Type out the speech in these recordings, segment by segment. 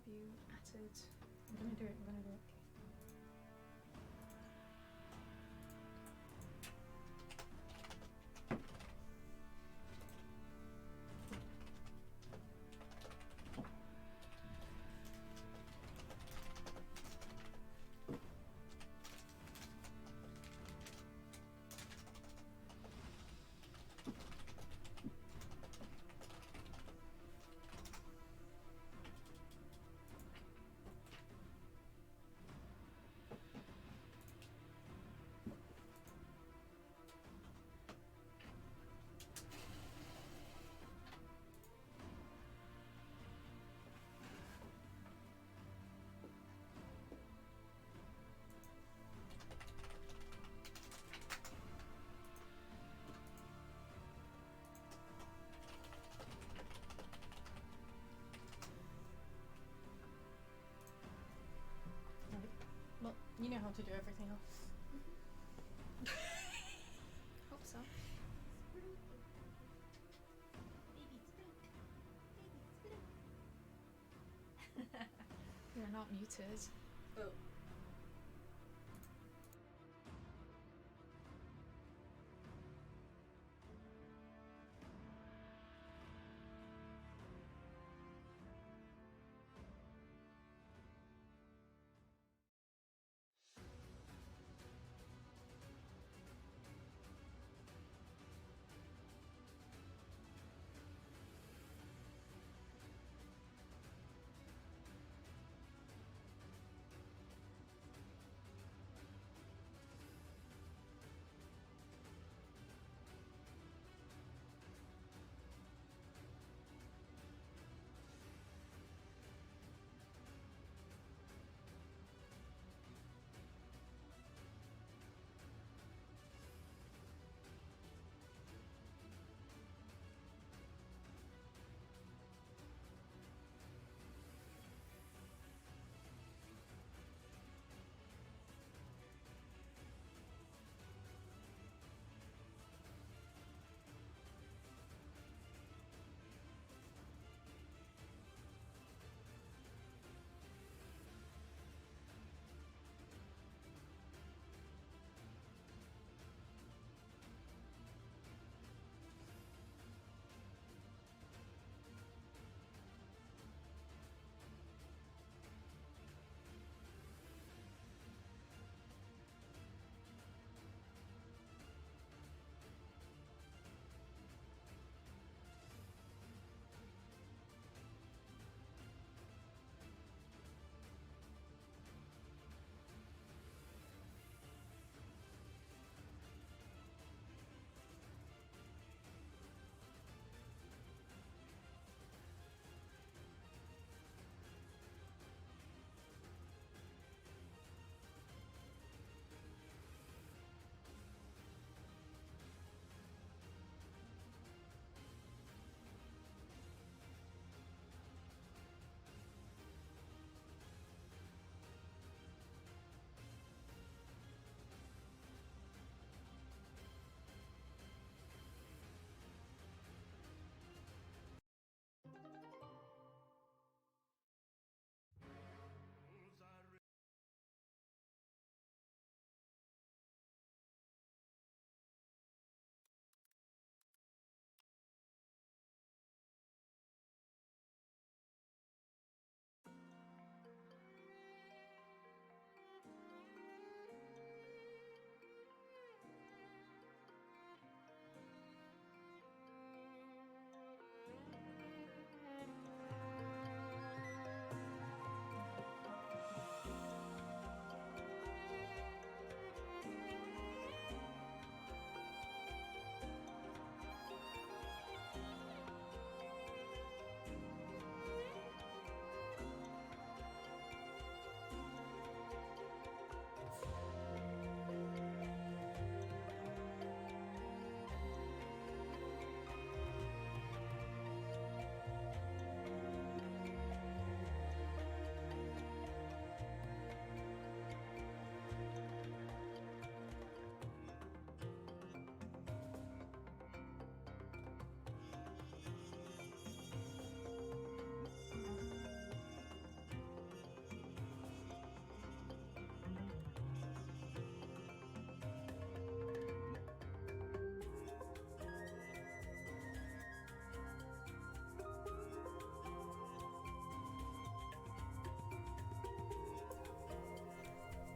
have you added? I'm gonna do it. I'm gonna do it. Well, you know how to do everything else. Hope so. You're not muted. Oh.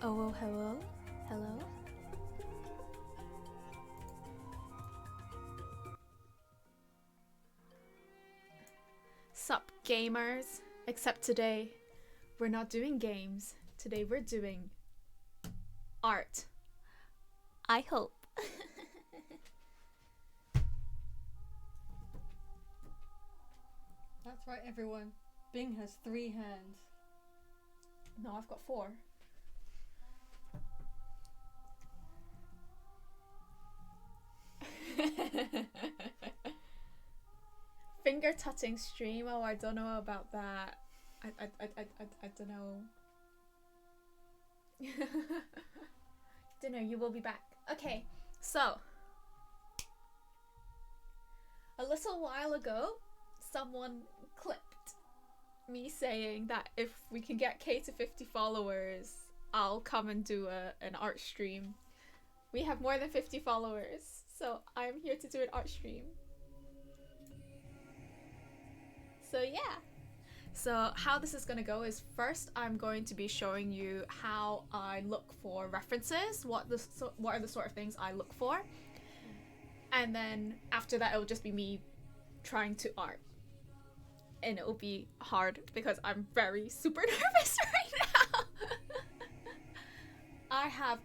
Oh, hello? Hello? Sup, gamers? Except today, we're not doing games. Today we're doing art. I hope. That's right, everyone. Bing has 3 hands. No, I've got 4. Finger touching stream. Oh, I don't know about that. I don't know. Don't know. You will be back. Okay, so a little while ago, someone clipped me saying that if we can get K to 50 followers, I'll come and do an art stream. We have more than 50 followers, so I'm here to do an art stream. So yeah. So how this is going to go is first I'm going to be showing you how I look for references, what are the sort of things I look for. And then after that it'll just be me trying to art. And it'll be hard because I'm very super nervous right now.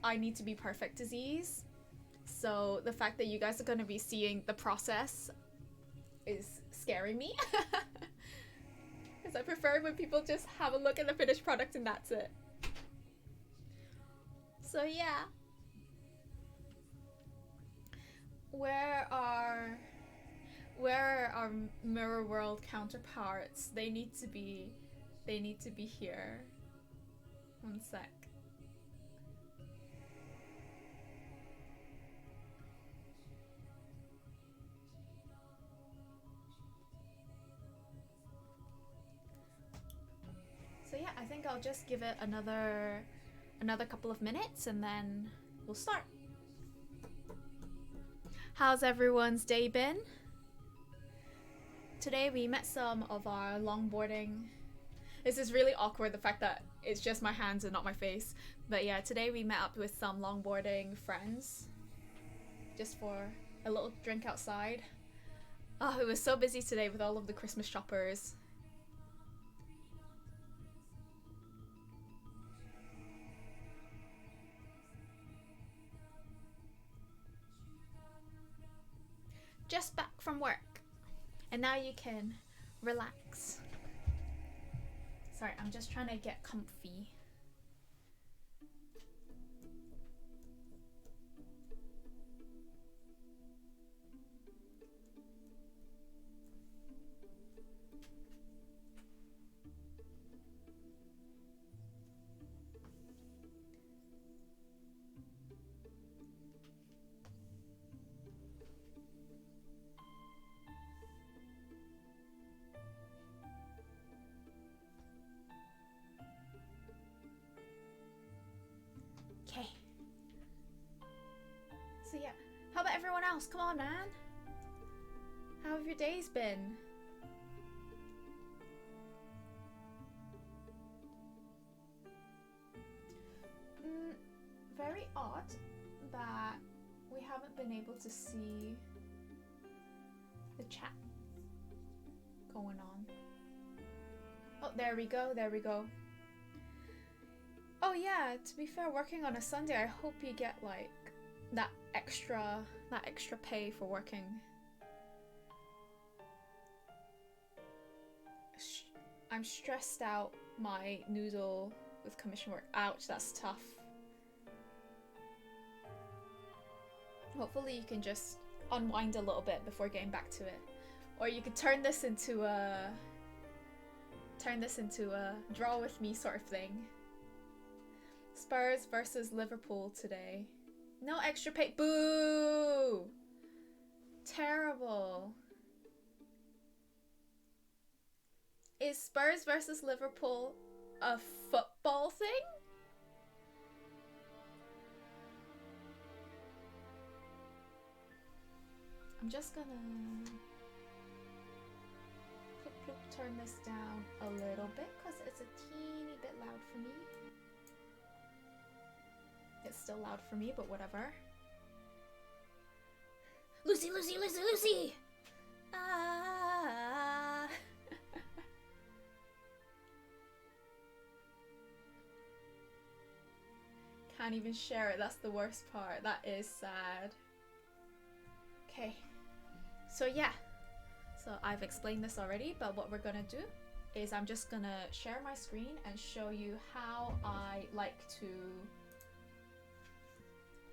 I need to be perfect disease. So the fact that you guys are going to be seeing the process is scaring me. Because I prefer when people just have a look at the finished product and that's it. So yeah. Where are our mirror world counterparts? They need to be here. One sec. So yeah, I think I'll just give it another couple of minutes and then we'll start. How's everyone's day been? Today we met some of our longboarding. This is really awkward, the fact that it's just my hands and not my face. But yeah, today we met up with some longboarding friends. Just for a little drink outside. Oh, it was so busy today with all of the Christmas shoppers. Just back from work. And now you can relax. Sorry, I'm just trying to get comfy. Okay. So yeah, how about everyone else? Come on, man. How have your days been? Very odd that we haven't been able to see the chat going on. Oh, there we go, there we go. Oh yeah, to be fair, working on a Sunday, I hope you get like that extra pay for working. I'm stressed out my noodle with commission work. Ouch, that's tough. Hopefully you can just unwind a little bit before getting back to it. Or you could turn this into a draw with me sort of thing. Spurs versus Liverpool today. No extra pay. Boo! Terrible. Is Spurs versus Liverpool a football thing? I'm just gonna turn this down a little bit because it's a teeny bit loud for me. still loud for me, but whatever. Lucy, Lucy, Lucy, Lucy! Ah. Can't even share it, that's the worst part. That is sad. Okay, so yeah. So I've explained this already, but what we're gonna do is I'm just gonna share my screen and show you how I like to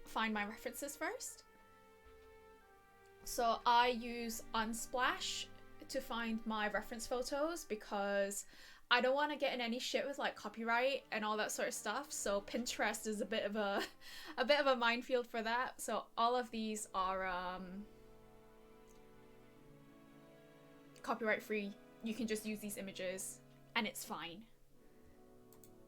find my references first. So I use Unsplash to find my reference photos because I don't want to get in any shit with like copyright and all that sort of stuff. So Pinterest is a bit of a minefield for that. So all of these are copyright free. You can just use these images and it's fine.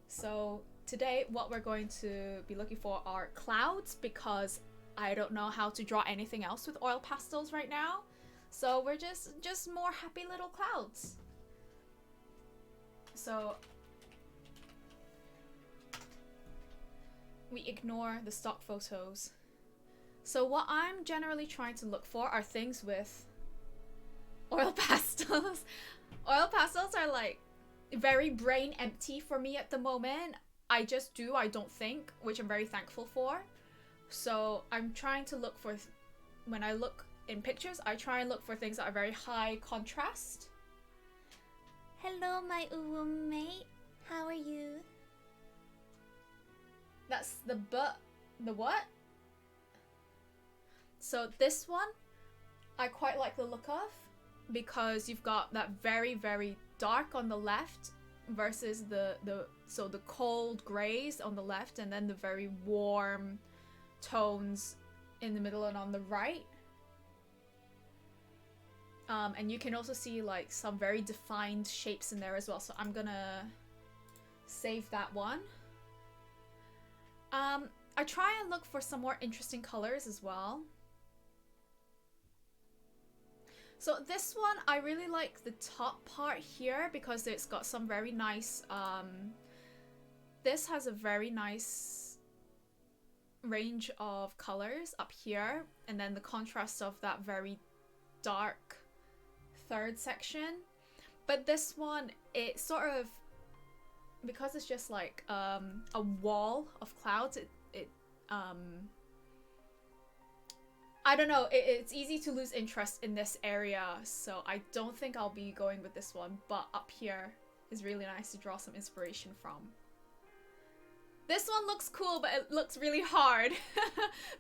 So today what we're going to be looking for are clouds because I don't know how to draw anything else with oil pastels right now. So we're just more happy little clouds. So we ignore the stock photos. So what I'm generally trying to look for are things with oil pastels. Oil pastels are like very brain empty for me at the moment. I just do, I don't think, which I'm very thankful for. So I'm trying to look for, when I look in pictures, I try and look for things that are very high contrast. Hello, my uwu mate. How are you? That's the what? So this one, I quite like the look of because you've got that very, very dark on the left versus the cold grays on the left and then the very warm tones in the middle and on the right. And you can also see like some very defined shapes in there as well. So I'm gonna save that one. I try and look for some more interesting colors as well. So this one, I really like the top part here because it's got some very nice, this has a very nice range of colors up here. And then the contrast of that very dark third section. But this one, it sort of, because it's just like a wall of clouds, I don't know, it's easy to lose interest in this area, so I don't think I'll be going with this one, but up here is really nice to draw some inspiration from. This one looks cool, but it looks really hard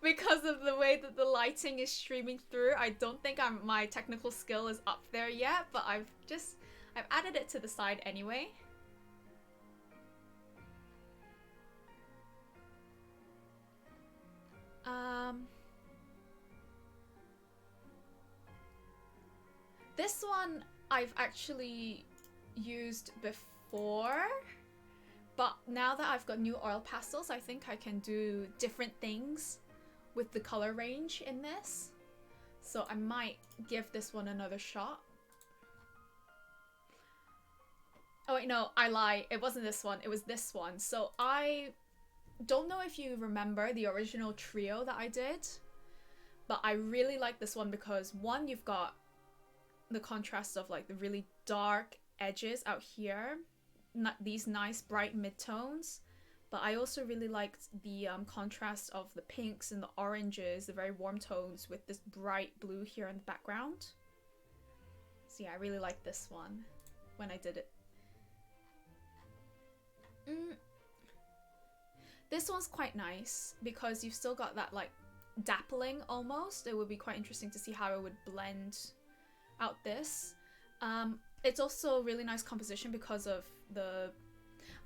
because of the way that the lighting is streaming through. I don't think my technical skill is up there yet, but I've added it to the side anyway. This one I've actually used before, but now that I've got new oil pastels, I think I can do different things with the color range in this. So I might give this one another shot. Oh wait, no, I lie. It wasn't this one, it was this one. So I don't know if you remember the original trio that I did, but I really like this one because one, you've got the contrast of like the really dark edges out here, these nice bright midtones, but I also really liked the contrast of the pinks and the oranges, the very warm tones with this bright blue here in the background. So yeah, I really like this one when I did it. This one's quite nice because you've still got that like dappling almost. It would be quite interesting to see how it would blend out this. It's also really nice composition because of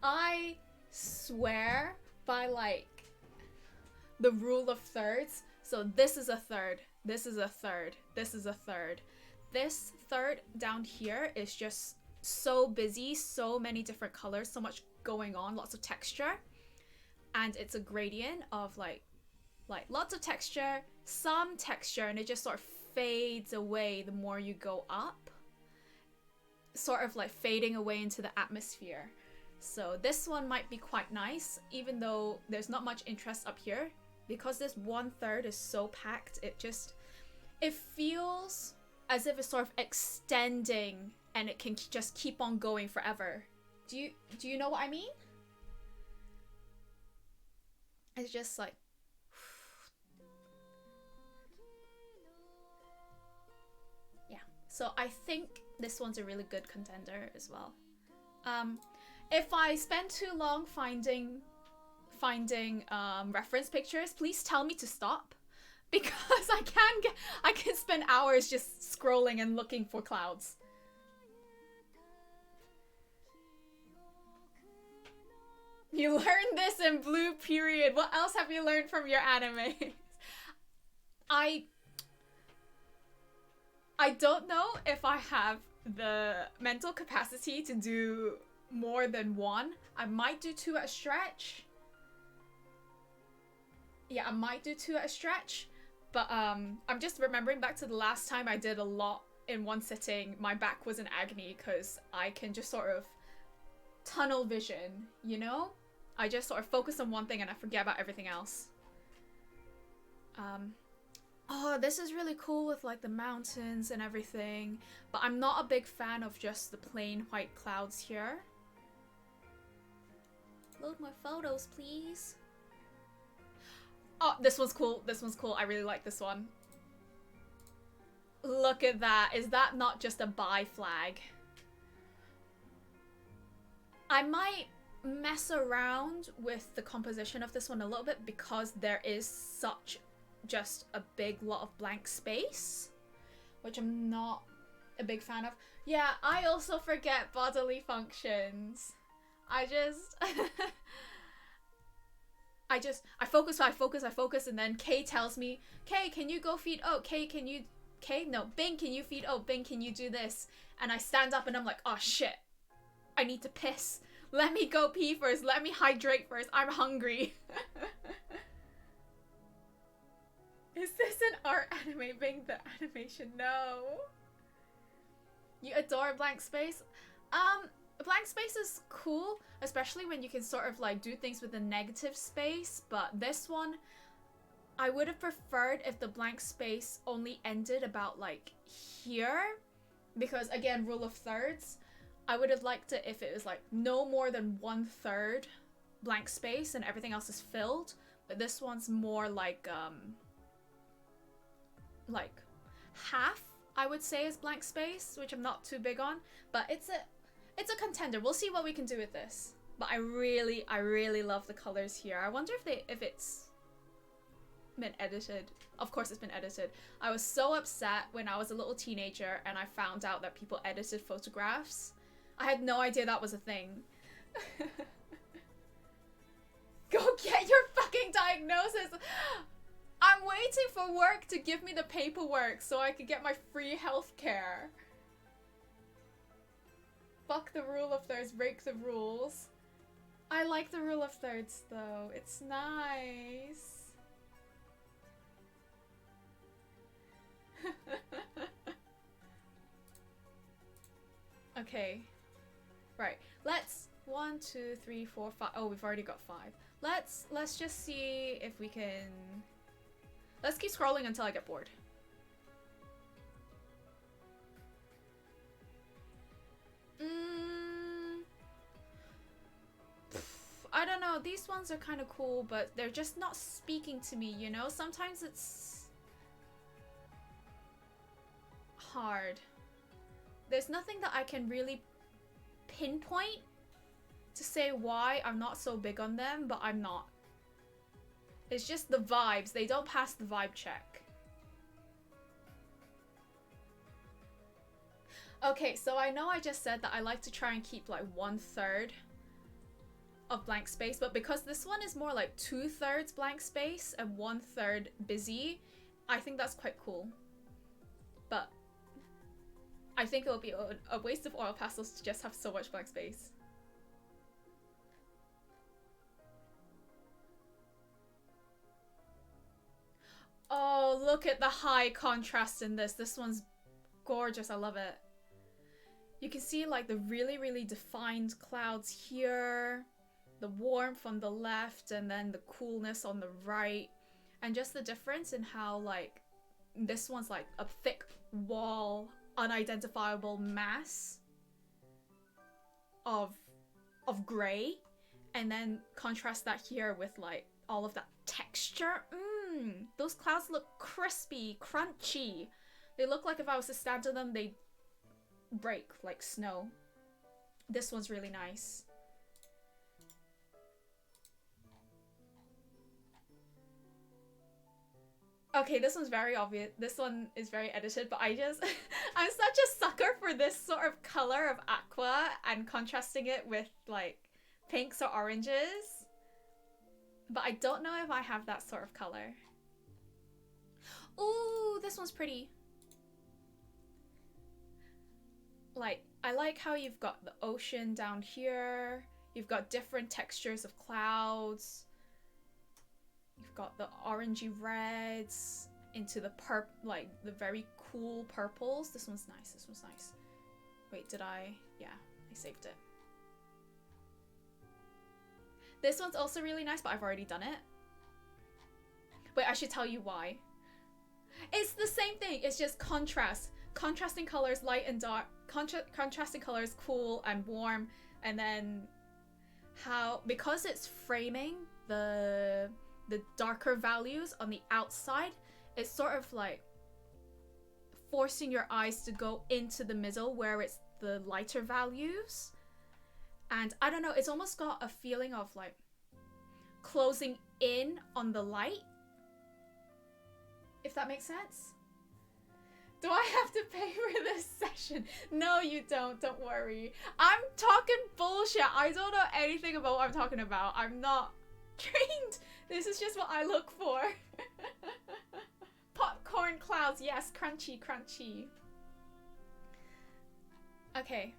I swear by like the rule of thirds. So this is a third, this is a third, this is a third. This third down here is just so busy, so many different colors, so much going on, lots of texture. And it's a gradient of like lots of texture, some texture, and it just sort of fades away the more you go up, sort of like fading away into the atmosphere. So this one might be quite nice, even though there's not much interest up here. Because this 1/3 is so packed, it feels as if it's sort of extending and it can just keep on going forever. Do you know what I mean? It's just like, yeah. So I think this one's a really good contender as well. If I spend too long finding reference pictures, please tell me to stop, because I can spend hours just scrolling and looking for clouds. You learned this in Blue Period. What else have you learned from your animes? I don't know if I have the mental capacity to do more than one. I might do 2 at a stretch. Yeah, I might do 2 at a stretch. But I'm just remembering back to the last time I did a lot in one sitting. My back was in agony because I can just sort of tunnel vision, you know? I just sort of focus on one thing and I forget about everything else. Oh, this is really cool with like the mountains and everything, but I'm not a big fan of just the plain white clouds here. Load my photos, please. Oh, this one's cool. This one's cool. I really like this one. Look at that. Is that not just a buy flag? I might mess around with the composition of this one a little bit because there is such just a big lot of blank space, which I'm not a big fan of. Yeah, I also forget bodily functions. I focus, and then Kay tells me, Kay, can you go feed oat? Kay, no, Bing, can you feed oat? Bing, can you do this? And I stand up and I'm like, oh shit, I need to piss. Let me go pee first. Let me hydrate first. I'm hungry. Is this an art anime, Bing? The animation? No. You adore blank space? Blank space is cool, especially when you can sort of like do things with a negative space, but this one, I would have preferred if the blank space only ended about like here, because again, rule of thirds, I would have liked it if it was like no more than 1/3 blank space and everything else is filled, but this one's more like half, I would say, is blank space, which I'm not too big on, but it's a contender. We'll see what we can do with this. But I really love the colors here. I wonder if it's been edited. Of course it's been edited. I was so upset when I was a little teenager and I found out that people edited photographs. I had no idea that was a thing. Go get your fucking diagnosis! I'm waiting for work to give me the paperwork so I can get my free healthcare. Fuck the rule of thirds, break the rules. I like the rule of thirds though. It's nice. Okay. Right. Let's 1, 2, 3, 4, 5. Oh, we've already got 5. Let's just see if we can. Let's keep scrolling until I get bored. I don't know, these ones are kind of cool, but they're just not speaking to me, you know? Sometimes it's hard. There's nothing that I can really pinpoint to say why I'm not so big on them, but I'm not. It's just the vibes. They don't pass the vibe check. Okay, so I know I just said that I like to try and keep like 1/3 of blank space, but because this one is more like 2/3 blank space and 1/3 busy, I think that's quite cool. But I think it would be a waste of oil pastels to just have so much blank space. Oh, look at the high contrast in this. This one's gorgeous. I love it. You can see like the really, really defined clouds here, the warmth on the left, and then the coolness on the right. And just the difference in how like this one's like a thick wall, unidentifiable mass of gray, and then contrast that here with like all of that texture. Those clouds look crispy, crunchy. They look like if I was to stand on them, they'd break like snow. This one's really nice. Okay, this one's very obvious. This one is very edited, but I'm such a sucker for this sort of color of aqua and contrasting it with like pinks or oranges. But I don't know if I have that sort of color. Ooh, this one's pretty. Like, I like how you've got the ocean down here. You've got different textures of clouds. You've got the orangey reds into the like the very cool purples. This one's nice. This one's nice. Wait, did I? Yeah, I saved it. This one's also really nice, but I've already done it. Wait, I should tell you why. It's the same thing. It's just contrast. Contrasting colors, light and dark. Contrasting colors, cool and warm. And then how, because it's framing the darker values on the outside, it's sort of like forcing your eyes to go into the middle where it's the lighter values. And I don't know, it's almost got a feeling of like closing in on the light, if that makes sense. Do I have to pay for this session? No, you don't worry. I'm talking bullshit. I don't know anything about what I'm talking about. I'm not trained. This is just what I look for. Popcorn clouds, yes, crunchy, crunchy. Okay.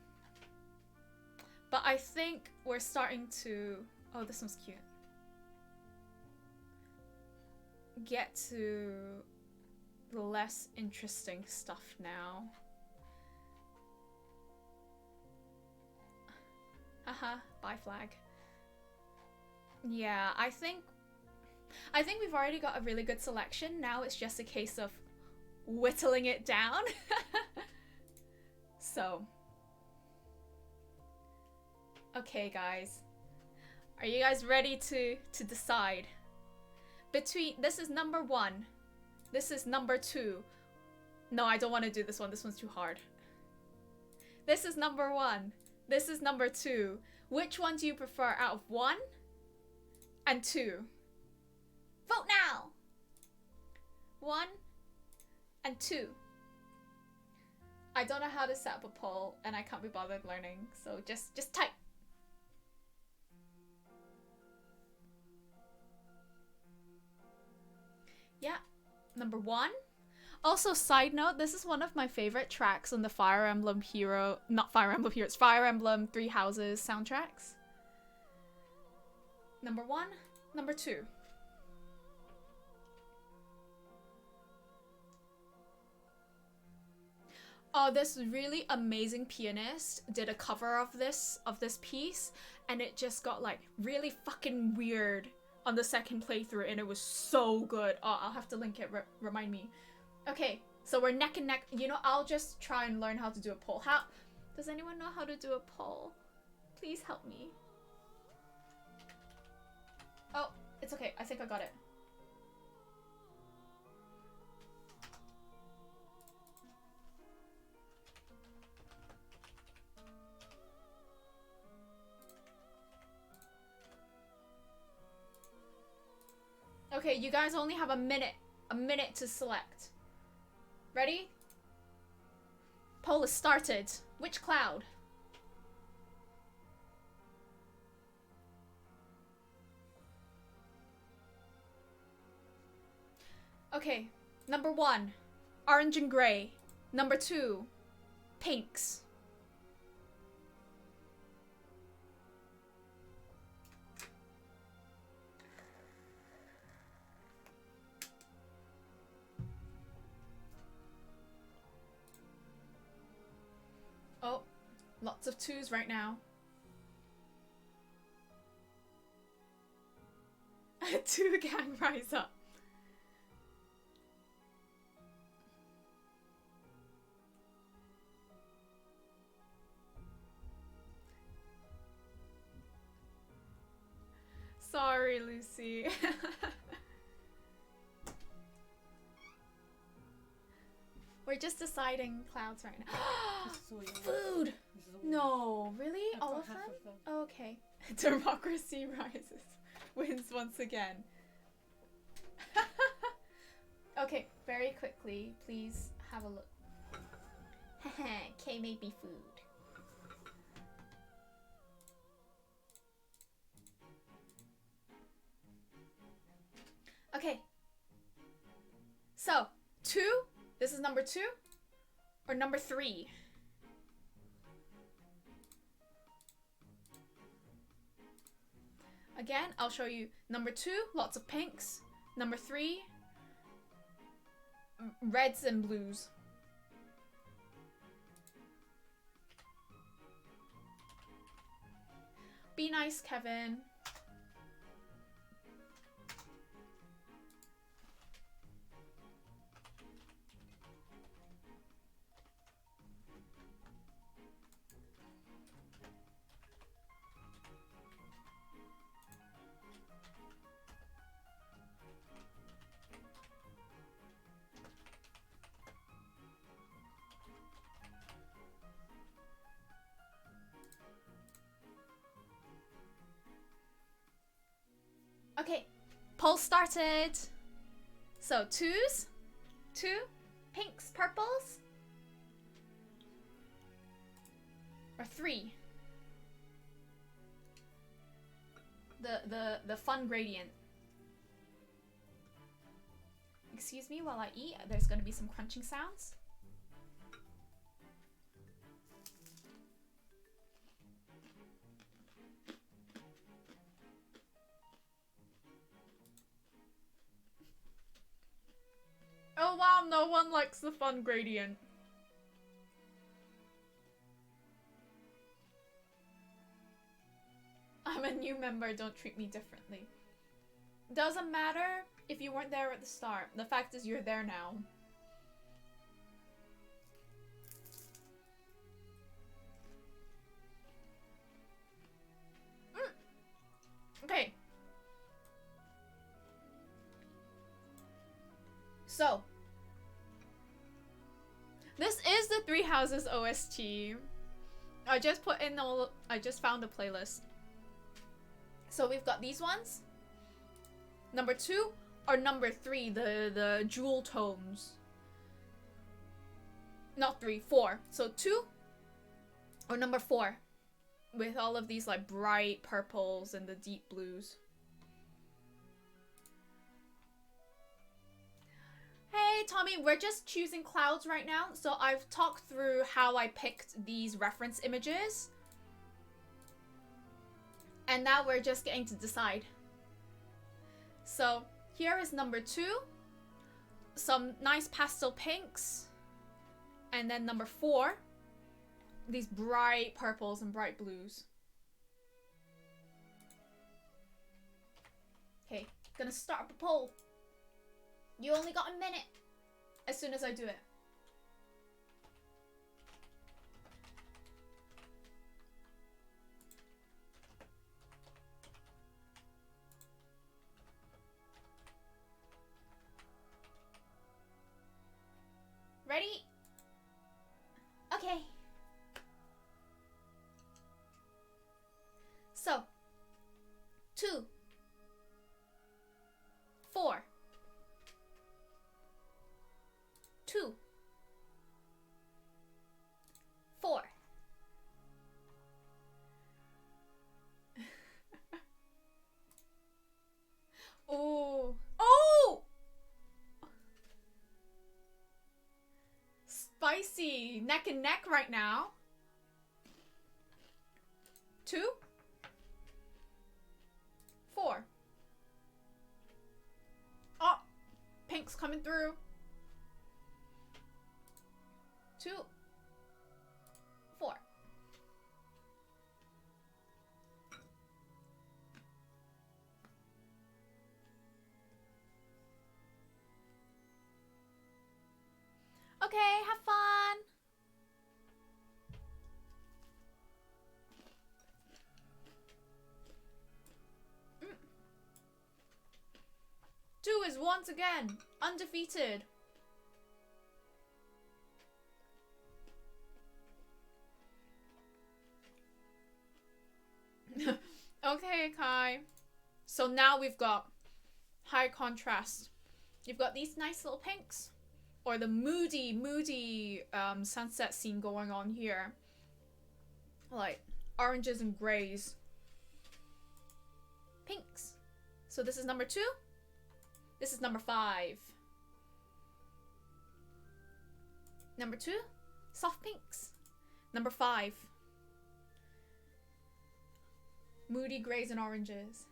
But I think we're starting to... Oh, this one's cute. Get to the less interesting stuff now. Haha, bye flag. Yeah, I think we've already got a really good selection. Now it's just a case of whittling it down. So, okay guys, are you guys ready to decide between, this is number 1, this is number 2. No, I don't want to do this one. This one's too hard. This is number 1. This is number 2. Which one do you prefer out of 1 and 2? Vote now! 1 and 2. I don't know how to set up a poll and I can't be bothered learning, so just type. Yeah, number 1. Also, side note, this is one of my favorite tracks on the Fire Emblem Hero, not Fire Emblem Hero, it's Fire Emblem Three Houses soundtracks. Number 1, number 2. Oh, this really amazing pianist did a cover of this piece, and it just got like really fucking weird on the second playthrough, and it was so good. Oh, I'll have to link it, remind me. Okay, so we're neck and neck. You know, I'll just try and learn how to do a poll. How does anyone know how to do a poll? Please help me. Oh, it's okay. I think I got it. Okay, you guys only have a minute to select. Ready? Poll is started. Which cloud? Okay, number 1, orange and gray. Number 2, pinks. Oh, Lots of 2s right now. 2 gang rise up. Sorry, Lucy. We're just deciding clouds right now. Food! No, really? All of them? Oh, okay. Democracy rises. Wins once again. Okay, very quickly, please have a look. K made me food. Okay. So, 2. This is number 2 or number 3? Again, I'll show you number 2, lots of pinks. Number 3, reds and blues. Be nice, Kevin. Okay, poll started. So 2s, 2, pinks, purples, or 3. The fun gradient. Excuse me while I eat. There's gonna be some crunching sounds. Oh wow, no one likes the fun gradient. I'm a new member, don't treat me differently. Doesn't matter if you weren't there at the start. The fact is you're there now. Okay. So, this is the Three Houses OST. I just put in all. I just found a playlist. So we've got these ones. Number 2 or number 3, the jewel tomes. Not 3, 4. So 2 or number 4, with all of these like bright purples and the deep blues. Hey Tommy, we're just choosing clouds right now. So I've talked through how I picked these reference images. And now we're just getting to decide. So here is number 2. Some nice pastel pinks. And then number 4. These bright purples and bright blues. Okay, gonna start the poll. You only got a minute. As soon as I do it. Ready? Okay. So, 2, 4, 2, 4. Oh. Oh! Spicy. Neck and neck right now. 2, 4. Oh! Pink's coming through. 2, 4. Okay, have fun. Two is once again undefeated. Okay, Kai. So now we've got high contrast. You've got these nice little pinks, or the moody sunset scene going on here. Like oranges and grays. Pinks. So this is number 2. This is number 5. Number 2, soft pinks. Number 5, moody grays and oranges.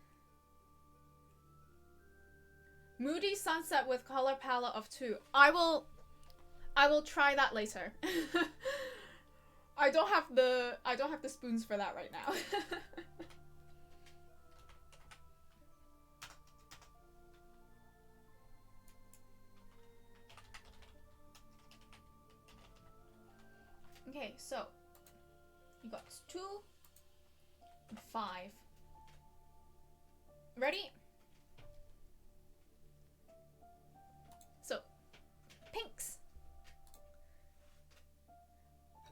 Moody sunset with color palette of 2. I will try that later. I don't have the spoons for that right now. Okay, so you got 2 and 5. Ready? So, pinks.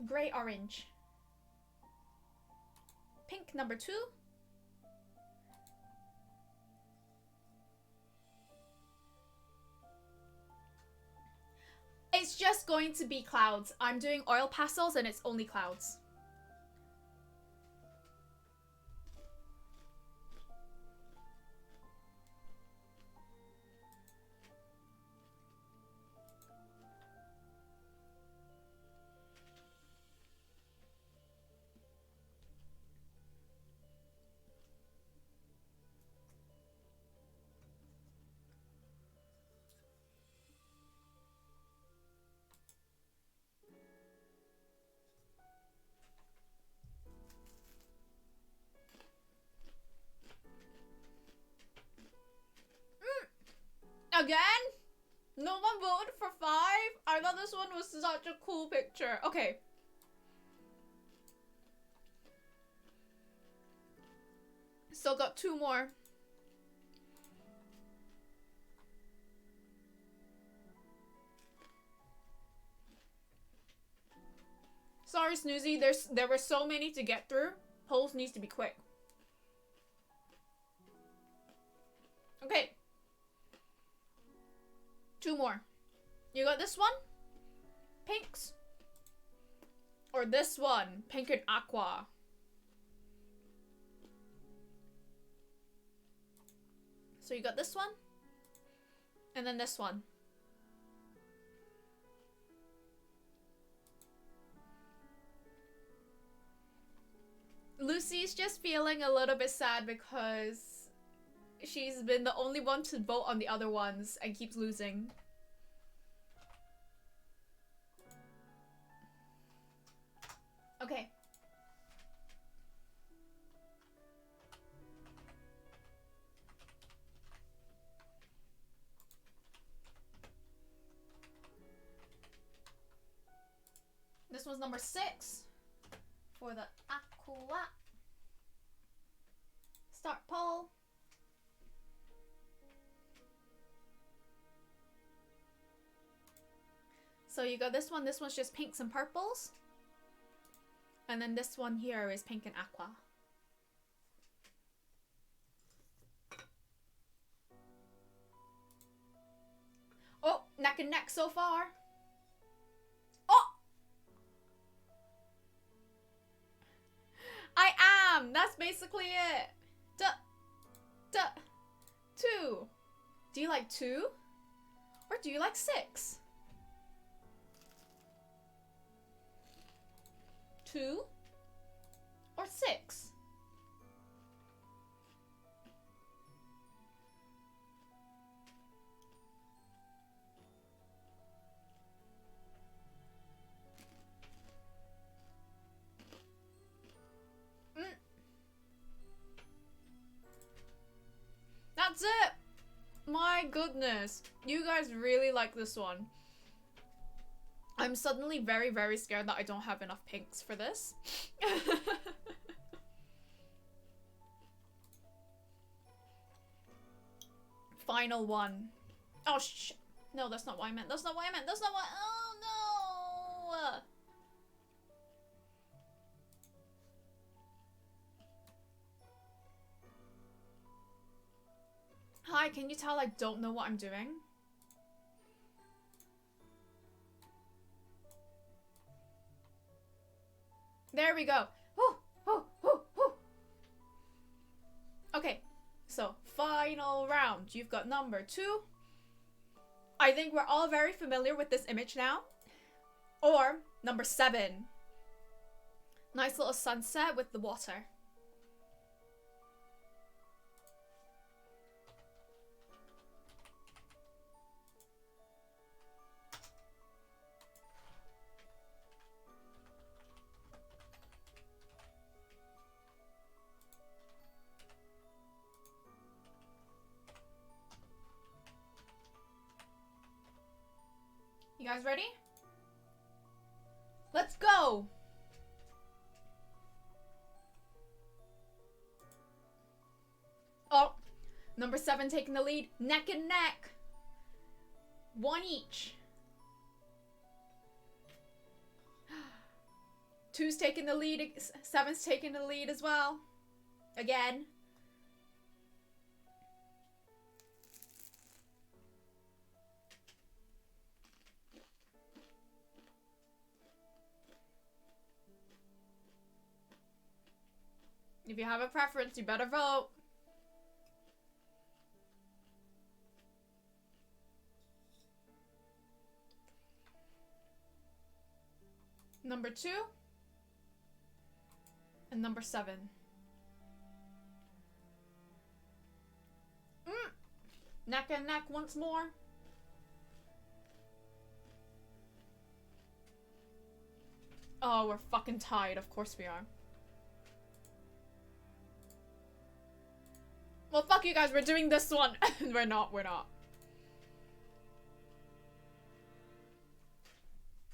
Gray orange. Pink number 2. It's just going to be clouds. I'm doing oil pastels and it's only clouds. Again? No one voted for 5? I thought this one was such a cool picture. Okay. Still got 2 more. Sorry, Snoozy. There were so many to get through. Polls needs to be quick. Okay. 2 more. You got this one? Pinks. Or this one? Pink and aqua. So you got this one? And then this one. Lucy's just feeling a little bit sad because she's been the only one to vote on the other ones and keeps losing. Okay. This was number 6 for the aqua. Start poll. So you got this one. This one's just pinks and purples. And then this one here is pink and aqua. Oh, neck and neck so far. Oh! I am! That's basically it. 2. Do you like 2? Or do you like 6? 2 or 6? That's it! My goodness. You guys really like this one. I'm suddenly very, very scared that I don't have enough pinks for this. Final one. Oh, no, that's not what I meant. That's not what I meant. That's not what... Oh, no! Hi, can you tell I don't know what I'm doing? There we go. Whew, whew, whew, whew. Okay, so final round. You've got number 2. I think we're all very familiar with this image now. Or number 7. Nice little sunset with the water. You guys ready? Let's go! Oh, number 7 taking the lead. Neck and neck. 1 each. 2's taking the lead. 7's taking the lead as well. Again. If you have a preference, you better vote. Number 2 and number 7. Neck and neck once more. Oh, we're fucking tied. Of course we are. Well, fuck you guys. We're doing this one. We're not.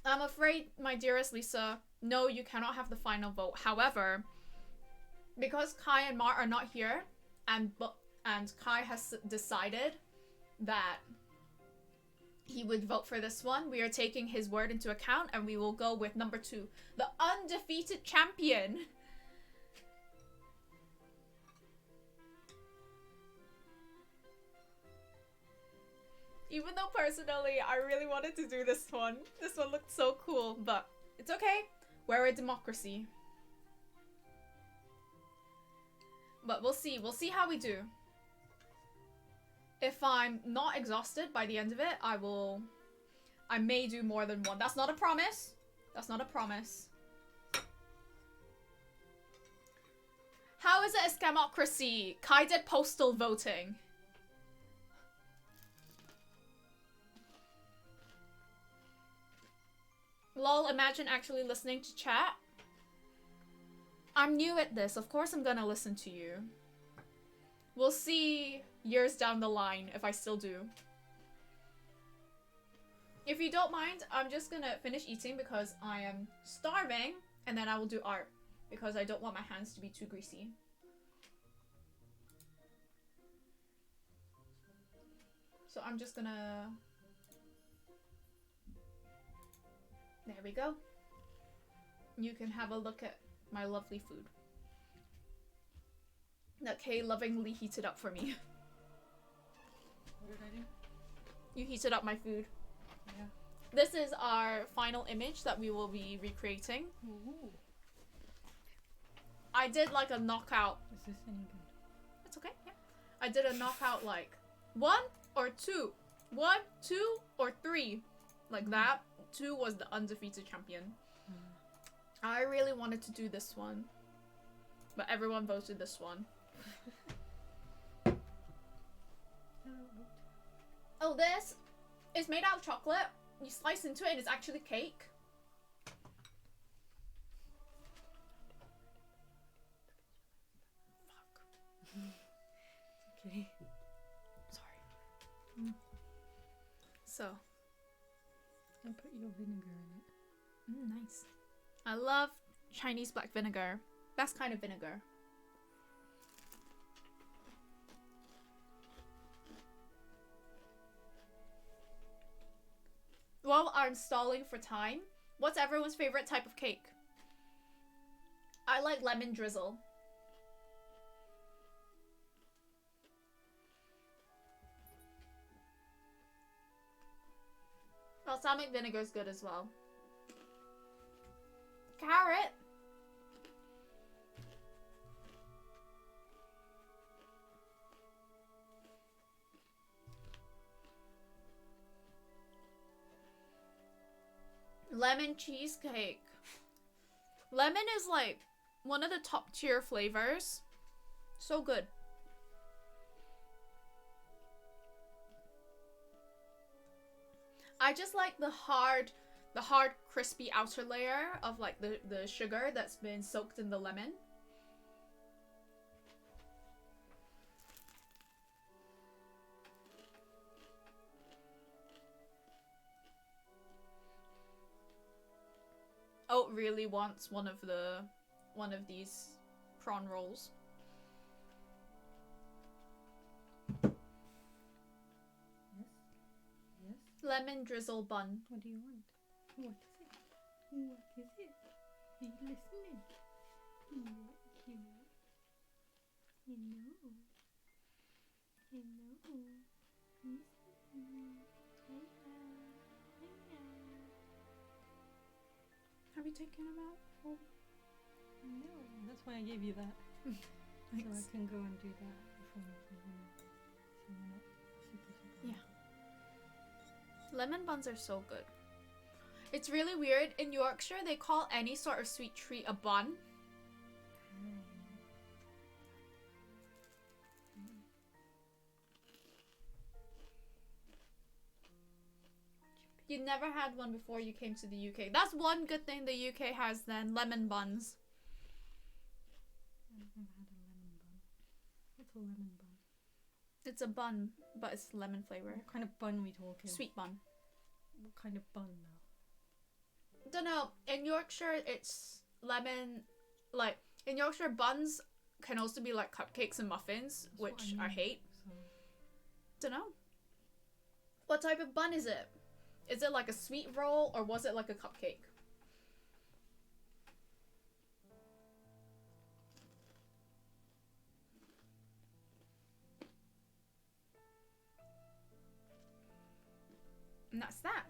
I'm afraid, my dearest Lisa, no, you cannot have the final vote. However, because Kai and Mar are not here, and Kai has decided that he would vote for this one, we are taking his word into account, and we will go with number 2, the undefeated champion. Even though personally, I really wanted to do this one. This one looked so cool, but it's okay. We're a democracy. But we'll see. We'll see how we do. If I'm not exhausted by the end of it, I may do more than one. That's not a promise. That's not a promise. How is it a scamocracy? Kai did postal voting. Lol, imagine actually listening to chat. I'm new at this. Of course I'm gonna listen to you. We'll see years down the line if I still do. If you don't mind, I'm just gonna finish eating because I am starving, and then I will do art because I don't want my hands to be too greasy. So I'm just gonna... There we go. You can have a look at my lovely food that Kay lovingly heated up for me. What did I do? You heated up my food. Yeah. This is our final image that we will be recreating. Ooh. I did like a knockout. Is this any good? It's okay, yeah. I did a knockout like 1 or 2. 1, 2, or 3. Like that. 2 was the undefeated champion. I really wanted to do this one, but everyone voted this one. Oh, this is made out of chocolate. You slice into it and it's actually cake. Fuck. Okay. Sorry. So. I put your vinegar in it. Nice. I love Chinese black vinegar. Best kind of vinegar. While I'm stalling for time, what's everyone's favorite type of cake? I like lemon drizzle. Balsamic vinegar is good as well. Carrot. Lemon cheesecake. Lemon is like one of the top tier flavors. So good. I just like the hard crispy outer layer of like the sugar that's been soaked in the lemon. Oat really wants one of these prawn rolls. Yes. Yes. Lemon drizzle bun. What do you want? What is it? What is it? Are you listening? What do you want? You know. You know. Have you taken them out? Oh. No, that's why I gave you that. So I can go and do that before Yeah. Lemon buns are so good. It's really weird. In Yorkshire, they call any sort of sweet treat a bun. You never had one before you came to the UK. That's one good thing the UK has then. Lemon buns. I've never had a lemon bun. What's a lemon bun? It's a bun, but it's lemon flavor. What kind of bun we talking? Sweet bun. What kind of bun though? Don't know. In Yorkshire, it's lemon. Like, in Yorkshire, buns can also be like cupcakes and muffins, That's which what I mean, hate. So. Don't know. What type of bun is it? Is it like a sweet roll or was it like a cupcake? And that's that.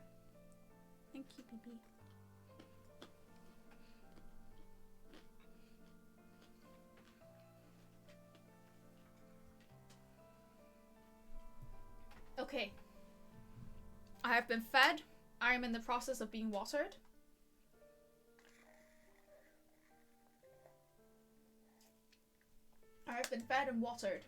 Thank you, BB. Okay. I have been fed. I am in the process of being watered. I have been fed and watered.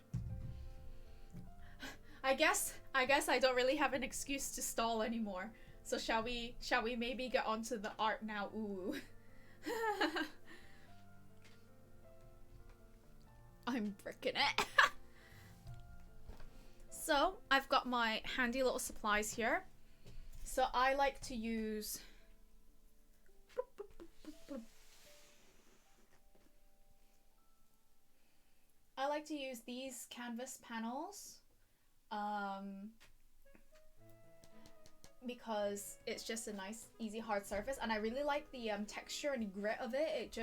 I guess I don't really have an excuse to stall anymore. So shall we maybe get onto the art now? Ooh. I'm bricking it. So I've got my handy little supplies here. So I like to use these canvas panels because it's just a nice easy hard surface, and I really like the texture and grit of it.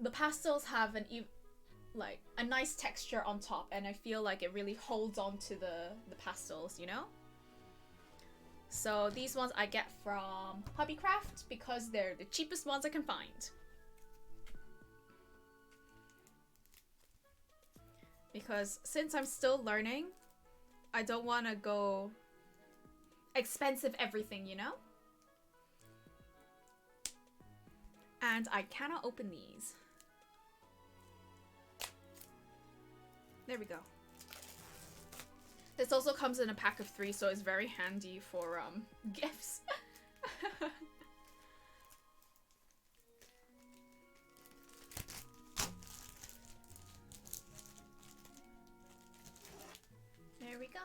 The pastels have a nice texture on top, and I feel like it really holds on to the pastels, you know? So these ones I get from Hobbycraft because they're the cheapest ones I can find. Because since I'm still learning, I don't want to go expensive everything, you know? And I cannot open these. There we go. This also comes in a pack of 3, so it's very handy for gifts. There we go.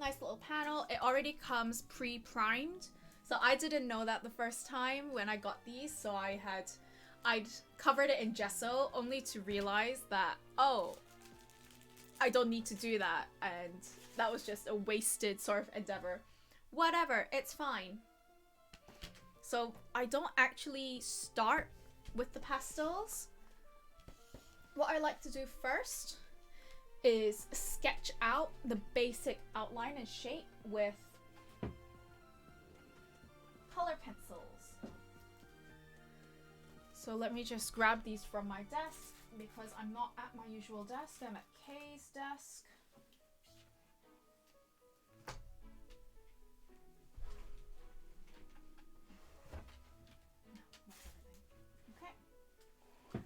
Nice little panel. It already comes pre-primed, So I didn't know that the first time when I got these, so I'd covered it in gesso only to realize that, oh, I don't need to do that, and that was just a wasted sort of endeavor. Whatever, it's fine. So I don't actually start with the pastels. What I like to do first is sketch out the basic outline and shape with color pencils. So let me just grab these from my desk because I'm not at my usual desk, I'm at Kay's desk.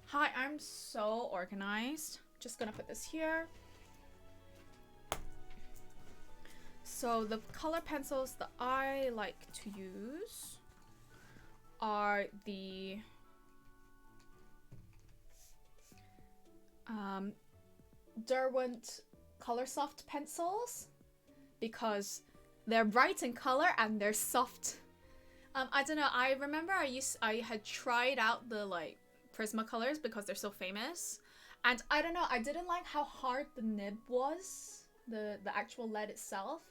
Hi, I'm so organized. Just gonna put this here. So the color pencils that I like to use are the Derwent Color Soft pencils because they're bright in color and they're soft. I don't know, I remember I had tried out the like Prismacolors because they're so famous, and I don't know, I didn't like how hard the nib was, the actual lead itself,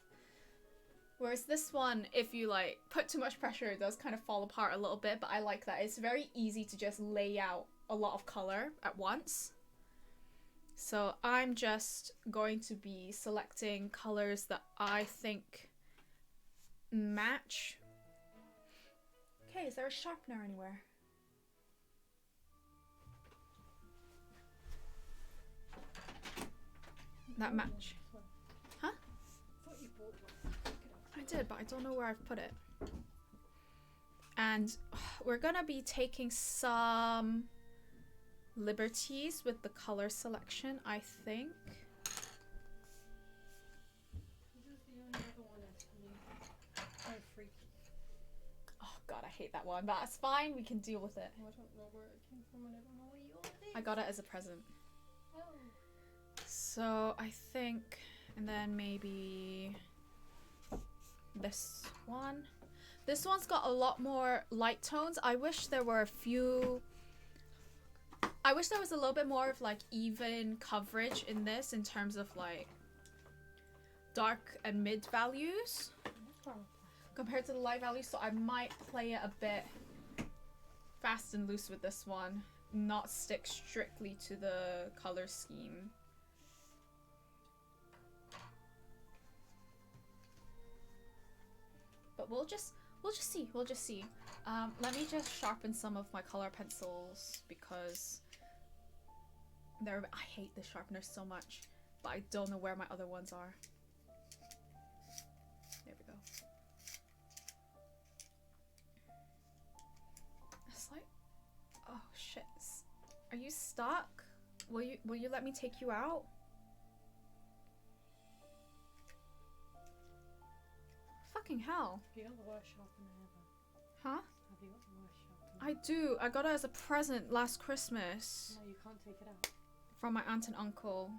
whereas this one, if you like put too much pressure, it does kind of fall apart a little bit, but I like that it's very easy to just lay out a lot of color at once. So I'm just going to be selecting colors that I think match. Okay, is there a sharpener anywhere? That match. Huh? I did, but I don't know where I've put it. And we're gonna be taking some liberties with the color selection, I think. This is the only other one that's really freaky. Oh god, I hate that one. That's fine, we can deal with it. I don't know where it came from, and I don't know what yours is. I got it as a present. Oh. So I think, and then maybe this one. This one's got a lot more light tones. I wish there were a few... I wish there was a little bit more of like even coverage in this in terms of like dark and mid values compared to the light values, so I might play it a bit fast and loose with this one, not stick strictly to the color scheme. But we'll just see. Let me just sharpen some of my color pencils because I hate the sharpener so much, but I don't know where my other ones are. There we go. It's like, oh shit. Are you stuck? Will you let me take you out? Fucking hell. Have you got the worst sharpener ever? Huh? Have you got the worst sharpener? I do. I got it as a present last Christmas. No, you can't take it out. From my aunt and uncle.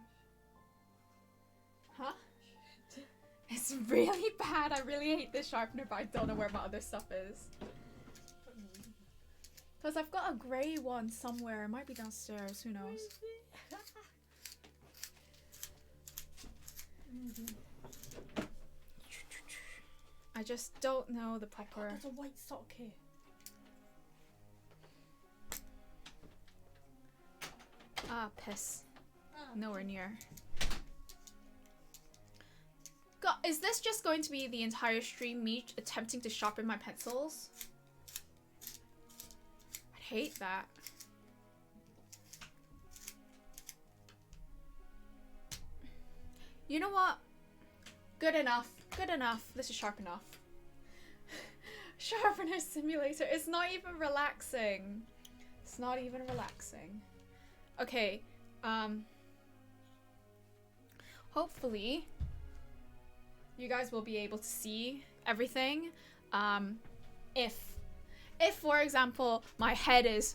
Huh? It's really bad. I really hate this sharpener, but I don't know where my other stuff is. Because I've got a grey one somewhere. It might be downstairs. Who knows? I just don't know the proper... There's a white sock here. Ah, piss. Nowhere near. God, is this just going to be the entire stream me attempting to sharpen my pencils? I'd hate that. You know what? Good enough. Good enough. This is sharp enough. Sharpener simulator. It's not even relaxing. It's not even relaxing. Okay. Hopefully you guys will be able to see everything. If for example my head is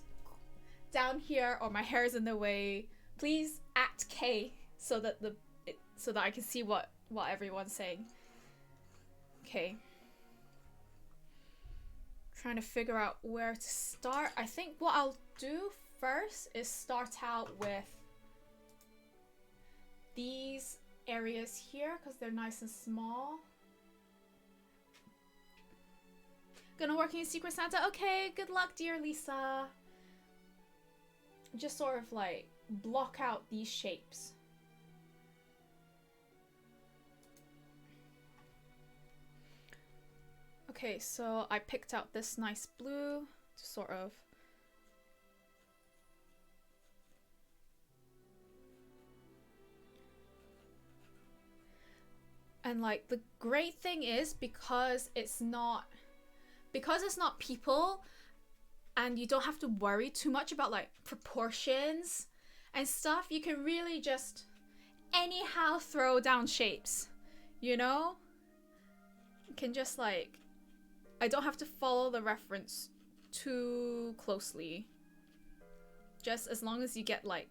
down here or my hair is in the way, please at K so that I can see what everyone's saying. Okay. trying to figure out where to start. I think what I'll do first is start out with these areas here because they're nice and small. Gonna work in Secret Santa. Okay, good luck, dear Lisa. Just sort of like block out these shapes. Okay, so I picked out this nice blue to sort of and like the great thing is because it's not people and you don't have to worry too much about like proportions and stuff, you can really just anyhow throw down shapes, you know? You can just like, I don't have to follow the reference too closely. Just as long as you get like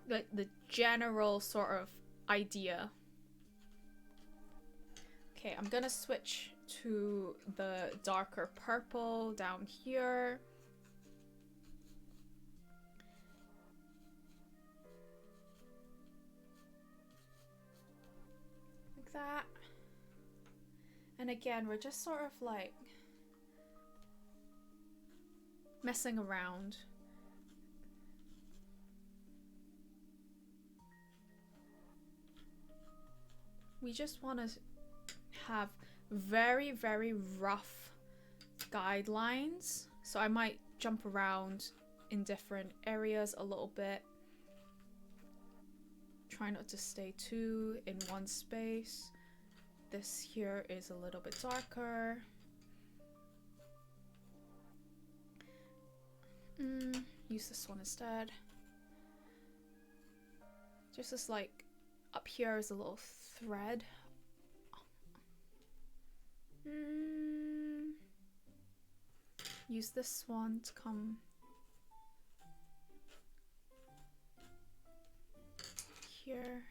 the general sort of idea. Okay, I'm gonna switch to the darker purple down here. Like that. And again, we're just sort of like messing around. We just want to have very, very rough guidelines. So I might jump around in different areas a little bit. Try not to stay too in one space. This here is a little bit darker. Use this one instead. Just as like up here is a little thread. Use this one to come here.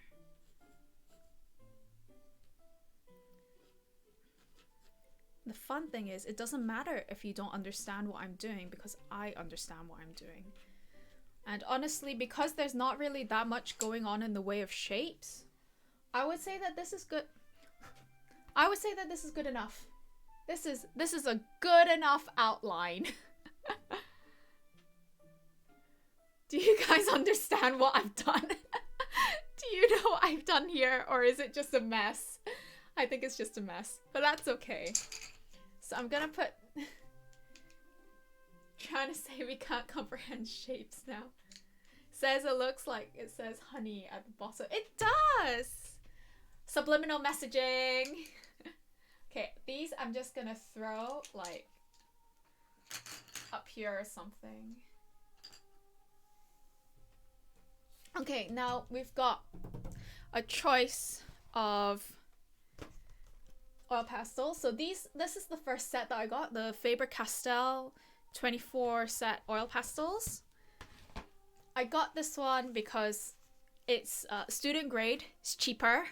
The fun thing is, it doesn't matter if you don't understand what I'm doing because I understand what I'm doing. And honestly, because there's not really that much going on in the way of shapes, I would say that this is good. I would say that this is good enough. This is a good enough outline. Do you guys understand what I've done? Do you know what I've done here, or is it just a mess? I think it's just a mess, but that's okay. So I'm gonna put... Trying to say we can't comprehend shapes now. Says it looks like it says honey at the bottom. It does! Subliminal messaging! Okay, these I'm just gonna throw like up here or something. Okay, now we've got a choice of oil pastels. So this is the first set that I got, the Faber-Castell 24 set oil pastels. I got this one because it's student grade, it's cheaper.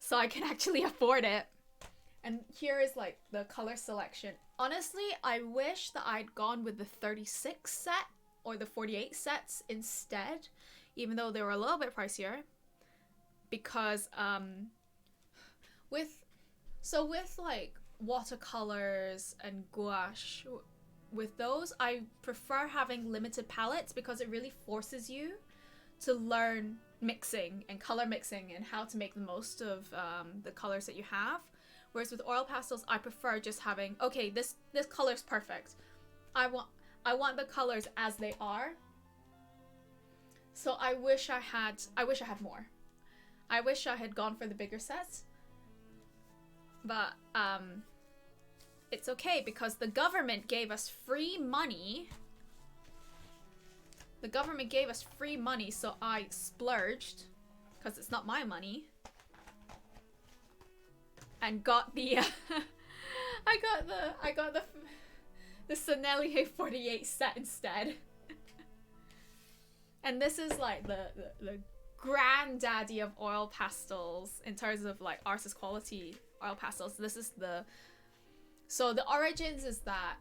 So I can actually afford it. And here is like the color selection. Honestly, I wish that I'd gone with the 36 set or the 48 sets instead, even though they were a little bit pricier. Because with like watercolors and gouache, with those I prefer having limited palettes because it really forces you to learn mixing and color mixing and how to make the most of the colors that you have. Whereas with oil pastels, I prefer just having, okay, this color's perfect. I want the colors as they are. So I wish I had more. I wish I had gone for the bigger sets. But it's okay because the government gave us free money. The government gave us free money, so I splurged because it's not my money. And got the I got the Sennelier 48 set instead. And this is like the granddaddy of oil pastels in terms of like artist quality oil pastels. This is the So the origins is that,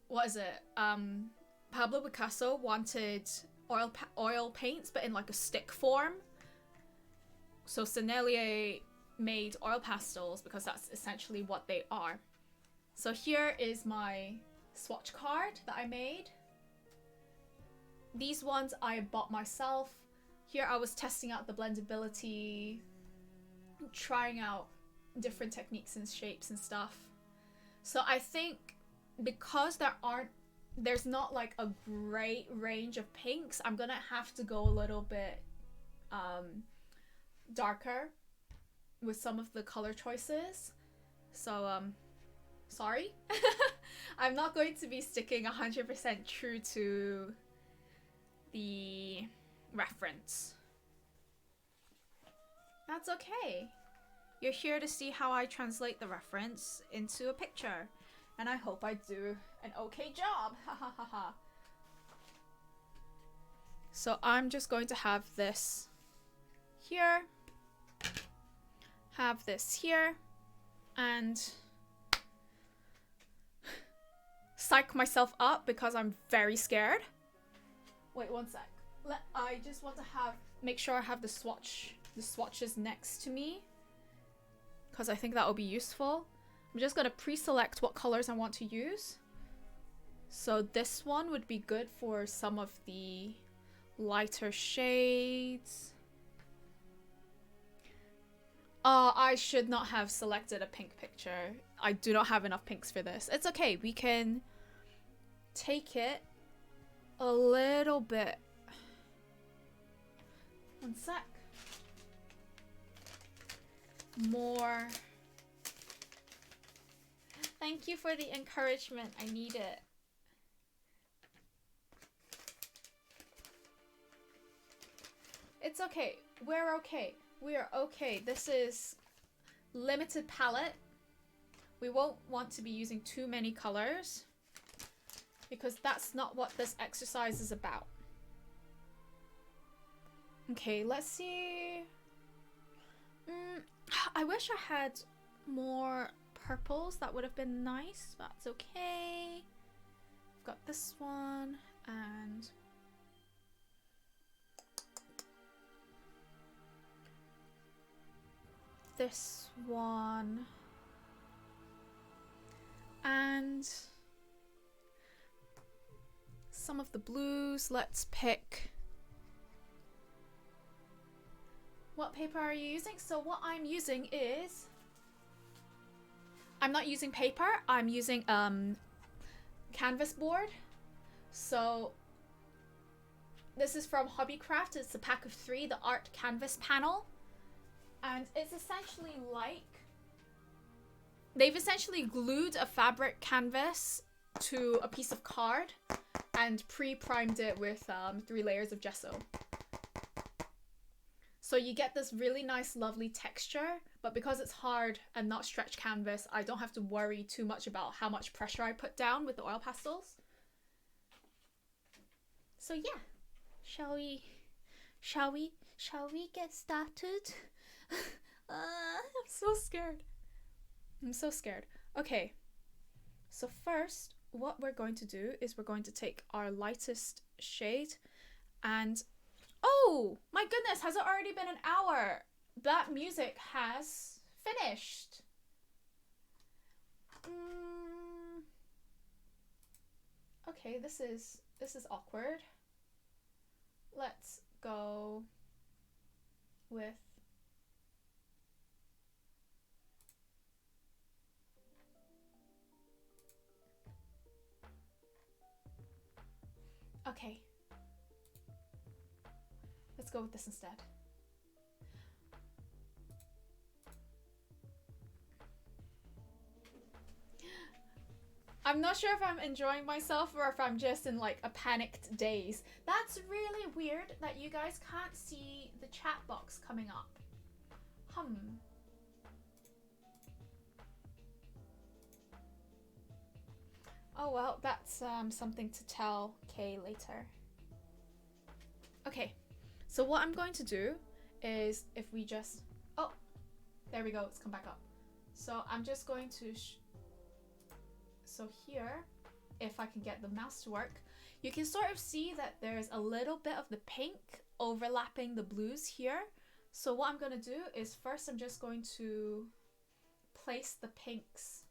what is it? Pablo Picasso wanted oil paints, but in like a stick form. So Sennelier made oil pastels because that's essentially what they are. So here is my swatch card that I made. These ones I bought myself. Here I was testing out the blendability, trying out different techniques and shapes and stuff. So I think because there's not like a great range of pinks, I'm gonna have to go a little bit darker with some of the color choices. So sorry. I'm not going to be sticking 100% true to the reference. That's okay. You're here to see how I translate the reference into a picture, and I hope I do an okay job. Ha ha ha ha. So I'm just going to have this here, have this here, and psych myself up because I'm very scared. Wait one sec. I just want to make sure I have the swatches next to me, because I think that will be useful. I'm just gonna pre-select what colors I want to use. So this one would be good for some of the lighter shades. I should not have selected a pink picture. I do not have enough pinks for this. It's okay, we can take it a little bit. One sec. More. Thank you for the encouragement. I need it. It's okay. We're okay. We are okay. This is limited palette. We won't want to be using too many colors because that's not what this exercise is about. Okay, let's see. I wish I had more purples. That would have been nice, but it's okay. I've got this one and this one and some of the blues. Let's pick. What paper are you using? So what I'm using is, I'm not using paper, I'm using canvas board. So this is from Hobbycraft. It's a pack of 3, the art canvas panel. And it's essentially like, they've essentially glued a fabric canvas to a piece of card and pre-primed it with 3 layers of gesso. So you get this really nice, lovely texture, but because it's hard and not stretch canvas, I don't have to worry too much about how much pressure I put down with the oil pastels. So yeah, shall we get started? I'm so scared. I'm so scared. Okay, so first, what we're going to do is we're going to take our lightest shade and oh my goodness, has it already been an hour? That music has finished. Okay, this is awkward. Let's go with okay. Let's go with this instead. I'm not sure if I'm enjoying myself or if I'm just in like a panicked daze. That's really weird that you guys can't see the chat box coming up. Oh well, that's something to tell Kay later. Okay. So what I'm going to do is if we just, oh, there we go, it's come back up. So I'm just going to so here, if I can get the mouse to work, you can sort of see that there's a little bit of the pink overlapping the blues here. So what I'm going to do is first I'm just going to place the pinks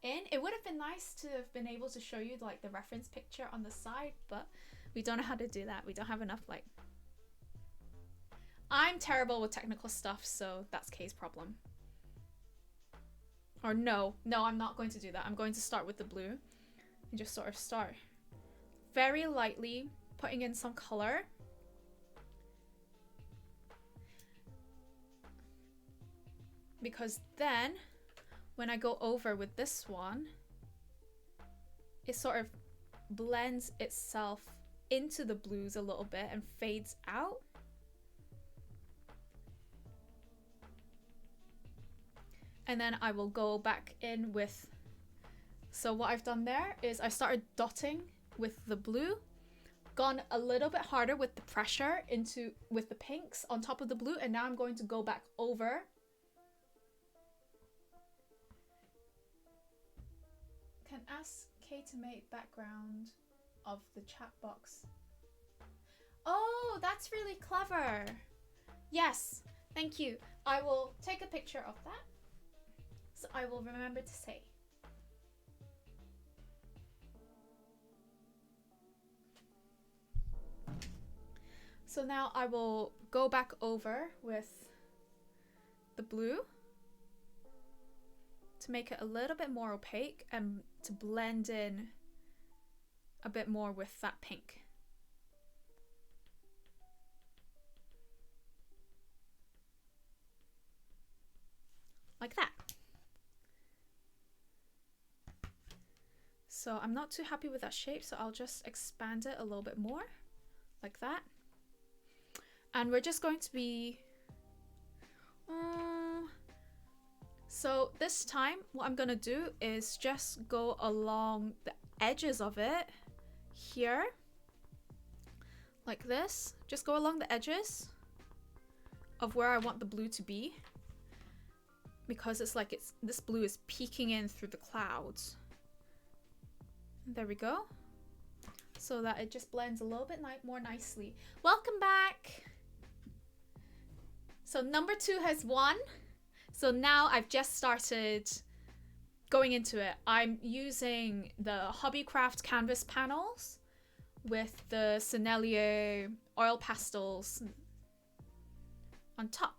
in. It would have been nice to have been able to show you like the reference picture on the side, but we don't know how to do that. We don't have enough like... I'm terrible with technical stuff, so that's Kay's problem. Or no, I'm not going to do that. I'm going to start with the blue and just sort of start very lightly putting in some color. Because then when I go over with this one, it sort of blends itself into the blues a little bit and fades out. And then I will go back in with, so what I've done there is I started dotting with the blue, gone a little bit harder with the pressure with the pinks on top of the blue, and now I'm going to go back over. Can ask Kay to make background of the chat box. Oh, that's really clever. Yes, thank you. I will take a picture of that. So I will remember to say. So now I will go back over with the blue to make it a little bit more opaque and to blend in a bit more with that pink. Like that. So I'm not too happy with that shape, so I'll just expand it a little bit more, like that. And we're just going to be... so this time, what I'm gonna do is just go along the edges of it, here, like this. Just go along the edges of where I want the blue to be, because it's like this blue is peeking in through the clouds. There we go. So that it just blends a little bit more nicely. Welcome back! So number 2 has won. So now I've just started going into it. I'm using the Hobbycraft canvas panels with the Sennelier oil pastels on top.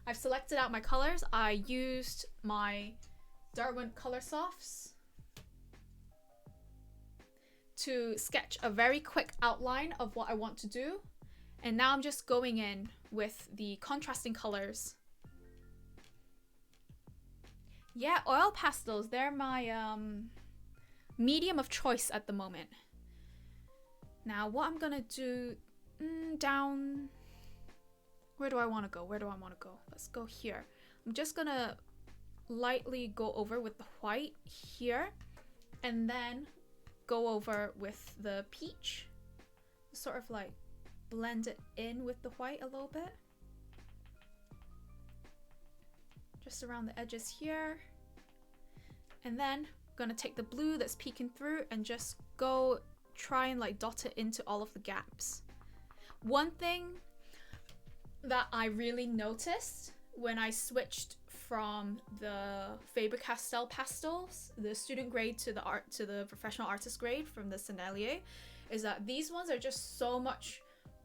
I've selected out my colors. I used my Derwent Color Softs to sketch a very quick outline of what I want to do. And now I'm just going in with the contrasting colors. Yeah, oil pastels, they're my medium of choice at the moment. Now what I'm gonna do, down, where do I want to go? Let's go here. I'm just gonna lightly go over with the white here, and then go over with the peach, sort of like blend it in with the white a little bit, just around the edges here. And then I'm gonna take the blue that's peeking through and just go try and like dot it into all of the gaps. One thing that I really noticed when I switched from the Faber-Castell pastels, the student grade, to the professional artist grade from the Sennelier, is that these ones are just so much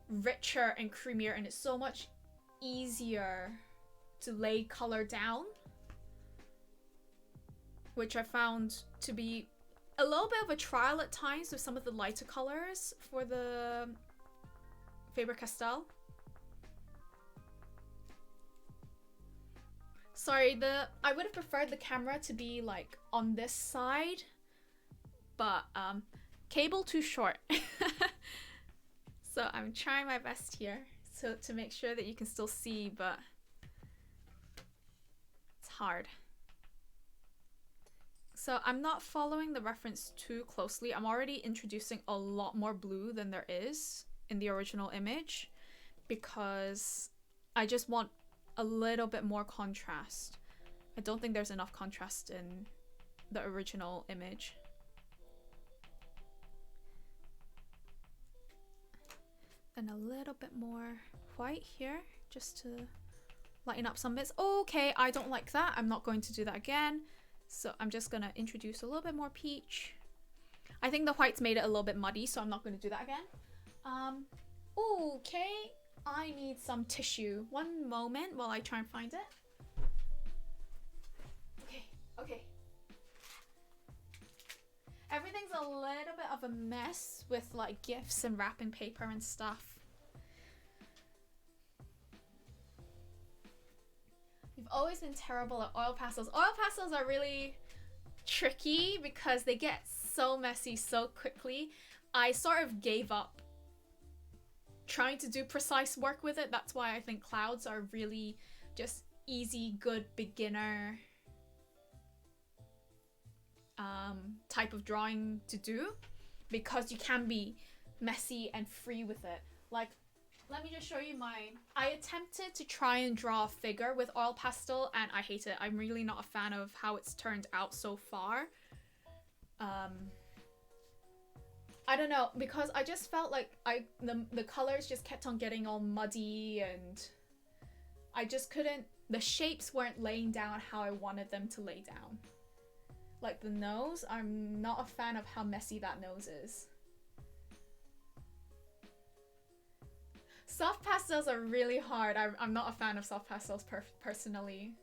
richer and creamier, and it's so much easier to lay color down, which I found to be a little bit of a trial at times with some of the lighter colors for the Faber-Castell. Sorry, I would have preferred the camera to be like on this side, but cable too short. So I'm trying my best here to make sure that you can still see, but it's hard. So I'm not following the reference too closely. I'm already introducing a lot more blue than there is in the original image, because I just want a little bit more contrast. I don't think there's enough contrast in the original image. And a little bit more white here, just to lighten up some bits. Okay, I don't like that. I'm not going to do that again. So I'm just gonna introduce a little bit more peach. I think the whites made it a little bit muddy, so I'm not gonna do that again. Okay, I need some tissue. One moment while I try and find it. Okay. Everything's a little bit of a mess with like gifts and wrapping paper and stuff. We've always been terrible at oil pastels. Oil pastels are really tricky because they get so messy so quickly. I sort of gave up trying to do precise work with it. That's why I think clouds are really just easy, good beginner type of drawing to do, because you can be messy and free with it. Like, let me just show you mine. I attempted to try and draw a figure with oil pastel and I hate it. I'm really not a fan of how it's turned out so far. I don't know, because I just felt like the colors just kept on getting all muddy and I just couldn't, the shapes weren't laying down how I wanted them to lay down. Like the nose, I'm not a fan of how messy that nose is. Soft pastels are really hard. I'm not a fan of soft pastels personally.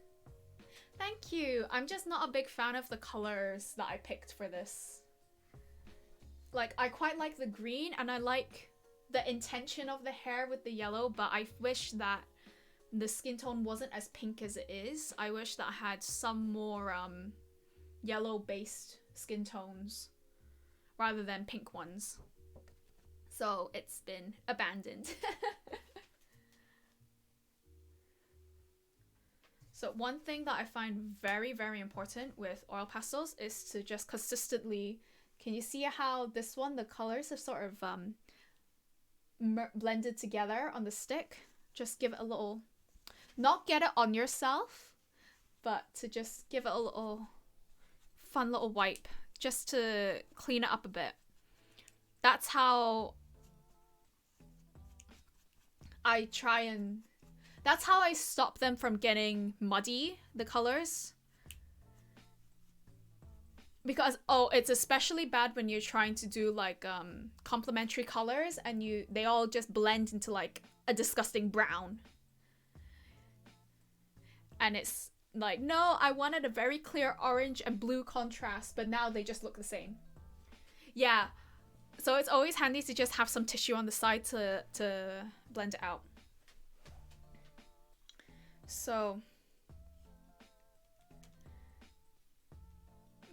Thank you. I'm just not a big fan of the colors that I picked for this. Like, I quite like the green and I like the intention of the hair with the yellow, but I wish that the skin tone wasn't as pink as it is. I wish that I had some more yellow based skin tones rather than pink ones. So it's been abandoned. So one thing that I find very, very important with oil pastels is to just consistently, can you see how this one, the colors have sort of blended together on the stick? Just give it a little, not get it on yourself, but to just give it a little fun little wipe just to clean it up a bit. That's how I try and, that's how I stop them from getting muddy, the colors. Because, oh, it's especially bad when you're trying to do like complementary colors and they all just blend into like a disgusting brown. And it's like, no, I wanted a very clear orange and blue contrast, but now they just look the same. Yeah, so it's always handy to just have some tissue on the side to blend it out. So,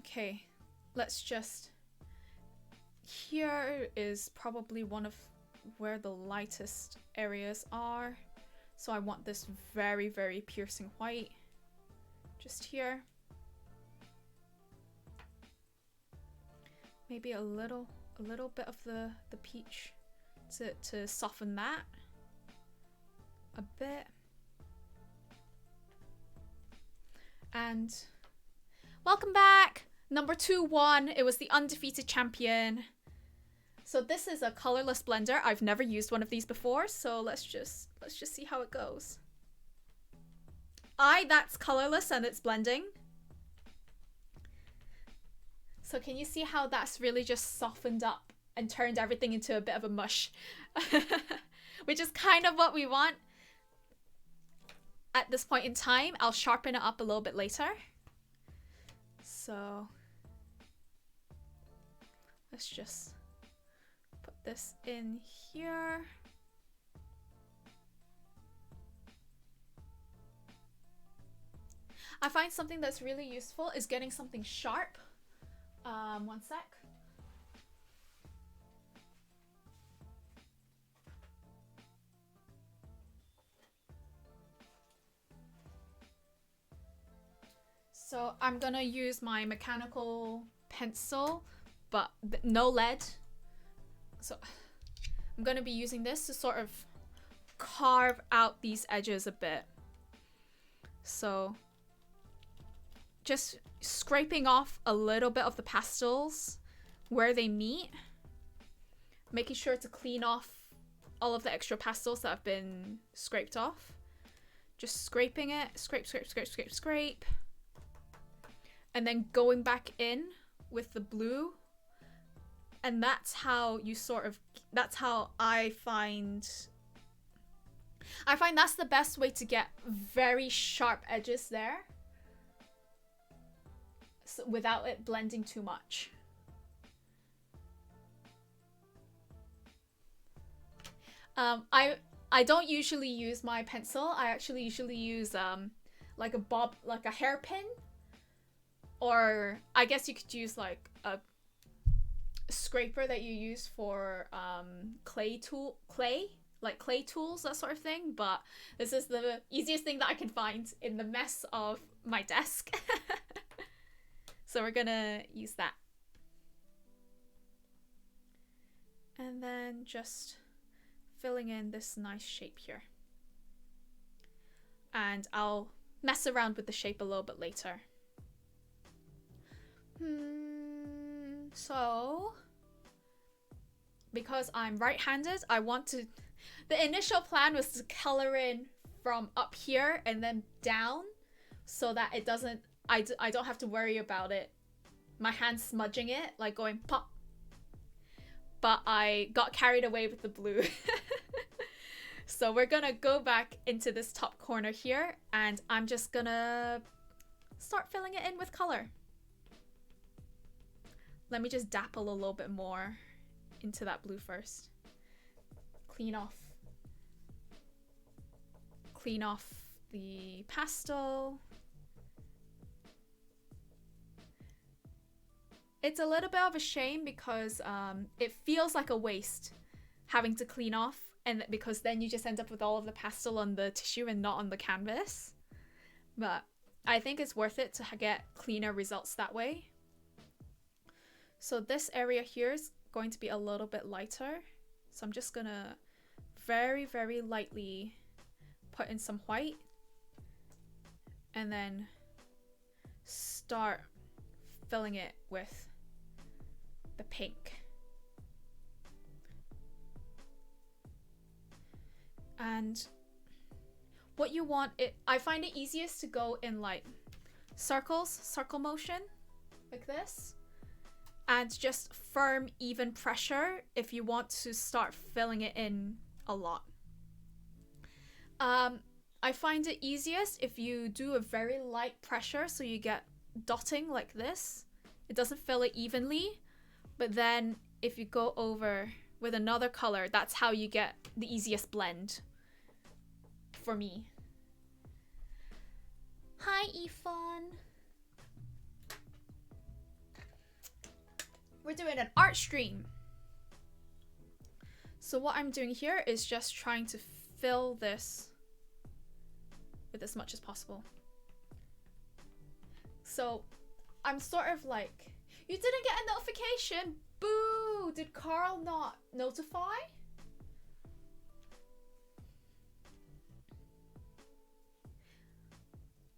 okay, let's just, here is probably one of where the lightest areas are. So I want this very, very piercing white. Just here. Maybe a little bit of the peach to soften that a bit. And welcome back! Number 2-1. It was the undefeated champion. So this is a colorless blender. I've never used one of these before, so let's just see how it goes. That's colorless and it's blending. So can you see how that's really just softened up and turned everything into a bit of a mush? Which is kind of what we want at this point in time. I'll sharpen it up a little bit later. So let's just put this in here. I find something that's really useful is getting something sharp. One sec. So I'm gonna use my mechanical pencil, but no lead. So I'm gonna be using this to sort of carve out these edges a bit. So just scraping off a little bit of the pastels where they meet, making sure to clean off all of the extra pastels that have been scraped off. Just scraping it, scrape, scrape, scrape, scrape, scrape. And then going back in with the blue. And that's how you sort of, that's how I find that's the best way to get very sharp edges there, so without it blending too much. I don't usually use my pencil. I actually usually use like a hairpin, or I guess you could use like a scraper that you use for clay tools, that sort of thing. But this is the easiest thing that I can find in the mess of my desk. So we're gonna use that. And then just filling in this nice shape here. And I'll mess around with the shape a little bit later. So, because I'm right-handed, I want to... The initial plan was to color in from up here and then down, so that it doesn't... I don't have to worry about it. My hand smudging it, like going pop. But I got carried away with the blue. So we're gonna go back into this top corner here, and I'm just gonna start filling it in with color. Let me just dapple a little bit more into that blue first. Clean off the pastel. It's a little bit of a shame because it feels like a waste having to clean off, and because then you just end up with all of the pastel on the tissue and not on the canvas. But I think it's worth it to get cleaner results that way. So this area here is going to be a little bit lighter. So I'm just gonna very, very lightly put in some white and then start filling it with the pink. And what you want, I find it easiest to go in like circle motion, like this. And just firm, even pressure if you want to start filling it in a lot. I find it easiest if you do a very light pressure, so you get dotting like this. It doesn't fill it evenly, but then if you go over with another color, that's how you get the easiest blend for me. Hi, Ifan. We're doing an art stream. So what I'm doing here is just trying to fill this with as much as possible. So I'm sort of like, you didn't get a notification? Boo! Did Carl not notify?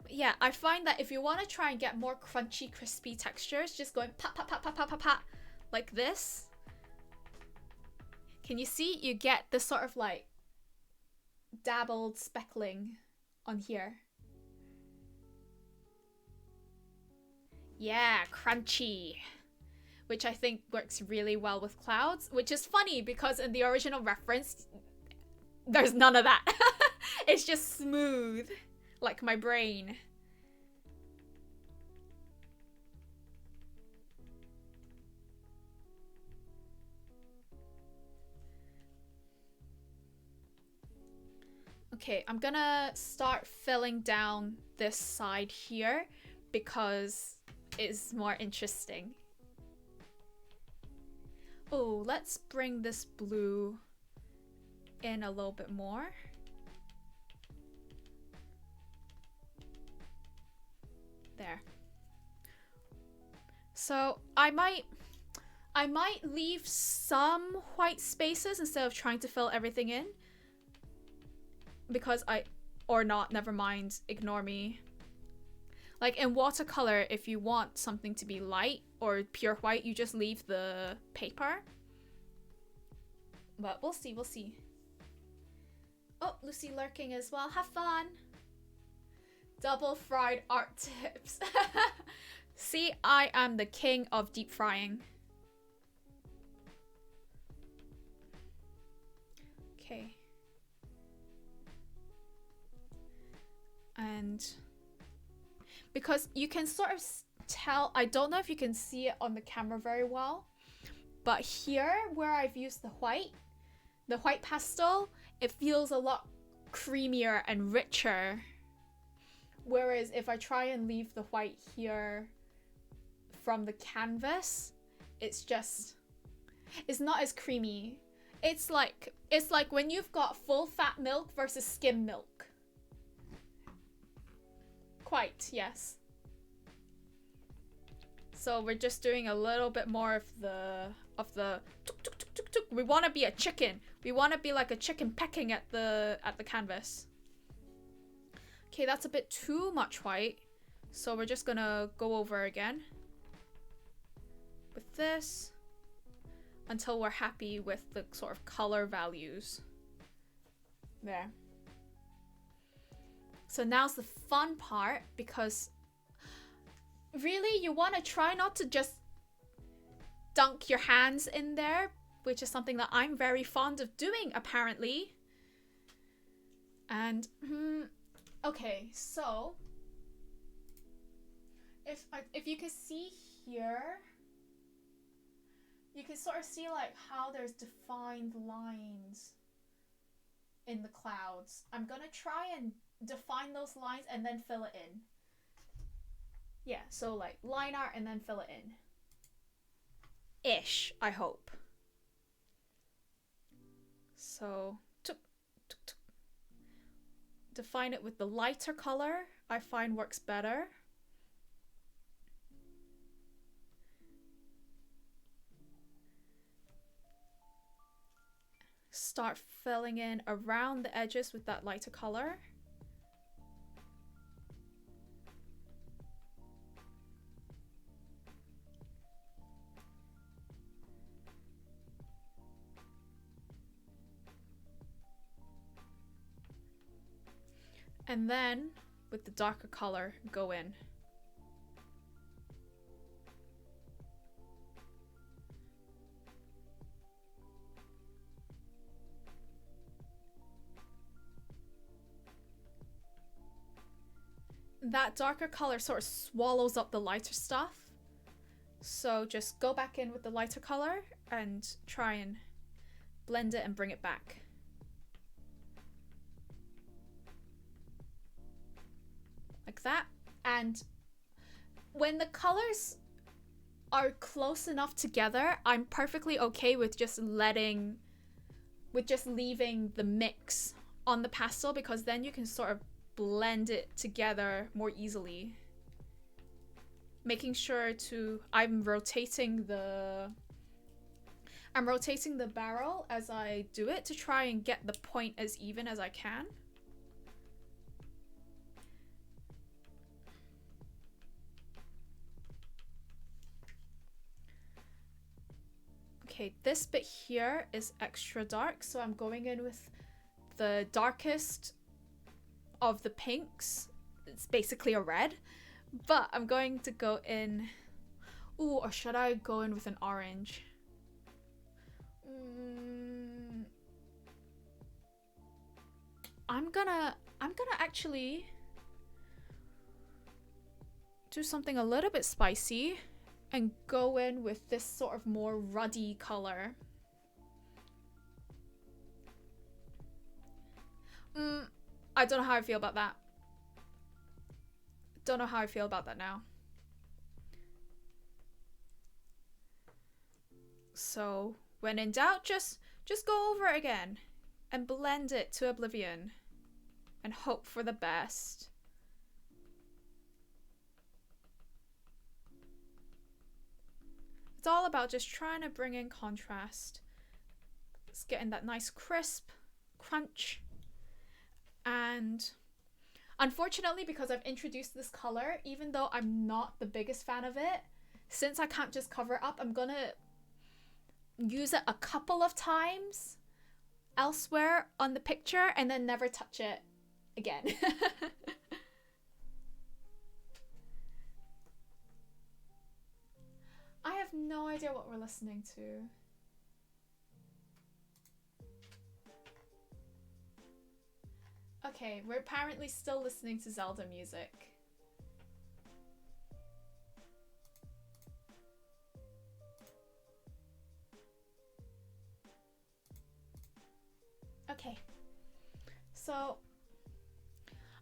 Yeah, I find that if you want to try and get more crunchy, crispy textures, just going pat, pat, pat, pat, pat, pat, pat, like this. Can you see? You get this sort of like dabbled speckling on here. Yeah, crunchy. Which I think works really well with clouds, which is funny because in the original reference, there's none of that. It's just smooth, like my brain. Okay, I'm gonna start filling down this side here because it's more interesting. Oh, let's bring this blue in a little bit more. There. So I might leave some white spaces instead of trying to fill everything in. Because or not, never mind, ignore me. Like in watercolor, if you want something to be light or pure white, you just leave the paper. But we'll see, we'll see. Oh, Lucy lurking as well. Have fun. Double fried art tips. See, I am the king of deep frying. Okay. And because you can sort of tell, I don't know if you can see it on the camera very well, but here where I've used the white pastel, it feels a lot creamier and richer. Whereas if I try and leave the white here from the canvas, it's not as creamy. It's like when you've got full fat milk versus skim milk. Quite, yes. So we're just doing a little bit more of the tuk, tuk, tuk, tuk, tuk. We want to be a chicken. We want to be like a chicken pecking at the canvas. Okay, that's a bit too much white. So we're just gonna go over again with this until we're happy with the sort of color values. There. So now's the fun part, because really you want to try not to just dunk your hands in there, which is something that I'm very fond of doing apparently. And okay, so if you can see here, you can sort of see like how there's defined lines in the clouds. I'm gonna try and define those lines and then fill it in. Yeah, so like line art and then fill it in. Ish, I hope. So define it with the lighter color, I find works better. Start filling in around the edges with that lighter color. And then with the darker color, go in. That darker color sort of swallows up the lighter stuff. So just go back in with the lighter color and try and blend it and bring it back. Like that. And when the colors are close enough together, I'm perfectly okay with just leaving the mix on the pastel, because then you can sort of blend it together more easily. Making sure I'm rotating the barrel as I do it to try and get the point as even as I can. Okay, this bit here is extra dark, so I'm going in with the darkest of the pinks. It's basically a red, but I'm going to go in. Ooh, or should I go in with an orange? I'm gonna actually do something a little bit spicy and go in with this sort of more ruddy color. I don't know how I feel about that. Don't know how I feel about that now. So when in doubt, just go over it again and blend it to oblivion and hope for the best. It's all about just trying to bring in contrast. It's getting that nice crisp crunch. And Unfortunately, because I've introduced this color, even though I'm not the biggest fan of it, since I can't just cover it up, I'm gonna use it a couple of times elsewhere on the picture and then never touch it again. I have no idea what we're listening to. Okay, we're apparently still listening to Zelda music. Okay. So,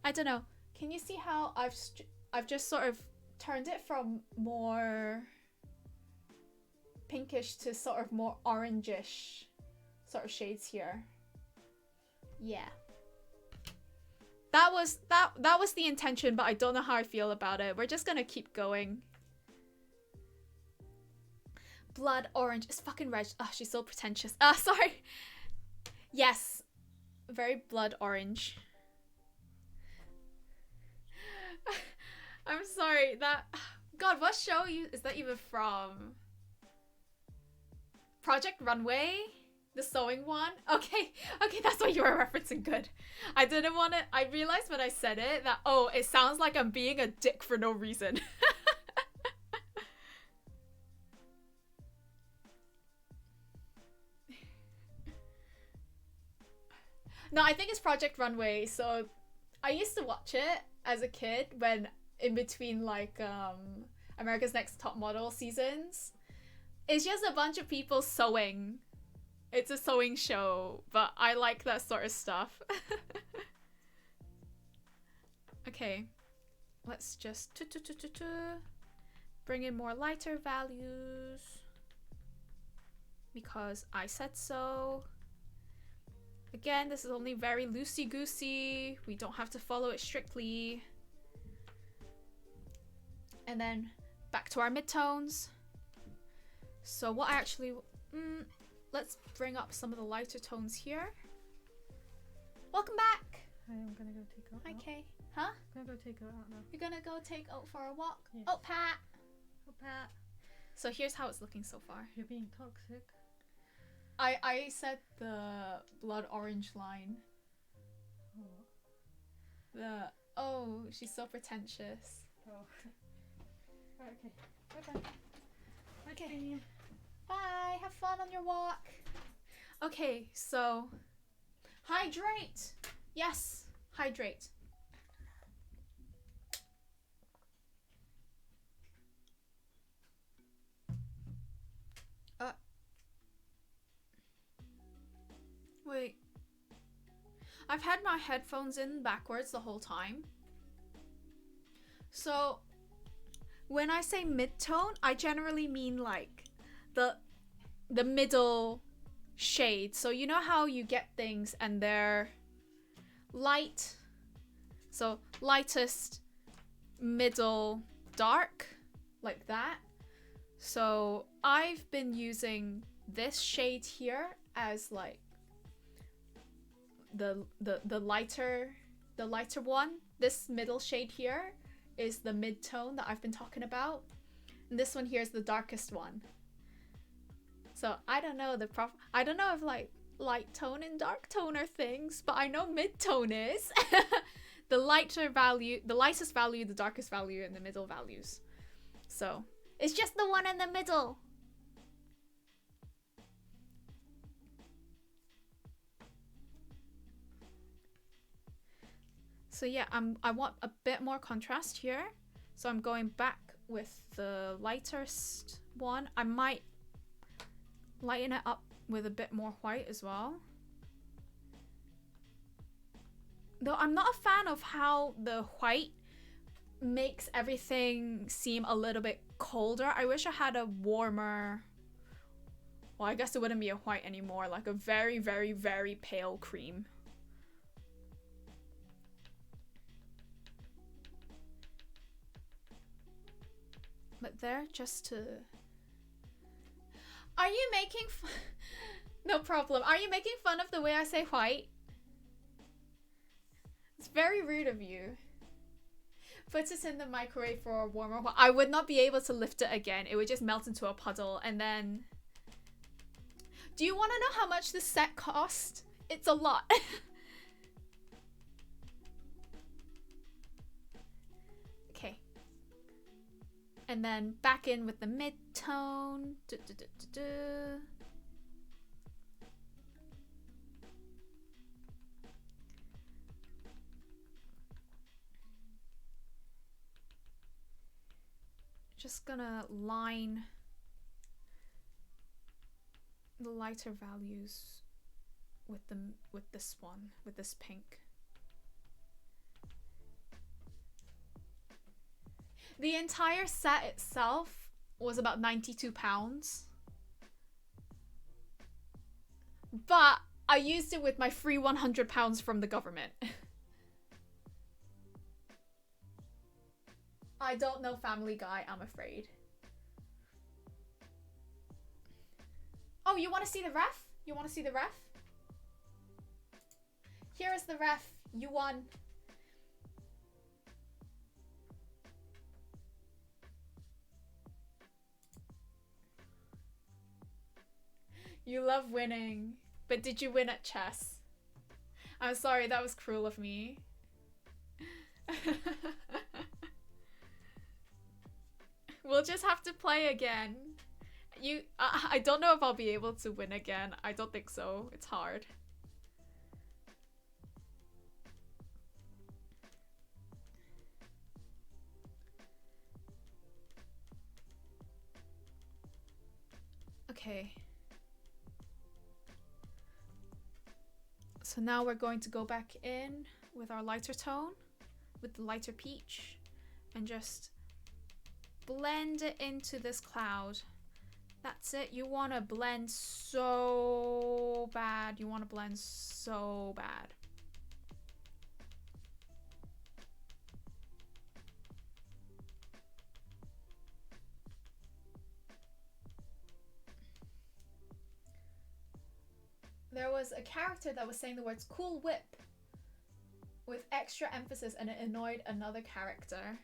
I don't know. Can you see how I've just sort of turned it from more pinkish to sort of more orangish sort of shades here? Yeah. That was the intention, but I don't know how I feel about it. We're just gonna keep going. Blood orange is fucking red. Oh, she's so pretentious. Sorry. Yes. Very blood orange. I'm sorry. God, what show is that even from? Project Runway? The sewing one? Okay, that's what you were referencing. Good. I didn't want to. I realized when I said it that, oh, it sounds like I'm being a dick for no reason. No, I think it's Project Runway. So I used to watch it as a kid when in between like America's Next Top Model seasons. It's just a bunch of people sewing. It's a sewing show, but I like that sort of stuff. Okay, let's just bring in more lighter values because I said so. Again, this is only very loosey-goosey. We don't have to follow it strictly. And then back to our midtones. So what I actually... let's bring up some of the lighter tones here. Welcome back! Hi, I'm gonna go take Oat out. Okay. Huh? I'm gonna go take Oat out now. You're gonna go take Oat for a walk? Yeah. Oatpat! Oatpat. So here's how it's looking so far. You're being toxic. I said the blood orange line. Oh. Oh, she's so pretentious. Oh. Right, okay. Bye-bye. Okay. Bye. Have fun on your walk. Okay, so hydrate. Yes, hydrate. Wait. I've had my headphones in backwards the whole time. So when I say mid-tone, I generally mean like the middle shade. So you know how you get things and they're light, so lightest, middle, dark, like that. So I've been using this shade here as like the lighter one. This middle shade here is the mid-tone that I've been talking about, and this one here is the darkest one. So I don't know I don't know if like light tone and dark tone are things, but I know mid-tone is. The lighter value, the lightest value, the darkest value, and the middle values. So it's just the one in the middle. So yeah, I want a bit more contrast here. So I'm going back with the lightest one. I might lighten it up with a bit more white as well. Though I'm not a fan of how the white makes everything seem a little bit colder. I wish I had a warmer... Well, I guess it wouldn't be a white anymore. Like a very, very, very pale cream. But there, just to... Are you making fun? No problem. Are you making fun of the way I say white? It's very rude of you. Put it in the microwave for a warmer while. I would not be able to lift it again. It would just melt into a puddle. And then... Do you want to know how much this set cost? It's a lot. Okay. And then back in with the mid-tone. Just gonna line the lighter values with this one, with this pink. The entire set itself was about £92. But I used it with my free £100 from the government. I don't know Family Guy, I'm afraid. Oh, you want to see the ref? You want to see the ref? Here is the ref. You won. You love winning. But did you win at chess? I'm sorry, that was cruel of me. We'll just have to play again. I don't know if I'll be able to win again. I don't think so. It's hard. Okay. So now we're going to go back in with our lighter tone, with the lighter peach, and just blend it into this cloud. That's it. You want to blend so bad. You want to blend so bad. There was a character that was saying the words "Cool Whip" with extra emphasis, and it annoyed another character.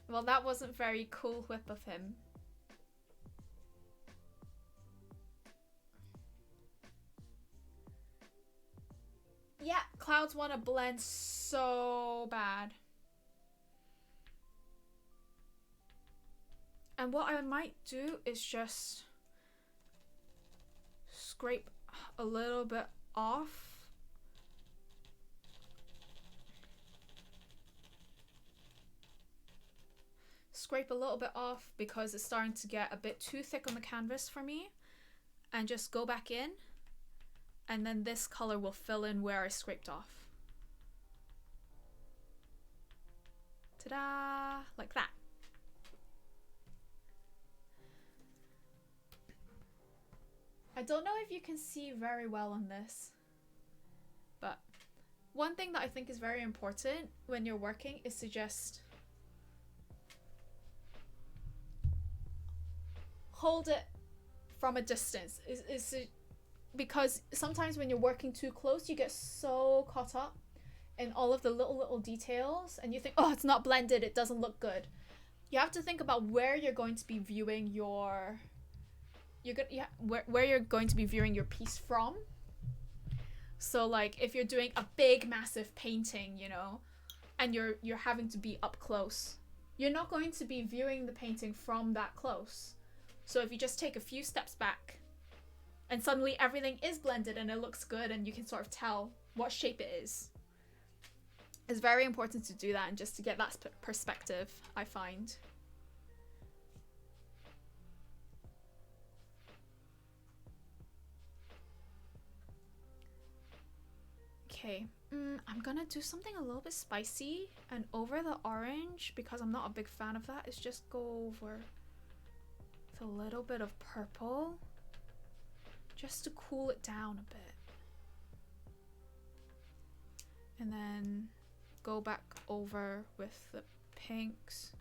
Well, that wasn't very Cool Whip of him. Yeah, clouds want to blend so bad. And what I might do is just scrape a little bit off. Scrape a little bit off because it's starting to get a bit too thick on the canvas for me, and just go back in, and then this color will fill in where I scraped off. Ta-da! Like that. I don't know if you can see very well on this, but one thing that I think is very important when you're working is to just hold it from a distance. Because sometimes when you're working too close, you get so caught up in all of the little details, and you think, oh, it's not blended, it doesn't look good. You have to think about where you're going to be viewing your where you're going to be viewing your piece from. So like if you're doing a big massive painting, you know, and you're having to be up close, you're not going to be viewing the painting from that close. So if you just take a few steps back, and suddenly everything is blended and it looks good, and you can sort of tell what shape it is. It's very important to do that, and just to get that perspective, I find. Okay, I'm gonna do something a little bit spicy, and over the orange, because I'm not a big fan of that, is just go over with a little bit of purple, just to cool it down a bit. And then go back over with the pinks.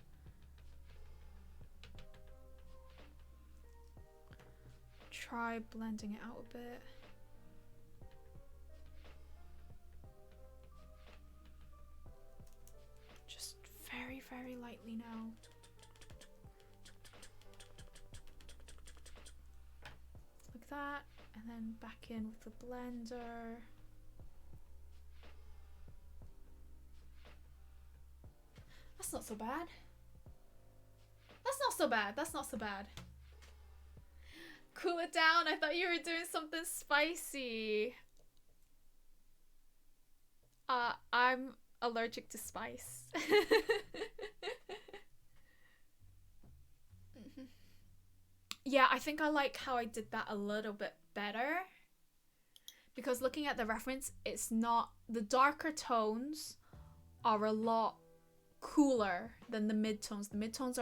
Try blending it out a bit. very lightly now. Like that. And then back in with the blender. That's not so bad. That's not so bad. That's not so bad. Cool it down. I thought you were doing something spicy. I'm allergic to spice. Yeah, I think I like how I did that a little bit better. Because looking at the reference, it's not... The darker tones are a lot cooler than the midtones. The midtones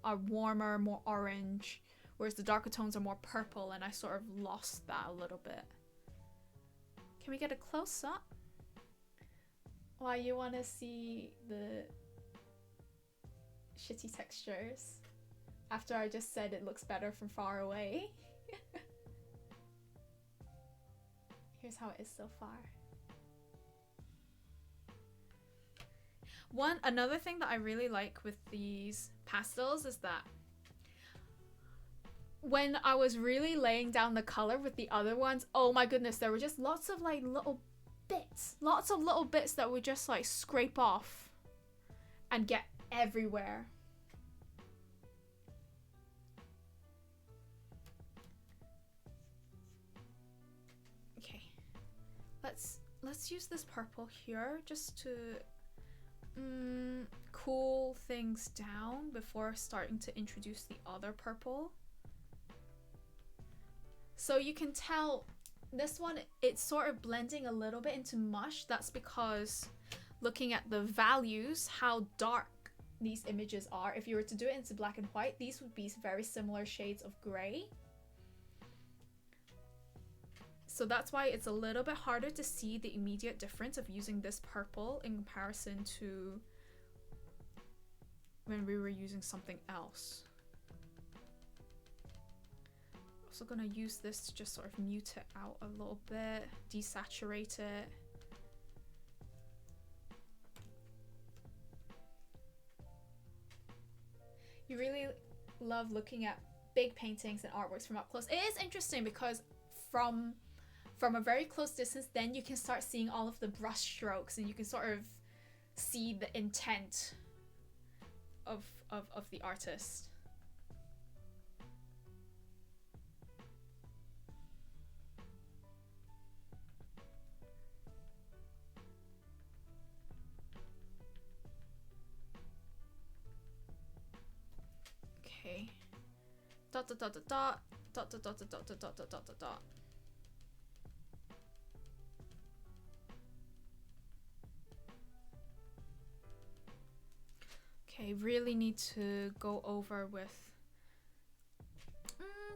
are warmer, more orange, whereas the darker tones are more purple, and I sort of lost that a little bit. Can we get a close-up? Why, you want to see the shitty textures after I just said it looks better from far away? Here's how it is so far. Another thing that I really like with these pastels is that when I was really laying down the color with the other ones, oh my goodness, there were just lots of like little bits, lots of little bits that would just like scrape off and get everywhere. Okay, let's use this purple here just to cool things down before starting to introduce the other purple. So you can tell this one, it's sort of blending a little bit into mush. That's because looking at the values, how dark these images are. If you were to do it into black and white, these would be very similar shades of gray. So that's why it's a little bit harder to see the immediate difference of using this purple in comparison to when we were using something else. Also gonna use this to just sort of mute it out a little bit, desaturate it. You really love looking at big paintings and artworks from up close. It is interesting because from a very close distance, then you can start seeing all of the brush strokes and you can sort of see the intent of the artist. Okay. Dot dot dot dot dot dot dot dot dot dot dot dot dot dot dot. Okay, really need to go over with...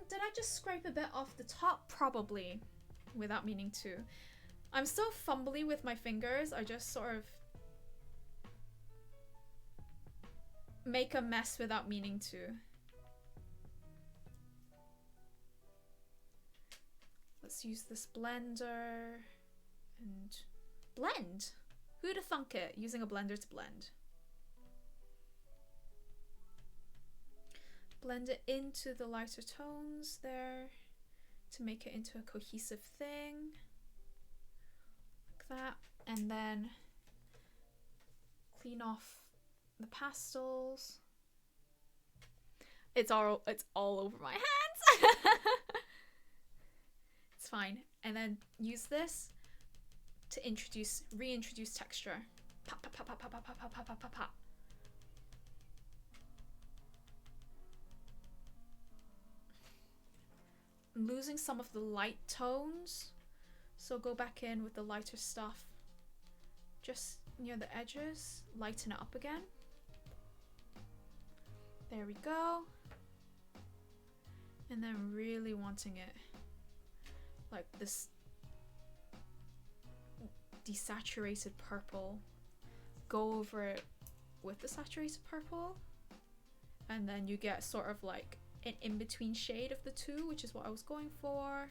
did I just scrape a bit off the top? Probably, without meaning to. I'm so fumbly with my fingers. I just sort of make a mess without meaning to. Let's use this blender and blend. Who'd have thunk it? Using a blender to blend. Blend it into the lighter tones there to make it into a cohesive thing. Like that. And then clean off the pastels. It's all over my hands. It's fine. And then use this to reintroduce texture. Pop, pop, pop, pop, pop, pop, pop, pop, pop, pop, pop. I'm losing some of the light tones, so go back in with the lighter stuff just near the edges, lighten it up again. There we go. And then really wanting it like this desaturated purple, go over it with the saturated purple, and then you get sort of like an in-between shade of the two, which is what I was going for.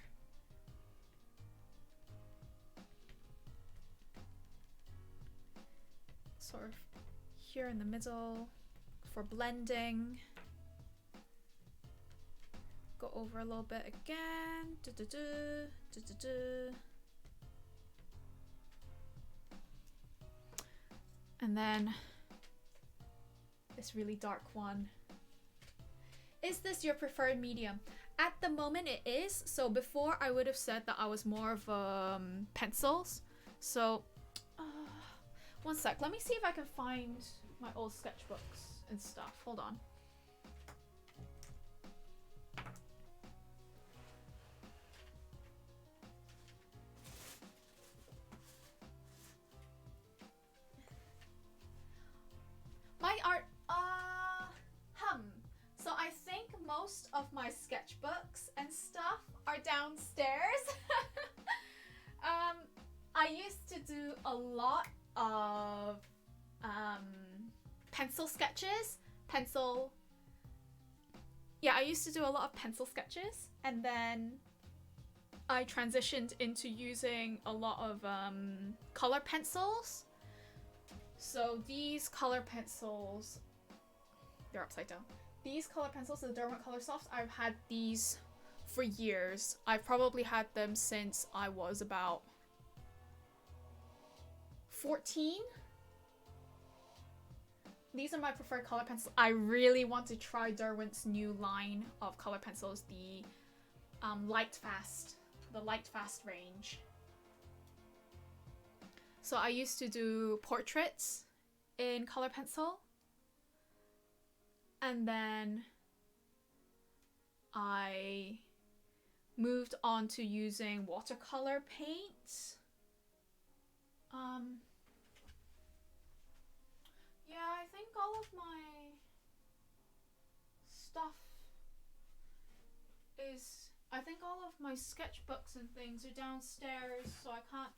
Sort of here in the middle for blending. Go over a little bit again. And then this really dark one. Is this your preferred medium? At the moment it is. So before I would have said that I was more of pencils. So one sec, let me see if I can find my old sketchbooks and stuff. Hold on. My art, so I think most of my sketchbooks and stuff are downstairs. I used to do a lot of pencil sketches. I used to do a lot of pencil sketches, and then I transitioned into using a lot of color pencils. So these color pencils, they're upside down. These color pencils, the Derwent Color Softs, I've had these for years. I've probably had them since I was about 14. These are my preferred color pencils. I really want to try Derwent's new line of color pencils, the Light Fast range. So I used to do portraits in color pencil, and then I moved on to using watercolor paint. Yeah, I think all of my stuff is, I think all of my sketchbooks and things are downstairs, so I can't.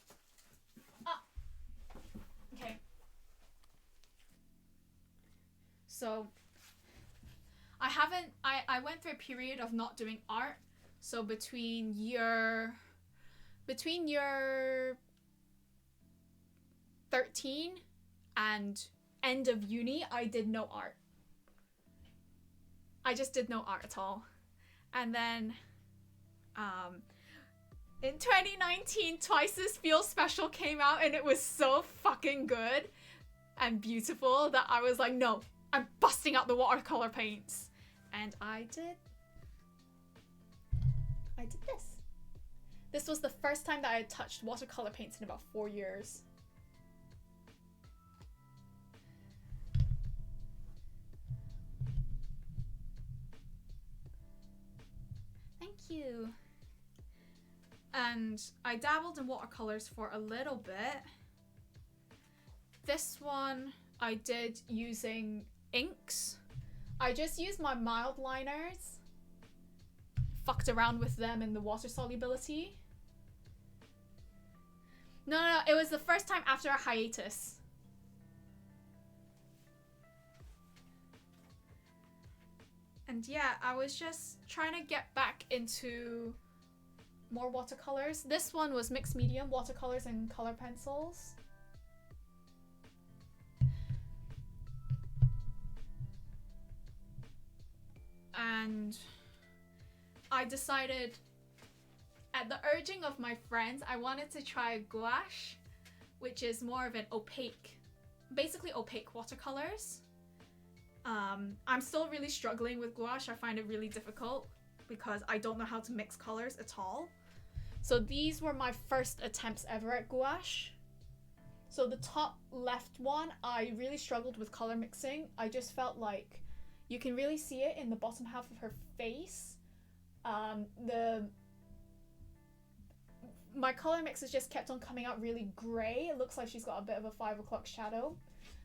Okay. So I went through a period of not doing art. So between year 13 and end of uni, I did no art. I just did no art at all. And then in 2019, Twice's Feel Special came out, and it was so fucking good and beautiful that I was like, no, I'm busting out the watercolor paints. And I did this. This was the first time that I had touched watercolor paints in about 4 years. Thank you. And I dabbled in watercolors for a little bit. This one I did using inks. I just used my mild liners, fucked around with them in the water solubility. No, it was the first time after a hiatus. And yeah, I was just trying to get back into more watercolors. This one was mixed medium, watercolors and color pencils. And I decided, at the urging of my friends, I wanted to try gouache, which is more of an opaque, basically opaque watercolors. I'm still really struggling with gouache. I find it really difficult because I don't know how to mix colors at all. So these were my first attempts ever at gouache. So the top left one, I really struggled with color mixing. I just felt like you can really see it in the bottom half of her face. My color mixes just kept on coming out really grey. It looks like she's got a bit of a 5 o'clock shadow.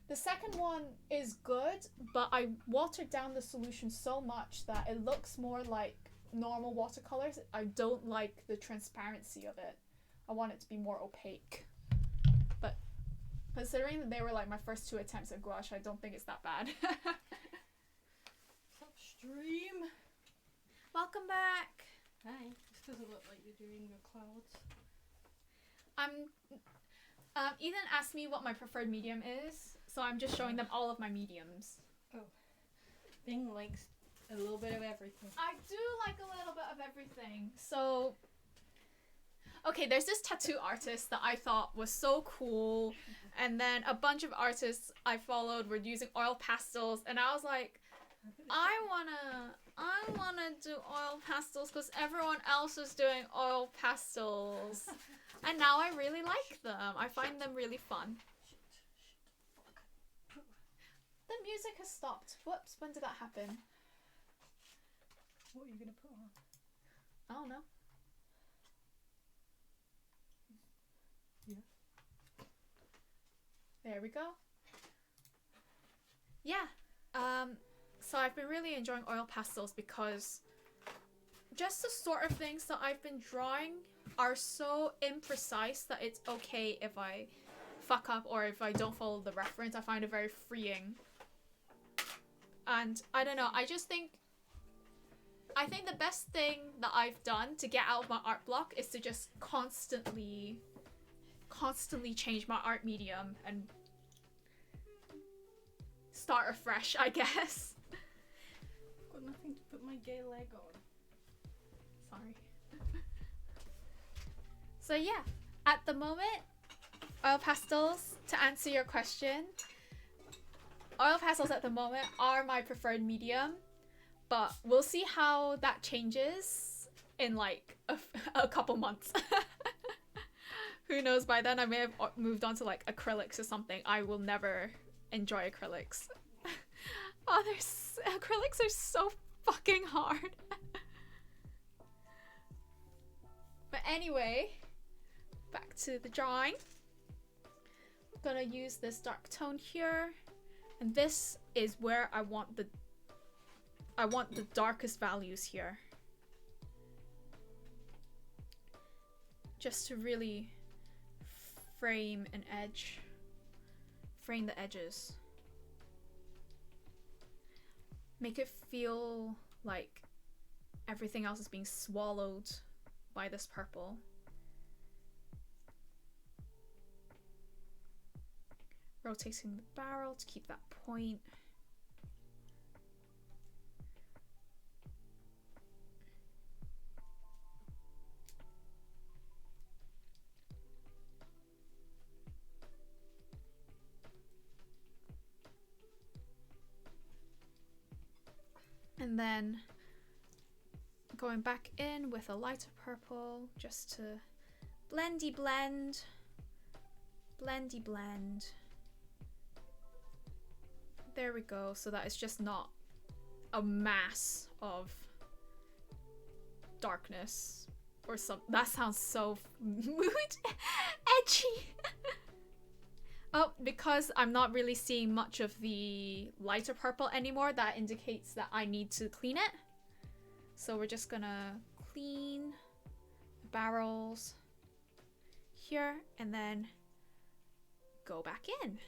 The second one is good, but I watered down the solution so much that it looks more like normal watercolors. I don't like the transparency of it. I want it to be more opaque. But considering that they were like my first 2 attempts at gouache, I don't think it's that bad. Upstream. Welcome back. Hi. This doesn't look like you're doing your clouds. Ethan asked me what my preferred medium is, So I'm just showing them all of my mediums. Bing likes a little bit of everything. I do like a little bit of everything. So, okay, there's this tattoo artist that I thought was so cool. And then a bunch of artists I followed were using oil pastels. And I was like, I wanna do oil pastels because everyone else is doing oil pastels. And now I really like them. I find them really fun. The music has stopped. Whoops, when did that happen? What are you gonna put on? I don't know. Yeah. There we go. Yeah. So I've been really enjoying oil pastels because just the sort of things that I've been drawing are so imprecise that it's okay if I fuck up or if I don't follow the reference. I find it very freeing. And I don't know, I think the best thing that I've done to get out of my art block is to just constantly change my art medium and start afresh, I guess. I've got nothing to put my gay leg on. Sorry. So yeah, at the moment, oil pastels, to answer your question, oil pastels at the moment are my preferred medium, but we'll see how that changes in like a couple months. Who knows, by then I may have moved on to like acrylics or something. I will never enjoy acrylics. Oh, acrylics are so fucking hard. But anyway, back to the drawing. I'm gonna use this dark tone here, and this is where I want the darkest values here. Just to really frame an edge. Frame the edges. Make it feel like everything else is being swallowed by this purple. Rotating the barrel to keep that point. And then going back in with a lighter purple just to blendy blend. Blendy blend. There we go, so that it's just not a mass of darkness or some. That sounds so edgy. Oh, because I'm not really seeing much of the lighter purple anymore, that indicates that I need to clean it. So we're just gonna clean the barrels here and then go back in.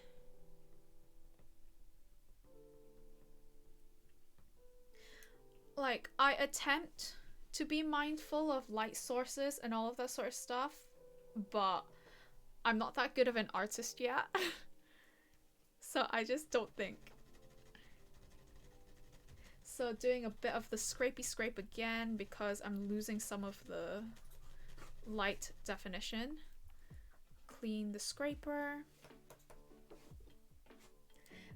Like, I attempt to be mindful of light sources and all of that sort of stuff, but I'm not that good of an artist yet. So I just don't think. So doing a bit of the scrapey scrape again because I'm losing some of the light definition. Clean the scraper.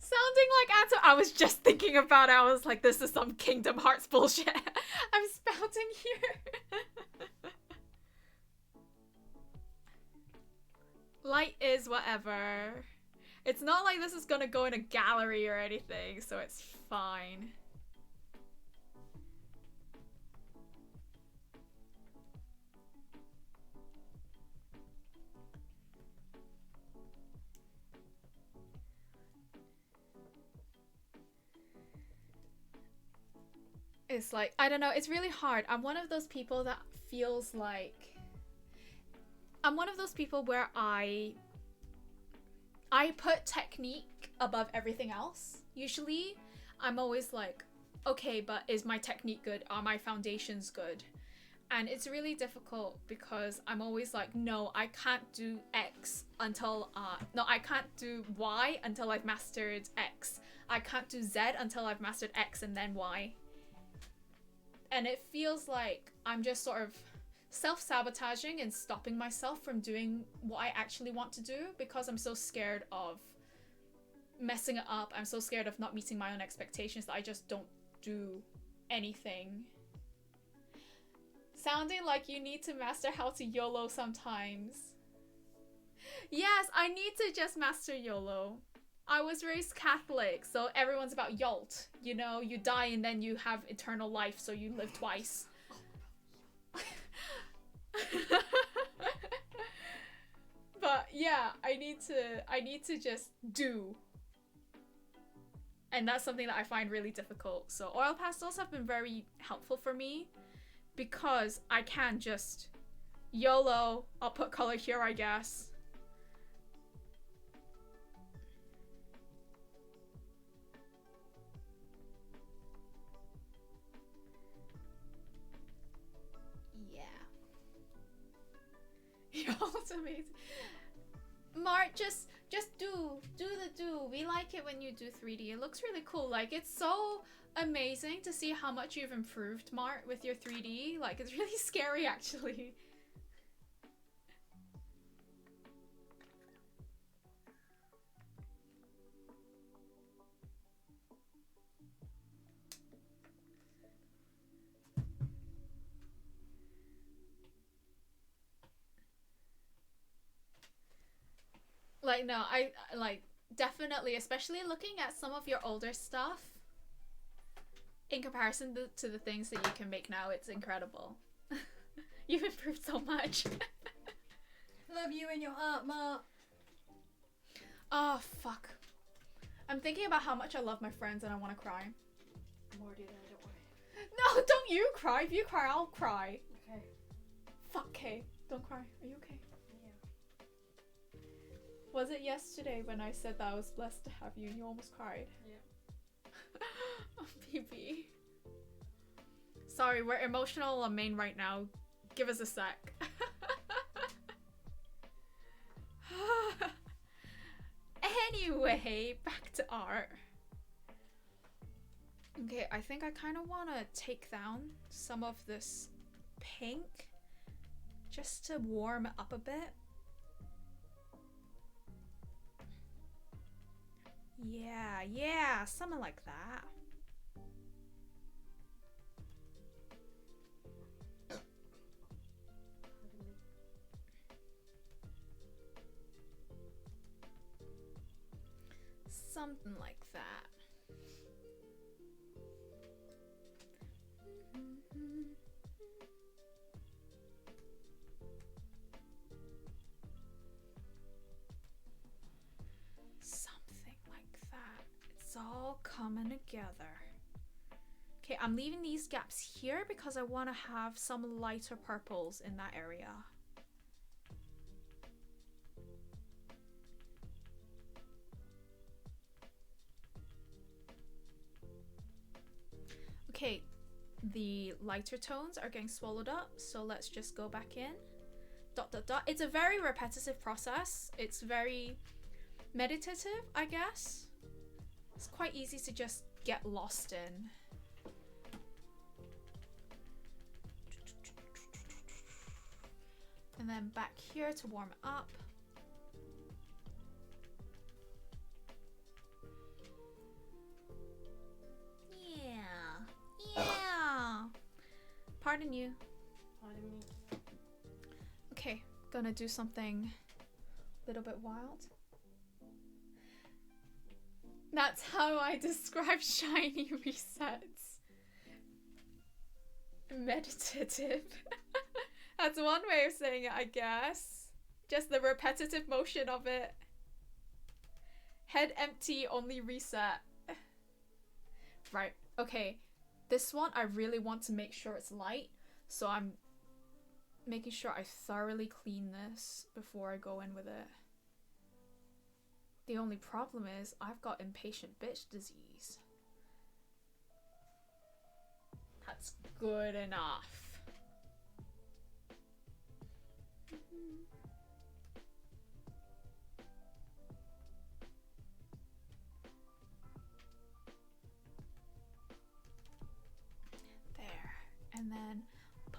Sounding like Anto, I was just thinking about it. I was like, this is some Kingdom Hearts bullshit I'm spouting here. Light is whatever. It's not like this is gonna go in a gallery or anything, so it's fine. It's like, I don't know, it's really hard. I'm one of those people that feels like I'm one of those people where I put technique above everything else. Usually, I'm always like, okay, but is my technique good? Are my foundations good? And it's really difficult because I'm always like, no, I can't do X until, no, I can't do Y until I've mastered X. I can't do Z until I've mastered X and then Y. And it feels like I'm just sort of self-sabotaging and stopping myself from doing what I actually want to do because I'm so scared of messing it up. I'm so scared of not meeting my own expectations that I just don't do anything. Sounding like you need to master how to YOLO sometimes. Yes, I need to just master YOLO. I was raised Catholic, so everyone's about YOLT. You know, you die and then you have eternal life, so you live twice. But yeah, I need to just do. And that's something that I find really difficult. So oil pastels have been very helpful for me because I can just YOLO, I'll put color here, I guess. YOLO's amazing. Mart, just do the do. We like it when you do 3D. It looks really cool. Like, it's so amazing to see how much you've improved, Mart, with your 3D. Like, it's really scary, actually. Like, no, I like definitely, especially looking at some of your older stuff in comparison to the things that you can make now, it's incredible. You've improved so much. Love you and your art, Mark. Oh, fuck. I'm thinking about how much I love my friends and I want to cry. I'm already there, don't worry. No, don't you cry. If you cry, I'll cry. Okay. Fuck, okay. Don't cry. Are you okay? Yeah. Was it yesterday when I said that I was blessed to have you and you almost cried? Yeah. Oh, baby. Sorry, we're emotional on main right now. Give us a sec. Anyway, back to art. Okay, I think I kind of want to take down some of this pink just to warm it up a bit. Yeah, something like that. Something like that. Something like that. It's all coming together. Okay, I'm leaving these gaps here because I want to have some lighter purples in that area. Okay, the lighter tones are getting swallowed up, so let's just go back in. Dot, dot, dot. It's a very repetitive process. It's very meditative, I guess. It's quite easy to just get lost in. And then back here to warm it up. Yeah. Pardon you. Pardon me. Okay, gonna do something a little bit wild. That's how I describe shiny resets. Meditative. That's one way of saying it, I guess. Just the repetitive motion of it. Head empty, only reset. Right, okay. This one, I really want to make sure it's light, so I'm making sure I thoroughly clean this before I go in with it. The only problem is I've got impatient bitch disease. That's good enough.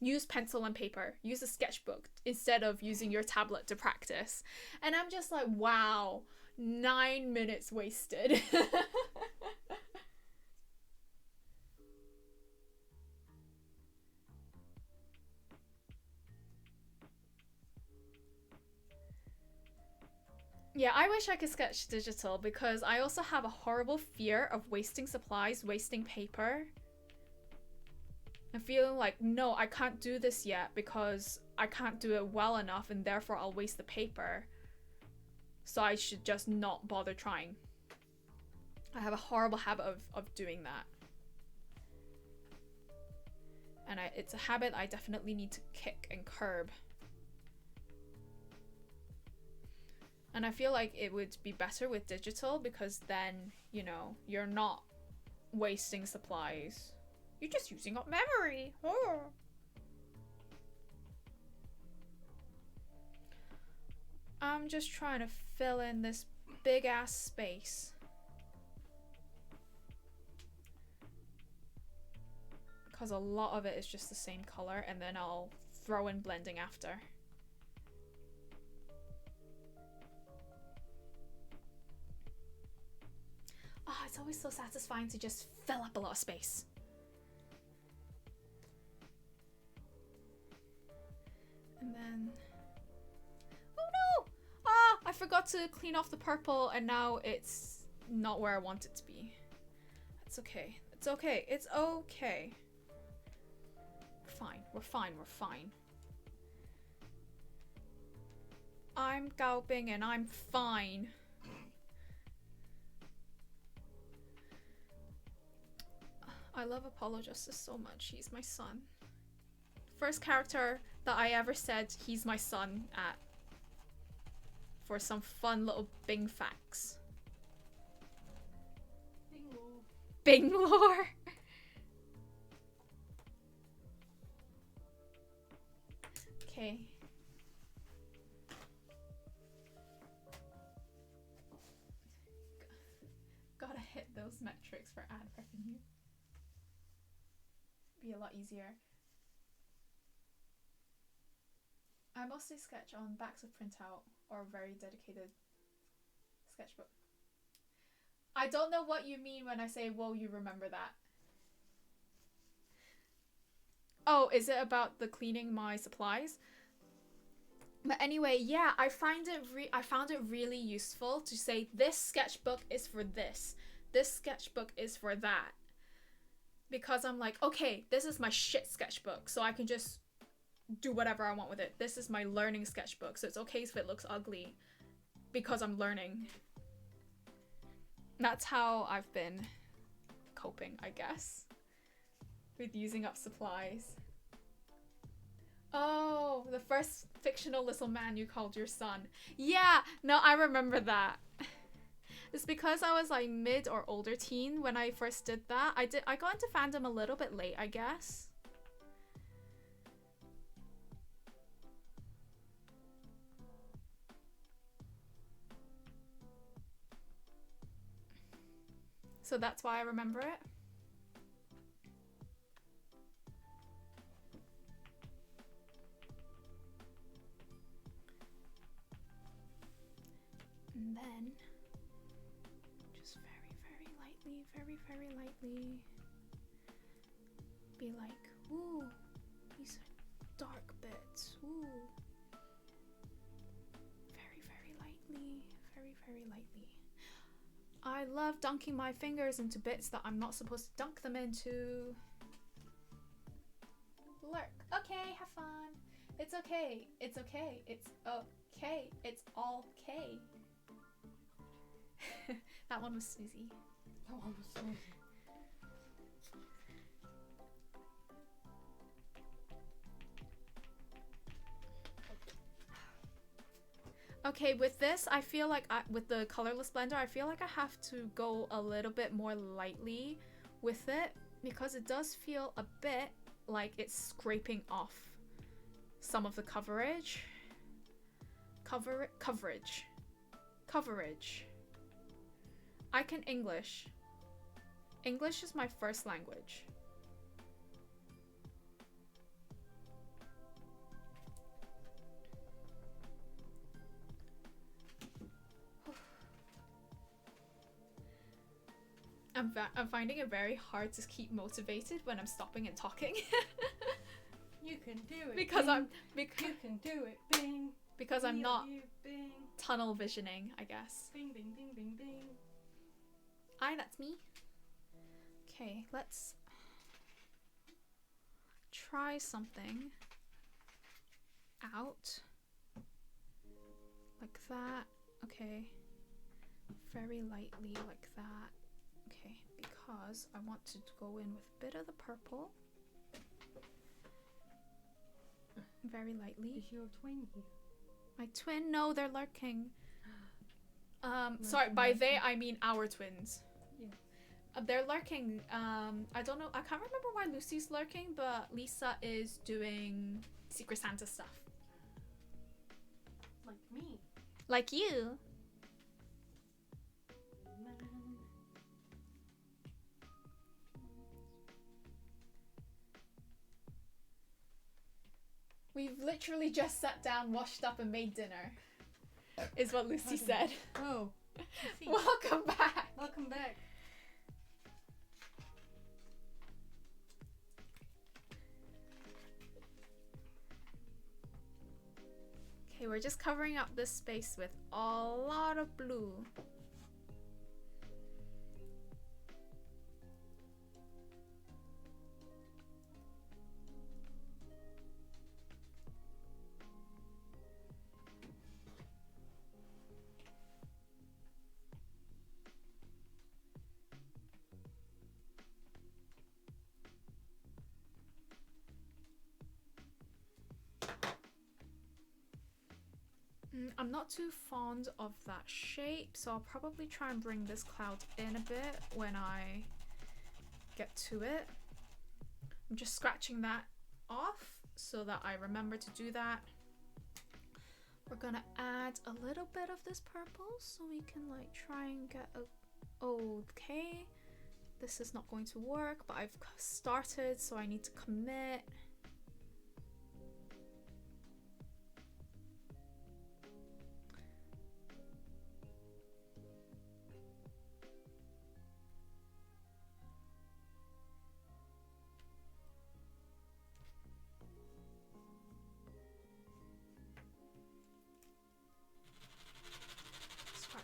Use pencil and paper. Use a sketchbook instead of using your tablet to practice. And I'm just like, wow, 9 minutes wasted. Yeah, I wish I could sketch digital because I also have a horrible fear of wasting supplies, wasting paper. I'm feeling like, no, I can't do this yet because I can't do it well enough and therefore I'll waste the paper. So I should just not bother trying. I have a horrible habit of doing that. And it's a habit I definitely need to kick and curb. And I feel like it would be better with digital because then, you know, you're not wasting supplies. You're just using up memory. Oh. I'm just trying to fill in this big ass space. Because a lot of it is just the same color and then I'll throw in blending after. Oh, it's always so satisfying to just fill up a lot of space. And then... oh no! Ah, I forgot to clean off the purple and now it's not where I want it to be. It's okay. It's okay. It's okay. We're fine. We're fine. We're fine. I'm gulping and I'm fine. I love Apollo Justice so much. He's my son. First character that I ever said he's my son at. For some fun little Bing facts. Bing lore. Bing lore. Okay. Gotta hit those metrics for ad revenue. Be a lot easier. I mostly sketch on backs of printout or very dedicated sketchbook. I don't know what you mean when I say, whoa, you remember that. Oh, is it about the cleaning my supplies? But anyway, yeah, I found it really useful to say this sketchbook is for this. This sketchbook is for that. Because I'm like, okay, this is my shit sketchbook, so I can just do whatever I want with it. This is my learning sketchbook, so it's okay if it looks ugly because I'm learning. That's how I've been coping, I guess, with using up supplies. Oh, the first fictional little man you called your son. Yeah, no, I remember that. It's because I was like mid or older teen when I first did that. I got into fandom a little bit late, I guess. So that's why I remember it. And then just very lightly be like, ooh, these dark bits, ooh. Very lightly. I love dunking my fingers into bits that I'm not supposed to dunk them into. Lurk. Okay, have fun. It's okay. It's okay. It's okay. It's all okay. That one was Susie. That one was Susie. Okay, with this, I feel like with the colorless blender, I feel like I have to go a little bit more lightly with it because it does feel a bit like it's scraping off some of the coverage. Coverage. I can English. English is my first language. I'm finding it very hard to keep motivated when I'm stopping and talking. You can do it. because Bing. I'm You can do it. Bing. because I'm not Bing. tunnel visioning, I guess. Bing. Bing. Bing. Bing. Bing. Aye, that's me. Okay, let's try something out like that. Okay, very lightly like that. Okay, because I want to go in with a bit of the purple. Very lightly. Is your twin here? My twin? No, they're lurking. Sorry, by they I mean our twins. Yeah. They're lurking. I don't know. I can't remember why Lucy's lurking, but Lisa is doing Secret Santa stuff. Like me. Like you. We've literally just sat down, washed up, and made dinner. Is what Lucy said. Oh. Welcome back. Welcome back. Okay, we're just covering up this space with a lot of blue. I'm not too fond of that shape, so I'll probably try and bring this cloud in a bit when I get to it. I'm just scratching that off so that I remember to do that. We're gonna add a little bit of this purple so we can like try and get a... Okay, this is not going to work, but I've started, so I need to commit.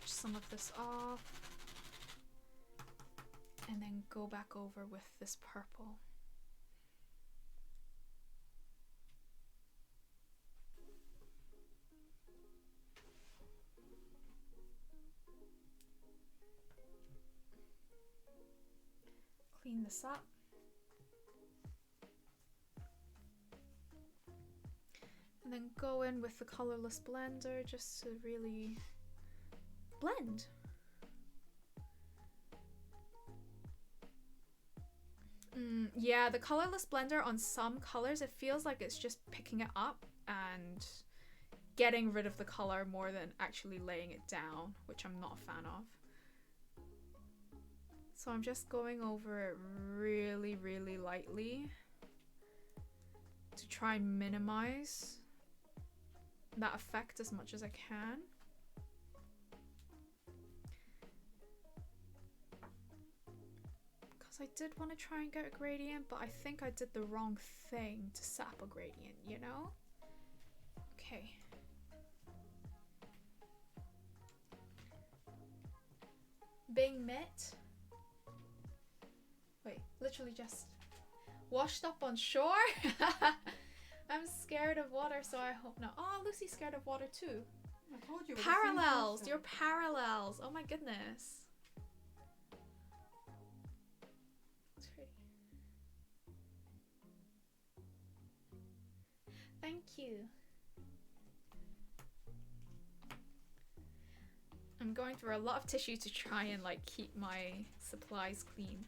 Some of this off and then go back over with this purple. Clean this up. And then go in with the colorless blender just to really blend. Yeah, the colorless blender on some colors, it feels like it's just picking it up and getting rid of the color more than actually laying it down, which I'm not a fan of. So I'm just going over it really, really lightly to try and minimize that effect as much as I can. I did want to try and get a gradient, but I think I did the wrong thing to set up a gradient, you know? Okay. Being met. Wait, literally just washed up on shore? I'm scared of water, so I hope not. Oh, Lucy's scared of water too. I told you. Parallels! You're parallels! Oh my goodness. Thank you. I'm going through a lot of tissue to try and like keep my supplies clean.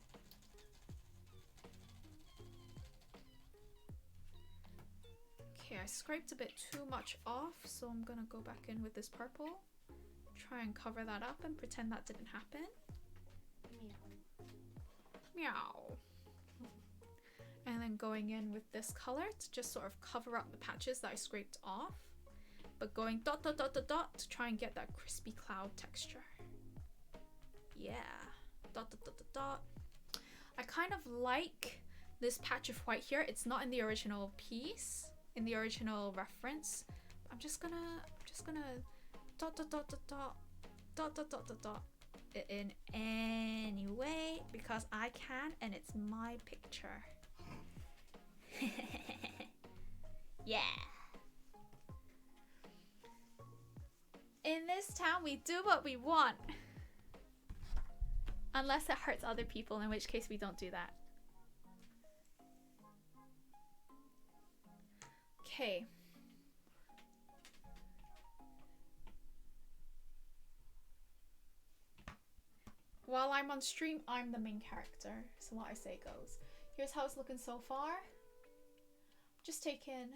Okay, I scraped a bit too much off, so I'm gonna go back in with this purple. Try and cover that up and pretend that didn't happen. Meow. Meow. And then going in with this color to just sort of cover up the patches that I scraped off, but going dot dot dot dot dot to try and get that crispy cloud texture. Yeah. dot, dot, dot, dot, dot. I kind of like this patch of white here. It's not in the original piece, in the original reference. I'm just gonna dot, dot, dot, dot, dot, dot, dot, dot, dot, dot it in any way because I can, and it's my picture. Yeah. In this town, we do what we want. Unless it hurts other people, in which case we don't do that. Okay. While I'm on stream, I'm the main character. So what I say goes. Here's how it's looking so far. Just taking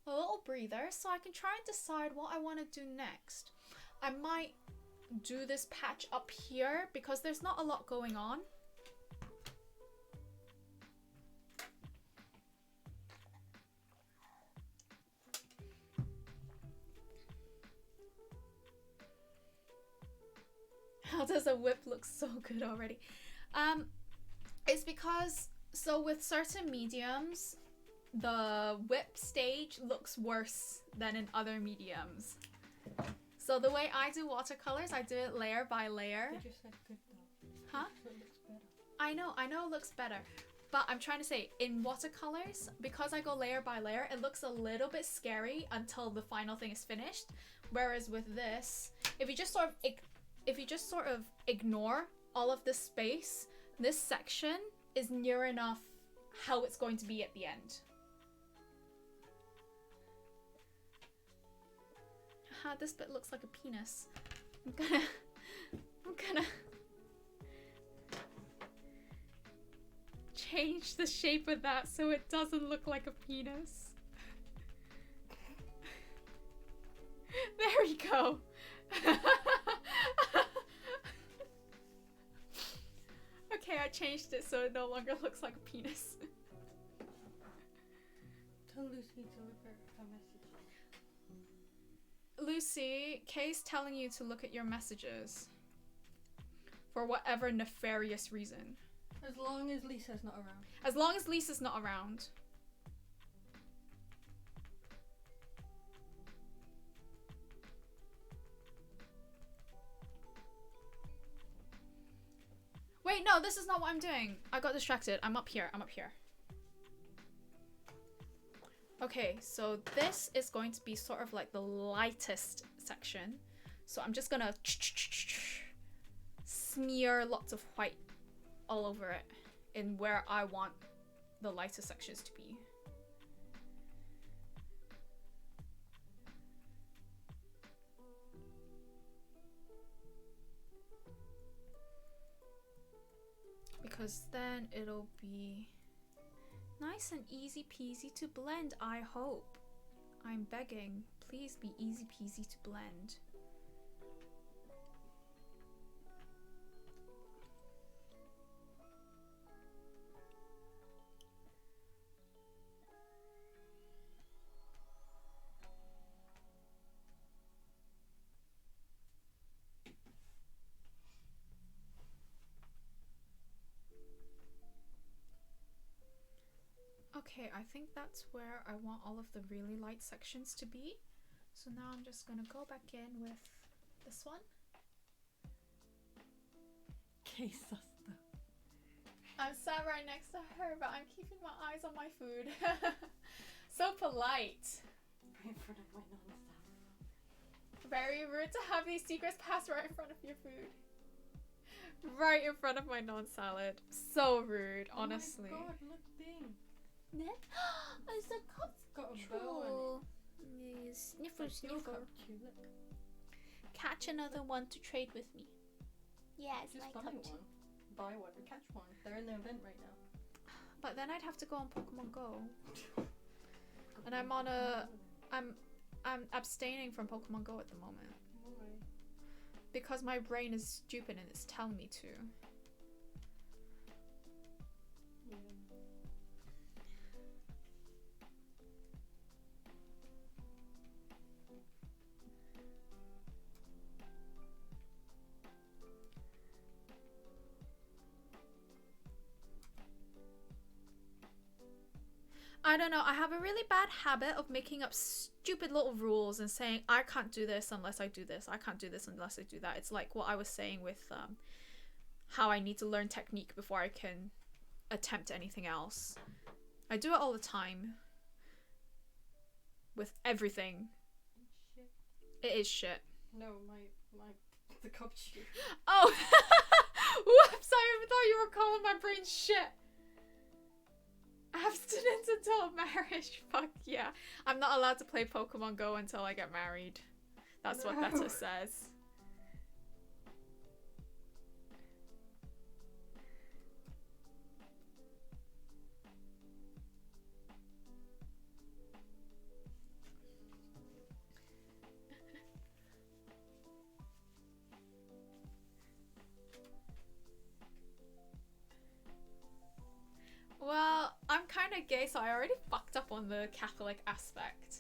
a little breather so I can try and decide what I want to do next. I might do this patch up here because there's not a lot going on. How does a whip look so good already? It's because, so with certain mediums, the whip stage looks worse than in other mediums. So the way I do watercolors, I do it layer by layer. They just said good though. Huh? So it looks better. I know it looks better. But I'm trying to say, in watercolors, because I go layer by layer, it looks a little bit scary until the final thing is finished. Whereas with this, if you just sort of ignore all of this space, this section is near enough how it's going to be at the end. Haha, this bit looks like a penis. I'm gonna change the shape of that so it doesn't look like a penis. There we go. Okay, I changed it so it no longer looks like a penis. Tell Lucy to look at her messages. Lucy, Kay's telling you to look at your messages. For whatever nefarious reason. As long as Lisa's not around. As long as Lisa's not around. Wait, no, this is not what I'm doing. I got distracted. I'm up here. Okay, so this is going to be sort of like the lightest section. So I'm just gonna smear lots of white all over it in where I want the lighter sections to be. Because then it'll be nice and easy peasy to blend, I hope. I'm begging, please be easy peasy to blend. Okay, I think that's where I want all of the really light sections to be. So now I'm just gonna go back in with this one. Okay, sister. I'm sat right next to her, but I'm keeping my eyes on my food. So polite. Right in front of my non-stop. Very rude to have these secrets passed right in front of your food. Right in front of my non-salad. So rude, honestly. Oh my god, look thing. It's a cup. Got a bow Sniffer, on it. sniffer. Look. Catch another one to trade with me. Yeah, it's Just my buy cup too. one. Buy one or catch one. They're in the event right now. But then I'd have to go on Pokemon Go. And I'm on a... I'm abstaining from Pokemon Go at the moment. Why? Because my brain is stupid and it's telling me to. Yeah. I don't know. I have a really bad habit of making up stupid little rules and saying I can't do this unless I do this. I can't do this unless I do that. It's like what I was saying with how I need to learn technique before I can attempt anything else. I do it all the time. With everything. Shit. It is shit. No, the cup shit. Oh! Whoops! I thought you were calling my brain shit. Abstinence until marriage. Fuck yeah. I'm not allowed to play Pokemon Go until I get married. That's what Beta says. Well, I'm kind of gay, so I already fucked up on the Catholic aspect.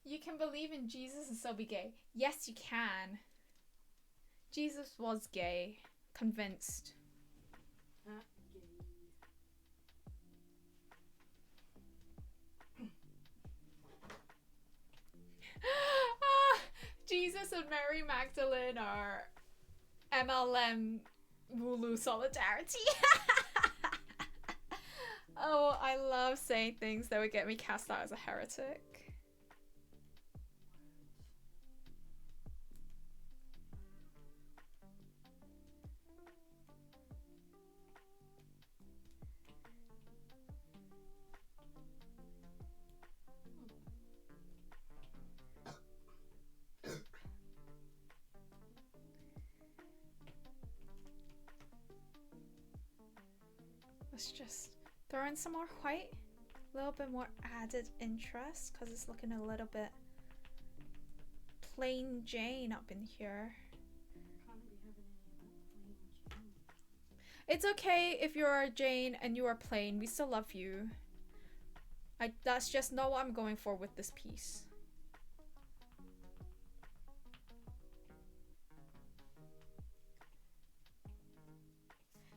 You can believe in Jesus and still be gay. Yes, you can. Jesus was gay. Convinced. Jesus and Mary Magdalene are MLM Wulu solidarity. Oh, I love saying things that would get me cast out as a heretic. Let's just throw in some more white. A little bit more added interest because it's looking a little bit plain Jane up in here. It's okay if you're a Jane and you are plain. We still love you. That's just not what I'm going for with this piece.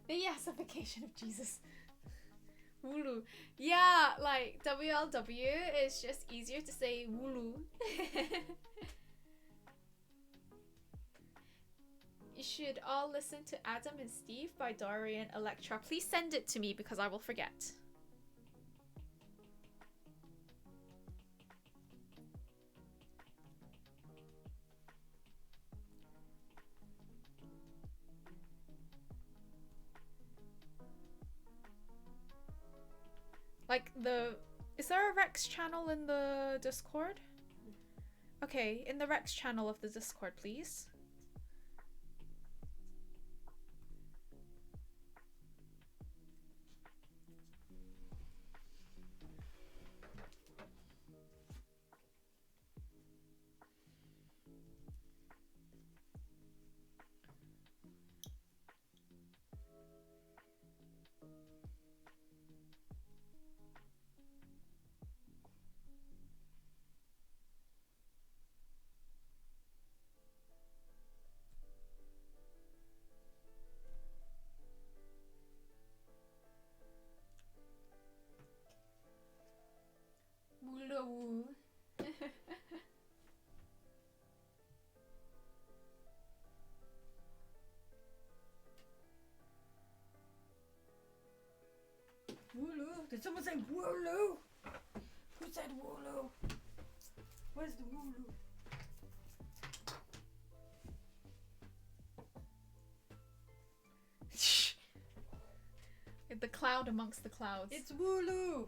The yassification of Jesus. Wulu. Yeah, like WLW is just easier to say wulu. You should all listen to Adam and Steve by Dorian Electra. Please send it to me because I will forget. Like is there a Rex channel in the Discord? Okay, in the Rex channel of the Discord, please. Wulu. Wooloo? Did someone say wooloo? Who said wooloo? Where's the wooloo? The cloud amongst the clouds. It's Wooloo!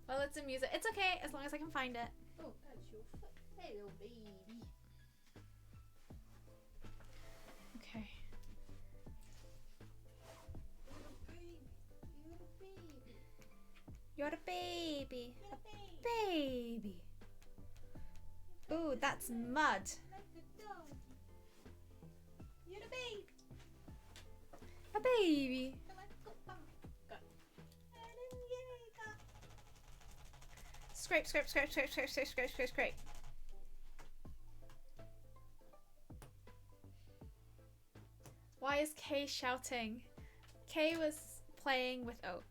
Well, it's a music. It's okay as long as I can find it. Oh, that's your foot. Hello, baby. Okay. You're a baby. You're a baby. You're a baby. Baby. Ooh, that's mud. Like the dog. You're a baby. A baby. Scrape, scrape, scrape, scrape, scrape, scrape, scrape, scrape, scrape. Why is Kay shouting? Kay was playing with Oat.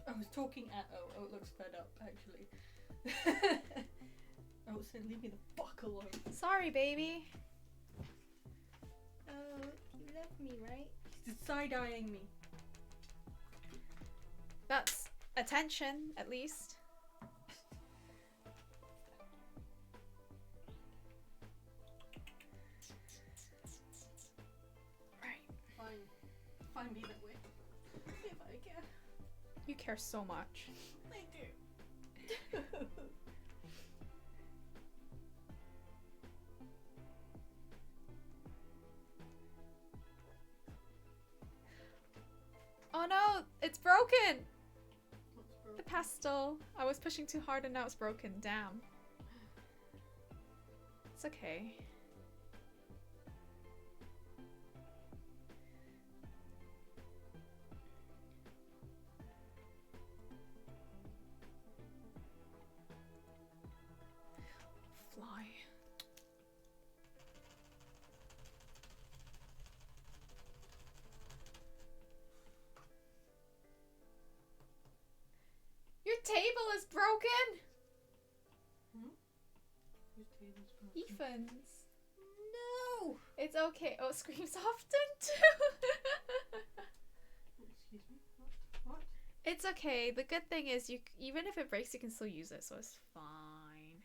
I was talking at Oat. Oat looks fed up, actually. Oat said, leave me the fuck alone. Sorry, baby. Oh, you love me, right? He's side-eyeing me. That's attention, at least. Find me that way. If I can. You care so much. I do. Oh no, it's broken! What's The broken? pastel. I was pushing too hard and now it's broken. Damn. It's okay. Fly. Your table is broken! Whose table's broken? Ethan's. No! It's okay. Oh, it screams often too. Excuse me? What? It's okay. The good thing is you even if it breaks you can still use it, so it's fine.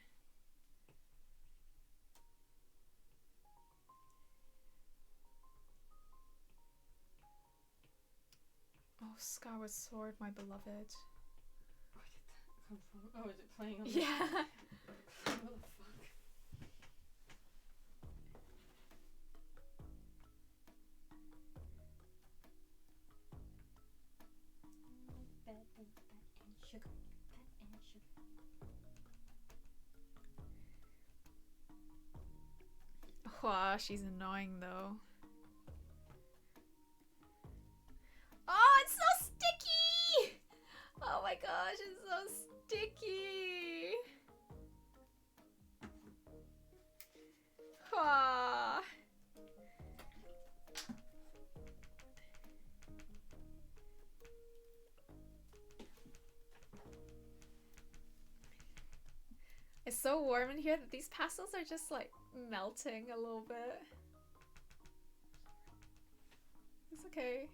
Oh, Skyward Sword, my beloved. Where did that come from? Oh, is it playing on the... Yeah. What the fuck? Fat and sugar. Fat and sugar. Wow, she's annoying though. Oh, it's so sticky! Oh my gosh, it's so sticky! Ah. It's so warm in here that these pastels are just like melting a little bit. It's okay.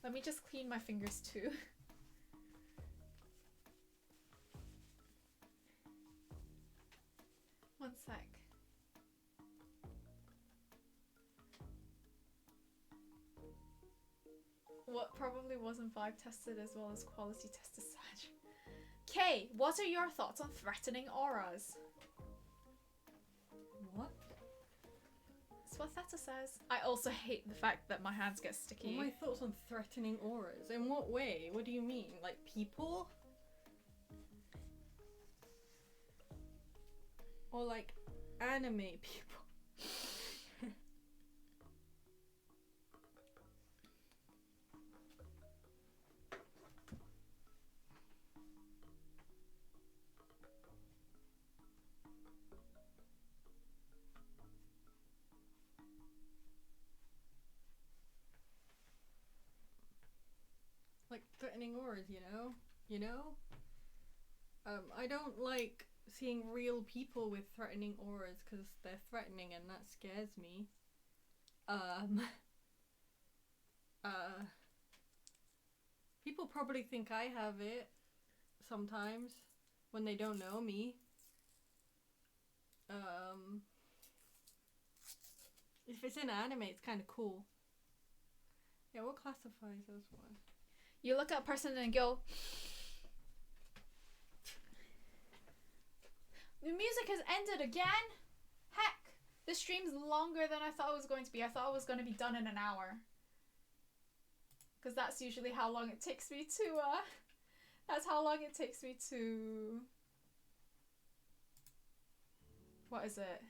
Let me just clean my fingers too. One sec. What probably wasn't vibe tested as well as quality tested such. Kay, what are your thoughts on threatening auras? What? That's what Theta says. I also hate the fact that my hands get sticky. What are my thoughts on threatening auras? In what way? What do you mean? Like people? Or like anime people? Like threatening auras, you know? You know? I don't like seeing real people with threatening auras because they're threatening and that scares me. People probably think I have it sometimes. when they don't know me. If it's in anime, it's kind of cool. Yeah, what classifies as one? You look at a person and go, the music has ended again? Heck, this stream's longer than I thought it was going to be. I thought it was going to be done in an hour. Because that's usually how long it takes me to, that's how long it takes me to... What is it?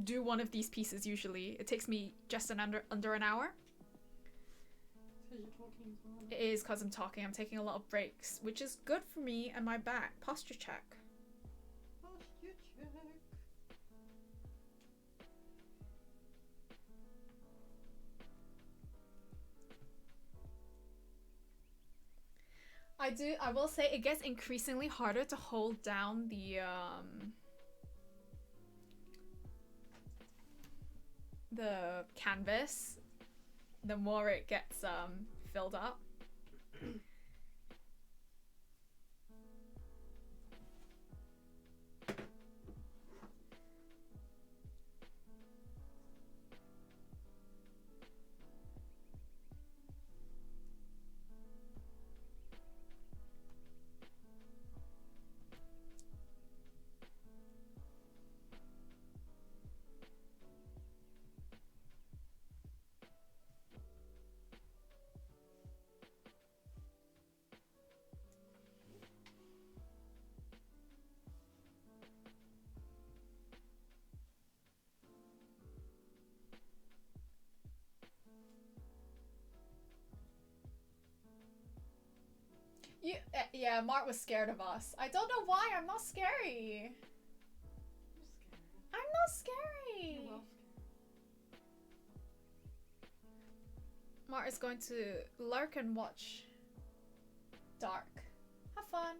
Do one of these pieces usually. It takes me just under an hour. Because you're talking as well. It is because I'm talking. I'm taking a lot of breaks, which is good for me and my back. Posture check. Posture check. I will say it gets increasingly harder to hold down the canvas the more it gets filled up. Yeah, Mart was scared of us. I don't know why. I'm not scary. I'm not scary. You're well scared. Mart is going to lurk and watch Dark. Have fun.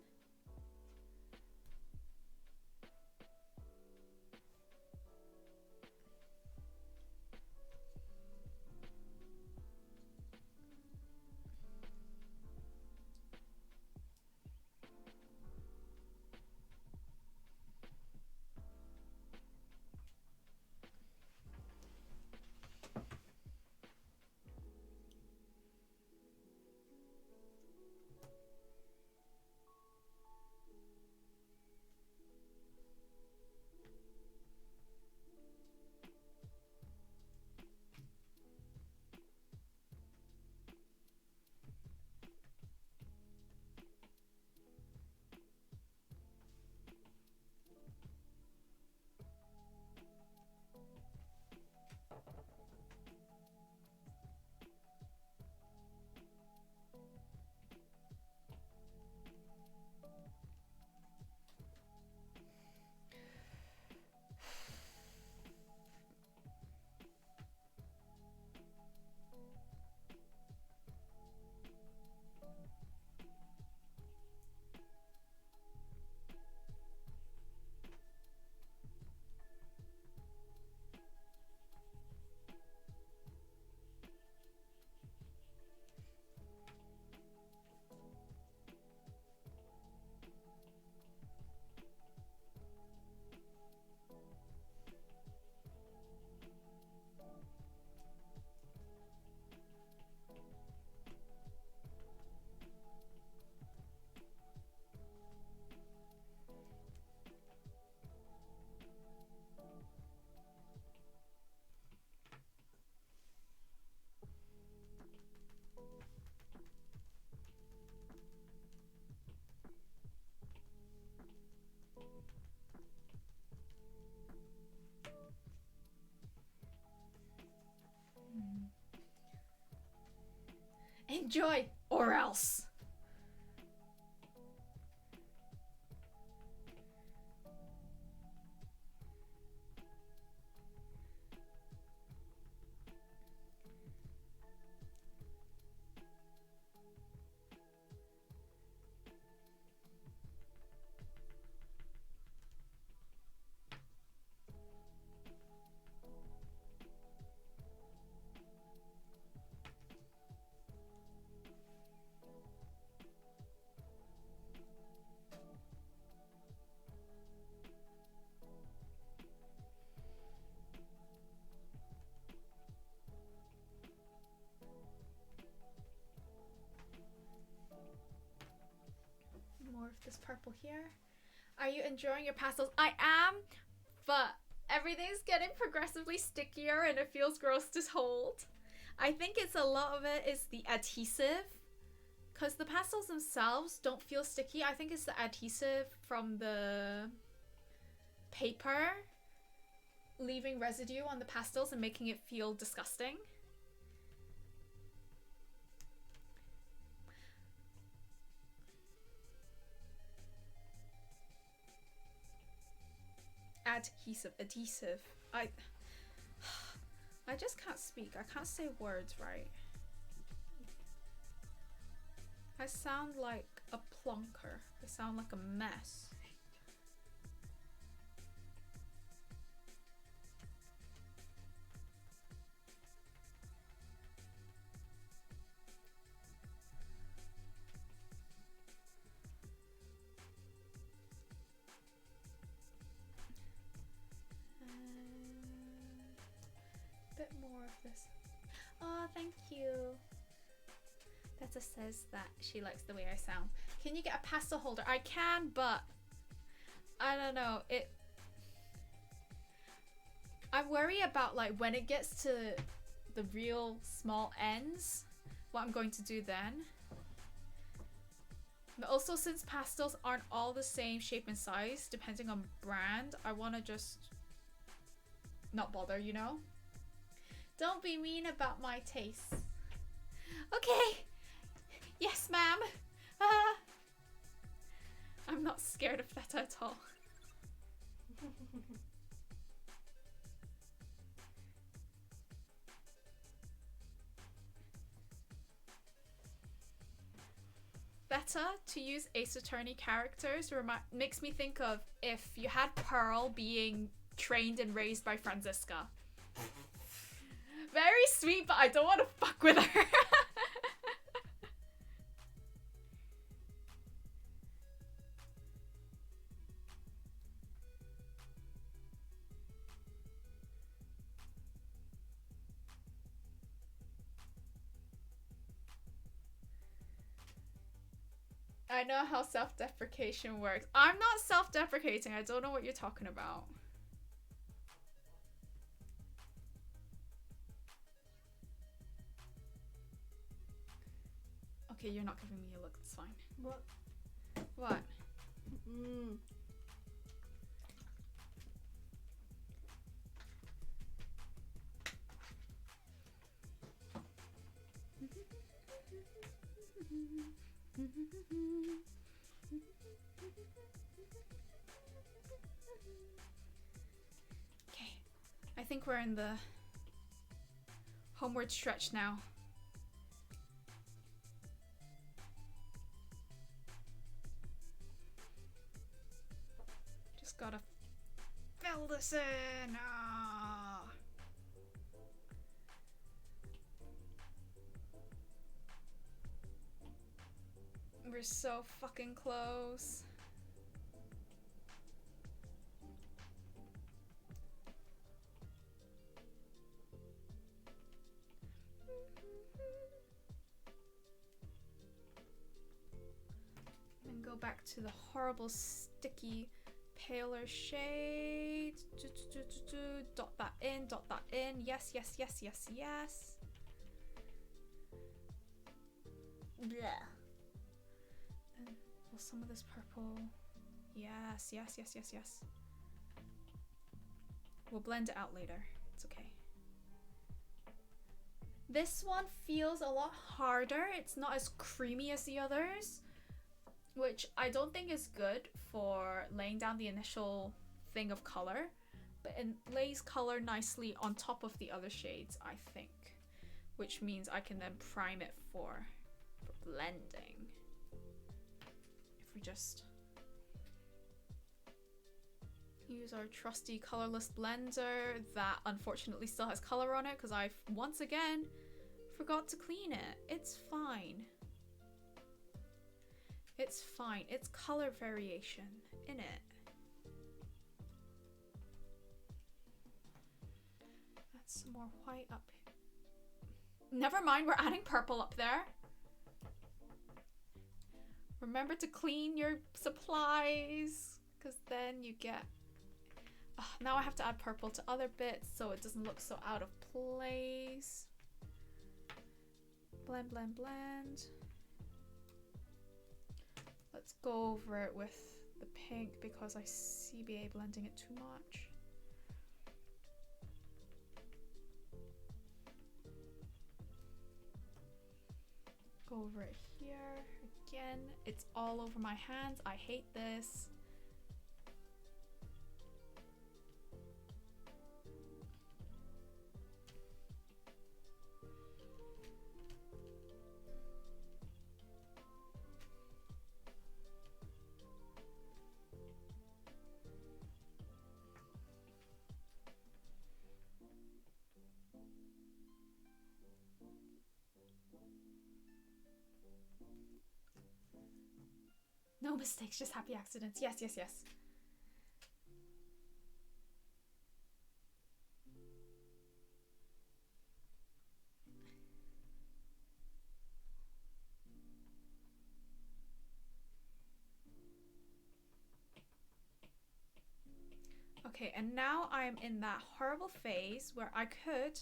Enjoy, or else. this purple here. Are you enjoying your pastels? I am, but everything's getting progressively stickier and it feels gross to hold. I think it's a lot of it is the adhesive, because the pastels themselves don't feel sticky. I think it's the adhesive from the paper leaving residue on the pastels and making it feel disgusting. Adhesive. I just can't speak. I can't say words right. I sound like a plonker. I sound like a mess. Bit more of this. Oh, thank you. Betta says that she likes the way I sound. Can you get a pastel holder? I can, but I don't know. I worry about like when it gets to the real small ends, what I'm going to do then. But also, since pastels aren't all the same shape and size, depending on brand, I want to just not bother, you know? Don't be mean about my taste. Okay. Yes, ma'am. I'm not scared of that at all. Better to use Ace Attorney characters makes me think of if you had Pearl being trained and raised by Franziska. Very sweet, but I don't want to fuck with her. I know how self-deprecation works. I'm not self-deprecating. I don't know what you're talking about. Okay, you're not giving me a look. It's fine. What? What? Okay, I think we're in the homeward stretch now. Just gotta fill this in. Ah. We're so fucking close. And go back to the horrible sticky paler shade. Dot that in, dot that in. Yes, yes, yes, yes, yes. Blech. And well, some of this purple. Yes, yes, yes, yes, yes. We'll blend it out later. It's okay. This one feels a lot harder. It's not as creamy as the others, which I don't think is good for laying down the initial thing of color, but it lays color nicely on top of the other shades, I think, which means I can then prime it for blending. If we just use our trusty colorless blender that unfortunately still has color on it because I once again forgot to clean it. It's fine. It's fine. It's color variation in it. That's some more white up here. Never mind, we're adding purple up there. Remember to clean your supplies, because then you get... now I have to add purple to other bits so it doesn't look so out of place. Blend, blend, blend. Let's go over it with the pink because I CBA blending it too much. Go over it here. Again, it's all over my hands. I hate this. No mistakes, just happy accidents. Yes, yes, yes. Okay, and now I'm in that horrible phase where I could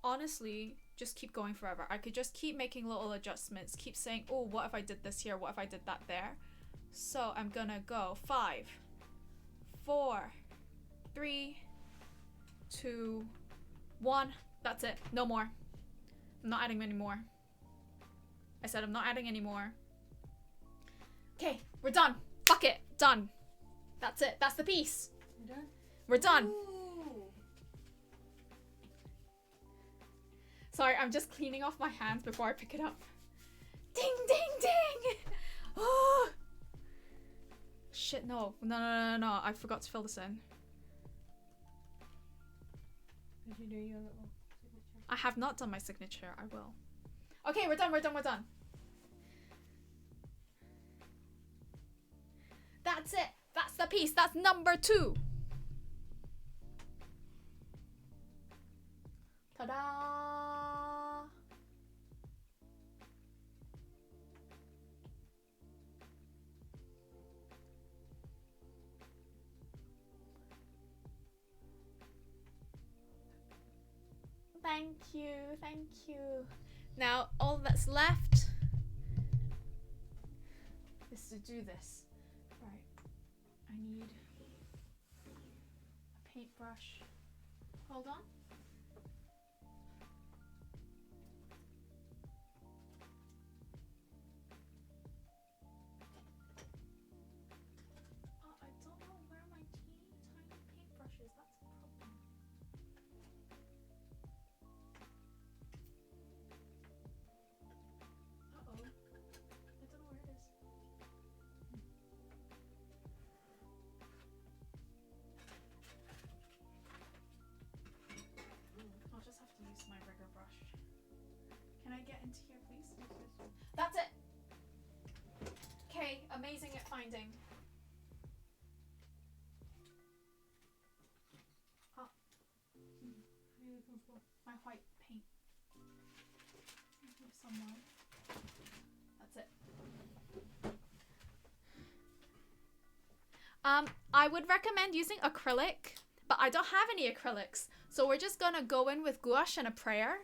honestly just keep going forever. I could just keep making little adjustments, keep saying, oh, what if I did this here? What if I did that there? So I'm gonna go 5, 4, 3, 2, 1. That's it. No more. I'm not adding any more. I said I'm not adding any more. Okay, we're done. Fuck it. Done. That's it. That's the piece. You're done? We're done. Ooh. Sorry, I'm just cleaning off my hands before I pick it up. Ding, ding, ding! Oh! Shit, no. No, no, no, no, no. I forgot to fill this in. Did you do your little signature? I have not done my signature. I will. Okay, we're done, we're done, we're done. That's it. That's the piece. That's number 2. Ta-da! Thank you, thank you. Now, all that's left is to do this. Right, I need a paintbrush. Hold on. I don't know where my teeny tiny paintbrush is. That's a problem. Uh-oh. I don't know where it is. I'll just have to use my rigger brush. Can I get into here, please? That's it! Okay, amazing at finding. Oh. What are you looking for? My white paint. Here somewhere. That's it. I would recommend using acrylic, but I don't have any acrylics. So we're just gonna go in with gouache and a prayer.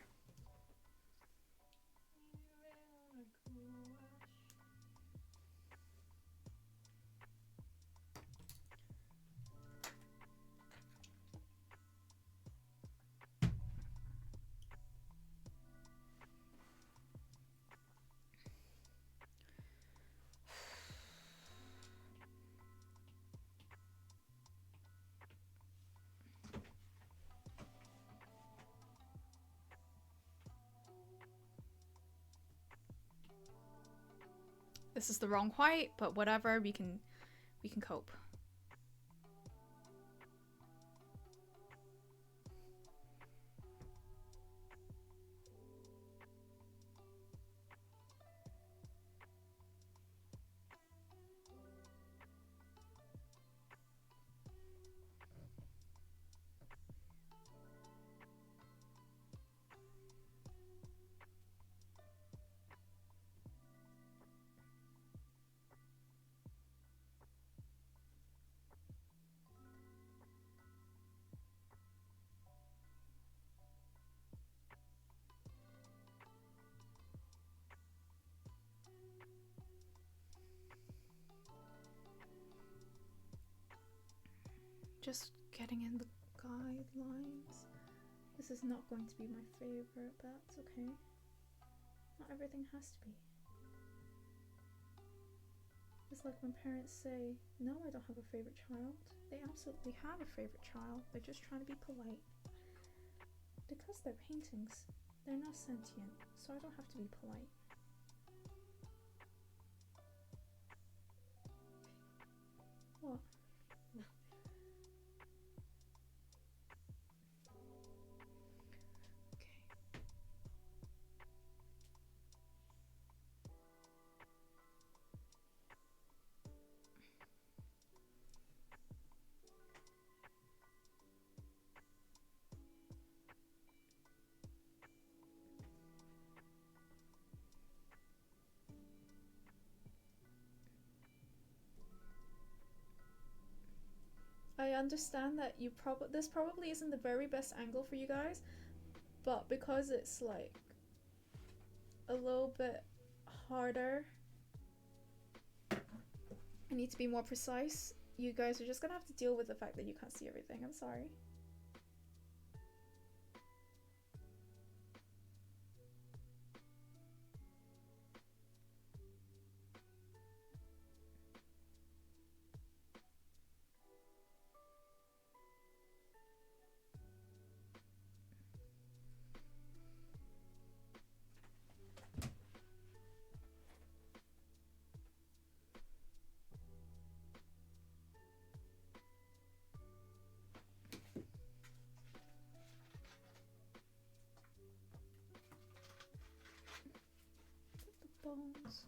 This is the wrong white, but whatever, we can cope. just getting in the guidelines. This is not going to be my favorite, but that's okay. Not everything has to be. It's like when parents say, no, I don't have a favorite child. They absolutely have a favorite child. They're just trying to be polite. Because they're paintings, they're not sentient, so I don't have to be polite. What? No. Okay. I understand that this probably isn't the very best angle for you guys, but because it's like a little bit harder, I need to be more precise. You guys are just gonna have to deal with the fact that you can't see everything. I'm sorry. Bones.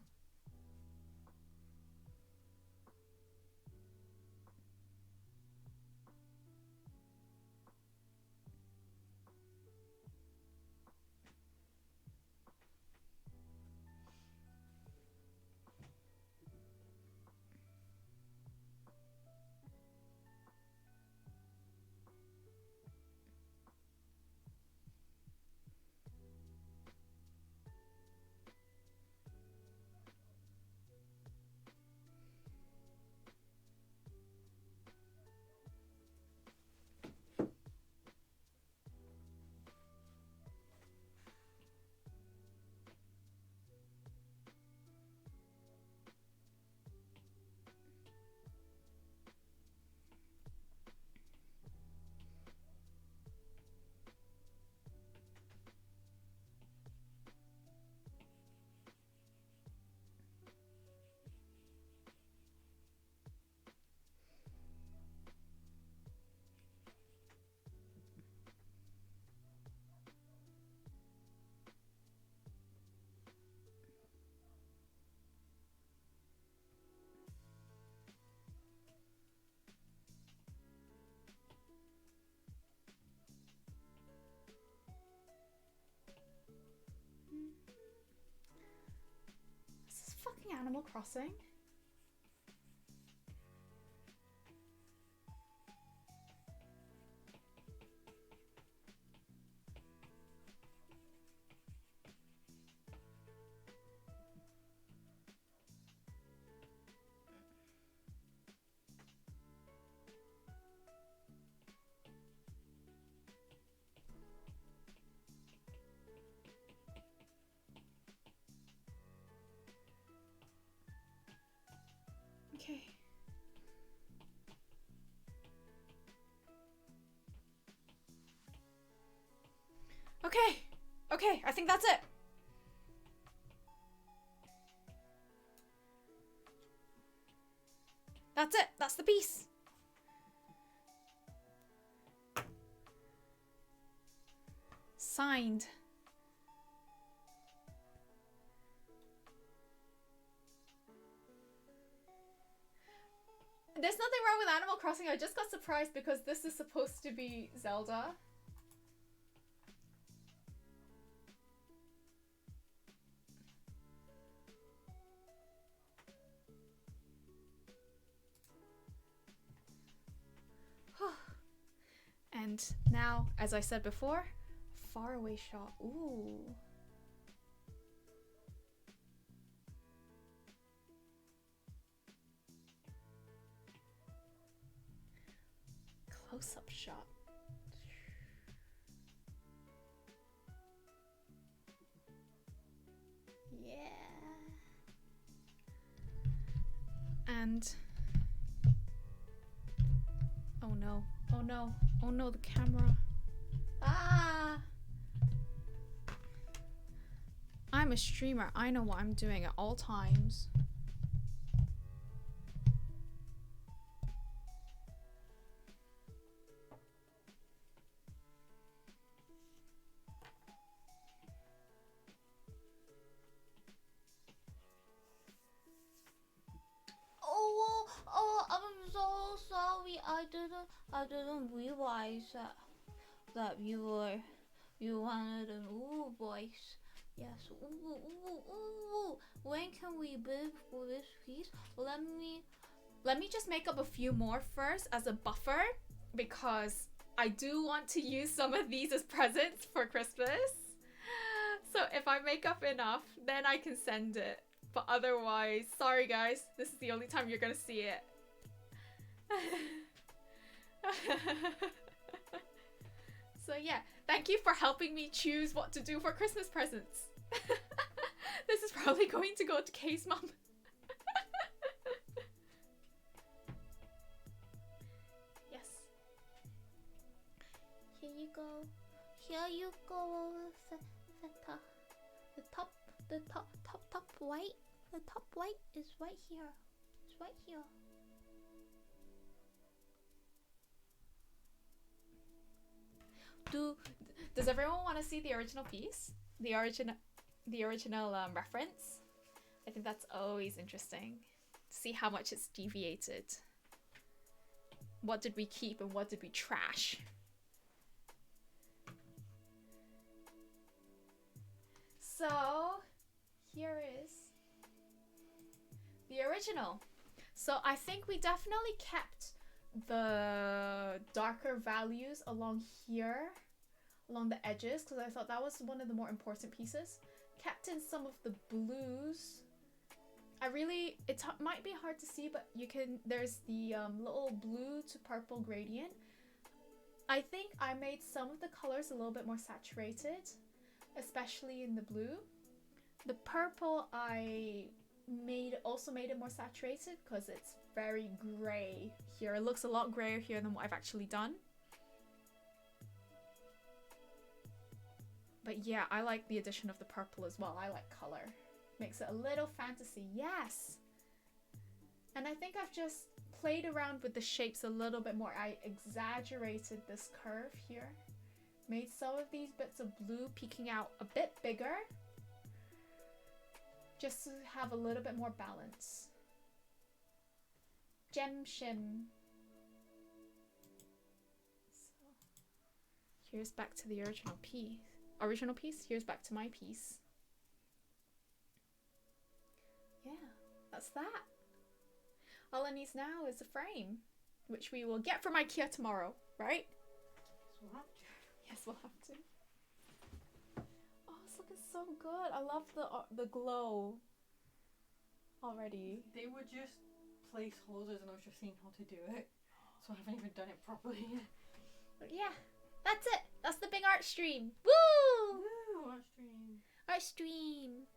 This is fucking Animal Crossing. Okay. Okay. Okay, I think that's it. That's it. That's the piece. Signed. There's nothing wrong with Animal Crossing. I just got surprised because this is supposed to be Zelda. And now, as I said before, faraway shot. Ooh. close-up shot. Yeah. And oh no, oh no, oh no, the camera. Ah! I'm a streamer. I know what I'm doing at all times. Oh, I'm so sorry. I didn't realize that you wanted an ooh voice. Yes, ooh. When can we bid for this piece? Let me just make up a few more first as a buffer, because I do want to use some of these as presents for Christmas. So if I make up enough, then I can send it. But otherwise, sorry guys, this is the only time you're gonna see it. So yeah, thank you for helping me choose what to do for Christmas presents. This is probably going to go to Kay's mum. Yes. Here you go. Here you go. The top white. The top white is right here. It's right here. Does everyone want to see the original piece? The original reference? I think that's always interesting. See how much it's deviated. What did we keep and what did we trash? So, here is the original. So I think we definitely kept the darker values along here, along the edges, because I thought that was one of the more important pieces. Kept in some of the blues. It might be hard to see, but you can, there's the little blue to purple gradient. I think I made some of the colors a little bit more saturated, especially in the blue. The purple I also made it more saturated because it's very grey here. It looks a lot grayer here than what I've actually done. But yeah, I like the addition of the purple as well. I like color. Makes it a little fantasy. Yes! And I think I've just played around with the shapes a little bit more. I exaggerated this curve here. Made some of these bits of blue peeking out a bit bigger. Just to have a little bit more balance. Gem shim. So, here's back to the original piece. Here's back to my piece. Yeah, that's that. All it needs now is a frame, which we will get from IKEA tomorrow, right? Yes, we'll have to. Oh, it's looking so good. I love the glow already. They were just placeholders and I was just seeing how to do it. So I haven't even done it properly yet. But yeah, that's it. That's the big art stream. Woo! Woo! Art stream. Art stream.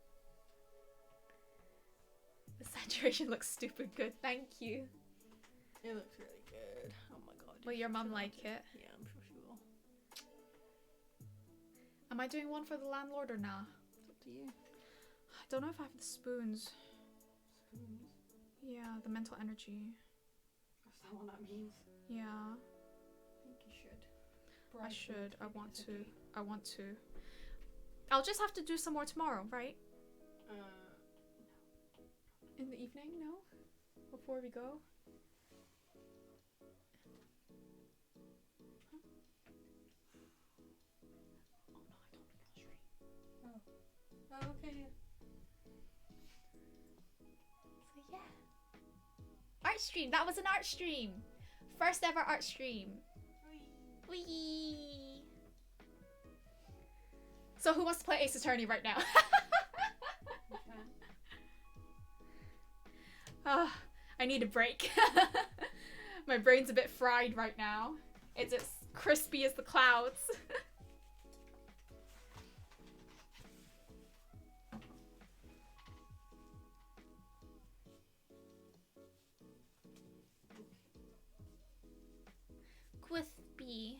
The saturation looks stupid good. Thank you. It looks really good. Oh my god. Will your mum like it? Yeah, I'm sure she will. Am I doing one for the landlord or nah? It's up to you. I don't know if I have the spoons. Spoons? Yeah, the mental energy. Is that what that means? Yeah. I think you should. I should. I want to. I want to. I'll just have to do some more tomorrow, right? No. In the evening? No? Before we go? Huh? Oh no, I don't want to stream. Oh, okay. So yeah. Art stream! That was an art stream! First ever art stream. Whee! So who wants to play Ace Attorney right now? I need a break. My brain's a bit fried right now. It's as crispy as the clouds. Crispy.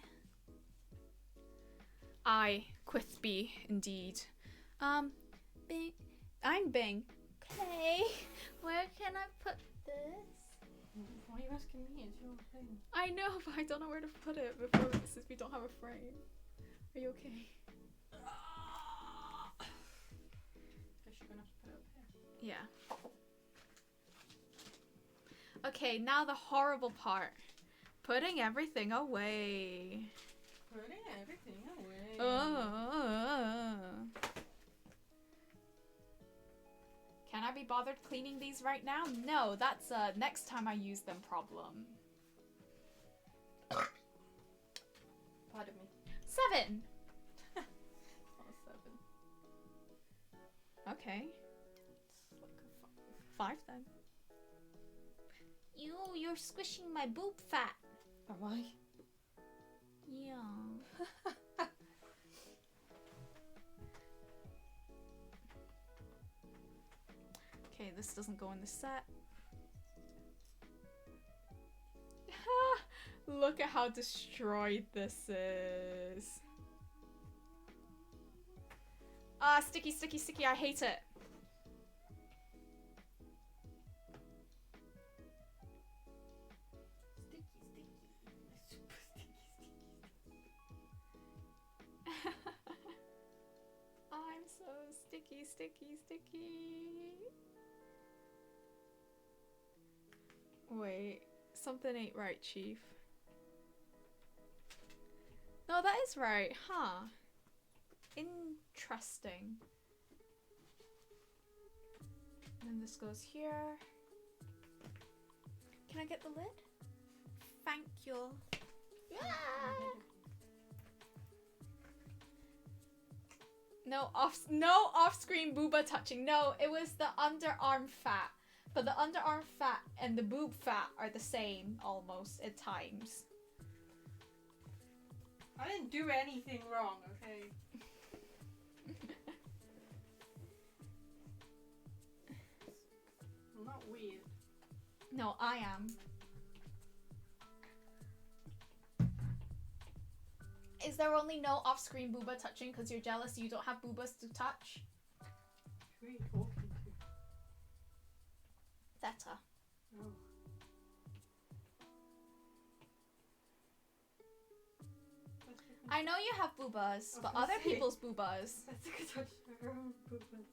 Crispy, indeed. Bing. I'm Bing. Okay, where can I put this? Why are you asking me? It's your thing. I know, but I don't know where to put it before since we don't have a frame. Are you okay? Guess you're gonna have to put it up here. Yeah. Okay, now the horrible part. Putting everything away. Putting everything away. Can I be bothered cleaning these right now? No, that's a next time I use them problem. Pardon me. 7. Not a 7. Okay. It's like a 5 then. You're squishing my boob fat. 5. Am I? Yeah. Okay, this doesn't go in the set. Look at how destroyed this is. Ah, sticky, sticky, sticky. I hate it. Sticky, sticky. Super sticky, sticky. I'm so sticky, sticky, sticky. Wait, something ain't right, Chief. No, that is right, huh? Interesting. And then this goes here. Can I get the lid? Thank you. Ah! No off-screen booba touching. No, it was the underarm fat. But the underarm fat and the boob fat are the same almost at times. I didn't do anything wrong, okay? I'm not weird. No, I am. Is there only no off-screen booba touching because you're jealous you don't have boobas to touch? Who are you talking to? Theta. Oh. I know you have boobas, but gonna other say- people's boobas. Let's take a touch of her own boobas.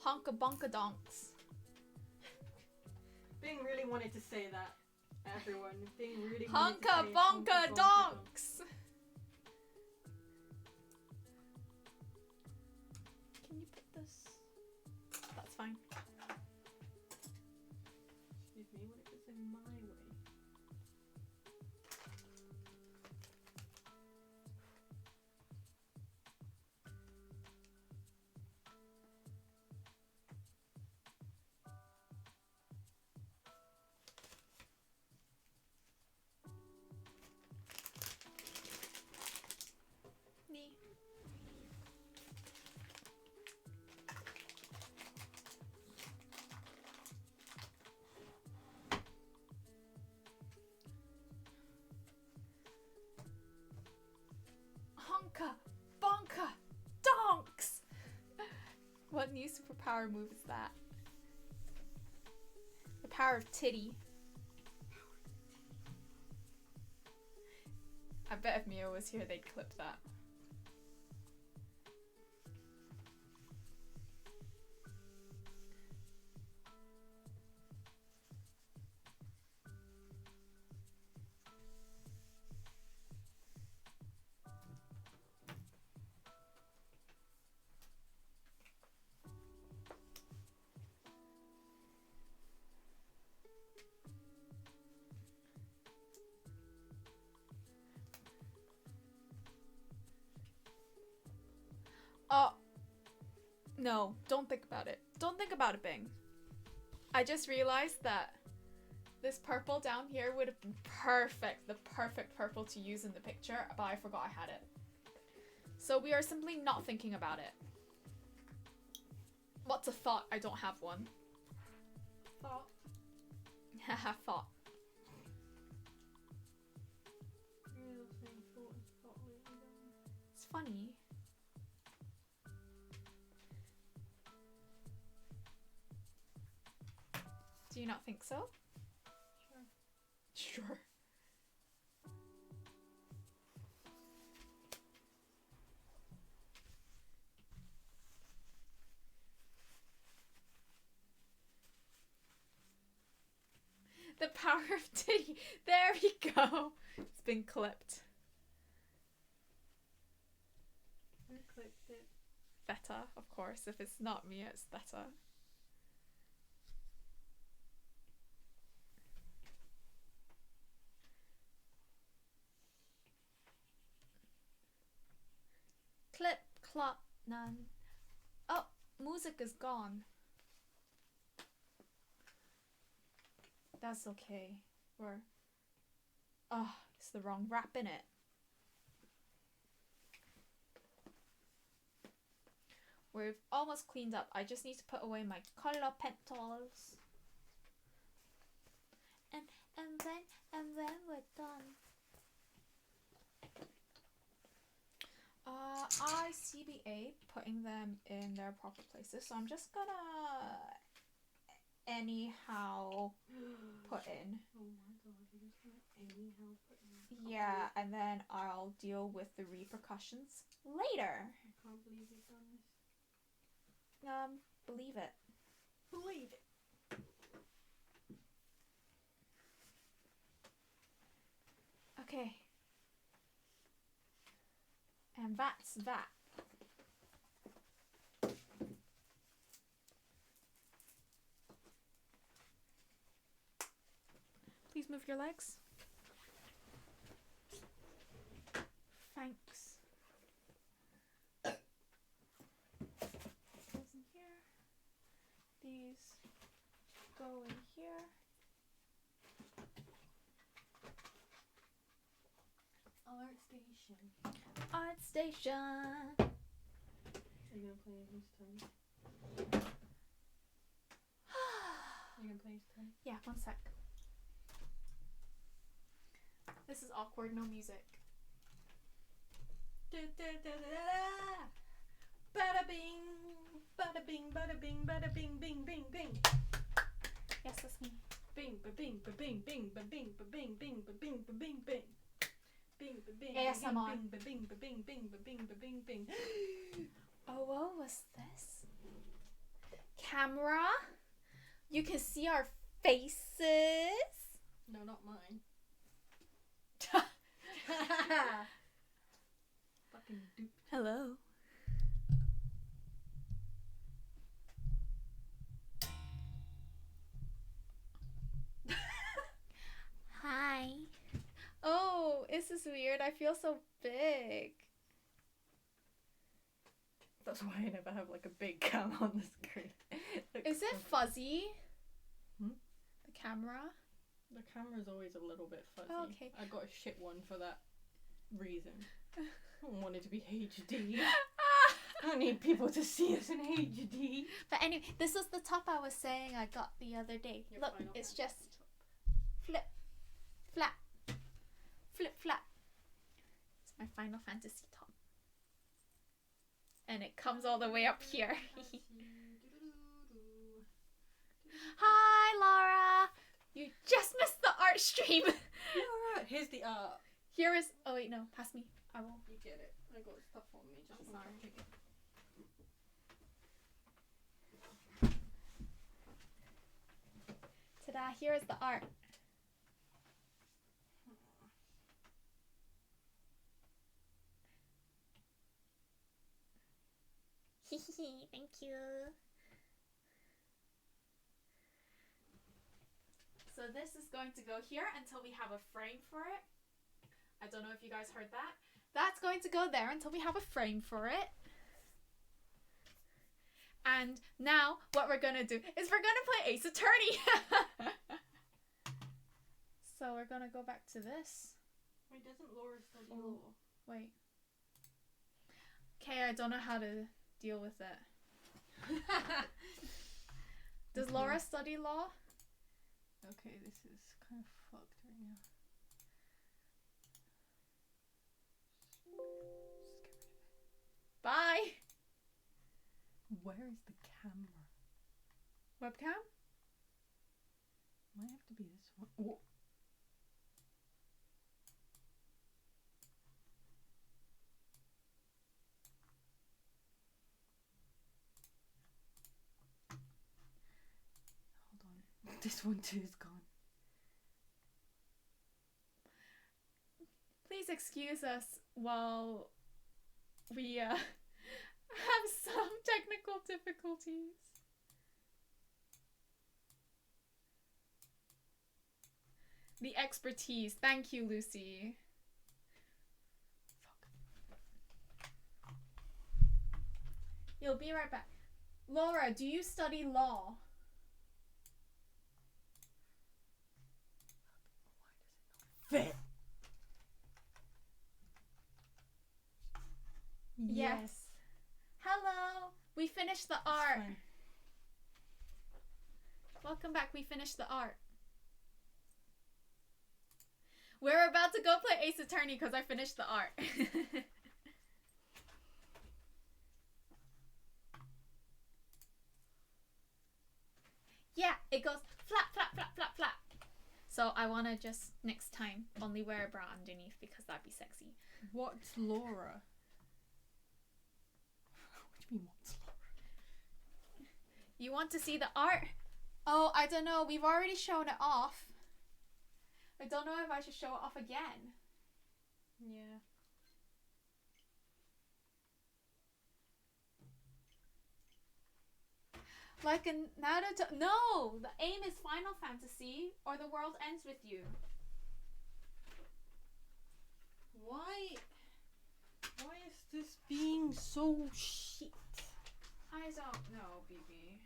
Honka bonka donks. Bing really wanted to say that. Everyone, Bing really wanted to Honka say bonka donks! Can you put this? That's fine. Excuse me, what if it's in my way? Nee. Honka bonka donks! What new superpower move is that? The power of titty. I bet if Mia was here, they'd clip that. Oh. No, don't think about it. Don't think about it, Bing. I just realized that this purple down here would have been perfect, the perfect purple to use in the picture, but I forgot I had it. So we are simply not thinking about it. What's a thought? I don't have one. Thought. Haha, thought. It's funny. Do you not think so? Sure. Sure. The power of titty. There we go. It's been clipped. I clicked it. Better, of course. If it's not me, it's better. Clip, clop, none. Oh, music is gone. That's okay. Oh, it's the wrong wrap in it. We've almost cleaned up. I just need to put away my color pencils. And then we're done. ICBA putting them in their proper places. So I'm just gonna anyhow put in. Oh my god, you're just gonna anyhow put in. Yeah, and then I'll deal with the repercussions later. I can't believe you've done this. Believe it. Believe it. Okay. And that's that. Please move your legs. Thanks. Goes in here. These go in here. Art station. Art station. Are you gonna play it this time? Are you gonna play this time? Yeah, one sec. This is awkward, no music. Da, da, da, da, da. Bada bing, bada bing, bada bing, bada bing, bing, bing, bing. Yes, that's me. Bing, ba bing, ba bing, bing, ba bing, ba bing, bing, ba bing, ba bing, bing. Bing, ba bing, ASMR. bing, ba bing, ba bing, bing, ba bing, ba bing, bing. Oh, what was this? Camera? You can see our faces? No, not mine. Fucking dupe. Hello. Hi. Oh, this is weird. I feel so big. That's why I never have like a big cam on the screen. Is it fuzzy? Hmm? The camera? The camera's always a little bit fuzzy. Oh, okay. I got a shit one for that reason. I don't want it to be HD. I don't need people to see us in HD. But anyway, this is the top I was saying I got the other day. Your Look, Final it's Fantasy just flip, flap, flip, flap. It's my Final Fantasy top. And it comes all the way up here. Hi, Laura! You just missed the art stream! Alright, here's the art. Here is... Oh wait, no. Pass me. I will. You get it. I got stuff on me just Oh, from sorry. touching it. Ta-da! Here is the art. Thank you. So this is going to go here until we have a frame for it. I don't know if you guys heard that. That's going to go there until we have a frame for it. And now what we're gonna do is we're gonna play Ace Attorney. So we're gonna go back to this. Wait, doesn't Laura study law? Wait. Okay, I don't know how to deal with it. Does Laura study law? Okay, this is kind of fucked right now. Bye. Where is the camera? Webcam? Might have to be this one. Oh. Hold on. This one too is gone. Please excuse us while we have some technical difficulties. The expertise. Thank you, Lucy. Fuck. You'll be right back. Laura, do you study law? Fit. Yes. Hello. We finished the art. Fine. Welcome back. We finished the art. We're about to go play Ace Attorney because I finished the art. Yeah, it goes flap, flap, flap, flap, flap. So I want to just next time only wear a bra underneath because that'd be sexy. What's Laura? What do you mean, what's Laura? You want to see the art? Oh, I don't know. We've already shown it off. I don't know if I should show it off again. Yeah. Like a Naruto. No! The aim is Final Fantasy or the world ends with you. Why is this being so shit? I don't know, BB.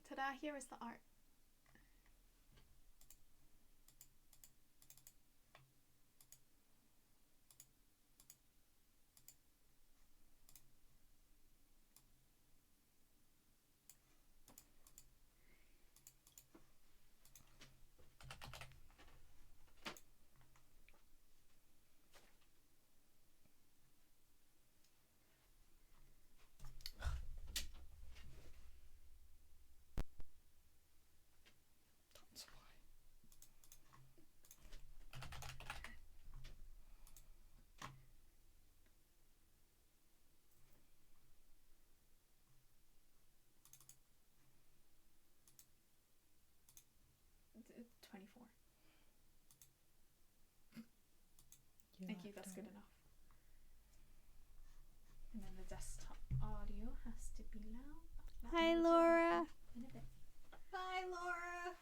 Ta-da, here is the art. That's why. It's 24. You Thank you, left that's out. good enough. And then the desktop audio has to be loud. Hi, Laura. In a bit. Hi, Laura.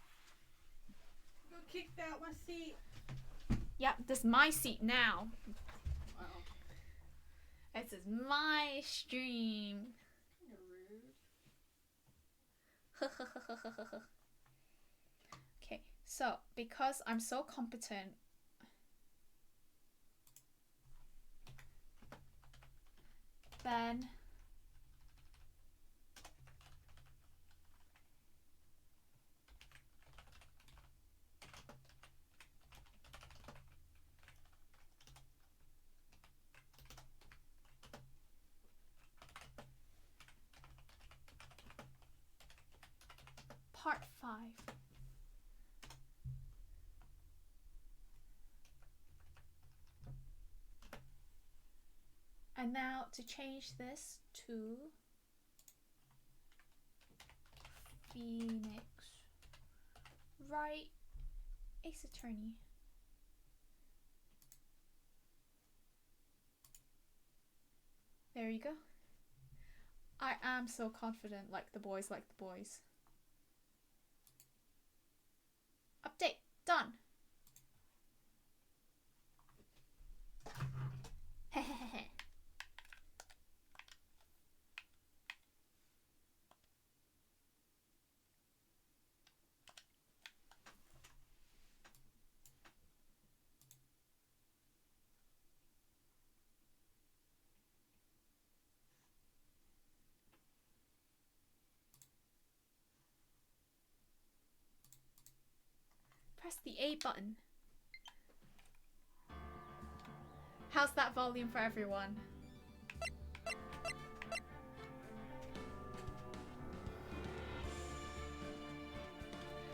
Go kick out my seat. Yep, this is my seat now. Wow. This is my stream. You're rude. Okay, so because I'm so competent, then part 5. And now to change this to Phoenix Wright Ace Attorney. There you go. I am so confident, like the boys, like the boys. Update done. press the A button. How's that volume for everyone?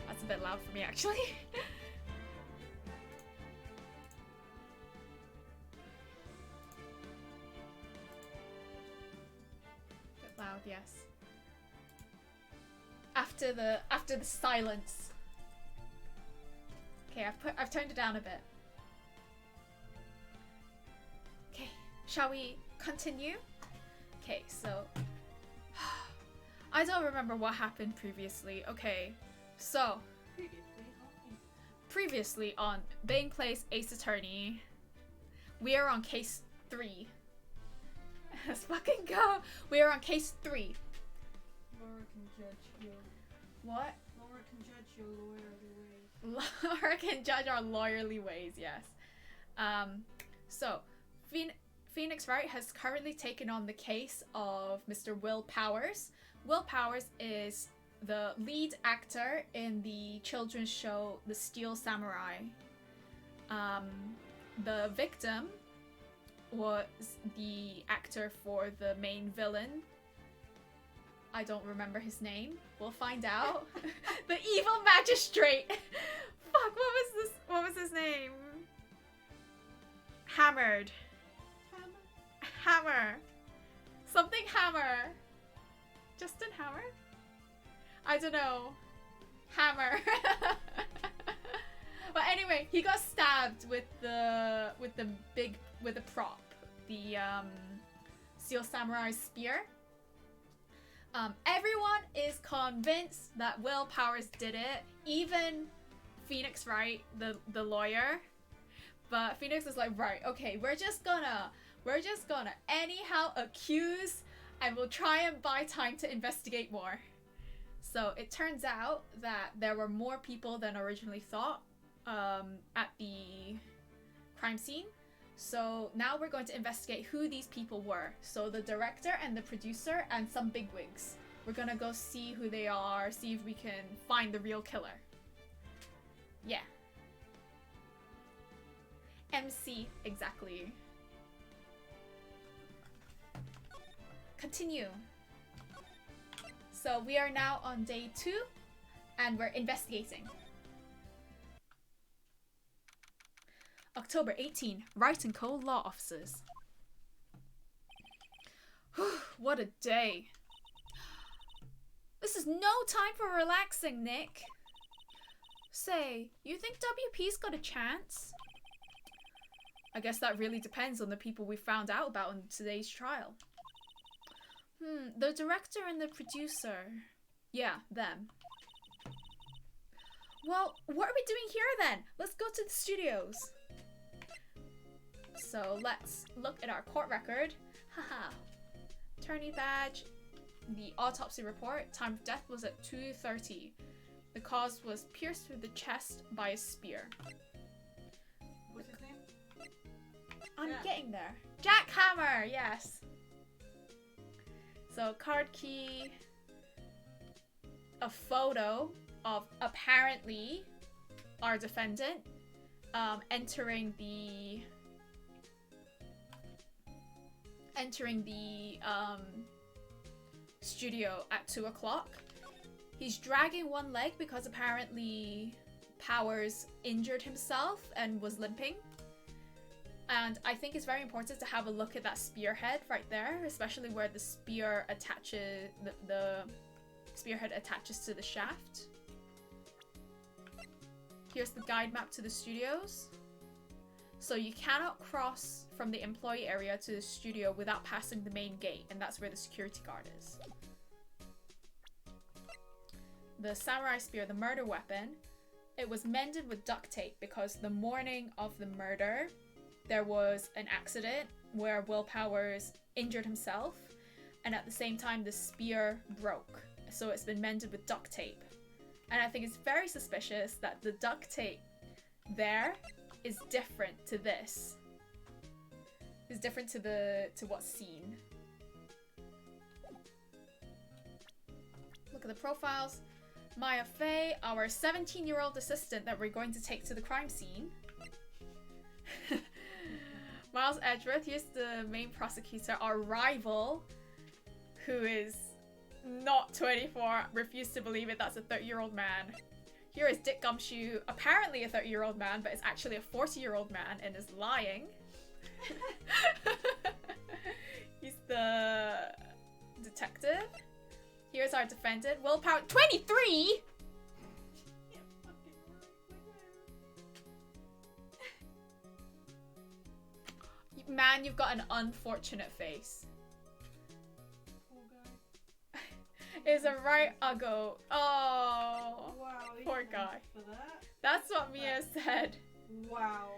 That's a bit loud for me, actually. Bit loud, yes. After the silence. Okay, I've toned it down a bit. Okay, shall we continue? Okay, so I don't remember what happened previously. Okay, so previously on Bang Plays Ace Attorney, we are on case 3. Let's fucking go. We are on case 3. Laura can judge you. What? Laura can judge your lawyerly ways. Laura can judge our lawyerly ways, yes. So, Phoenix Wright has currently taken on the case of Mr. Will Powers. Will Powers is the lead actor in the children's show The Steel Samurai. The victim was the actor for the main villain. I don't remember his name. We'll find out. The evil magistrate. Fuck, what was his name? Hammered. Hammer. Something Hammer. Justin Hammer? I don't know. Hammer. But anyway, he got stabbed with the prop. The Steel Samurai spear. Everyone is convinced that Will Powers did it, even Phoenix Wright, the lawyer. But Phoenix is like, right, okay, we're just gonna anyhow accuse, and we'll try and buy time to investigate more. So it turns out that there were more people than originally thought at the crime scene. So now we're going to investigate who these people were. So the director and the producer and some bigwigs. We're gonna go see who they are, see if we can find the real killer. Yeah. MC, exactly. Continue. So we are now on day 2 and we're investigating. October 18, Wright & Co. Law Offices. What a day. This is no time for relaxing, Nick. Say, you think WP's got a chance? I guess that really depends on the people we found out about in today's trial. The director and the producer. Yeah, them. Well, what are we doing here then? Let's go to the studios. So let's look at our court record. Haha. Attorney badge. The autopsy report. Time of death was at 2:30. The cause was pierced through the chest by a spear. What's his name? I'm Jack. getting there. Jack Hammer, yes. So card key. A photo of apparently our defendant entering the studio at 2 o'clock. He's dragging one leg because apparently Powers injured himself and was limping. And I think it's very important to have a look at that spearhead right there, especially where the spear attaches, the spearhead attaches to the shaft. Here's the guide map to the studios. So you cannot cross from the employee area to the studio without passing the main gate, and that's where the security guard is. The samurai spear, the murder weapon, it was mended with duct tape because the morning of the murder, there was an accident where Will Powers injured himself, and at the same time the spear broke. So it's been mended with duct tape. And I think it's very suspicious that the duct tape there is different to this. It's different to what's seen. Look at the profiles. Maya Fey, our 17-year-old assistant that we're going to take to the crime scene. Miles Edgeworth, here's the main prosecutor, our rival, who is not 24, refused to believe it, that's a 30-year-old man. Here is Dick Gumshoe, apparently a 30-year-old man, but is actually a 40-year-old man and is lying. He's the detective. Here's our defendant, Will Power, 23! Man, you've got an unfortunate face. Poor guy. Is a right uggo. Oh, Wow. poor guy. For that. That's what Mia said. Wow.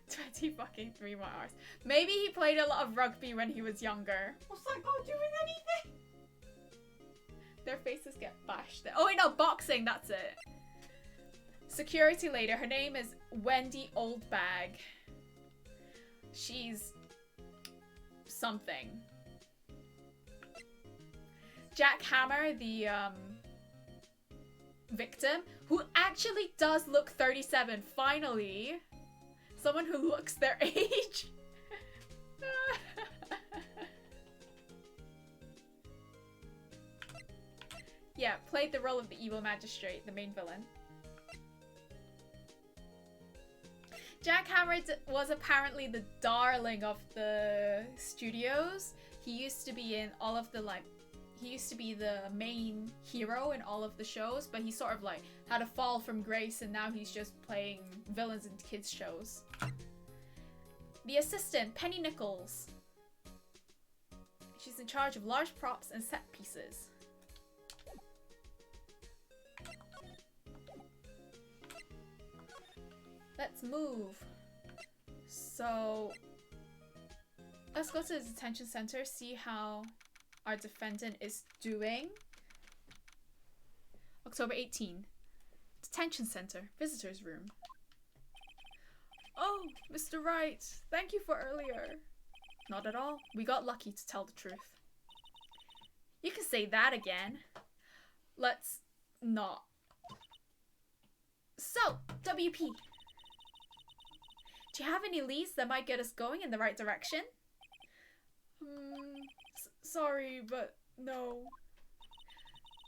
20 fucking 3 more hours. Maybe he played a lot of rugby when he was younger. What's that got to do with anything? Their faces get bashed. Oh wait, no, boxing, that's it. Security lady, her name is Wendy Oldbag. She's something. Jack Hammer, the victim, who actually does look 37, finally. Someone who looks their age. Yeah, played the role of the evil magistrate, the main villain. Jack Hammer was apparently the darling of the studios. He used to be in all of the he used to be the main hero in all of the shows, but he sort of like had a fall from grace and now he's just playing villains in kids shows. The assistant, Penny Nichols. She's in charge of large props and set pieces. Let's move. So, let's go to the detention center, see how our defendant is doing. October 18. Detention center, visitor's room. Oh, Mr. Wright, thank you for earlier. Not at all. We got lucky, to tell the truth. You can say that again. Let's not. So, WP. Do you have any leads that might get us going in the right direction? Sorry, but no.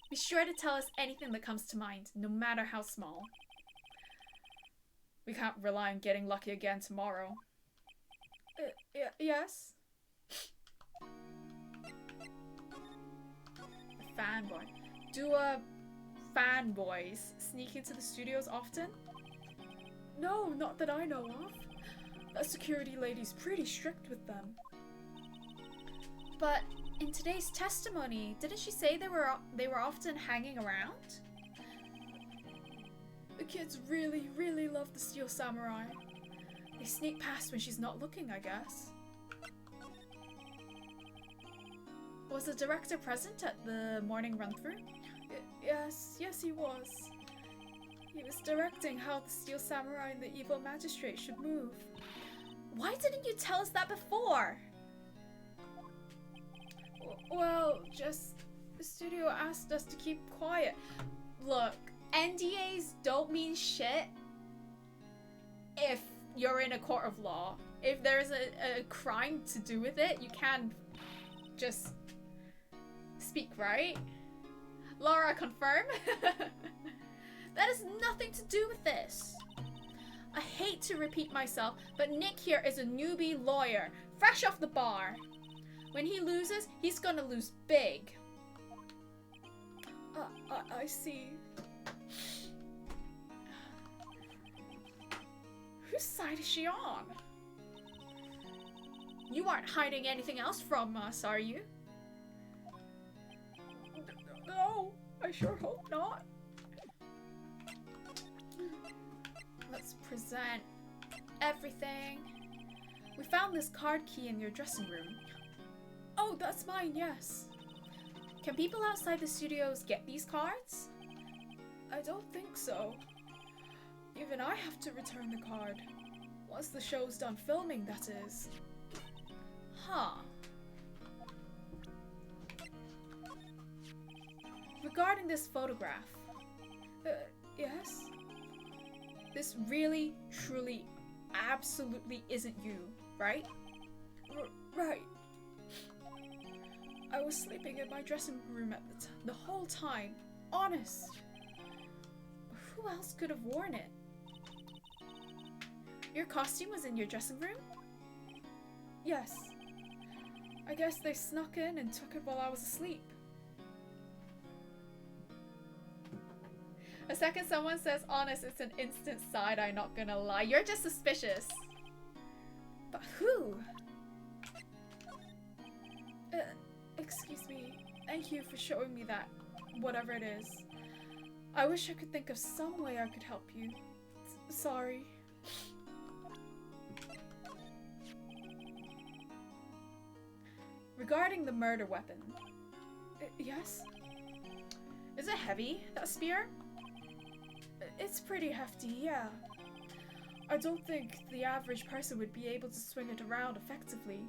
Be sure to tell us anything that comes to mind, no matter how small. We can't rely on getting lucky again tomorrow. Yes? Fanboy. Do fanboys sneak into the studios often? No, not that I know of. That security lady's pretty strict with them. But in today's testimony, didn't she say they were often hanging around? The kids really, really love the Steel Samurai. They sneak past when she's not looking, I guess. Was the director present at the morning run-through? Yes, he was. He was directing how the Steel Samurai and the evil magistrate should move. Why didn't you tell us that before? Well, just the studio asked us to keep quiet. Look, NDAs don't mean shit if you're in a court of law. If there's a crime to do with it, you can just speak, right? Laura, confirm? That has nothing to do with this. I hate to repeat myself, but Nick here is a newbie lawyer, fresh off the bar. When he loses, he's gonna lose big. I see. Whose side is she on? You aren't hiding anything else from us, are you? No, I sure hope not. Let's present everything. We found this card key in your dressing room. Oh, that's mine, yes. Can people outside the studios get these cards? I don't think so. Even I have to return the card. Once the show's done filming, that is. Huh. The regarding this photograph. Yes? This really, truly, absolutely isn't you, right? Right. I was sleeping in my dressing room at the whole time. Honest. Who else could have worn it? Your costume was in your dressing room? Yes. I guess they snuck in and took it while I was asleep. A second someone says honest, it's an instant side-eye, not gonna lie. You're just suspicious. But who? Excuse me. Thank you for showing me that, whatever it is. I wish I could think of some way I could help you. Sorry. Regarding the murder weapon. Yes? Is it heavy, that spear? It's pretty hefty, yeah. I don't think the average person would be able to swing it around effectively.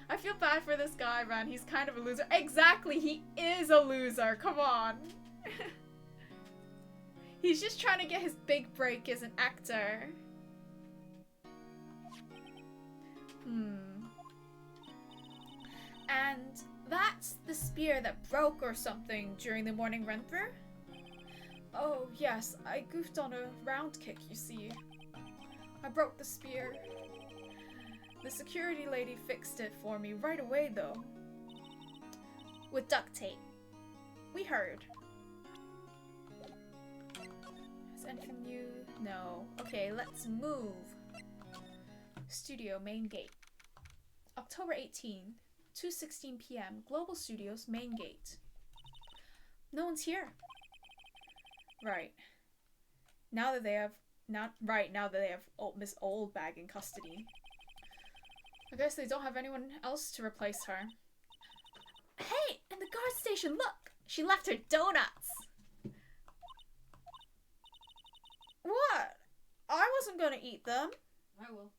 I feel bad for this guy, man. He's kind of a loser. Exactly, he is a loser. Come on. He's just trying to get his big break as an actor. And that's the spear that broke or something during the morning run-through? Oh, yes. I goofed on a round kick, you see. I broke the spear. The security lady fixed it for me right away, though. With duct tape. We heard. Is anything new? No. Okay, let's move. Studio main gate. October 18, 2:16 p.m. Global Studios main gate. No one's here. Right. Now that they have Miss Oldbag in custody. I guess they don't have anyone else to replace her. Hey, in the guard station, look! She left her donuts! What? I wasn't gonna eat them. I will.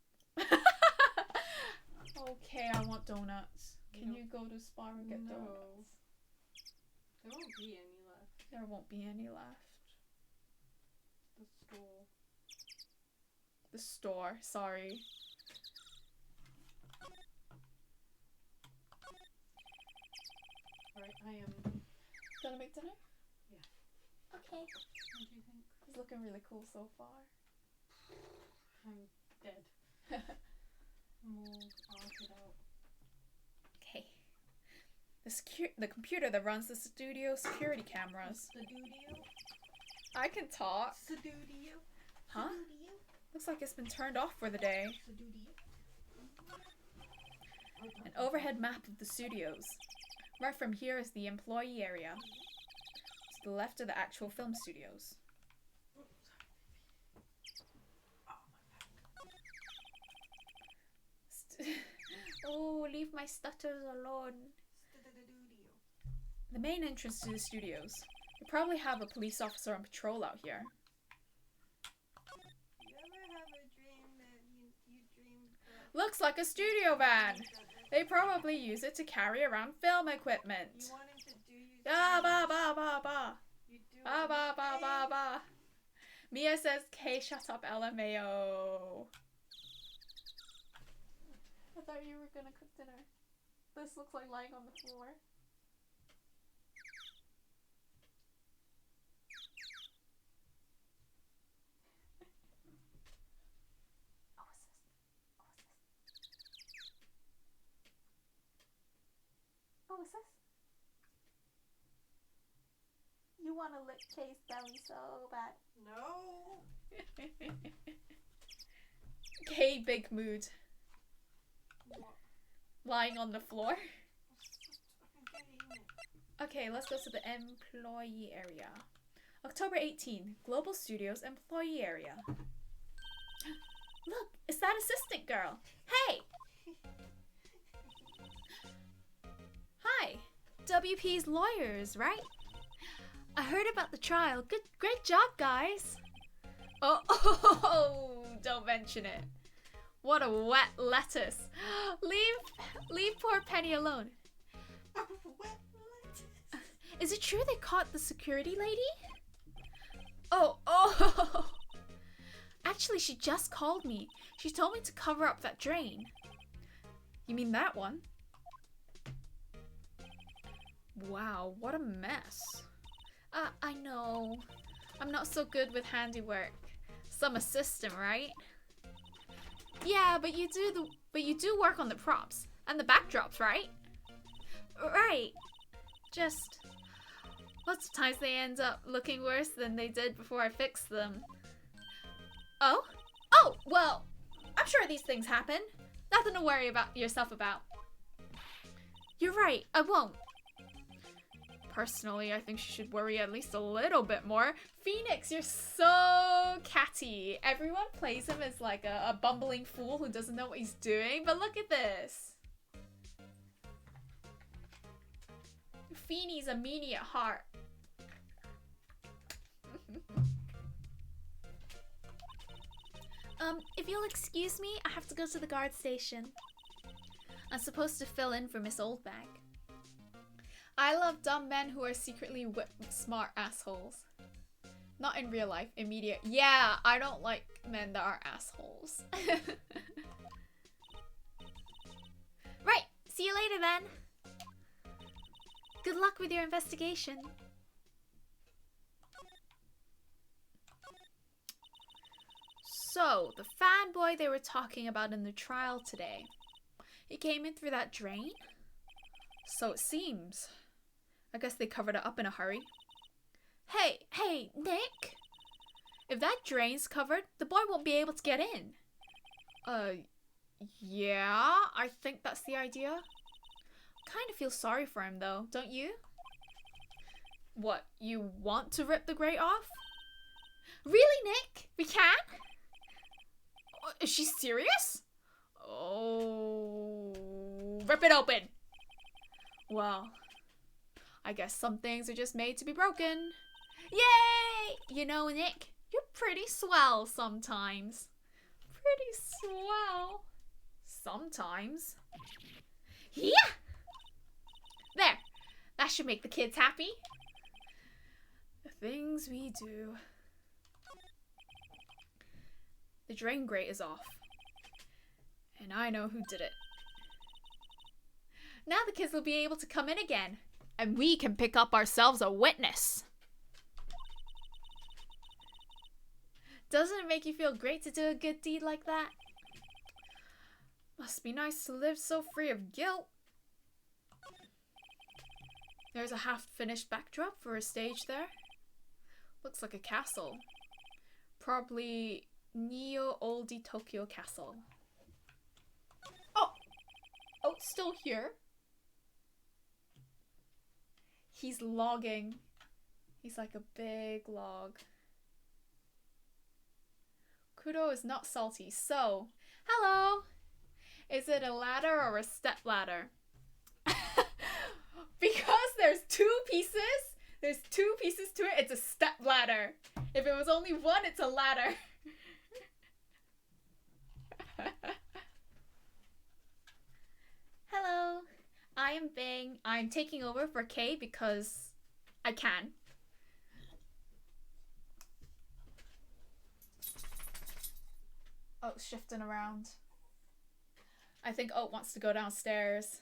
Okay, I want donuts. Can you go to Spar and get donuts? There won't be any left. There won't be any left. The store. The store, sorry. Right, I am. Gonna make dinner? Yeah. Okay. What do you think? It's looking really cool so far. I'm dead. I'm all arced out. Okay. The computer that runs the studio security cameras. Studio? I can talk. Studio? Huh? Looks like it's been turned off for the day. Studio? An overhead map of the studios. Right from here is the employee area. To the left are the actual film studios. Oh, leave my stutters alone. The main entrance to the studios. You probably have a police officer on patrol out here. You ever have a dream that you dreamed that Looks like a studio van. They probably use it to carry around film equipment. you wanted to do you Ba ba ba ba ba. you do Ba ba ba ba ba. Mia says, K, shut up, LMAO. I thought you were gonna cook dinner. This looks like lying on the floor. Oh, what's this? You want to lick Kay's belly so bad. No. Kay, big mood. What? Lying on the floor. I'm getting it. Okay, let's go to the employee area. October 18, Global Studios employee area. Look, it's that assistant girl. Hey! Hi, WP's lawyers, right? I heard about the trial. Great job, guys. Oh, don't mention it. What a wet lettuce. Leave poor Penny alone. A wet lettuce. Is it true they caught the security lady? Oh. Actually, she just called me. She told me to cover up that drain. You mean that one? Wow, what a mess. I know. I'm not so good with handiwork. Some assistant, right? Yeah, but you do work on the props and the backdrops, right? Right. Just lots of times they end up looking worse than they did before I fixed them. Oh? Oh, well, I'm sure these things happen. Nothing to worry about yourself about. You're right, I won't. Personally, I think she should worry at least a little bit more. Phoenix, you're so catty. Everyone plays him as like a bumbling fool who doesn't know what he's doing, but look at this. Feenie's a meanie at heart. If you'll excuse me, I have to go to the guard station. I'm supposed to fill in for Miss Oldbag. I love dumb men who are secretly smart assholes. Not in real life, in media. Yeah, I don't like men that are assholes. Right, see you later then. Good luck with your investigation. So, the fanboy they were talking about in the trial today. He came in through that drain? So it seems. I guess they covered it up in a hurry. Hey, Nick! If that drain's covered, the boy won't be able to get in. Yeah, I think that's the idea. Kind of feel sorry for him though, don't you? What, you want to rip the grate off? Really, Nick? We can? Is she serious? Oh, rip it open. Well, I guess some things are just made to be broken. Yay! You know, Nick, you're pretty swell sometimes. Pretty swell. Sometimes. Yeah! There. That should make the kids happy. The things we do. The drain grate is off. And I know who did it. Now the kids will be able to come in again. And we can pick up ourselves a witness. Doesn't it make you feel great to do a good deed like that? Must be nice to live so free of guilt. There's a half-finished backdrop for a stage there. Looks like a castle. Probably Neo Oldie Tokyo Castle. Oh! Oh, it's still here. He's logging. He's like a big log. Kudo is not salty, so... Hello! Is it a ladder or a step ladder? Because there's two pieces to it, it's a step ladder. If it was only one, it's a ladder. Hello, I am Bing. I'm taking over for Kay because I can. Oh, shifting around. I think Oat wants to go downstairs.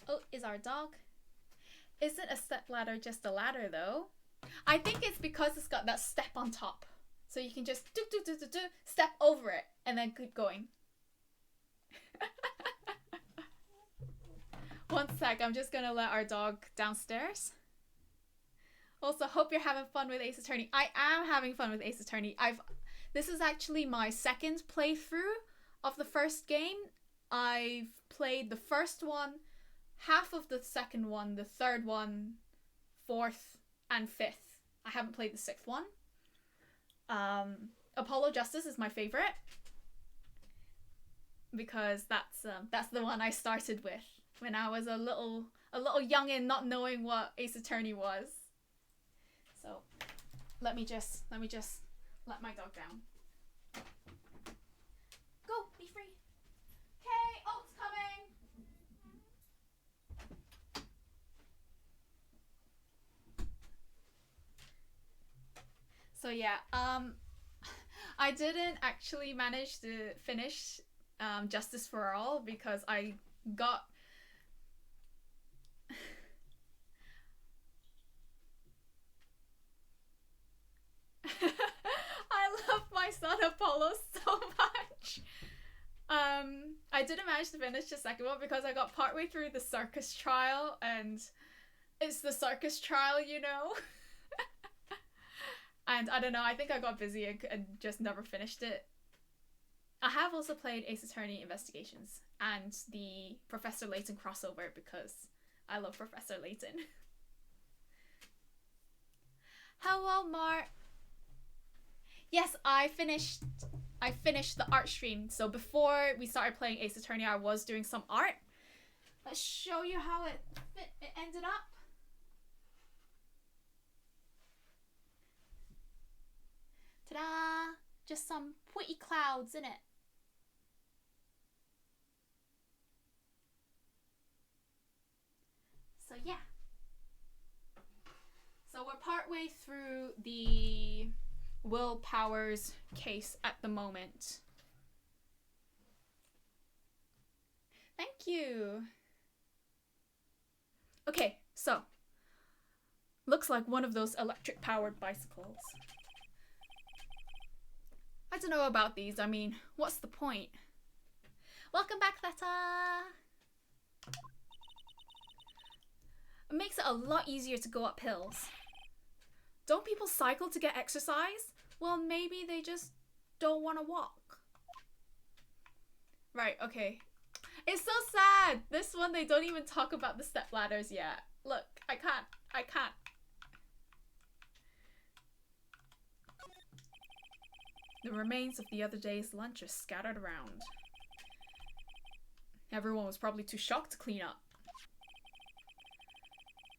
Oat is our dog. Isn't a step ladder just a ladder though? I think it's because it's got that step on top. So you can just step over it and then keep going. One sec, I'm just gonna let our dog downstairs. Also, hope you're having fun with Ace Attorney. I am having fun with Ace Attorney. This is actually my second playthrough of the first game. I've played the first one, half of the second one, the third one, fourth, and fifth. I haven't played the sixth one. Apollo Justice is my favorite because that's the one I started with when I was a little youngin', not knowing what Ace Attorney was. So let me just let my dog down. Go, be free. Okay, Oat's coming. So yeah, I didn't actually manage to finish Justice for All because I got I love my son Apollo so much. I didn't manage to finish the second one because I got partway through the circus trial, and it's the circus trial, you know. And I don't know, I think I got busy and just never finished it. I have also played Ace Attorney Investigations and the Professor Layton crossover because I love Professor Layton. Hello, Mark. Yes, I finished the art stream. So before we started playing Ace Attorney, I was doing some art. Let's show you how it ended up. Ta-da! Just some pretty clouds in it. So yeah. So we're partway through the Will Powers case at the moment. Thank you. Okay, so looks like one of those electric powered bicycles. I don't know about these. I mean, what's the point? Welcome back, Theta. It makes it a lot easier to go up hills. Don't people cycle to get exercise? Well, maybe they just don't want to walk. Right, okay. It's so sad. This one, they don't even talk about the step ladders yet. Look, I can't. The remains of the other day's lunch are scattered around. Everyone was probably too shocked to clean up.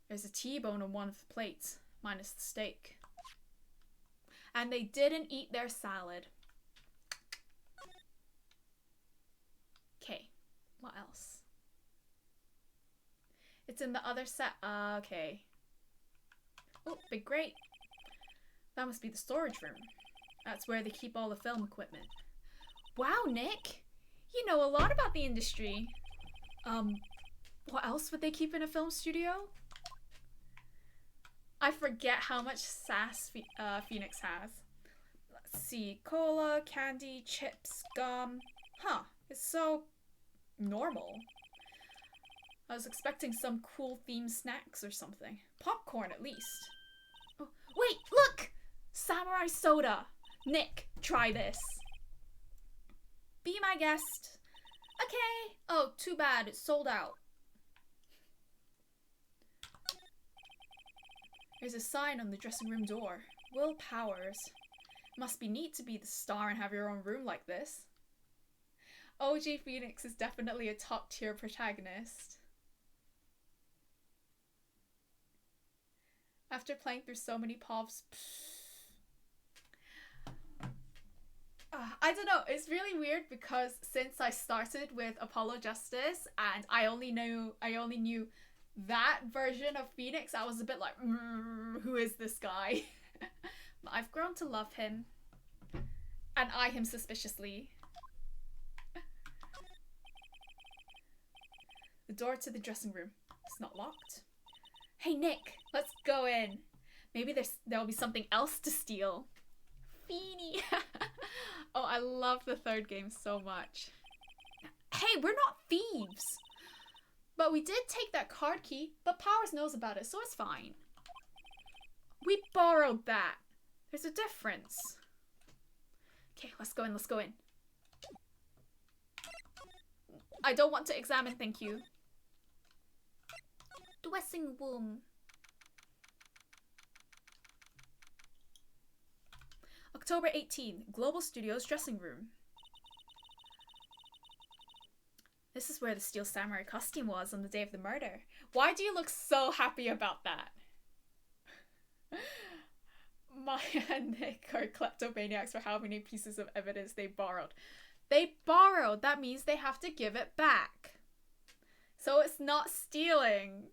There's a T-bone on one of the plates, minus the steak. And they didn't eat their salad. Okay, what else? It's in the other set. Okay. Oh, big grate. That must be the storage room. That's where they keep all the film equipment. Wow, Nick! You know a lot about the industry. What else would they keep in a film studio? I forget how much sass Phoenix has. Let's see. Cola, candy, chips, gum. Huh. It's so normal. I was expecting some cool themed snacks or something. Popcorn, at least. Oh, wait, look! Samurai soda. Nick, try this. Be my guest. Okay. Oh, too bad. It's sold out. There's a sign on the dressing room door. Will Powers. Must be neat to be the star and have your own room like this. OG Phoenix is definitely a top tier protagonist. After playing through so many POVs, I don't know, it's really weird because since I started with Apollo Justice and I only knew that version of Phoenix, I was a bit like, who is this guy? But I've grown to love him and eye him suspiciously. The door to the dressing room. It's not locked. Hey Nick, let's go in. Maybe there'll be something else to steal. Feeny. Oh, I love the third game so much. Hey, we're not thieves. But we did take that card key, but Powers knows about it, so it's fine. We borrowed that. There's a difference. Okay, let's go in, let's go in. I don't want to examine, thank you. Dressing room. October 18, Global Studios dressing room. This is where the Steel Samurai costume was on the day of the murder. Why do you look so happy about that? Maya and Nick are kleptomaniacs for how many pieces of evidence they borrowed. They borrowed. That means they have to give it back. So it's not stealing.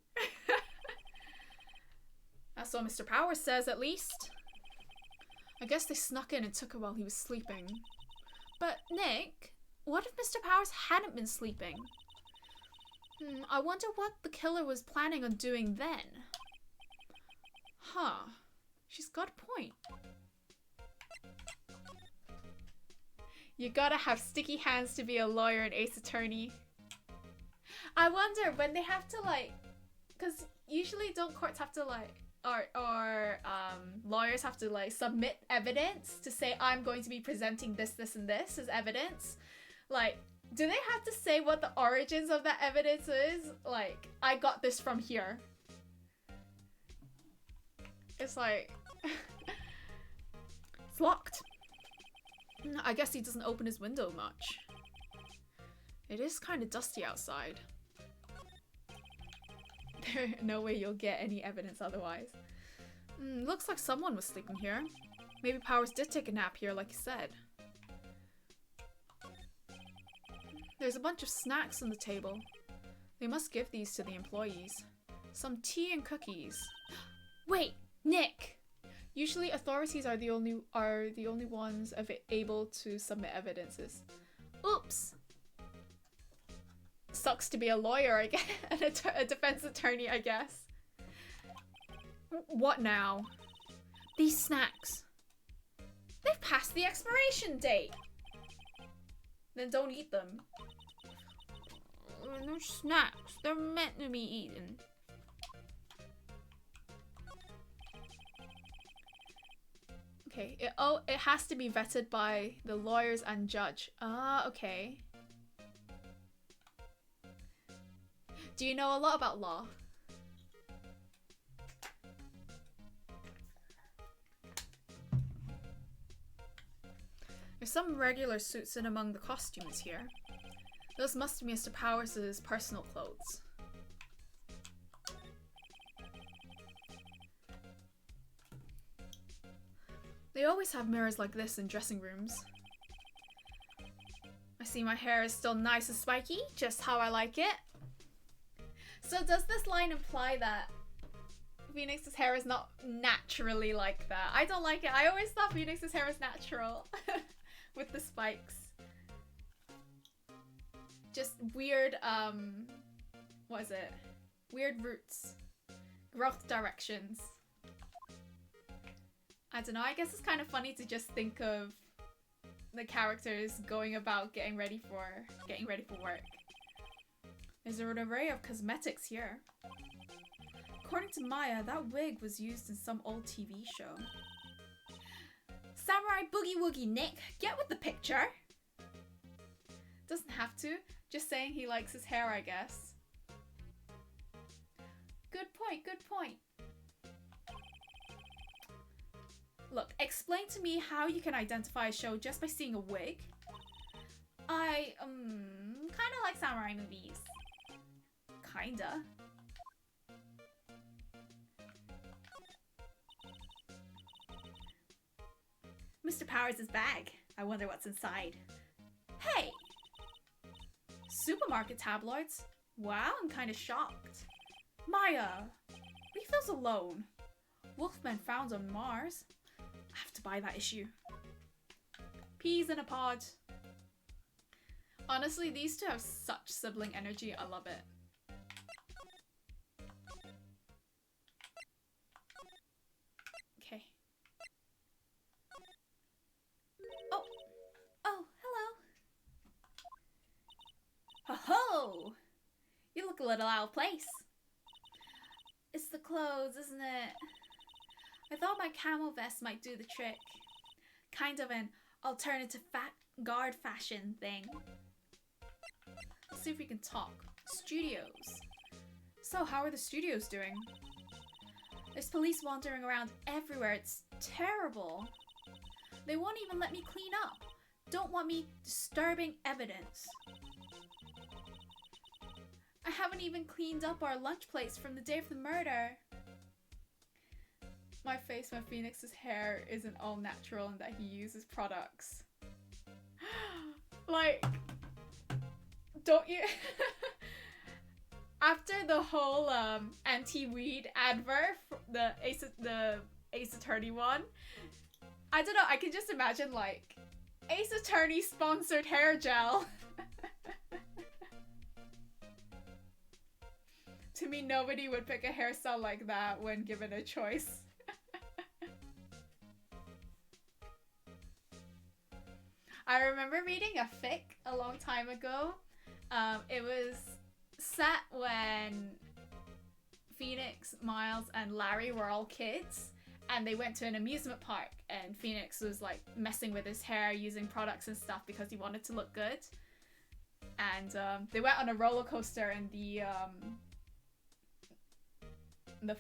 That's what Mr. Powers says, at least. I guess they snuck in and took her while he was sleeping. But Nick, what if Mr. Powers hadn't been sleeping? I wonder what the killer was planning on doing then. Huh. She's got a point. You gotta have sticky hands to be a lawyer and Ace Attorney. I wonder when they have to like, because usually don't courts have to like, or lawyers have to like submit evidence to say I'm going to be presenting this, this, and this as evidence. Like, do they have to say what the origins of that evidence is? Like, I got this from here. It's like, it's locked. I guess he doesn't open his window much. It is kind of dusty outside. There's no way you'll get any evidence otherwise. Looks like someone was sleeping here. Maybe Powers did take a nap here like he said. There's a bunch of snacks on the table. They must give these to the employees. Some tea and cookies. Wait, Nick! Usually authorities are the only ones able to submit evidences. Oops! Sucks to be a lawyer, I guess. A defense attorney, I guess. What now? These snacks. They've passed the expiration date! Then don't eat them. They're snacks. They're meant to be eaten. Okay, it has to be vetted by the lawyers and judge. Ah, okay. Do you know a lot about law? There's some regular suits in among the costumes here. Those must be Mr. Powers' personal clothes. They always have mirrors like this in dressing rooms. I see my hair is still nice and spiky, just how I like it. So does this line imply that Phoenix's hair is not naturally like that? I don't like it. I always thought Phoenix's hair was natural with the spikes. Just weird, what is it? Weird roots. Growth directions. I don't know, I guess it's kind of funny to just think of the characters going about getting ready for work. There's an array of cosmetics here. According to Maya, that wig was used in some old TV show. Samurai Boogie Woogie, Nick, get with the picture! Doesn't have to, just saying he likes his hair, I guess. Good point, good point. Look, explain to me how you can identify a show just by seeing a wig. I, kinda like samurai movies. Kinda. Mr. Powers' bag. I wonder what's inside. Hey! Supermarket tabloids? Wow, I'm kinda shocked. Maya! Leave those alone. Wolfmen found on Mars. I have to buy that issue. Peas in a pod. Honestly, these two have such sibling energy. I love it. Okay. Oh! Oh, hello! Ho-ho! You look a little out of place. It's the clothes, isn't it? I thought my camel vest might do the trick. Kind of an alternative guard fashion thing. Let's see if we can talk. Studios. So, how are the studios doing? There's police wandering around everywhere. It's terrible. They won't even let me clean up. Don't want me disturbing evidence. I haven't even cleaned up our lunch plates from the day of the murder. My face when Phoenix's hair isn't all natural and that he uses products. Like, don't you... After the whole anti-weed advert, the Ace Attorney one, I don't know, I can just imagine like Ace Attorney sponsored hair gel. To me, nobody would pick a hairstyle like that when given a choice. I remember reading a fic a long time ago. It was set when Phoenix, Miles, and Larry were all kids, and they went to an amusement park, and Phoenix was like messing with his hair using products and stuff because he wanted to look good. And they went on a roller coaster, and the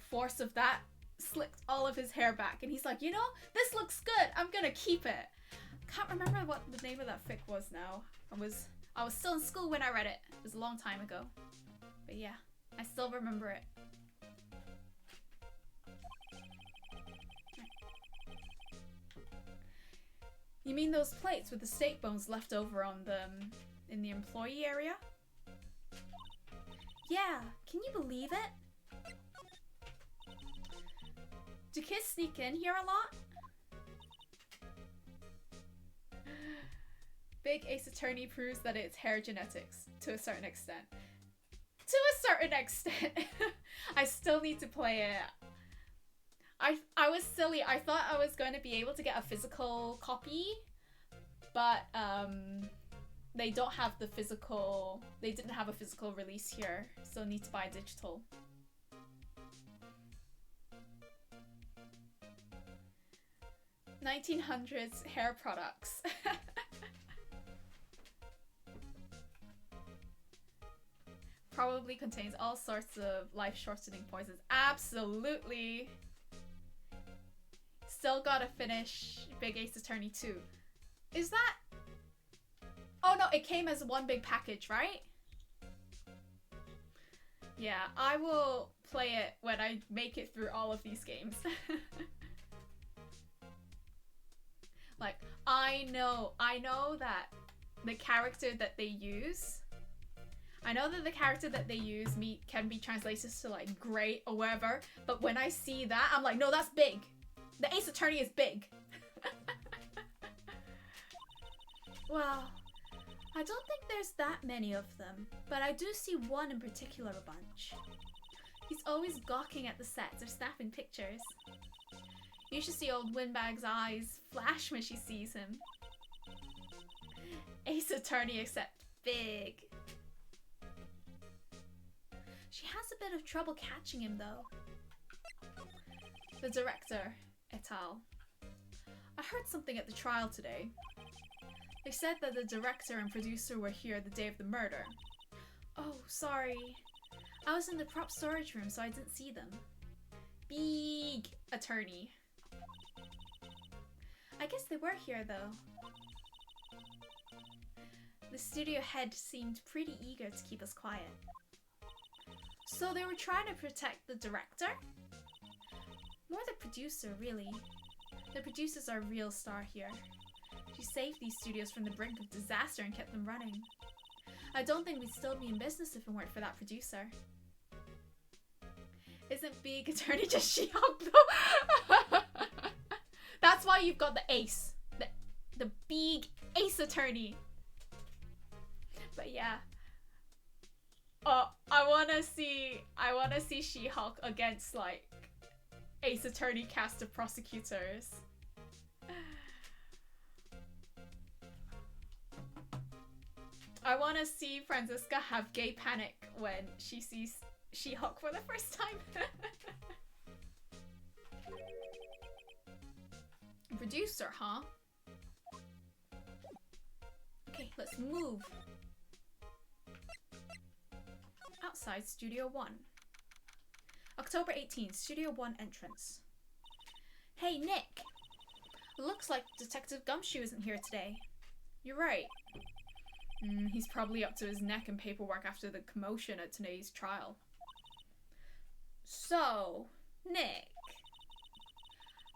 force of that slicked all of his hair back, and he's like, you know, this looks good, I'm gonna keep it. Can't remember what the name of that fic was now. I was still in school when I read it. It was a long time ago. But yeah, I still remember it. You mean those plates with the steak bones left over on them in the employee area? Yeah, can you believe it? Do kids sneak in here a lot? Big Ace Attorney proves that it's hair genetics, to a certain extent. To a certain extent! I still need to play it. I was silly. I thought I was going to be able to get a physical copy, but they don't have the physical... They didn't have a physical release here, so need to buy digital. $1900s hair products. Probably contains all sorts of life-shortening poisons. Absolutely. Still gotta finish Big Ace Attorney 2. Is that... Oh no, it came as one big package, right? Yeah, I will play it when I make it through all of these games. Like, I know that the character that they use... can be translated to like great or whatever, but when I see that, I'm like, no, that's big. The Ace Attorney is big. Well, I don't think there's that many of them, but I do see one in particular a bunch. He's always gawking at the sets or snapping pictures. You should see old Windbag's eyes flash when she sees him. Ace Attorney except big. She has a bit of trouble catching him though. The director, et al. I heard something at the trial today. They said that the director and producer were here the day of the murder. Oh, sorry. I was in the prop storage room, so I didn't see them. Big Attorney. I guess they were here though. The studio head seemed pretty eager to keep us quiet. So they were trying to protect the director? More the producer, really. The producer's our real star here. She saved these studios from the brink of disaster and kept them running. I don't think we'd still be in business if it weren't for that producer. Isn't Big Attorney just She-Hulk though? That's why you've got the ace. The Big Ace Attorney. But yeah. Oh, I wanna see She-Hulk against like Ace Attorney cast of prosecutors. I wanna see Franziska have gay panic when she sees She-Hulk for the first time. Producer, huh? Okay, let's move. Outside Studio 1. October 18th, Studio 1 entrance. Hey, Nick! Looks like Detective Gumshoe isn't here today. You're right. He's probably up to his neck in paperwork after the commotion at today's trial. So, Nick.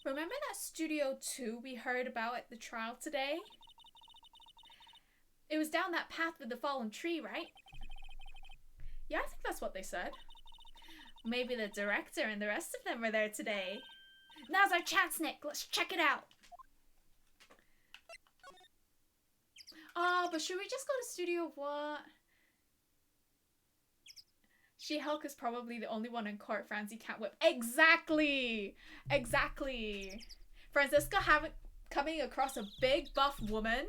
Remember that Studio 2 we heard about at the trial today? It was down that path with the fallen tree, right? Yeah, I think that's what they said. Maybe the director and the rest of them were there today. Now's our chance, Nick. Let's check it out. Oh, but should we just go to Studio what? She-Hulk is probably the only one in court Francie can't whip. Exactly! Exactly. Franziska coming across a big buff woman.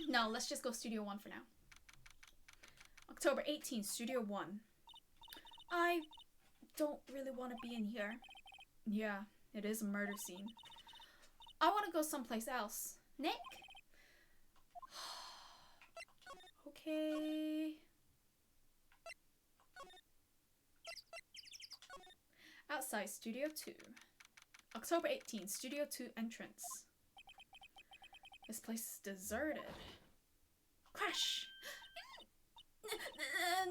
No, let's just go Studio 1 for now. October 18th, Studio 1. I don't really want to be in here. Yeah, it is a murder scene. I want to go someplace else. Nick? Okay. Outside Studio 2. October 18th, Studio 2 entrance. This place is deserted. Crash!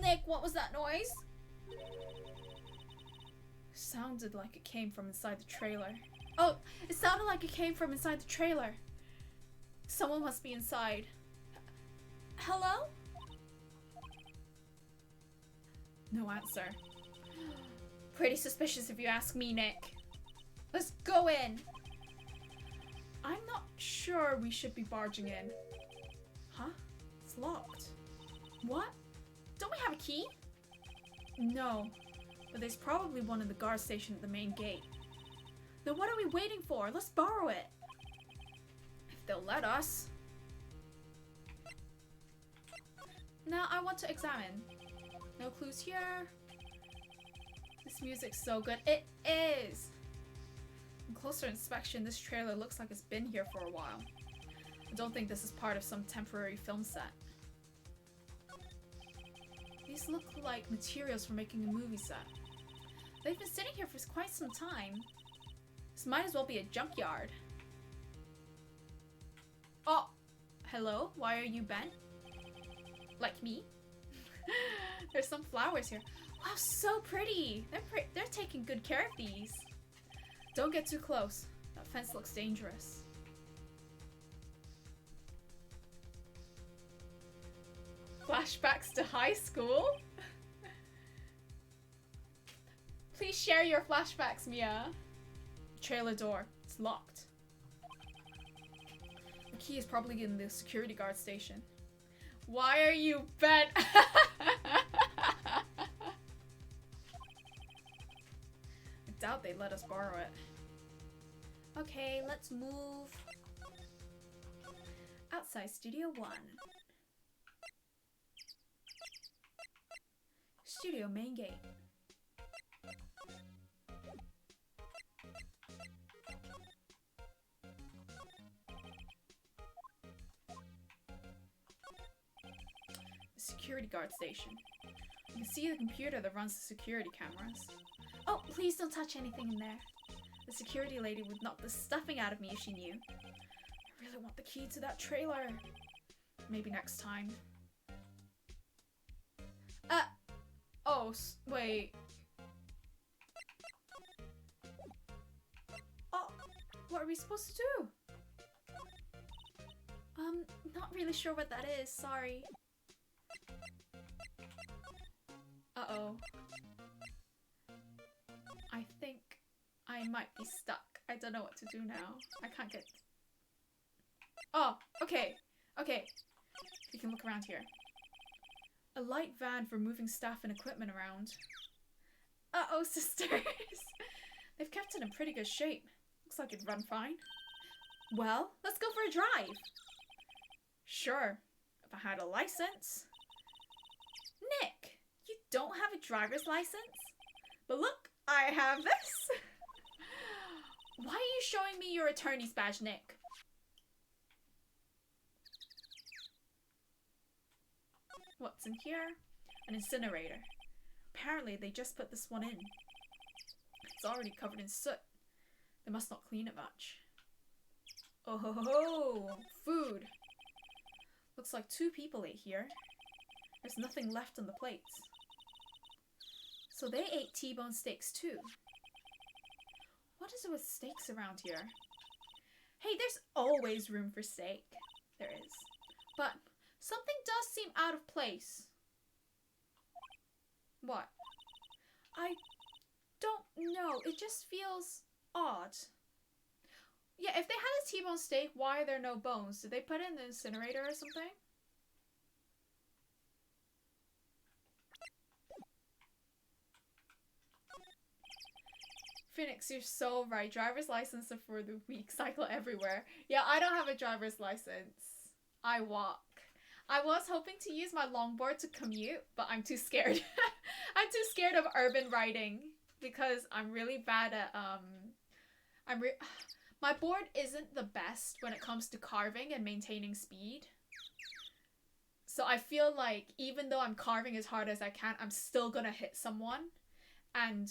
Nick, what was that noise? Sounded like it came from inside the trailer. Oh, it sounded like it came from inside the trailer. Someone must be inside. Hello? No answer. Pretty suspicious if you ask me, Nick. Let's go in. I'm not sure we should be barging in. Huh? It's locked. What? Don't we have a key? No, but there's probably one in the guard station at the main gate. Then what are we waiting for? Let's borrow it. If they'll let us. Now I want to examine. No clues here. This music's so good. It is! On closer inspection, this trailer looks like it's been here for a while. I don't think this is part of some temporary film set. These look like materials for making a movie set. They've been sitting here for quite some time. This might as well be a junkyard. Oh! Hello? Why are you bent? Like me? There's some flowers here. Wow, so pretty! They're taking good care of these. Don't get too close. That fence looks dangerous. Flashbacks to high school? Please share your flashbacks, Mia. Trailer door. It's locked. The key is probably in the security guard station. Why are you bent? I doubt they'd let us borrow it. Okay, let's move. Outside Studio 1. Studio main gate. Security guard station. You can see the computer that runs the security cameras. Oh, please don't touch anything in there. The security lady would knock the stuffing out of me if she knew. I really want the key to that trailer. Maybe next time. Oh, wait. Oh, what are we supposed to do? Not really sure what that is, sorry. Uh-oh. I think I might be stuck. I don't know what to do now. I can't get... Oh, okay. Okay. We can look around here. A light van for moving staff and equipment around. Uh-oh, sisters. They've kept it in pretty good shape. Looks like it'd run fine. Well, let's go for a drive. Sure. If I had a license. Nick, you don't have a driver's license? But look, I have this. Why are you showing me your attorney's badge, Nick? What's in here? An incinerator. Apparently they just put this one in. It's already covered in soot. They must not clean it much. Oh ho ho ho! Food! Looks like 2 people ate here. There's nothing left on the plates. So they ate T-bone steaks too. What is it with steaks around here? Hey, there's always room for steak. There is. But something does seem out of place. What? I don't know. It just feels odd. Yeah, if they had a T-bone steak, why are there no bones? Did they put it in the incinerator or something? Phoenix, you're so right. Driver's license are for the weak. Cycle everywhere. Yeah, I don't have a driver's license. I walk. I was hoping to use my longboard to commute, but I'm too scared. I'm too scared of urban riding because I'm really bad at I'm re- my board isn't the best when it comes to carving and maintaining speed. So I feel like even though I'm carving as hard as I can, I'm still gonna hit someone. And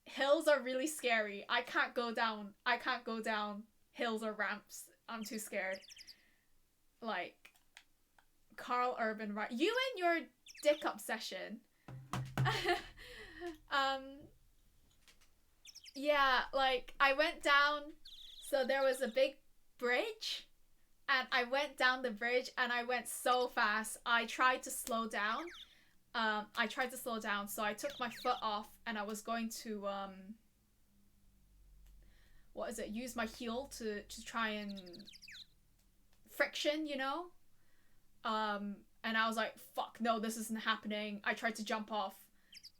hills are really scary. I can't go down. I can't go down hills or ramps. I'm too scared. Like Carl Urban, right? You and your dick obsession. um. Yeah, like I went down. So there was a big bridge, and I went down the bridge, and I went so fast. I tried to slow down. So I took my foot off, and I was going to what is it? Use my heel to try and friction, you know? And I was like, fuck, no, this isn't happening. I tried to jump off.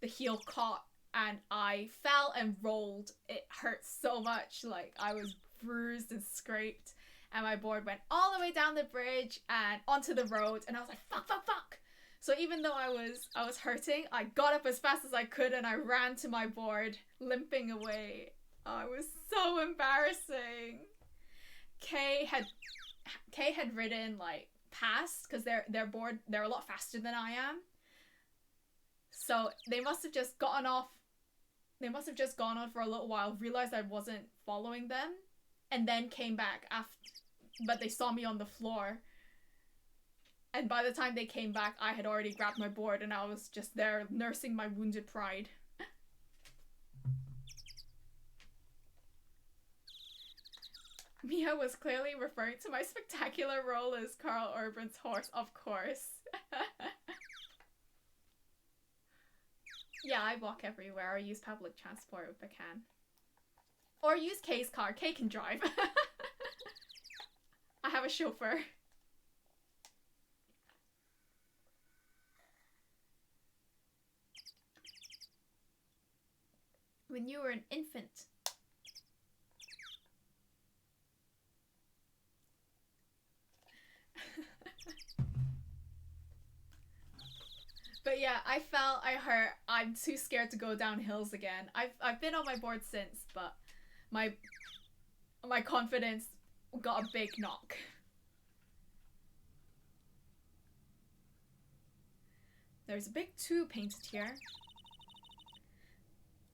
The heel caught and I fell and rolled. It hurt so much. Like, I was bruised and scraped. And my board went all the way down the bridge and onto the road. And I was like, fuck, fuck, fuck. So even though I was hurting, I got up as fast as I could and I ran to my board, limping away. Oh, it was so embarrassing. Kay had ridden like past because they're bored. They're a lot faster than I am. So they must have just gotten off. They must have just gone on for a little while, realized I wasn't following them, and then came back after. But they saw me on the floor. And by the time they came back, I had already grabbed my board and I was just there nursing my wounded pride. Mia was clearly referring to my spectacular role as Carl Urban's horse, of course. Yeah, I walk everywhere or use public transport if I can. Or use Kay's car. Kay can drive. I have a chauffeur. When you were an infant. But yeah, I fell, I hurt. I'm too scared to go down hills again. I've been on my board since, but my confidence got a big knock. There's a big 2 painted here.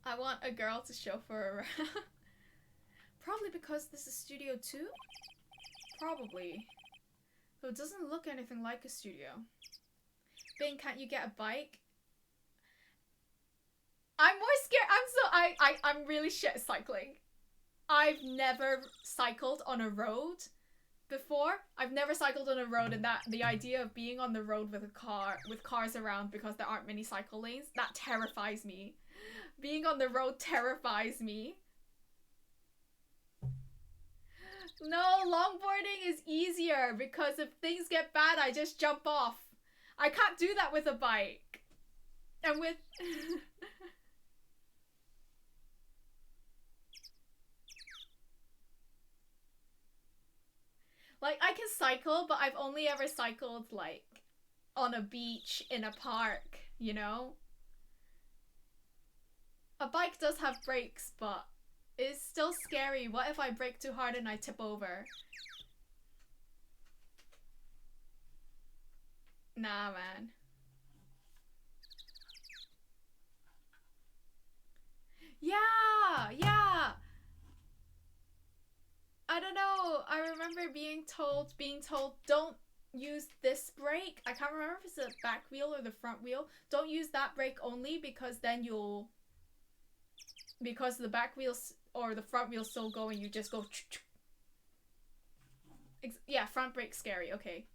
I want a girl to chauffeur around. Probably because this is Studio 2? Probably. Though it doesn't look anything like a studio. Bing, can't you get a bike? I'm more scared. I'm really shit at cycling. I've never cycled on a road before. I've never cycled on a road, and that the idea of being on the road with a car with cars around because there aren't many cycle lanes, that terrifies me. Being on the road terrifies me. No, longboarding is easier because if things get bad, I just jump off. I can't do that with a bike. And with... like, I can cycle, but I've only ever cycled, like, on a beach, in a park, you know? A bike does have brakes, but it's still scary. What if I brake too hard and I tip over? Nah, man. Yeah, yeah. I don't know. I remember being told, don't use this brake. I can't remember if it's the back wheel or the front wheel. Don't use that brake only because then you'll, because the back wheel's or the front wheel's still going, you just go. Yeah, front brake scary. Okay.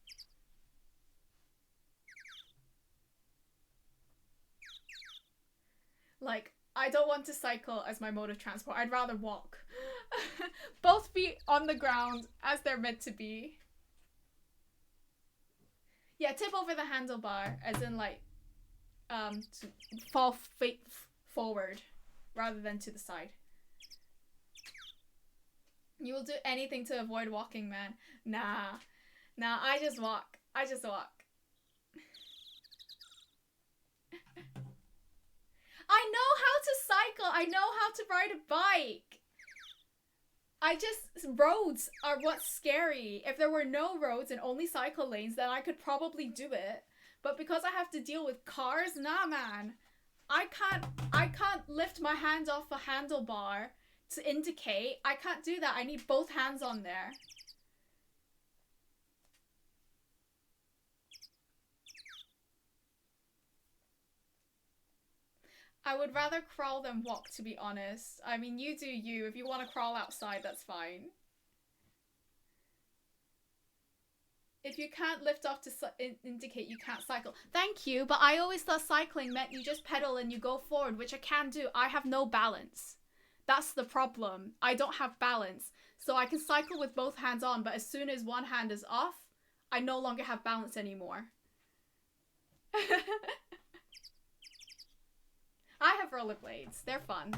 Like, I don't want to cycle as my mode of transport. I'd rather walk. Both feet on the ground as they're meant to be. Yeah, tip over the handlebar, as in like, to fall forward rather than to the side. You will do anything to avoid walking, man. Nah. Nah, I just walk. I just walk. I know how to cycle. I know how to ride a bike. Roads are what's scary. If there were no roads and only cycle lanes, then I could probably do it. But because I have to deal with cars, nah, man. I can't lift my hands off a handlebar to indicate. I can't do that. I need both hands on there. I would rather crawl than walk, to be honest. I mean, you do you. If you want to crawl outside, that's fine. If you can't lift off to indicate you can't cycle. Thank you, but I always thought cycling meant you just pedal and you go forward, which I can do. I have no balance. That's the problem. I don't have balance. So I can cycle with both hands on, but as soon as one hand is off, I no longer have balance anymore. I have rollerblades. They're fun.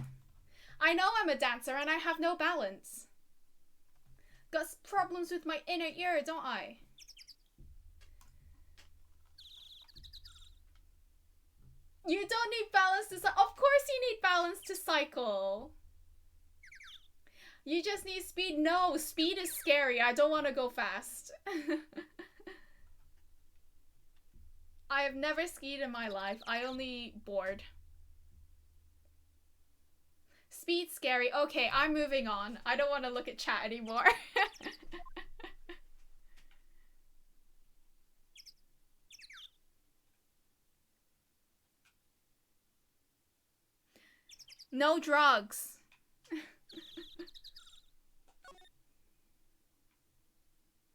I know I'm a dancer and I have no balance. Got problems with my inner ear, don't I? You don't need balance to cycle. Of course you need balance to cycle. You just need speed. No, speed is scary. I don't want to go fast. I have never skied in my life. I only board. Speed scary. Okay, I'm moving on. I don't want to look at chat anymore. No drugs.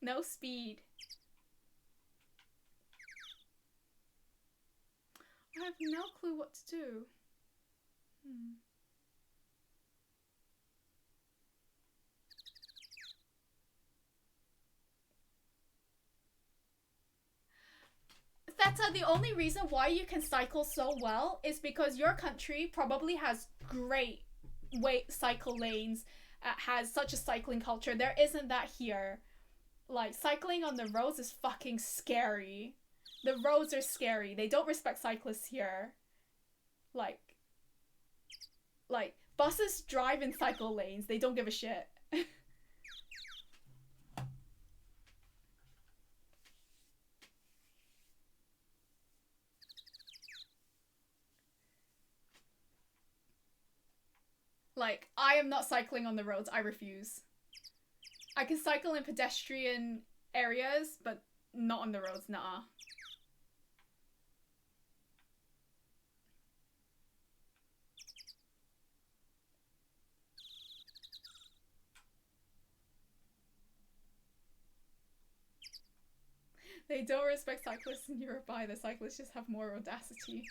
No speed. I have no clue what to do. That's the only reason why you can cycle so well is because your country probably has great cycle lanes, has such a cycling culture. There isn't that here. Like, cycling on the roads is fucking scary. The roads are scary. They don't respect cyclists here. Like, buses drive in cycle lanes. They don't give a shit. Like, I am not cycling on the roads. I refuse. I can cycle in pedestrian areas, but not on the roads. Nah. They don't respect cyclists in Europe either. Cyclists just have more audacity.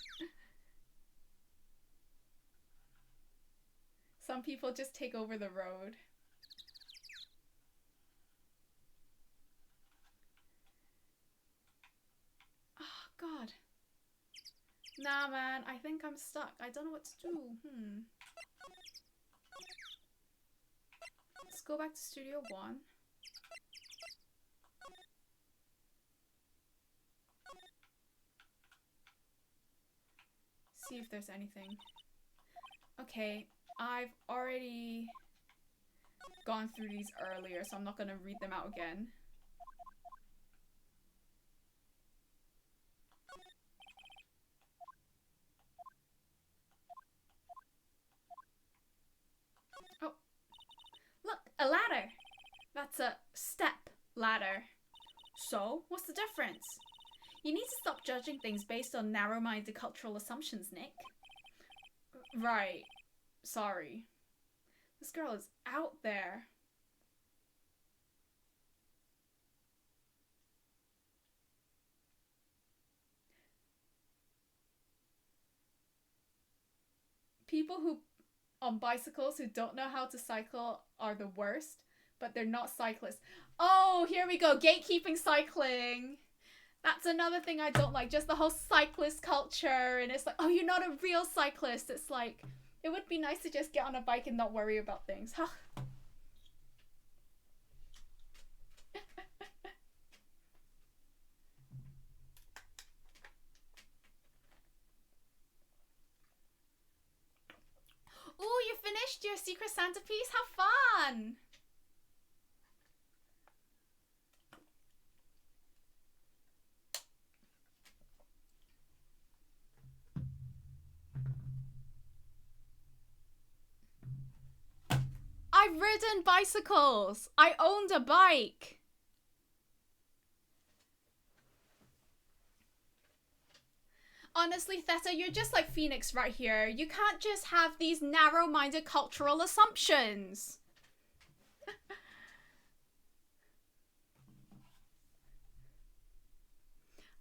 Some people just take over the road. Oh, God. Nah, man. I think I'm stuck. I don't know what to do. Let's go back to Studio 1. See if there's anything. Okay, I've already gone through these earlier, so I'm not gonna read them out again. Oh, look, a ladder. That's a step ladder. So, what's the difference? You need to stop judging things based on narrow-minded cultural assumptions, Nick. Right. Sorry. This girl is out there. people who on bicycles who don't know how to cycle are the worst, but they're not cyclists. Oh, here we go. Gatekeeping cycling. That's another thing I don't like. Just the whole cyclist culture. And it's like, oh, you're not a real cyclist. It's like, it would be nice to just get on a bike and not worry about things. Huh? Ooh, you finished your Secret Santa piece? How fun! I've ridden bicycles. I owned a bike. Honestly, Theta, you're just like Phoenix right here. You can't just have these narrow-minded cultural assumptions.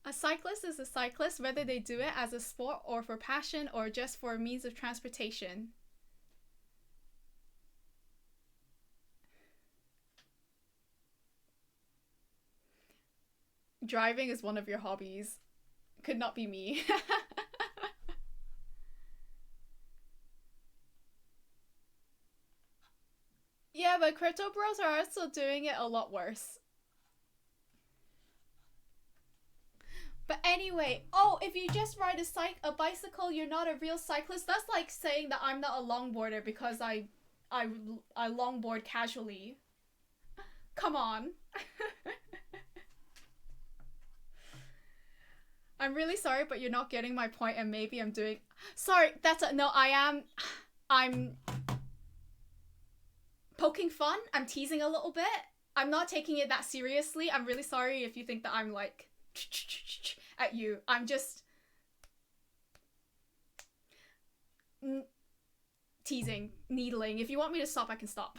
A cyclist is a cyclist, whether they do it as a sport or for passion or just for a means of transportation. Driving is one of your hobbies. Could not be me. Yeah, but crypto bros are also doing it a lot worse. But anyway, oh, if you just ride a bicycle, you're not a real cyclist. That's like saying that I'm not a longboarder because I longboard casually. Come on. I'm really sorry, but you're not getting my point, and maybe I'm doing... Sorry, I'm poking fun. I'm teasing a little bit. I'm not taking it that seriously. I'm really sorry if you think that I'm like... at you. I'm just... teasing, needling. If you want me to stop, I can stop.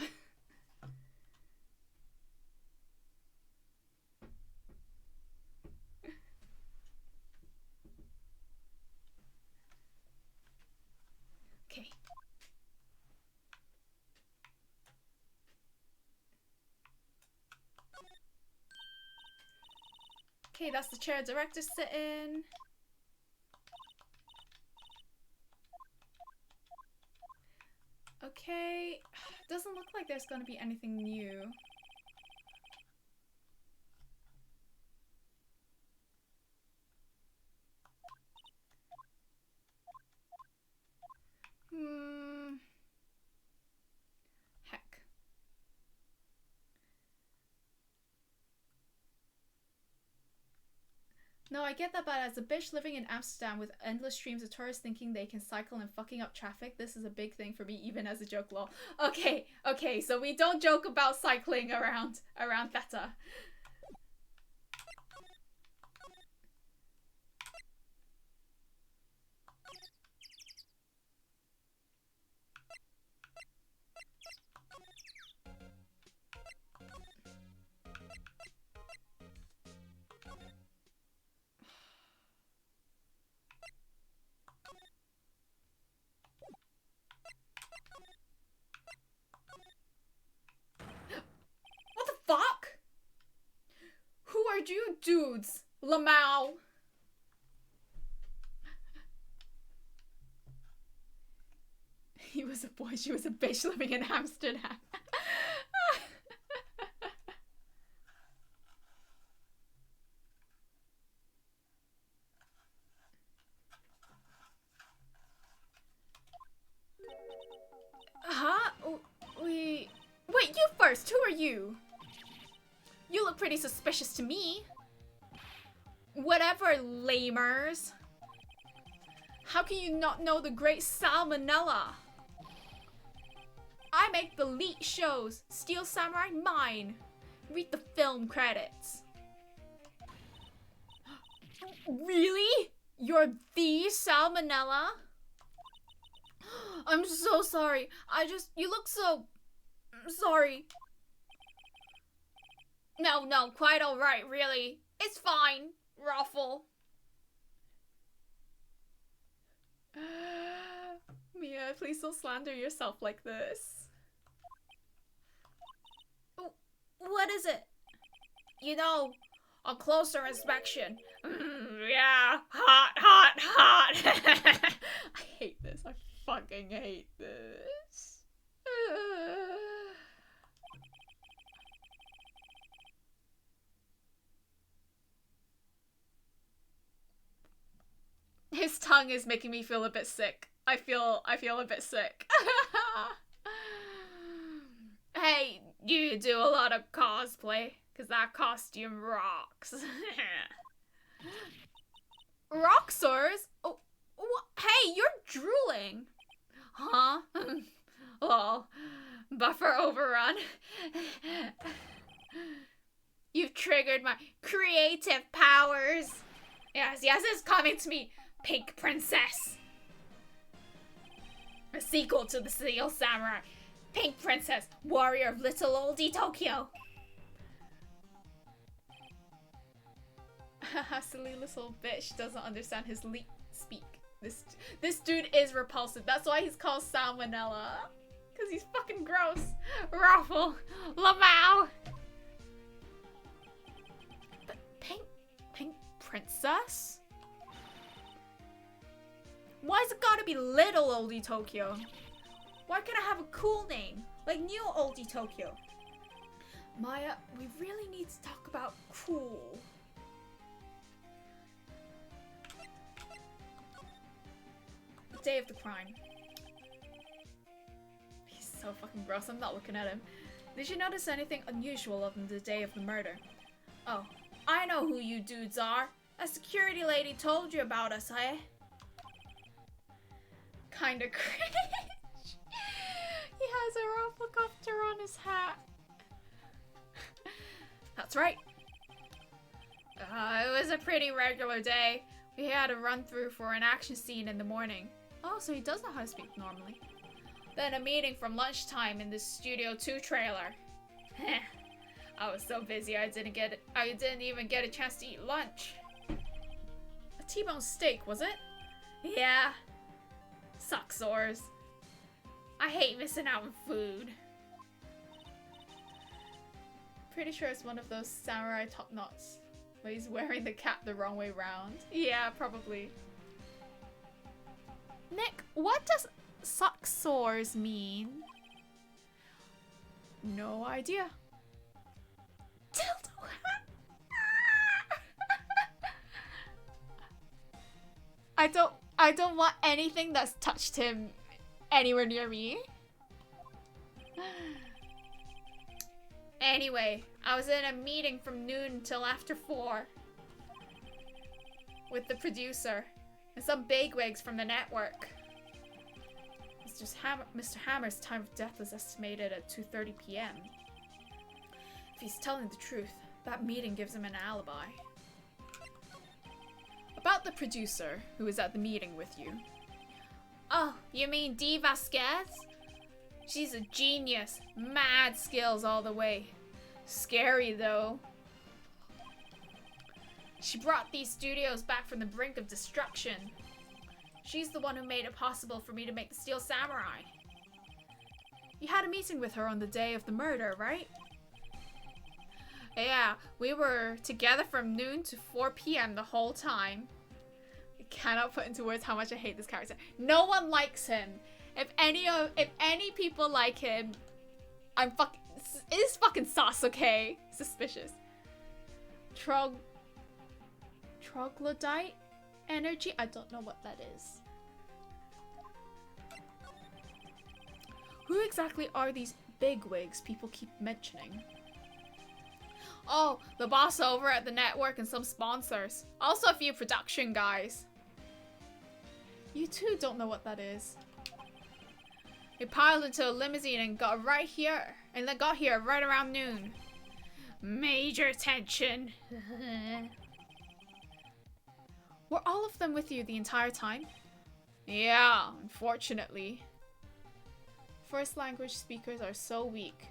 Okay. Okay, that's the chair director sit in. Okay. Doesn't look like there's gonna be anything new. Heck. No, I get that, but as a bitch living in Amsterdam with endless streams of tourists thinking they can cycle and fucking up traffic, this is a big thing for me, even as a joke, lol. Okay, so we don't joke about cycling around Theta. What the fuck? Who are you dudes? Lamau. He was a boy, she was a bitch living in Amsterdam. Huh? Wait, you first. Who are you? You look pretty suspicious to me. Whatever, lamers. How can you not know the great Salmonella? I make the lead shows. Steel Samurai, mine. Read the film credits. Really? You're the Salmonella? I'm so sorry. You look so... sorry. No, quite alright, really. It's fine, Ruffle. Mia, please don't slander yourself like this. Oh, what is it? You know, on closer inspection. Yeah, hot, hot, hot. I hate this. I fucking hate this. His tongue is making me feel a bit sick. I feel a bit sick. Hey, you do a lot of cosplay, cause that costume rocks. Roxors? Oh, what? Hey, you're drooling. Huh? Lol. Buffer overrun. You've triggered my creative powers. Yes, it's coming to me, Pink Princess. A sequel to the Steel Samurai. Pink Princess, warrior of little oldie Tokyo. Haha, silly little bitch doesn't understand his speak. This dude is repulsive. That's why he's called Salmonella. Cause he's fucking gross. Ruffle. Lamau. But Pink Princess? Why's it gotta be little oldie Tokyo? Why can't I have a cool name? Like new oldie Tokyo? Maya, we really need to talk about cool. Day of the crime. He's so fucking gross, I'm not looking at him. Did you notice anything unusual on the day of the murder? Oh, I know who you dudes are. A security lady told you about us, eh? Kinda cringe. He has a Rafflecopter on his hat. That's right. It was a pretty regular day. We had a run through for an action scene in the morning. Oh, so he does know how to speak normally. Then a meeting from lunchtime in the Studio 2 trailer. I was so busy I didn't even get a chance to eat lunch. A T-bone steak, was it? Yeah. Suck sores. I hate missing out on food. Pretty sure it's one of those samurai top knots where he's wearing the cap the wrong way round. Yeah, probably. Nick, what does suck sores mean? No idea. Dildo. I don't want anything that's touched him anywhere near me. Anyway, I was in a meeting from noon till after 4 with the producer and some bigwigs from the network. Mr. Hammer's time of death was estimated at 2:30 p.m. If he's telling the truth, that meeting gives him an alibi. About the producer who was at the meeting with you. Oh, you mean Dee Vasquez? She's a genius. Mad skills all the way. Scary though. She brought these studios back from the brink of destruction. She's the one who made it possible for me to make the Steel Samurai. You had a meeting with her on the day of the murder, right? Yeah, we were together from noon to 4 p.m. the whole time. I cannot put into words how much I hate this character. No one likes him. If any people like him, it is fucking sus, okay? Suspicious. Troglodyte energy? I don't know what that is. Who exactly are these bigwigs people keep mentioning? Oh, the boss over at the network and some sponsors. Also a few production guys. You too don't know what that is. We piled into a limousine and got here right around noon. Major tension. Were all of them with you the entire time? Yeah, unfortunately. First language speakers are so weak.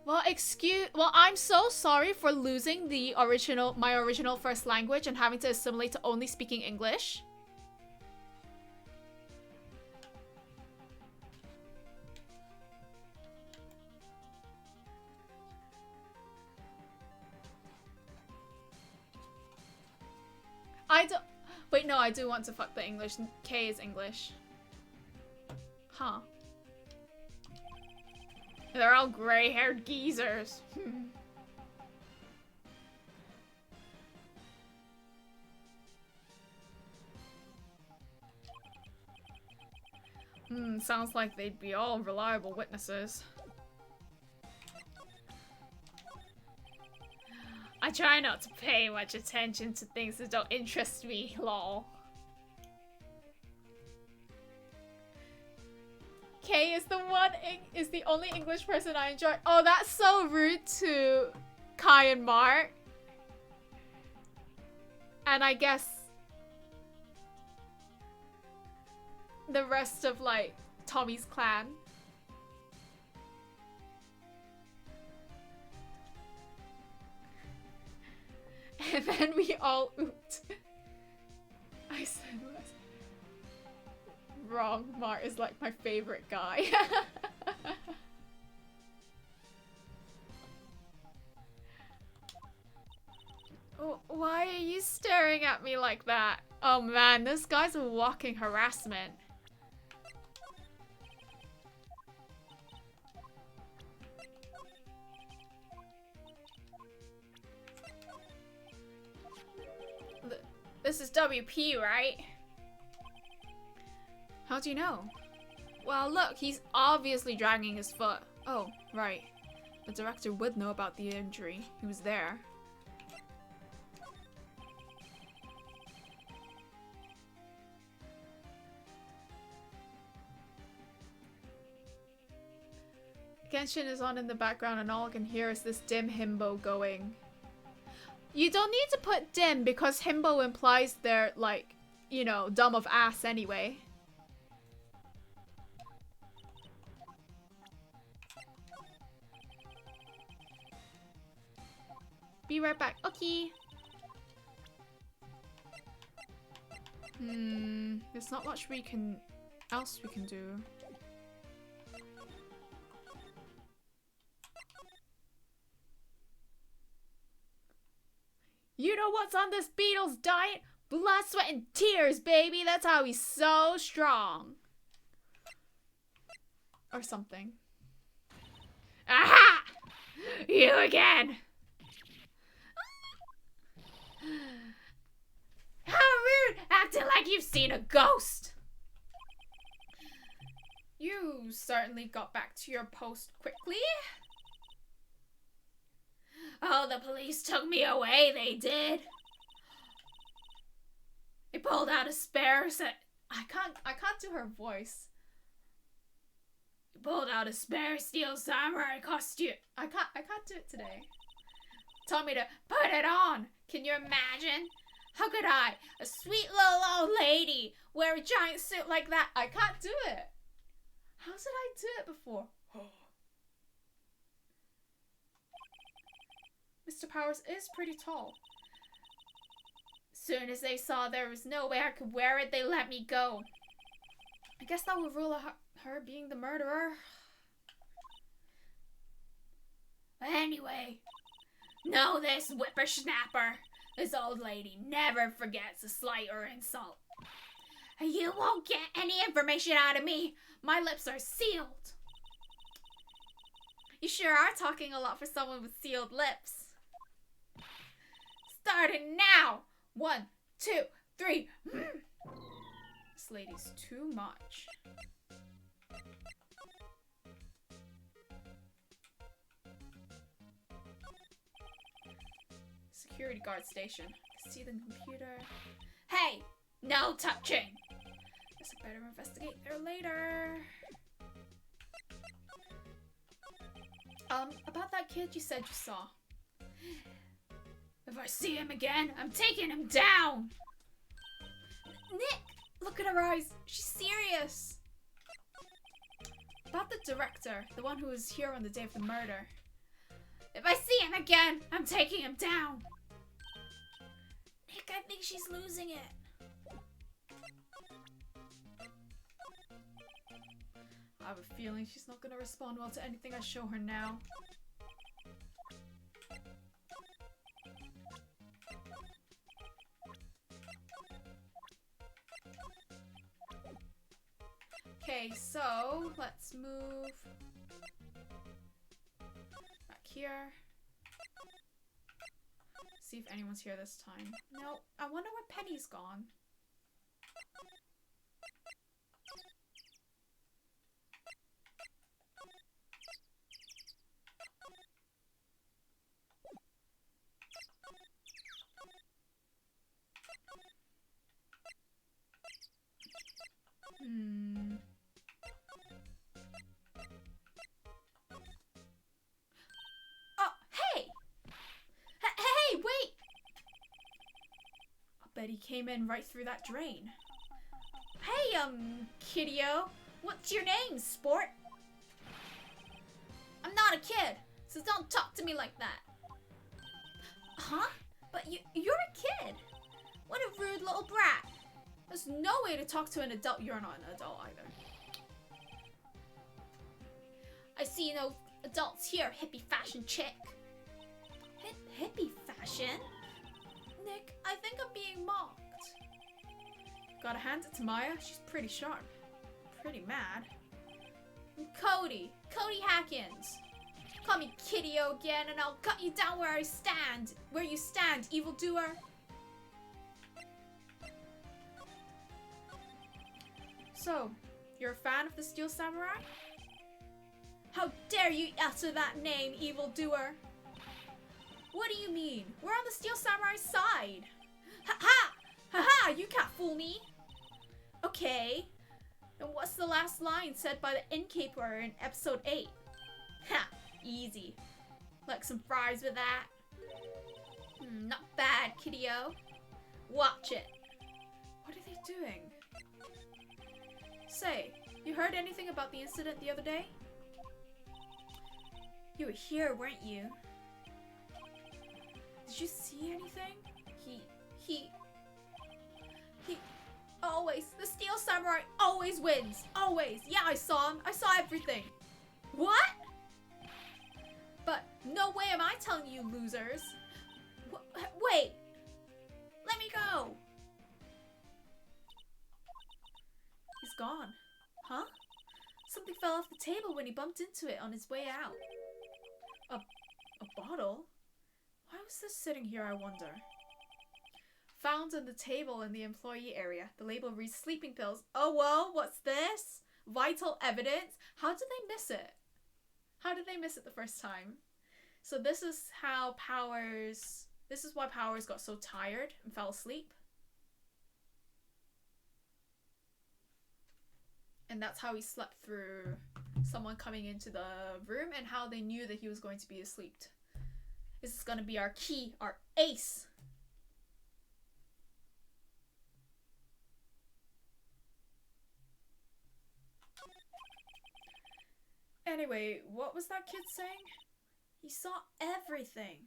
Well, I'm so sorry for losing my original first language and having to assimilate to only speaking English. I don't. Wait, no, I do want to fuck the English. K is English. Huh. They're all gray-haired geezers. Sounds like they'd be all reliable witnesses. I try not to pay much attention to things that don't interest me, lol. Kay is the only English person I enjoy. Oh, that's so rude to Kai and Mark. And I guess the rest of, like, Tommy's clan. And then we all ooped. I said what? Wrong. Mart is like my favorite guy. Oh, why are you staring at me like that? Oh man, this guy's a walking harassment. This is WP, right? How do you know? Well, look, he's obviously dragging his foot. Oh, right. The director would know about the injury. He was there. Genshin is on in the background and all I can hear is this dim himbo going. You don't need to put dim because himbo implies they're like, you know, dumb of ass anyway. Be right back. Okay. There's not much else we can do. You know what's on this Beatles diet? Blood, sweat, and tears, baby. That's how he's so strong. Or something. Aha! You again! How rude! Acting like you've seen a ghost! You certainly got back to your post quickly. Oh, the police took me away, they did. They pulled out a spare set. I can't do her voice. They pulled out a spare steel samurai costume. I can't do it today. Told me to put it on. Can you imagine? How could I, a sweet little old lady, wear a giant suit like that? I can't do it. How did I do it before? Mr. Powers is pretty tall. Soon as they saw there was no way I could wear it, they let me go. I guess that would rule out her being the murderer. But anyway, know this, whippersnapper. This old lady never forgets a slight or insult. You won't get any information out of me. My lips are sealed. You sure are talking a lot for someone with sealed lips. Starting now. 1, 2, 3. This lady's too much. Security guard station. See the computer. Hey, no touching. Guess I better investigate there later. About that kid you said you saw. If I see him again, I'm taking him down! Nick! Look at her eyes. She's serious. About the director, the one who was here on the day of the murder. If I see him again, I'm taking him down! Nick, I think she's losing it. I have a feeling she's not gonna respond well to anything I show her now. Okay, so let's move back here. See if anyone's here this time. No, I wonder where Penny's gone. Oh, hey! Hey, wait! I bet he came in right through that drain. Hey, kiddio. What's your name, sport? I'm not a kid, so don't talk to me like that. Huh? But you're a kid. What a rude little brat. There's no way to talk to an adult. You're not an adult either. I see no adults here, hippie fashion chick. Hippie fashion? Nick, I think I'm being mocked. Gotta hand it to Maya. She's pretty sharp. Pretty mad. And Cody Hackins. Call me Kiddio again and I'll cut you down where I stand. Where you stand, evildoer. So, you're a fan of the Steel Samurai? How dare you utter that name, evildoer? What do you mean? We're on the Steel Samurai's side. Ha-ha! Ha-ha! You can't fool me. Okay. And what's the last line said by the innkeeper in episode 8? Ha! Easy. Like some fries with that. Not bad, kiddio. Watch it. What are they doing? Say, you heard anything about the incident the other day? You were here, weren't you? Did you see anything? He always, the Steel Samurai always wins. Always. Yeah, I saw him. I saw everything. What? But no way am I telling you losers. Wait. Let me go. He's gone. Huh? Something fell off the table when he bumped into it on his way out. A bottle? Why was this sitting here, I wonder? Found on the table in the employee area. The label reads sleeping pills. Oh, whoa, what's this? Vital evidence? How did they miss it? How did they miss it the first time? So this is how Powers... This is why Powers got so tired and fell asleep. And that's how he slept through someone coming into the room and how they knew that he was going to be asleep. This is going to be our key, our ace. Anyway, what was that kid saying? He saw everything.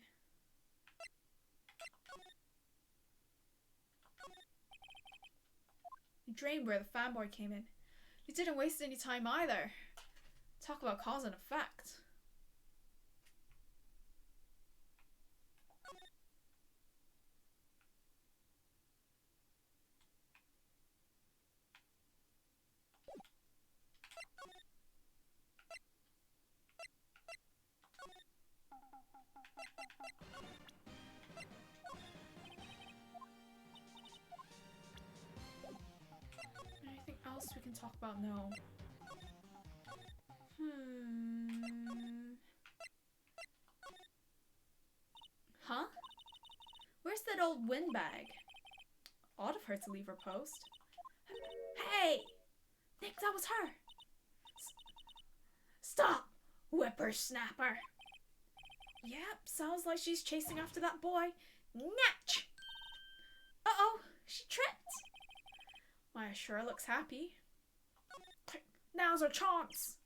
He drained where the fanboy came in. He didn't waste any time either. Talk about cause and effect. Anything else we can talk about? No. Huh? Where's that old windbag? Odd of her to leave her post. Hey! Nick, that was her! Stop! Whippersnapper! Yep, sounds like she's chasing after that boy. Natch! Uh-oh, she tripped. Maya sure looks happy. Now's our chance.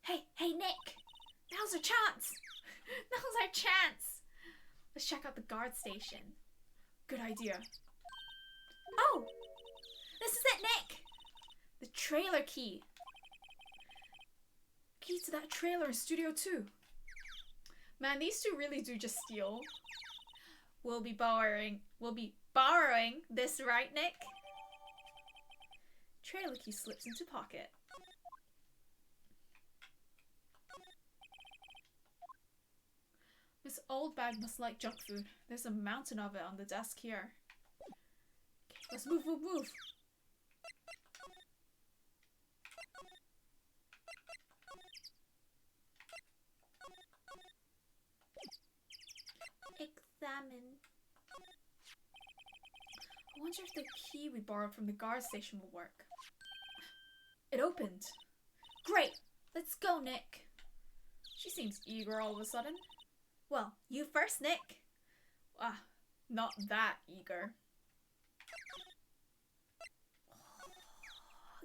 Hey, Nick! Now's our chance! Now's our chance! Let's check out the guard station. Good idea. Oh! This is it, Nick! The trailer key. Key to that trailer in Studio 2. Man, these two really do just steal. We'll be borrowing this, right, Nick? Trailer key slips into pocket. This old bag must like junk food. There's a mountain of it on the desk here. Okay, let's move, move, move. Examine. I wonder if the key we borrowed from the guard station will work. It opened. Great! Let's go, Nick. She seems eager all of a sudden. Well, you first, Nick. Ah, not that eager.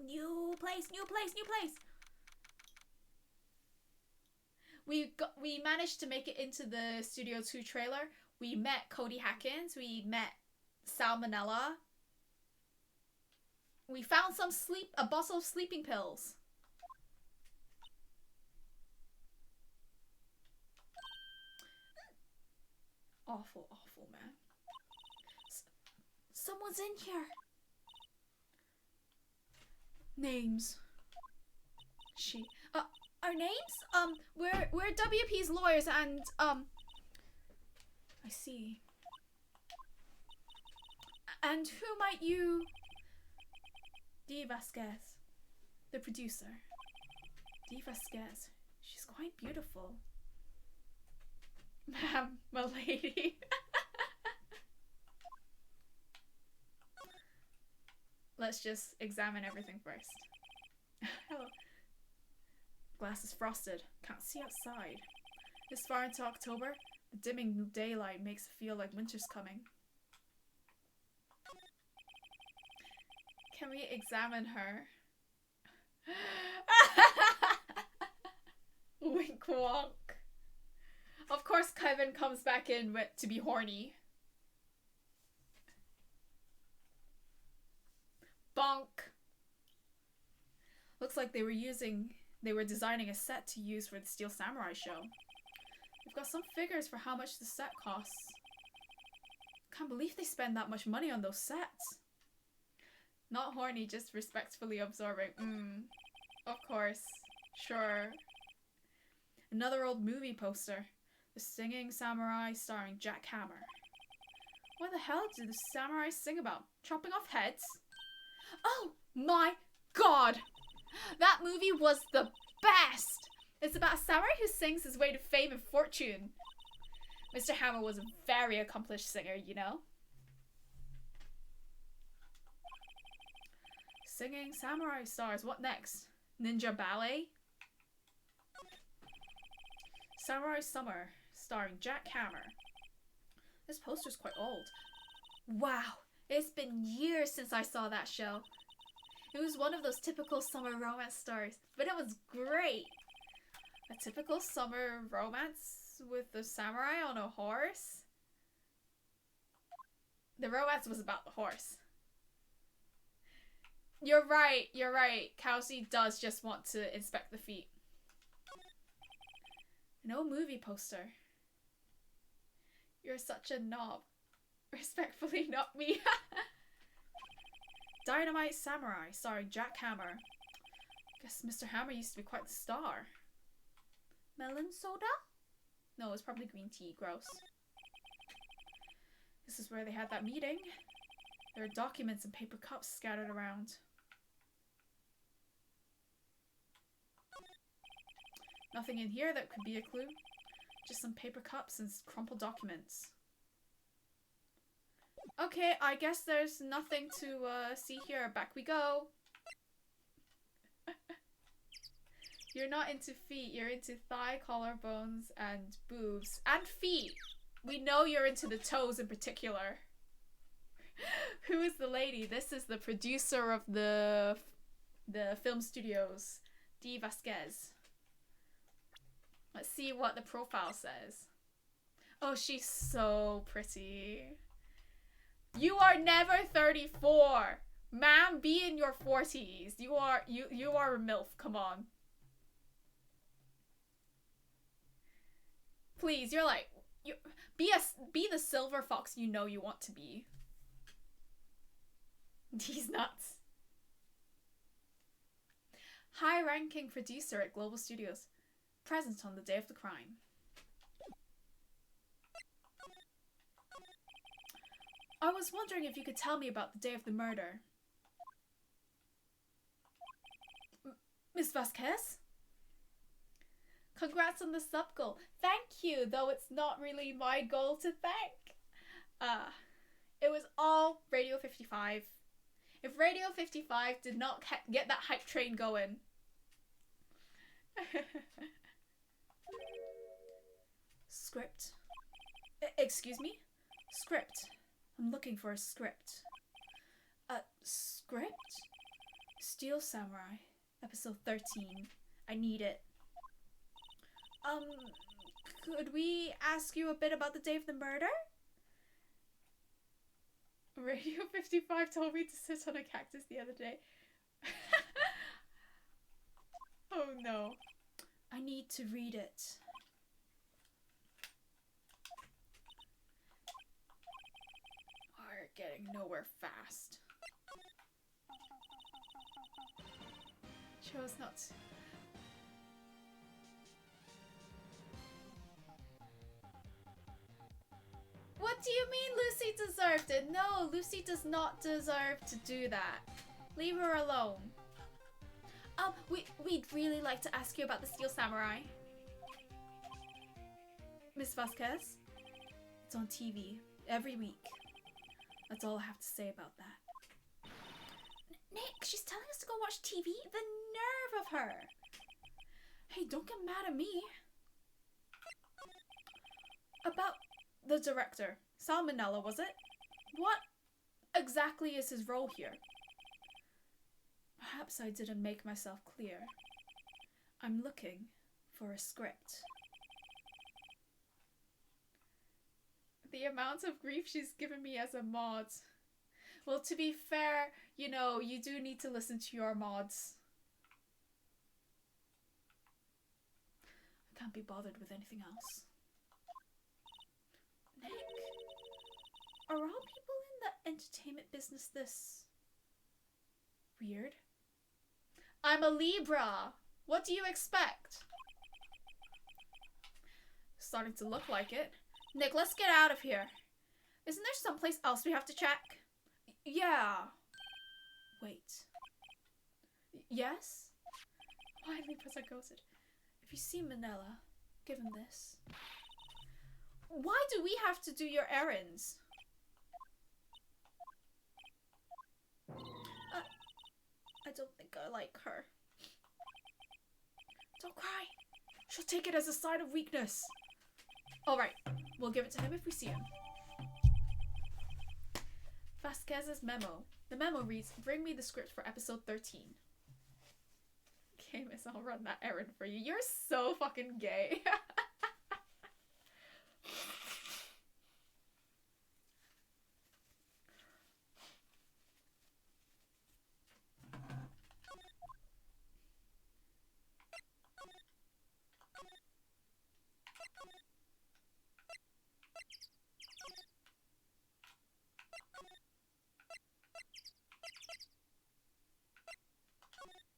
New place, new place, new place! We managed to make it into the Studio 2 trailer. We met Cody Hackins. We met Salmonella. We found a bottle of sleeping pills. Awful, awful, man. Someone's in here. Names. Our names? We're WP's lawyers and, I see. And who might you... Dee Vasquez, the producer. Dee Vasquez. She's quite beautiful. Ma'am, my lady. Let's just examine everything first. Hello. Glass is frosted. Can't see outside. This far into October, the dimming daylight makes it feel like winter's coming. Can we examine her? Wink wonk. Of course Kevin comes back in to be horny. Bonk. Looks like they were designing a set to use for the Steel Samurai show. We've got some figures for how much the set costs. Can't believe they spend that much money on those sets. Not horny, just respectfully absorbing. Of course. Sure. Another old movie poster. The Singing Samurai starring Jack Hammer. What the hell did the samurai sing about? Chopping off heads? Oh my god! That movie was the best! It's about a samurai who sings his way to fame and fortune. Mr. Hammer was a very accomplished singer, you know? Singing Samurai stars. What next? Ninja Ballet? Samurai Summer, starring Jack Hammer. This poster's quite old. Wow, it's been years since I saw that show. It was one of those typical summer romance stories, but it was great. A typical summer romance with a samurai on a horse? The romance was about the horse. You're right, you're right. Kelsey does just want to inspect the feet. An old movie poster. You're such a knob. Respectfully, not me. Dynamite Samurai, starring Jack Hammer. Guess Mr. Hammer used to be quite the star. Melon soda? No, it's probably green tea. Gross. This is where they had that meeting. There are documents and paper cups scattered around. Nothing in here that could be a clue. Just some paper cups and crumpled documents. Okay, I guess there's nothing to see here. Back we go. You're not into feet. You're into thigh, collarbones, and boobs. And feet. We know you're into the toes in particular. Who is the lady? This is the producer of the film studios, Dee Vasquez. Let's see what the profile says. Oh, she's so pretty. You are never 34. Ma'am, be in your 40s. You are a MILF. Come on. Please, you're like be the silver fox you know you want to be. These nuts. high-ranking producer at Global Studios, present on the day of the crime. I was wondering if you could tell me about the day of the murder. Miss Vasquez? Congrats on the sub goal. Thank you, though it's not really my goal to thank. It was all Radio 55. If Radio 55 did not get that hype train going. Script. Excuse me? Script. I'm looking for a script. Script? Steel Samurai, episode 13. I need it. Could we ask you a bit about the day of the murder? Radio 55 told me to sit on a cactus the other day. Oh no. I need to read it. We're getting nowhere fast. Chose not to. What do you mean Lucy deserved it? No, Lucy does not deserve to do that. Leave her alone. We'd really like to ask you about the Steel Samurai. Miss Vasquez? It's on TV every week. That's all I have to say about that. Nick, she's telling us to go watch TV? The nerve of her! Hey, don't get mad at me. About the director. Salmonella, was it? What exactly is his role here? Perhaps I didn't make myself clear. I'm looking for a script. The amount of grief she's given me as a mod. Well, to be fair, you know, you do need to listen to your mods. I can't be bothered with anything else. Nick, are all people in the entertainment business this weird? I'm a Libra. What do you expect? Starting to look like it. Nick, let's get out of here. Isn't there someplace else we have to check? Yeah. Wait. Yes? Why Libras are ghosted? If you see Manila, give him this. Why do we have to do your errands? I don't think I like her. Don't cry. She'll take it as a sign of weakness. Alright, we'll give it to him if we see him. Vasquez's memo. The memo reads, bring me the script for episode 13. Okay, miss, I'll run that errand for you. You're so fucking gay.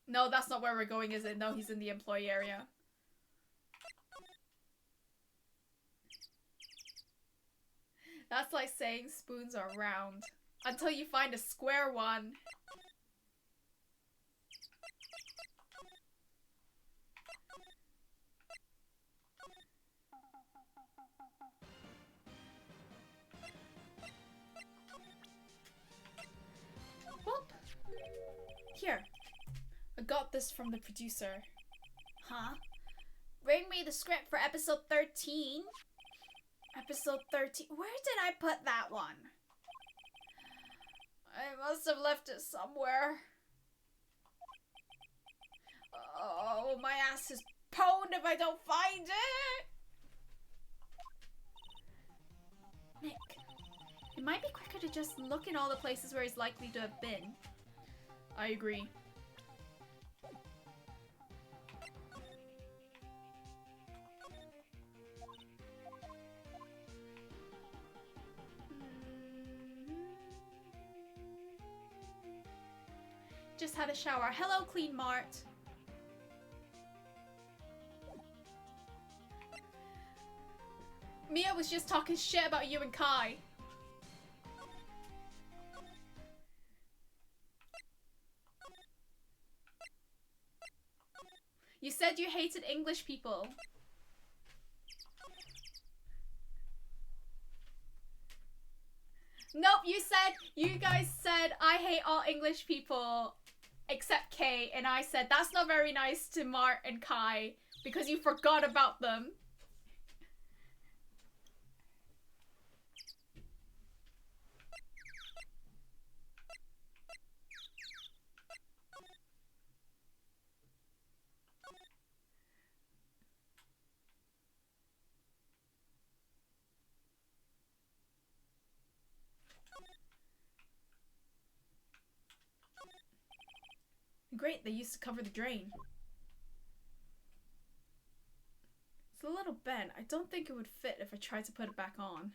No, that's not where we're going, is it? No, he's in the employee area. That's like saying spoons are round. Until you find a square one. Whoop. Here. I got this from the producer. Huh? Bring me the script for episode 13. Episode 13. Where did I put that one? I must have left it somewhere. Oh, my ass is pwned if I don't find it. Nick, it might be quicker to just look in all the places where he's likely to have been. I agree. Just had a shower. Hello, Clean Mart. was just talking shit about you and Kai. You said you hated English people. Nope, you guys said I hate all English people except Kay, and I said that's not very nice to Mart and Kai because you forgot about them. Great, they used to cover the drain. It's a little bent. I don't think it would fit if I tried to put it back on.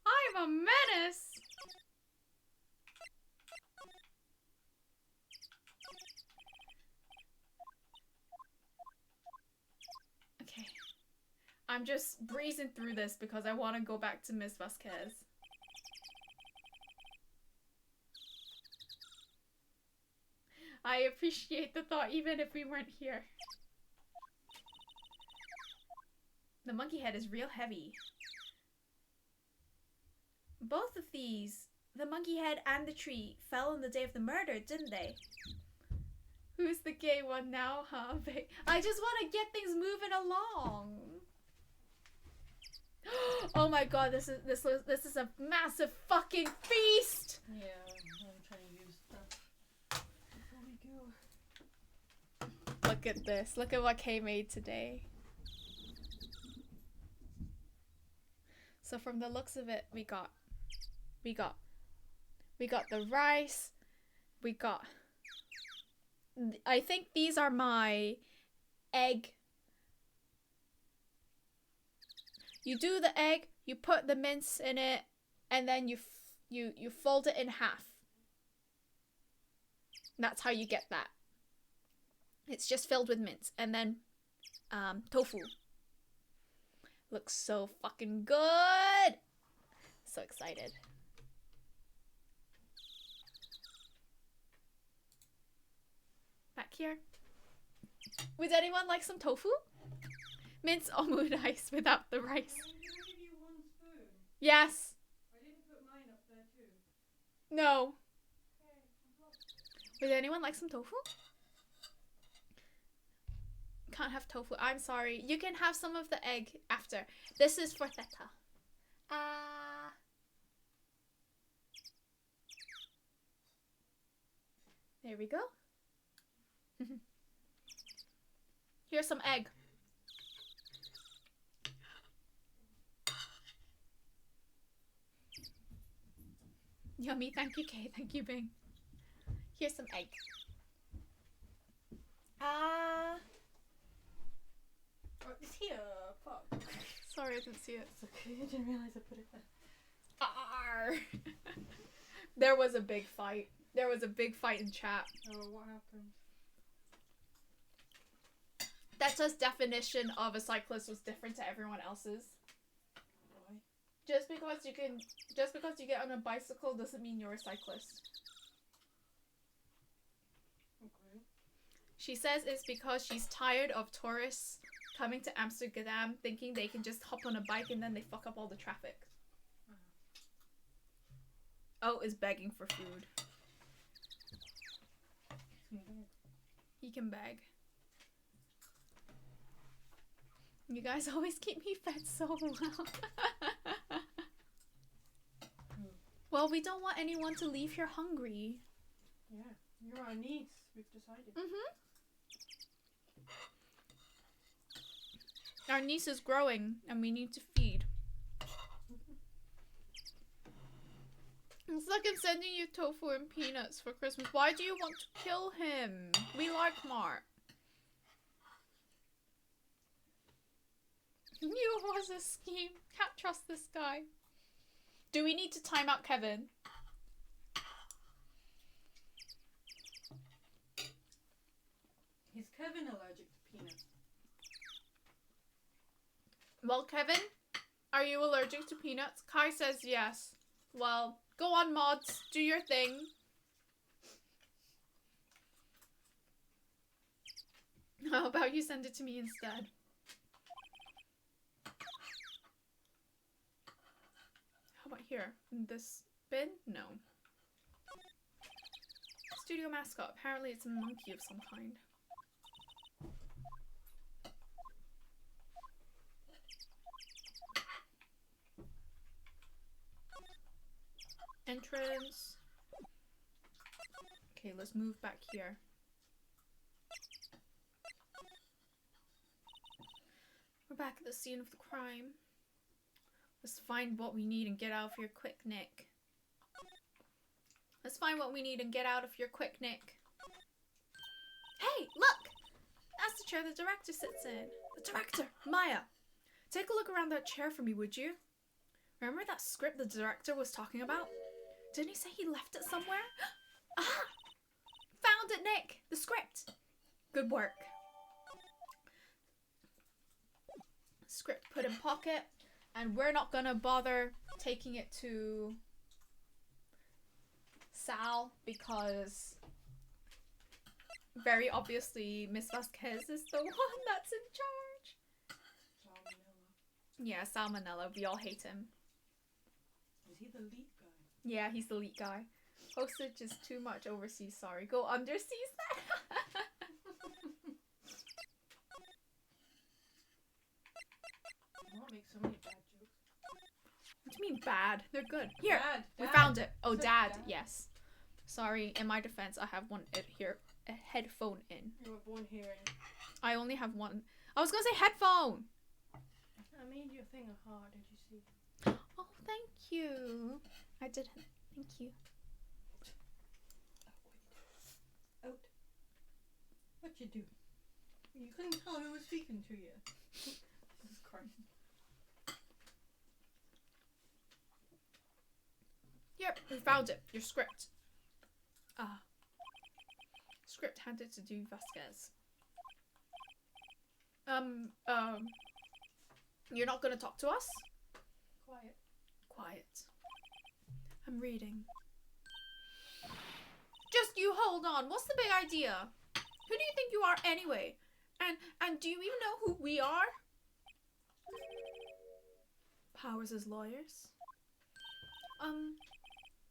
I'm a menace! Okay. I'm just breezing through this because I want to go back to Miss Vasquez. I appreciate the thought even if we weren't here. The monkey head is real heavy. Both of these, the monkey head and the tree, fell on the day of the murder, didn't they? Who's the gay one now, huh? I just want to get things moving along. Oh my god, this is a massive fucking feast. Yeah, I'm trying to use stuff before we go. Look at this. Look at what Kay made today. So from the looks of it, we got the rice. We got, I think these are my egg. You do the egg, you put the mince in it, and then you fold it in half. That's how you get that. It's just filled with mince. And then tofu. Looks so fucking good. So excited. Back here. Would anyone like some tofu? Mince omelet rice without the rice. Can I give you one spoon? Yes. I didn't put mine up there too. No. Okay, Would anyone like some tofu? Can't have tofu. I'm sorry. You can have some of the egg after. This is for Theta. There we go. Here's some egg. Yummy. Thank you, Kay. Thank you, Bing. Here's some egg. Oh, it's here. Fuck. Sorry, I didn't see it. It's okay. I didn't realize I put it there. Arr. There was a big fight. There was a big fight in chat. Oh, what happened? Theta's definition of a cyclist was different to everyone else's. Why? Just because you get on a bicycle doesn't mean you're a cyclist. Okay. She says it's because she's tired of tourists coming to Amsterdam thinking they can just hop on a bike and then they fuck up all the traffic. Oh, is begging for food. He can beg. You guys always keep me fed so well. Well, we don't want anyone to leave here hungry. Yeah, you're our niece. We've decided. Our niece is growing and we need to feed. It's like I'm sending you tofu and peanuts for Christmas. Why do you want to kill him? We like Mark. Knew it was a scheme. Can't trust this guy. Do we need to time out Kevin? Kevin allergic to peanuts? Well, Kevin, are you allergic to peanuts? Kai says yes. Well, go on, mods. Do your thing. How about you send it to me instead? How about here? In this bin? No. Studio mascot. Apparently it's a monkey of some kind. Entrance. Okay, let's move back here. We're back at the scene of the crime. Let's find what we need and get out of here quick, Nick. Let's find what we need and get out of here quick, Nick. Hey, look! That's the chair the director sits in. The director, Maya. Take a look around that chair for me, would you? Remember that script the director was talking about? Didn't he say he left it somewhere? Ah! Found it, Nick! The script! Good work. Script put in pocket. And we're not gonna bother taking it to Sal because very obviously Miss Vasquez is the one that's in charge. Salmonella. Yeah, Salmonella. We all hate him. Is he the lead guy? Yeah, he's the lead guy. Postage is too much overseas, sorry. Go underseas then. I won't make so many bad jokes. What do you mean bad? They're good. Here, Dad, we Dad. found it. Oh, Said Dad. Dad. Yes. Sorry, in my defense, I have one here, a headphone in. You were born hearing. I only have one. I was gonna say headphone. I made your thing hard, did you see? Oh, thank you. I didn't. Thank you. Out. What you do? You couldn't tell who was speaking to you. Jesus Christ. Yep, we found it. Your script. Ah. Script handed to Du Vasquez. You're not gonna talk to us? Quiet. Quiet. I'm reading. Just you hold on. What's the big idea? Who do you think you are anyway? And do you even know who we are? Powers as lawyers.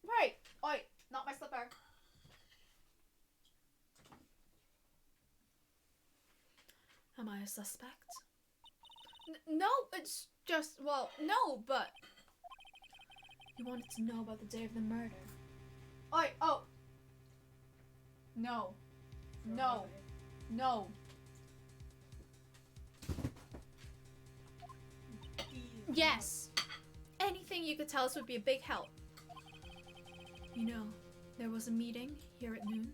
Right. Oi, not my slipper. Am I a suspect? No, it's just, well, no, but you wanted to know about the day of the murder. Oi, oh. No. No. No. Yes. Anything you could tell us would be a big help. You know, there was a meeting here at noon.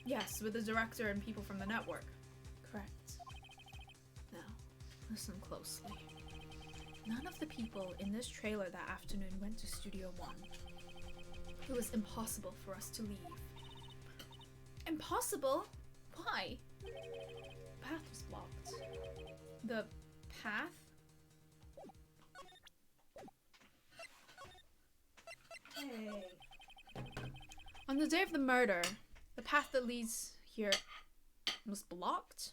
Yes, with the director and people from the network. Correct. Now, listen closely. None of the people in this trailer that afternoon went to Studio 1. It was impossible for us to leave. Impossible? Why? The path was blocked. The path? Hey. On the day of the murder, the path that leads here was blocked?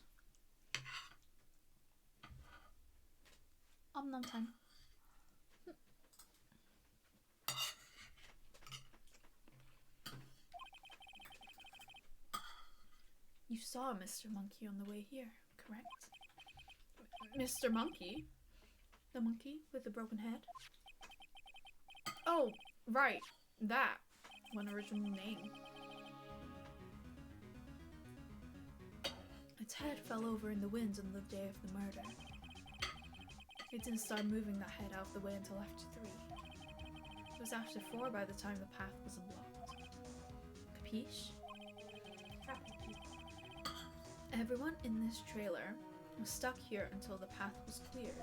Nom time. You saw Mr. Monkey on the way here, correct? Mr. Monkey? The monkey with the broken head? Oh, right. That. One original name. Its head fell over in the wind on the day of the murder. It didn't start moving that head out of the way until after 3. It was after 4 by the time the path was unblocked. Capiche? Everyone in this trailer was stuck here until the path was cleared.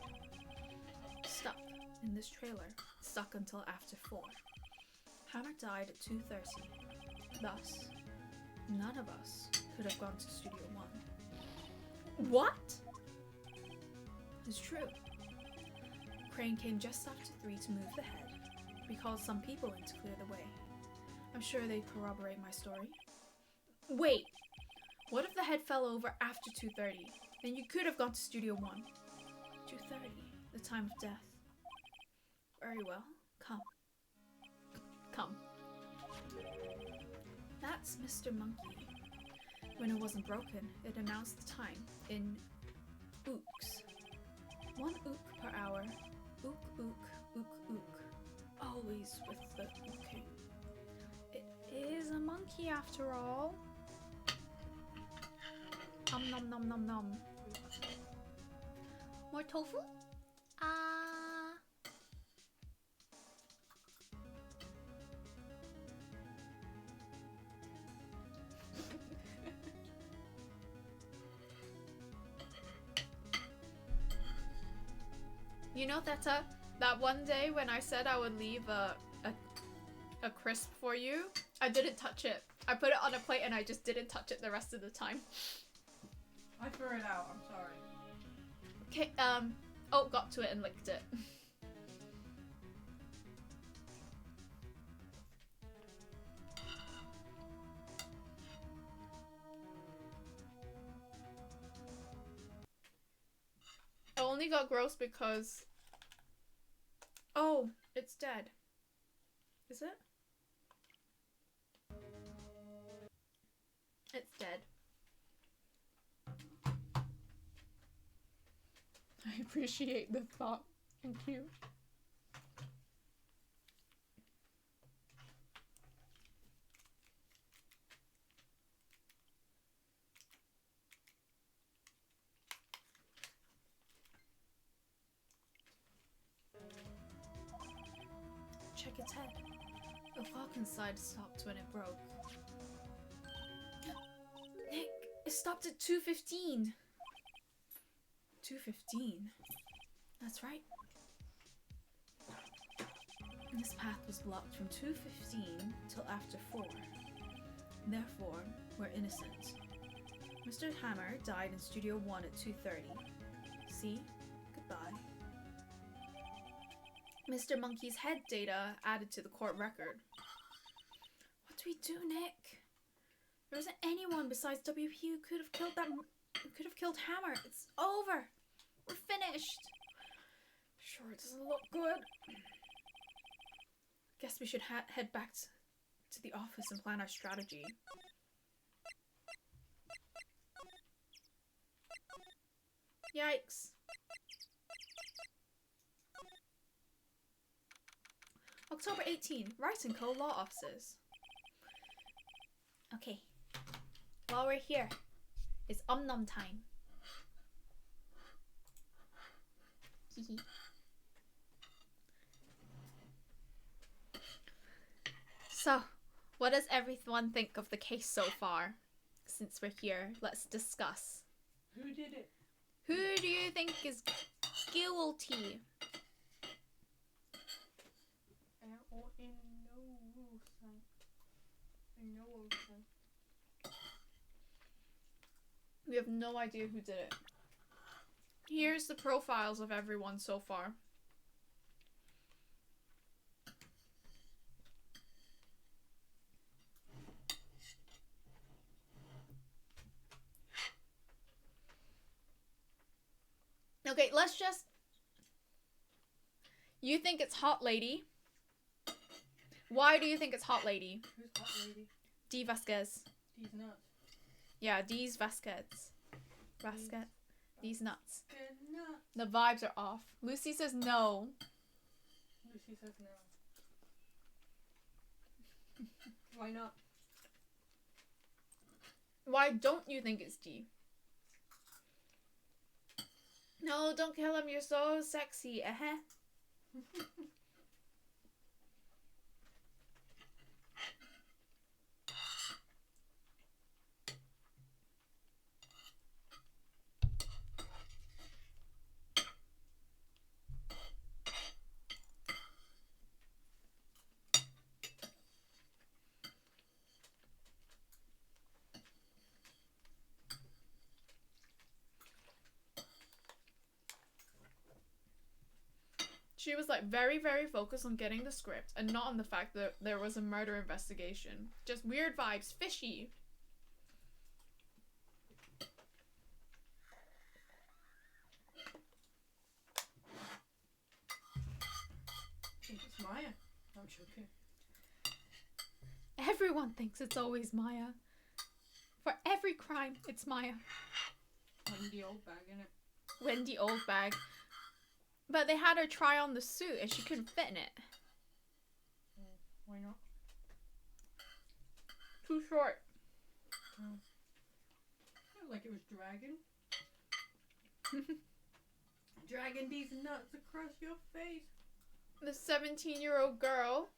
Stuck in this trailer. Stuck until after 4. Hannah died at 2:30. Thus, None of us could have gone to Studio One. What? It's true. Crane came just after 3 to move the head. We called some people in to clear the way. I'm sure they'd corroborate my story. Wait! What if the head fell over after 2:30? Then you could have gone to Studio One. 2:30, the time of death. Very well. Come. Come. That's Mr. Monkey. When it wasn't broken, it announced the time in ooks. 1 ook per hour. Ook, ook, ook, ook. Always with the ooking. It is a monkey after all. Nom nom nom nom nom. More tofu? You know, Theta, that one day when I said I would leave a crisp for you, I didn't touch it. I put it on a plate and I just didn't touch it the rest of the time. I threw it out, I'm sorry. Okay, oh, got to it and licked it. I only got gross because... Oh, it's dead. Is it? It's dead. I appreciate the thought. Thank you. Check its head. The falcon side stopped when it broke. Nick, it stopped at 2:15. 2:15. That's right. This path was blocked from 2:15 till after 4. Therefore, we're innocent. Mr. Hammer died in Studio 1 at 2:30. See? Goodbye. Mr. Monkey's head data added to the court record. What do we do, Nick? There isn't anyone besides WP who could have killed Hammer. It's over. We're finished. Sure, it doesn't look good. Guess we should head back to the office and plan our strategy. Yikes. October 18, Wright & Co. Law Offices. Okay, while we're here, it's nom time. Hehe. So, what does everyone think of the case so far? Since we're here, let's discuss. Who did it? Who do you think is guilty? We have no idea who did it. Here's the profiles of everyone so far. Okay, let's just... You think it's Hot Lady. Why do you think it's Hot Lady? Who's Hot Lady? D. Vasquez. These nuts. Yeah, D's Vasquez. Vasquez. These nuts. Good nuts. The vibes are off. Lucy says no. Lucy says no. Why not? Why don't you think it's D? No, don't kill him. You're so sexy. She was like very, very focused on getting the script and not on the fact that there was a murder investigation. Just weird vibes, fishy. I think it's Maya. I'm joking. Everyone thinks it's always Maya. For every crime, it's Maya. Wendy Oldbag, innit? Wendy Oldbag. But they had her try on the suit and she couldn't fit in it. Why not? Too short. Oh. Felt like it was dragging. Dragging these nuts across your face. The 17-year-old girl.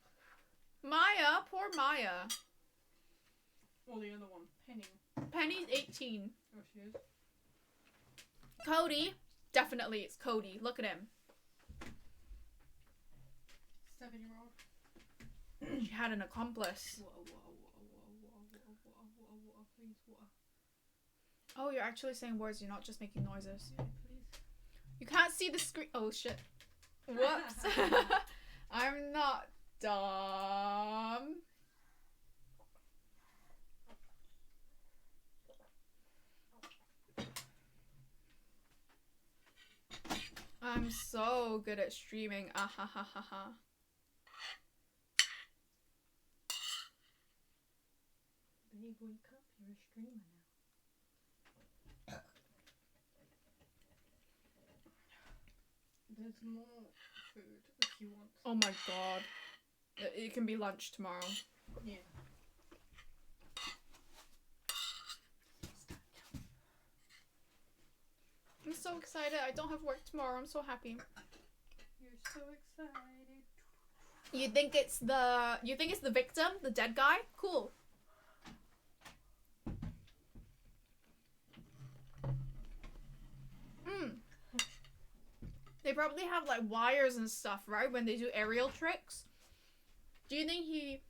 Maya, poor Maya. Or the other one, Penny. Penny's 18. Oh, she is. Cody. Definitely it's Cody. Look at him. 7-year-old. She had an accomplice. Please, what? Oh, you're actually saying words. You're not just making noises. Yeah, please. You can't see the screen. Oh, shit. Whoops. I'm not dumb. I'm so good at streaming. Ah ha ha ha ha. Babe, wake up. You're a streamer now. There's more food if you want. Oh my god. It can be lunch tomorrow. Yeah. I'm so excited. I don't have work tomorrow. I'm so happy. You're so excited. You think it's the victim, the dead guy? Cool. They probably have like wires and stuff, right? When they do aerial tricks. Do you think he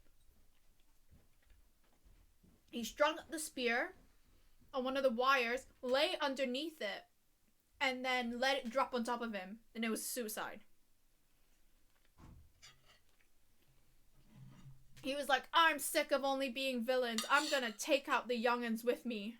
strung up the spear on one of the wires, lay underneath it, and then let it drop on top of him, and it was suicide? He was like, I'm sick of only being villains. I'm gonna take out the young'uns with me.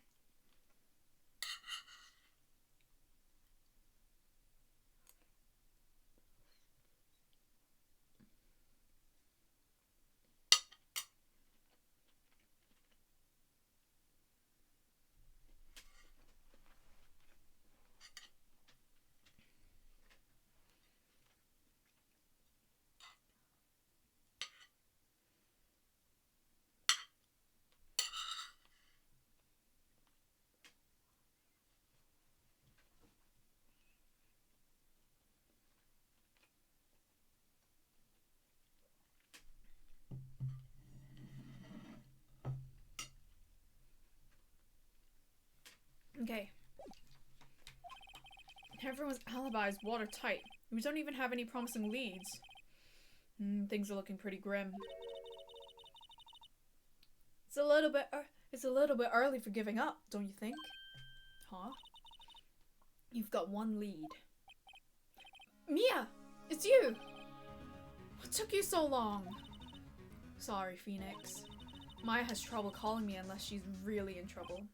Okay. Everyone's alibi is watertight. We don't even have any promising leads. Things are looking pretty grim. It's a little bit early for giving up, don't you think? Huh? You've got one lead. Mia! It's you! What took you so long? Sorry, Phoenix. Maya has trouble calling me unless she's really in trouble.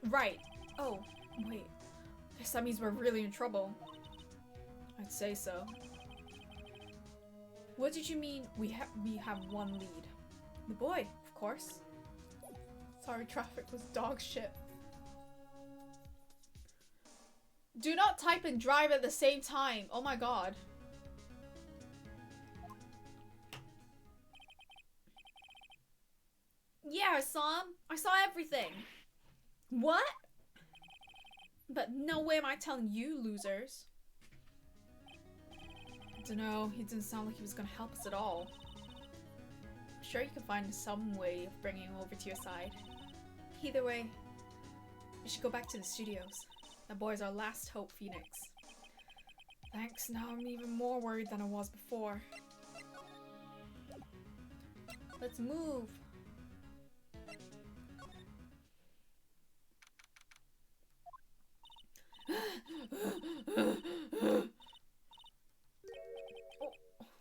Right. Oh, wait. Guess that means we're really in trouble. I'd say so. What did you mean we have one lead? The boy, of course. Sorry, traffic was dog shit. Do not type and drive at the same time. Oh my god. Yeah, I saw him. I saw everything. What? But no way am I telling you, losers. I don't know, he didn't sound like he was gonna help us at all. I'm sure you can find some way of bringing him over to your side. Either way, we should go back to the studios. That boy's our last hope, Phoenix. Thanks, now I'm even more worried than I was before. Let's move.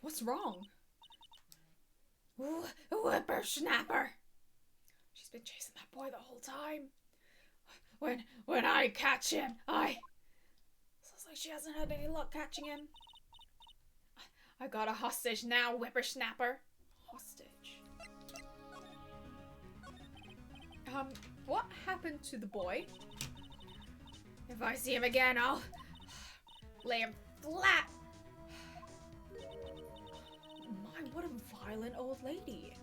What's wrong? Ooh, a whippersnapper. She's been chasing that boy the whole time. When I catch him, Sounds like she hasn't had any luck catching him. I got a hostage now, whippersnapper. Hostage. What happened to the boy? If I see him again, I'll lay him flat. My, what a violent old lady.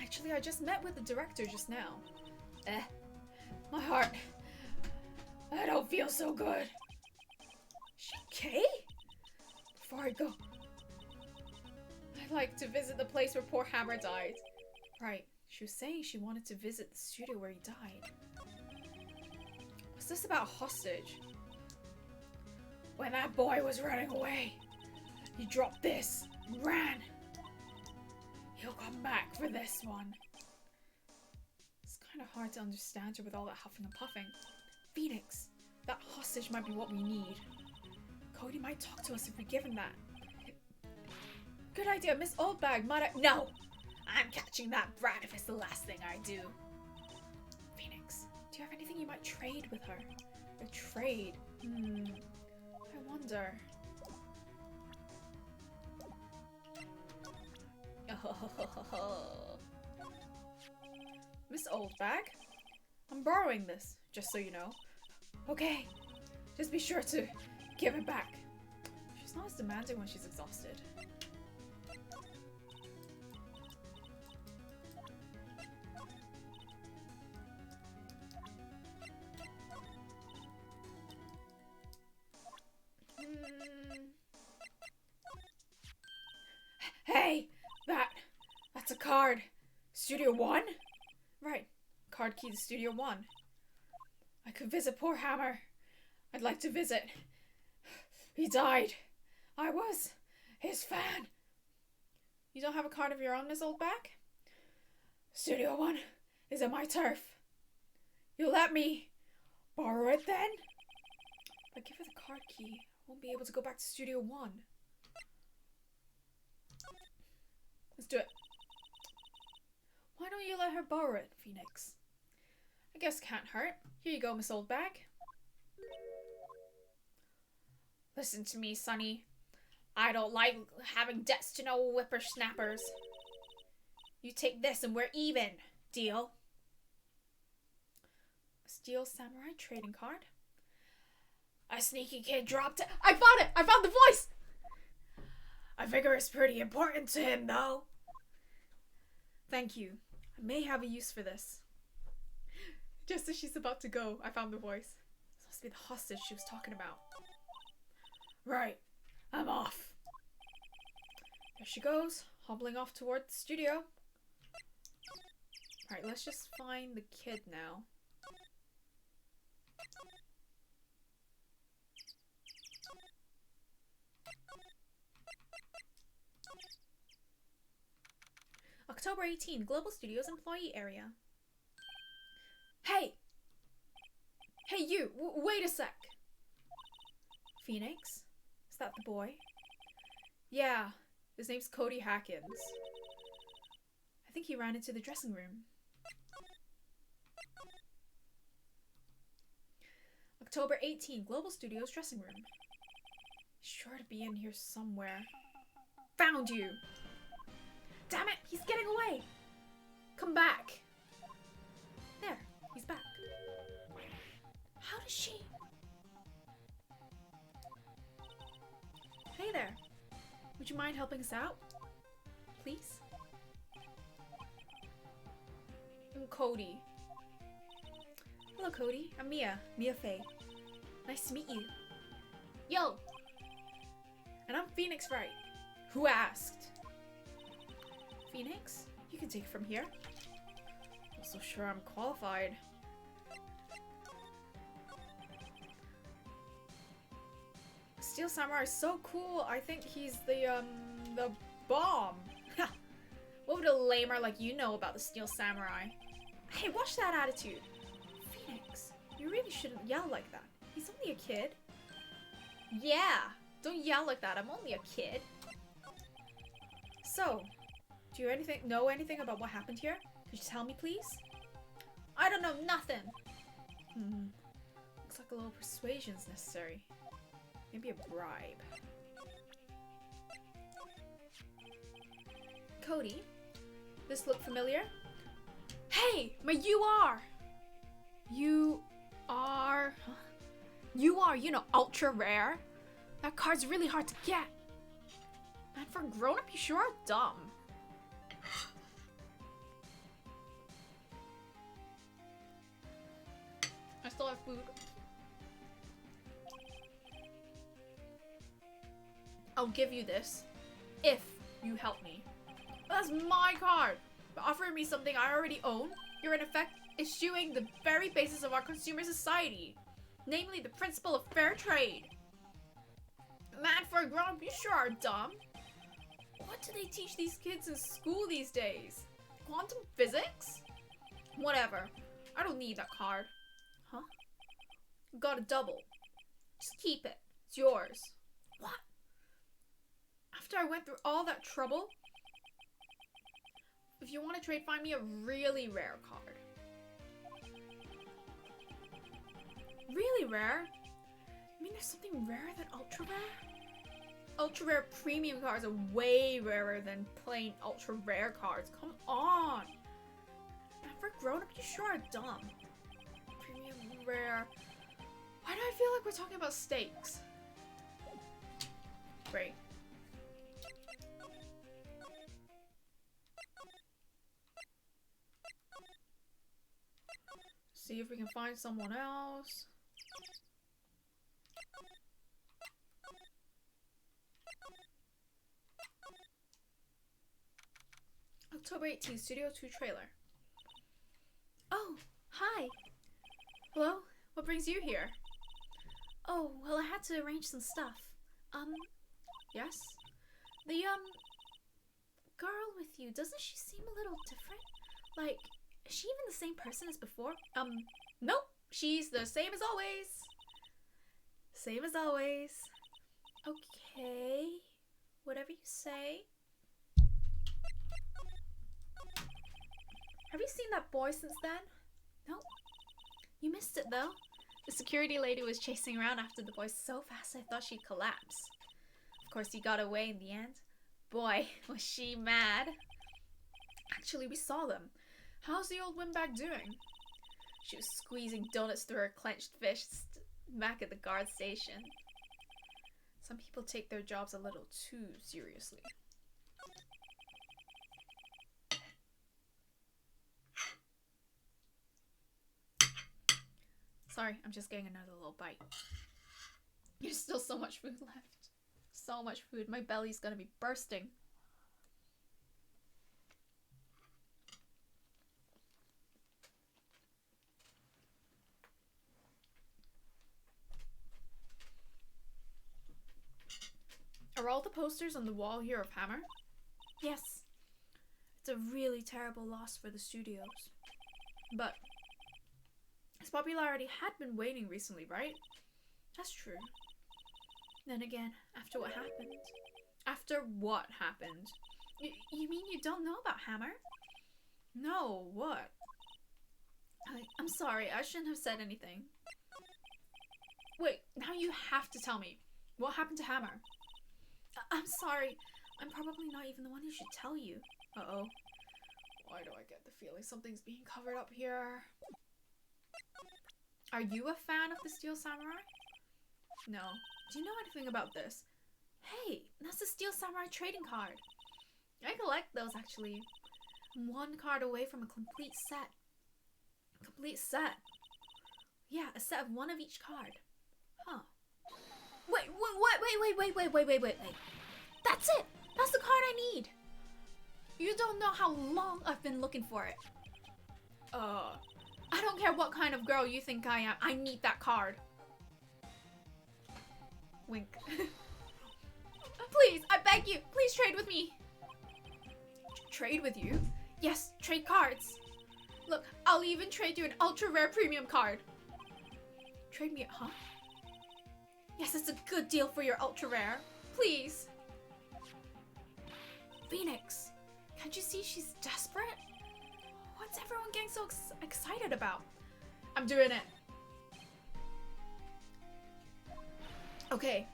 Actually, I just met with the director just now. My heart. I don't feel so good. Is she okay? Before I go, I'd like to visit the place where poor Hammer died. Right, she was saying she wanted to visit the studio where he died. What's this about hostage? When that boy was running away, he dropped this and ran. He'll come back for this one. It's kind of hard to understand her with all that huffing and puffing. Phoenix, that hostage might be what we need. Cody might talk to us if we give him that. Good idea, Miss Oldbag might I— No! I'm catching that brat if it's the last thing I do. Phoenix, do you have anything you might trade with her? A trade? I wonder. Miss Oldbag, I'm borrowing this, just so you know. Okay, just be sure to give it back. She's not as demanding when she's exhausted. Hey, that's a card. Studio 1? Right, card key to Studio 1. I could visit poor Hammer. I'd like to visit. He died. I was his fan. You don't have a card of your own, Miss Oldback? Studio 1 is in my turf. You'll let me borrow it then? If I give her the card key, I won't be able to go back to Studio 1. Let's do it. Why don't you let her borrow it, Phoenix? I guess can't hurt. Here you go, Miss Oldbag. Listen to me, Sonny. I don't like having debts to no whippersnappers. You take this and we're even. Deal? A steel samurai trading card? A sneaky kid dropped it. I found it! I found the voice! I figure it's pretty important to him, though. Thank you. I may have a use for this. Just as she's about to go, I found the voice. This must be the hostage she was talking about. Right. I'm off. There she goes, hobbling off toward the studio. Alright, let's just find the kid now. October 18, Global Studios Employee Area. Hey! Hey you! Wait a sec! Phoenix? Is that the boy? Yeah, his name's Cody Hackins. I think he ran into the dressing room. October 18, Global Studios dressing room. He's sure to be in here somewhere. Found you! Damn it! He's getting away! Come back! There, he's back. How does she... Hey there. Would you mind helping us out? Please? I'm Cody. Hello, Cody. I'm Mia. Mia Faye. Nice to meet you. Yo! And I'm Phoenix Wright. Who asked? Phoenix? You can take it from here. Not so sure I'm qualified. Steel Samurai is so cool. I think he's the bomb. What would a lamer like you know about the Steel Samurai? Hey, watch that attitude. Phoenix, you really shouldn't yell like that. He's only a kid. Yeah, don't yell like that. I'm only a kid. So, do you know anything about what happened here? Could you tell me, please? I don't know nothing. Looks like a little persuasion's necessary. Maybe a bribe. Cody, this look familiar? Hey, you are! You are... Huh? You are, ultra rare. That card's really hard to get. Man, for a grown-up, you sure are dumb. I still have food. I'll give you this if you help me. That's my card. But offering me something I already own, you're in effect eschewing the very basis of our consumer society, namely the principle of fair trade. Man, for a grown-up, you sure are dumb. What do they teach these kids in school these days? Quantum physics? Whatever. I don't need that card. Huh? Got a double. Just keep it. It's yours. What? After I went through all that trouble? If you want to trade, find me a really rare card. Really rare? You mean there's something rarer than ultra rare? Ultra rare premium cards are way rarer than plain ultra rare cards. Come on! Man, for a grown up, you sure are dumb. Premium rare. Why do I feel like we're talking about steaks? Great. See if we can find someone else. October 18th, Studio 2 trailer. Oh, hi. Hello? What brings you here? Oh, well, I had to arrange some stuff. Yes? The, girl with you, doesn't she seem a little different? Like, is she even the same person as before? Nope. She's the same as always. Same as always. Okay. Whatever you say. Have you seen that boy since then? Nope. You missed it though. The security lady was chasing around after the boy so fast I thought she'd collapse. Of course he got away in the end. Boy, was she mad. Actually, we saw them. How's the old windbag doing? She was squeezing donuts through her clenched fist back at the guard station. Some people take their jobs a little too seriously. Sorry, I'm just getting another little bite. There's still so much food left. So much food. My belly's gonna be bursting. Are all the posters on the wall here of Hammer? Yes. It's a really terrible loss for the studios. But his popularity had been waning recently, right? That's true. Then again, after what happened. After what happened? You mean you don't know about Hammer? No, what? I'm sorry, I shouldn't have said anything. Wait, now you have to tell me. What happened to Hammer? I'm sorry. I'm probably not even the one who should tell you. Uh-oh. Why do I get the feeling something's being covered up here? Are you a fan of the Steel Samurai? No. Do you know anything about this? Hey, that's the Steel Samurai trading card. I collect those, actually. I'm one card away from a complete set. Complete set? Yeah, a set of one of each card. Huh. Wait. That's it! That's the card I need! You don't know how long I've been looking for it. I don't care what kind of girl you think I am. I need that card. Wink. Please, I beg you, please trade with me. Trade with you? Yes, trade cards. Look, I'll even trade you an ultra rare premium card. Trade me, huh? Yes, it's a good deal for your ultra rare. Please. Phoenix, can't you see she's desperate? What's everyone getting so excited about? I'm doing it. Okay.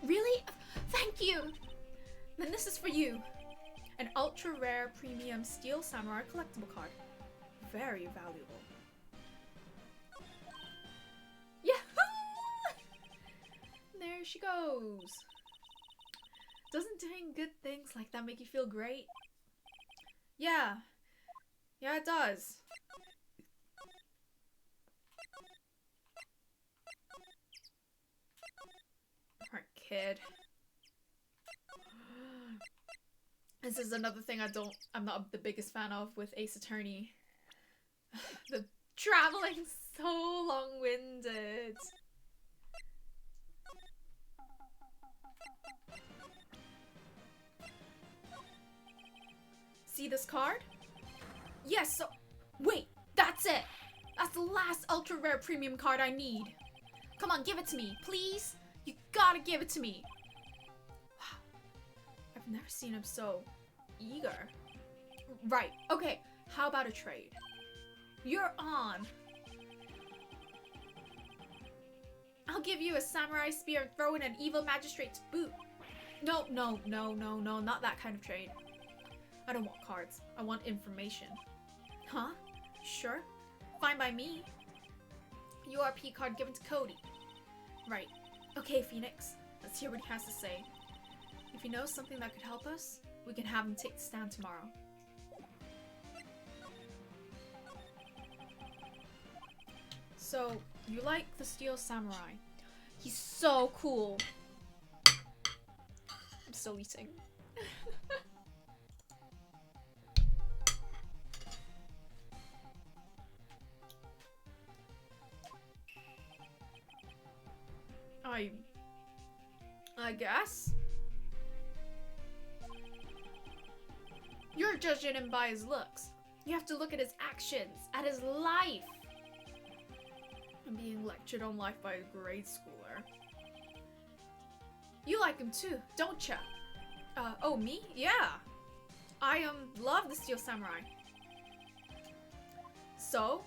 Really? Thank you. Then this is for you. An ultra rare premium steel samurai collectible card. Very valuable. Yahoo! There she goes. Doesn't doing good things like that make you feel great? Yeah. Yeah, it does. Alright, kid. This is another thing I'm not the biggest fan of with Ace Attorney. The traveling so long-winded. See this card? Yes, so wait, that's it. That's the last ultra rare premium card I need. Come on, give it to me, please. You gotta give it to me. Wow. I've never seen him so eager. Right, okay, how about a trade? You're on. I'll give you a samurai spear and throw in an evil magistrate's boot. No, not that kind of trade. I don't want cards. I want information. Huh? Sure. Fine by me. URP card given to Cody. Right. Okay, Phoenix. Let's hear what he has to say. If he knows something that could help us, we can have him take the stand tomorrow. So, you like the Steel Samurai. He's so cool. I'm still eating. I guess. You're judging him by his looks. You have to look at his actions, at his life. I'm being lectured on life by a grade schooler. You like him too, don't ya? Oh, me? Yeah. I love the Steel Samurai. So,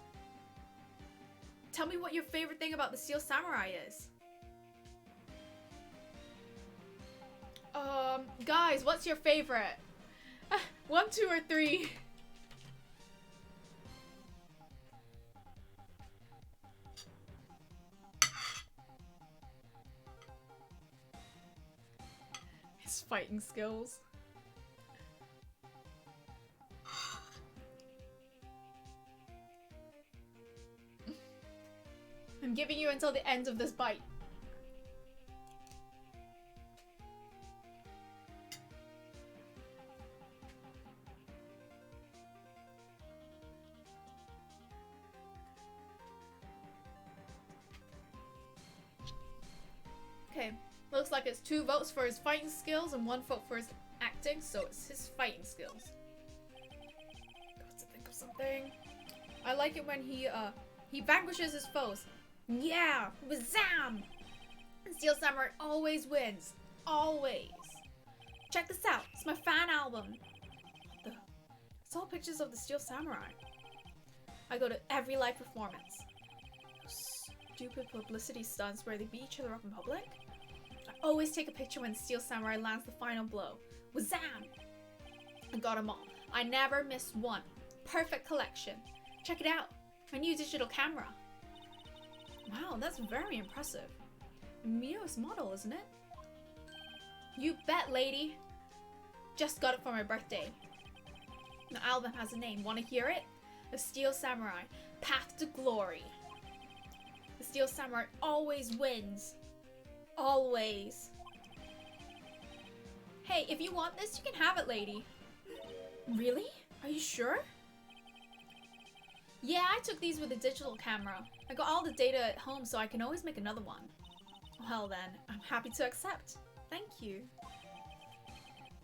tell me what your favorite thing about the Steel Samurai is. Guys, what's your favorite? 1, 2, or 3? His fighting skills. I'm giving you until the end of this bite. Okay, looks like it's 2 votes for his fighting skills and 1 vote for his acting, so it's his fighting skills. Got to think of something. I like it when he vanquishes his foes. Yeah, Wazam! Steel Samurai always wins. Always. Check this out. It's my fan album. What the? It's all pictures of the Steel Samurai. I go to every live performance. Those stupid publicity stunts where they beat each other up in public. I always take a picture when Steel Samurai lands the final blow. Wazam! I got them all. I never missed one. Perfect collection. Check it out. My new digital camera. Wow, that's very impressive. Mio's model, isn't it? You bet, lady. Just got it for my birthday. The album has a name. Want to hear it? The Steel Samurai. Path to Glory. The Steel Samurai always wins. Always. Hey, if you want this, you can have it, lady. Really? Are you sure? Yeah, I took these with a digital camera. I got all the data at home, so I can always make another one. Well then, I'm happy to accept. Thank you.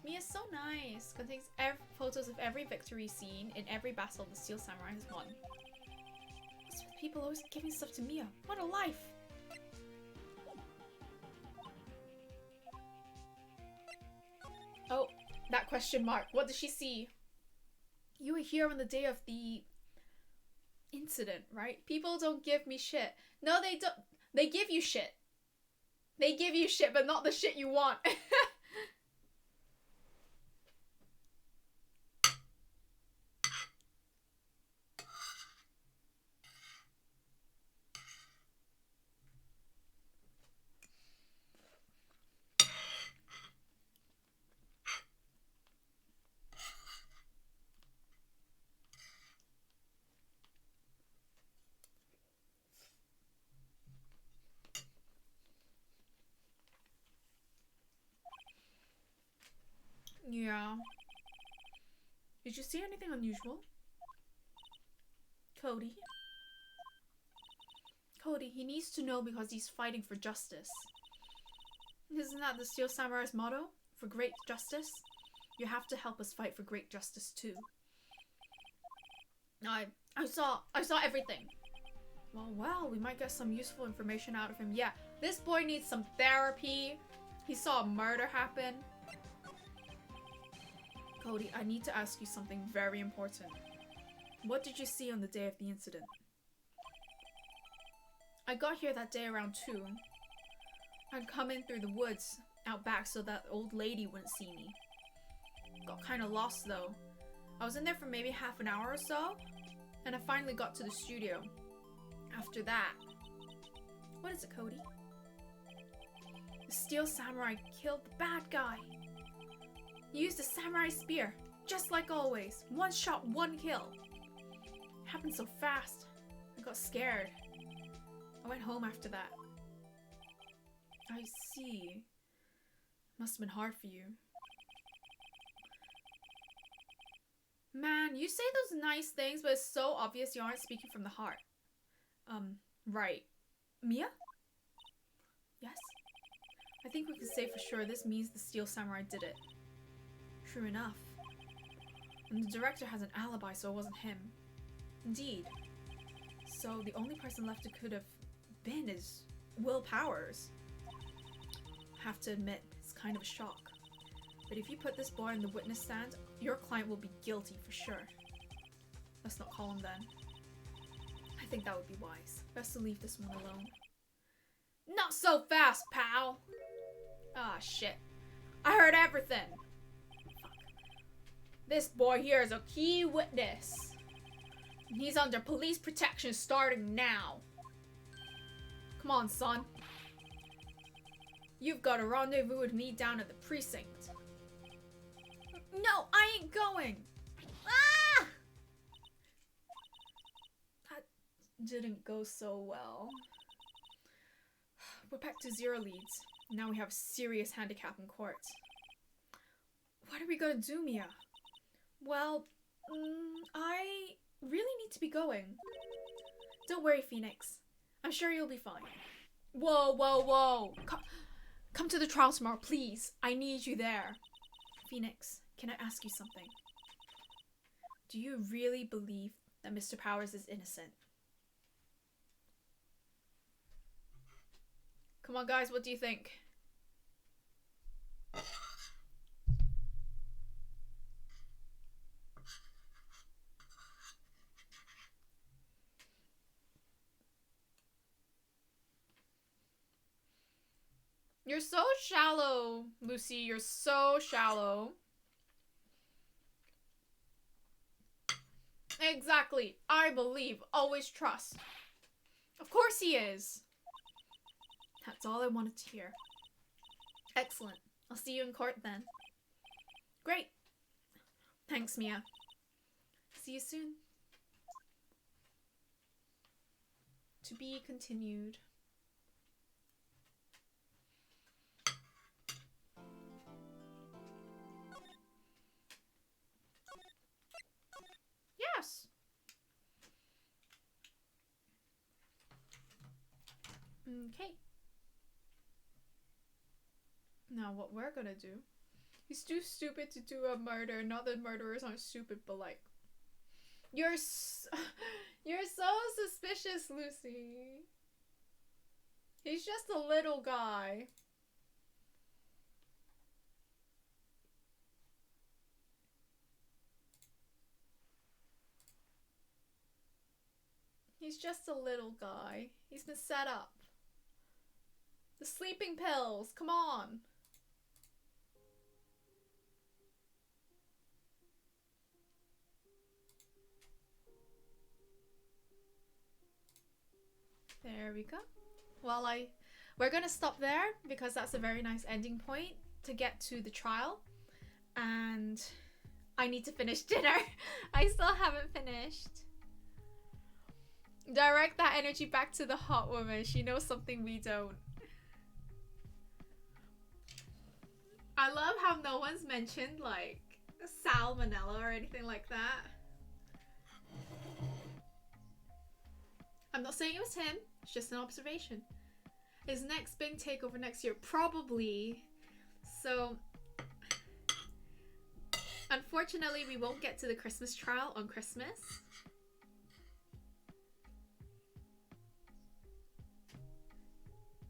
Mia's so nice. Contains photos of every victory scene in every battle the Steel Samurai has won. What's with people always giving stuff to Mia? What a life! That question mark. What did she see? You were here on the day of the incident, right? People don't give me shit. No, they don't. They give you shit. They give you shit, but not the shit you want. Yeah. Did you see anything unusual? Cody? Cody, he needs to know because he's fighting for justice. Isn't that the Steel Samurai's motto? For great justice? You have to help us fight for great justice too. I saw everything. Well, we might get some useful information out of him. Yeah, this boy needs some therapy. He saw a murder happen. Cody, I need to ask you something very important. What did you see on the day of the incident? I got here that day around 2. I'd come in through the woods out back so that old lady wouldn't see me. Got kind of lost though. I was in there for maybe half an hour or so, and I finally got to the studio. After that... What is it, Cody? The Steel Samurai killed the bad guy. He used a samurai spear, just like always. 1 shot, 1 kill. It happened so fast. I got scared. I went home after that. I see. Must have been hard for you. Man, you say those nice things, but it's so obvious you aren't speaking from the heart. Right. Mia? Yes? I think we can say for sure this means the Steel Samurai did it. True enough. And the director has an alibi, so it wasn't him. Indeed. So the only person left it could have been is Will Powers. Have to admit, it's kind of a shock. But if you put this boy in the witness stand, your client will be guilty for sure. Let's not call him then. I think that would be wise. Best to leave this one alone. Not so fast, pal! Ah, shit. I heard everything! Fuck. This boy here is a key witness. He's under police protection starting now. Come on, son. You've got a rendezvous with me down at the precinct. No, I ain't going! Ah! That didn't go so well. We're back to 0 leads. Now we have a serious handicap in court. What are we gonna do, Mia? Well, I really need to be going. Don't worry, Phoenix. I'm sure you'll be fine. Whoa, whoa, whoa! Come to the trial tomorrow, please. I need you there. Phoenix, can I ask you something? Do you really believe that Mr. Powers is innocent? Come on, guys, what do you think? You're so shallow, Lucy. You're so shallow. Exactly. I believe. Always trust. Of course he is. That's all I wanted to hear. Excellent. I'll see you in court then. Great. Thanks, Mia. See you soon. To be continued. Yes. Okay. Now what we're gonna do. He's too stupid to do a murder. Not that murderers aren't stupid, but like, you're so suspicious, Lucy. He's just a little guy. He's just a little guy. He's been set up. The sleeping pills, come on. There we go. Well, we're gonna stop there because that's a very nice ending point to get to the trial. And I need to finish dinner. I still haven't finished. Direct that energy back to the hot woman. She knows something we don't. I love how no one's mentioned like salmonella or anything like that. I'm not saying it was him. It's just an observation. His next big takeover next year? Probably. So, unfortunately, we won't get to the Christmas trial on Christmas.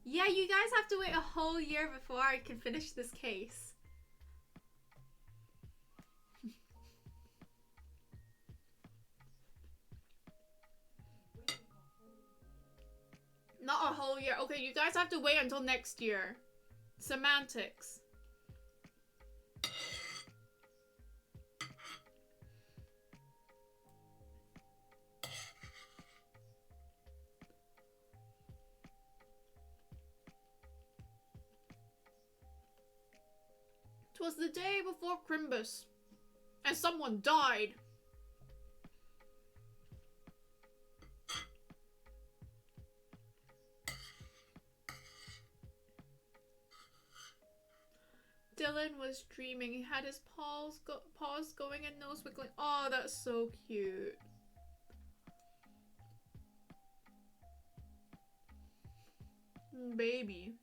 Yeah, you guys have to wait a whole year before I can finish this case. Not a whole year. Okay, you guys have to wait until next year. Semantics. Twas the day before Crimbus, and someone died. Dylan was dreaming. He had his paws going and nose wiggling. Oh, that's so cute. Baby.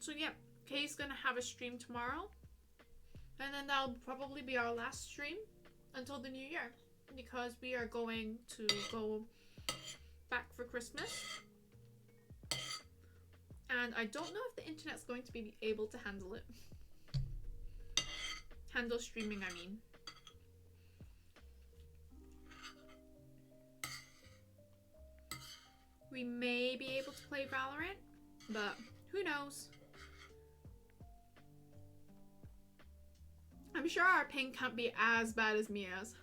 So yeah, Kay's gonna have a stream tomorrow. And then that'll probably be our last stream until the new year. Because we are going to go back for Christmas. And I don't know if the internet's going to be able to handle it. Handle streaming, I mean. We may be able to play Valorant, but who knows? I'm sure our ping can't be as bad as Mia's.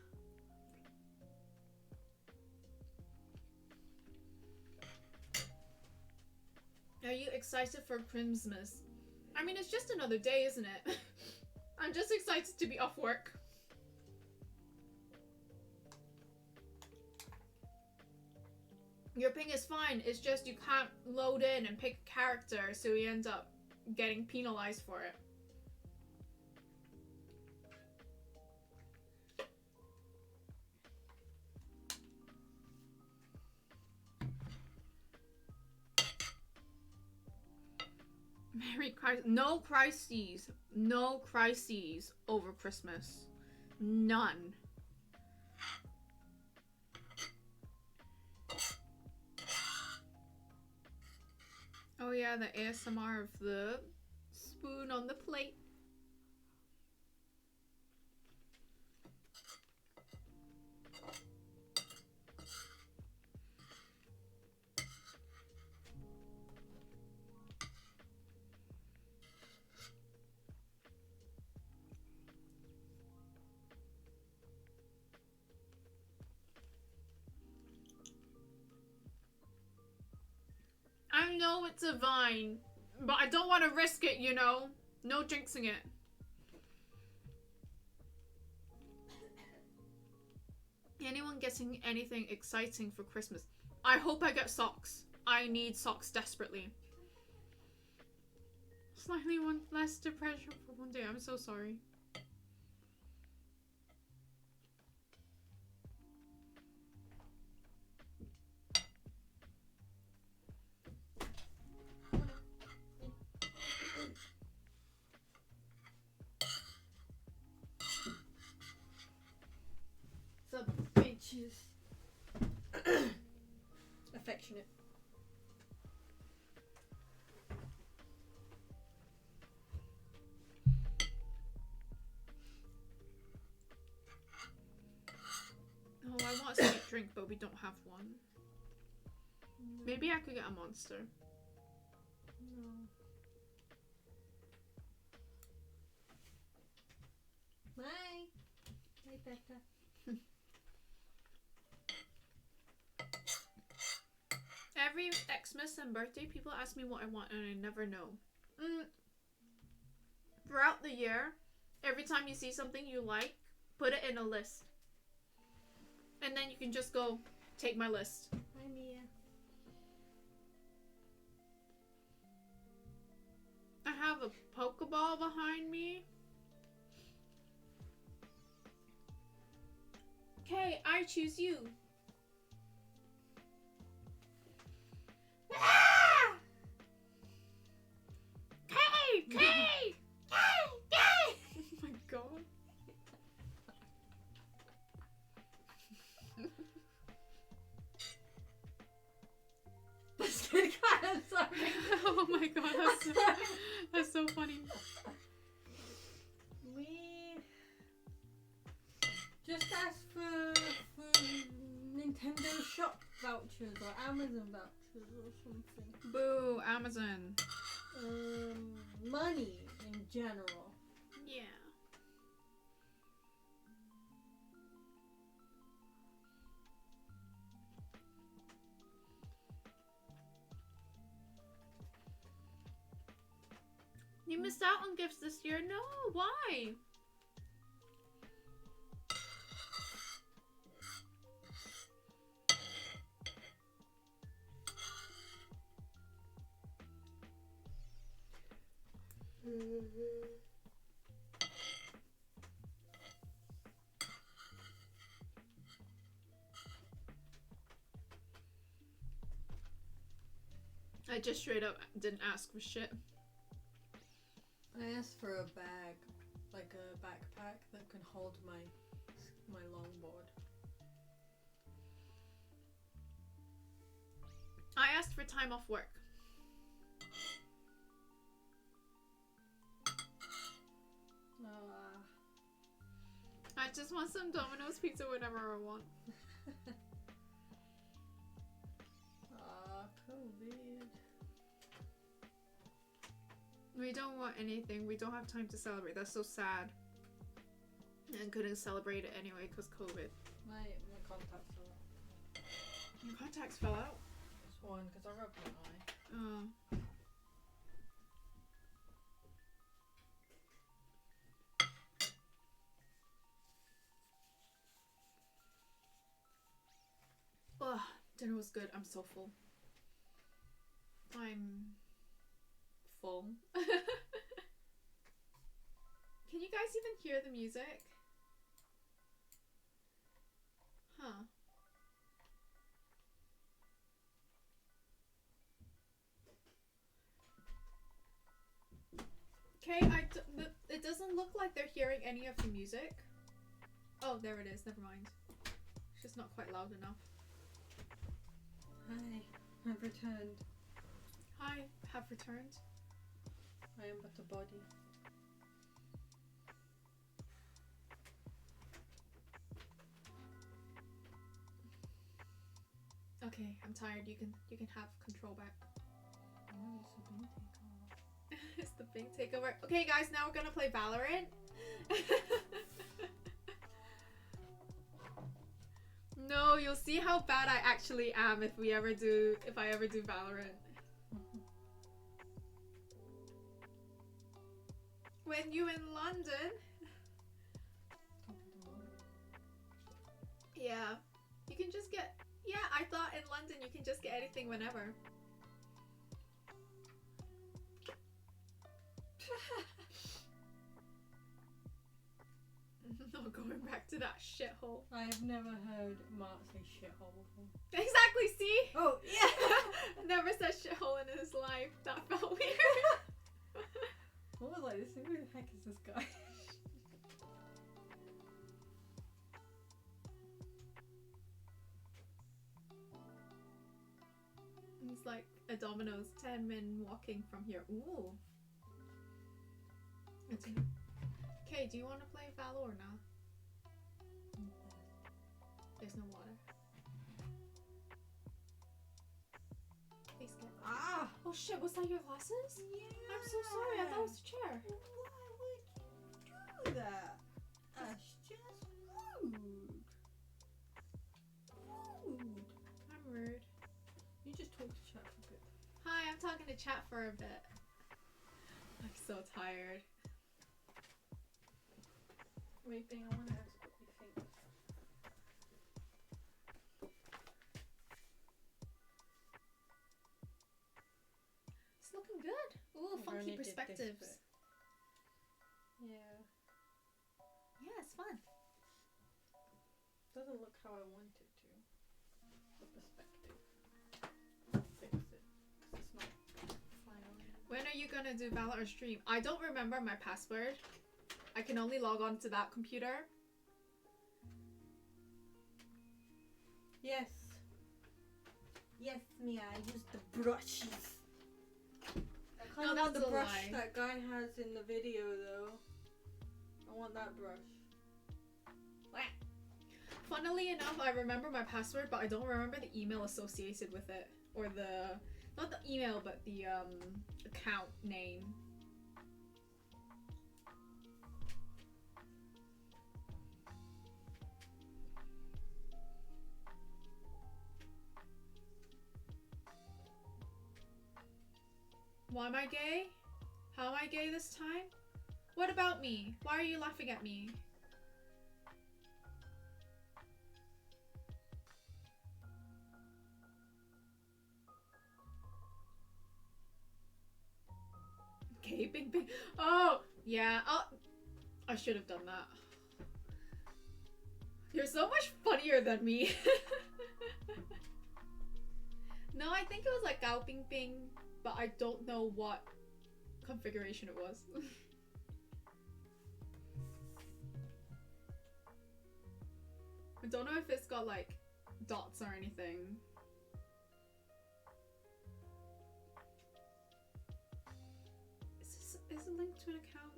Are you excited for Christmas? I mean, it's just another day, isn't it? I'm just excited to be off work. Your ping is fine, it's just you can't load in and pick a character, so you end up getting penalized for it. Merry Christ. No crises. No crises over Christmas. None. Oh yeah, the ASMR of the spoon on the plate. I know it's a vine, but I don't want to risk it, you know? No jinxing it. Anyone getting anything exciting for Christmas? I hope I get socks. I need socks desperately. Slightly one less depression for one day. I'm so sorry. The bitches. Affectionate. Oh, I want a sweet drink, but we don't have one. Maybe I could get a Monster. No. Bye. Bye, Becca. Every Xmas and birthday, people ask me what I want, and I never know. Throughout the year, every time you see something you like, put it in a list. And then you can just go, take my list. Hi, Mia. I have a Pokeball behind me. Okay, I choose you. Ah! Kay! Kay! Kay! Kay! Oh my god. That's good. I'm sorry. Oh my god, that's so funny. We just ask for Nintendo shop vouchers or Amazon vouchers or something. Boo, Amazon. Money in general. Yeah. You missed out on gifts this year? No, why? I just straight up didn't ask for shit. I asked for a bag, like a backpack that can hold my longboard. I asked for time off work. I just want some Domino's pizza whenever I want. COVID. We don't want anything. We don't have time to celebrate. That's so sad. And couldn't celebrate it anyway because COVID. My contacts fell out. Your contacts fell out? Just one, because I rubbed my eye. Oh. Ugh, dinner was good. I'm so full. I'm full. Can you guys even hear the music? Huh. Okay, it doesn't look like they're hearing any of the music. Oh, there it is. Never mind. It's just not quite loud enough. Hi, I've returned. Hi, have returned. I am but a body. Okay, I'm tired. You can have control back. Oh, it's a big takeover. It's the big takeover. Okay, guys, now we're gonna play Valorant. No, you'll see how bad I actually am if I ever do Valorant. When you in London. Yeah. You can just get... Yeah, I thought in London you can just get anything whenever. Not going back to that shithole. I have never heard Mark say shithole before. Exactly, see? Oh, yeah! Never said shithole in his life. That felt weird. What was like this? Who the heck is this guy? It's like a Domino's 10 men walking from here. Ooh. Okay, do you want to play Valor now? There's no water. Please get... Ah! Oh shit, was that your glasses? Yeah! I'm so sorry, I thought it was a chair. Why would you do that? That's just rude. Rude. I'm rude. You just talk to chat for a bit. Hi, I'm talking to chat for a bit. I'm so tired. Wait, Bing, I want to ask what you think. It's looking good. Ooh, I've funky only did this perspectives. bit. Yeah. Yeah, it's fun. Doesn't look how I want it to. The perspective. Fix it. Because it's not final. When are you gonna do Valor stream? I don't remember my password. I can only log on to that computer. Yes. Yes, Mia, I used the brushes. I No, can't that's want the a brush lie. that guy has in the video though. I want that brush. Funnily enough, I remember my password, but I don't remember the email associated with it. Or the... Not the email, but the account name. Why am I gay? How am I gay this time? What about me? Why are you laughing at me? Gay bing bing. Oh, yeah. Oh, I should have done that. You're so much funnier than me. No, I think it was like Gao Ping Ping, but I don't know what configuration it was. I don't know if it's got like dots or anything. Is it linked to an account?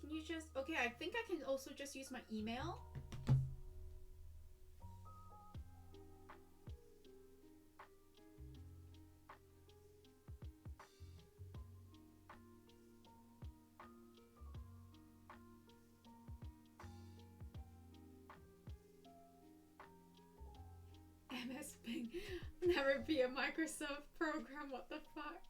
Can you just... Okay, I think I can also just use my email. MS Bing. Never be a Microsoft program, what the fuck?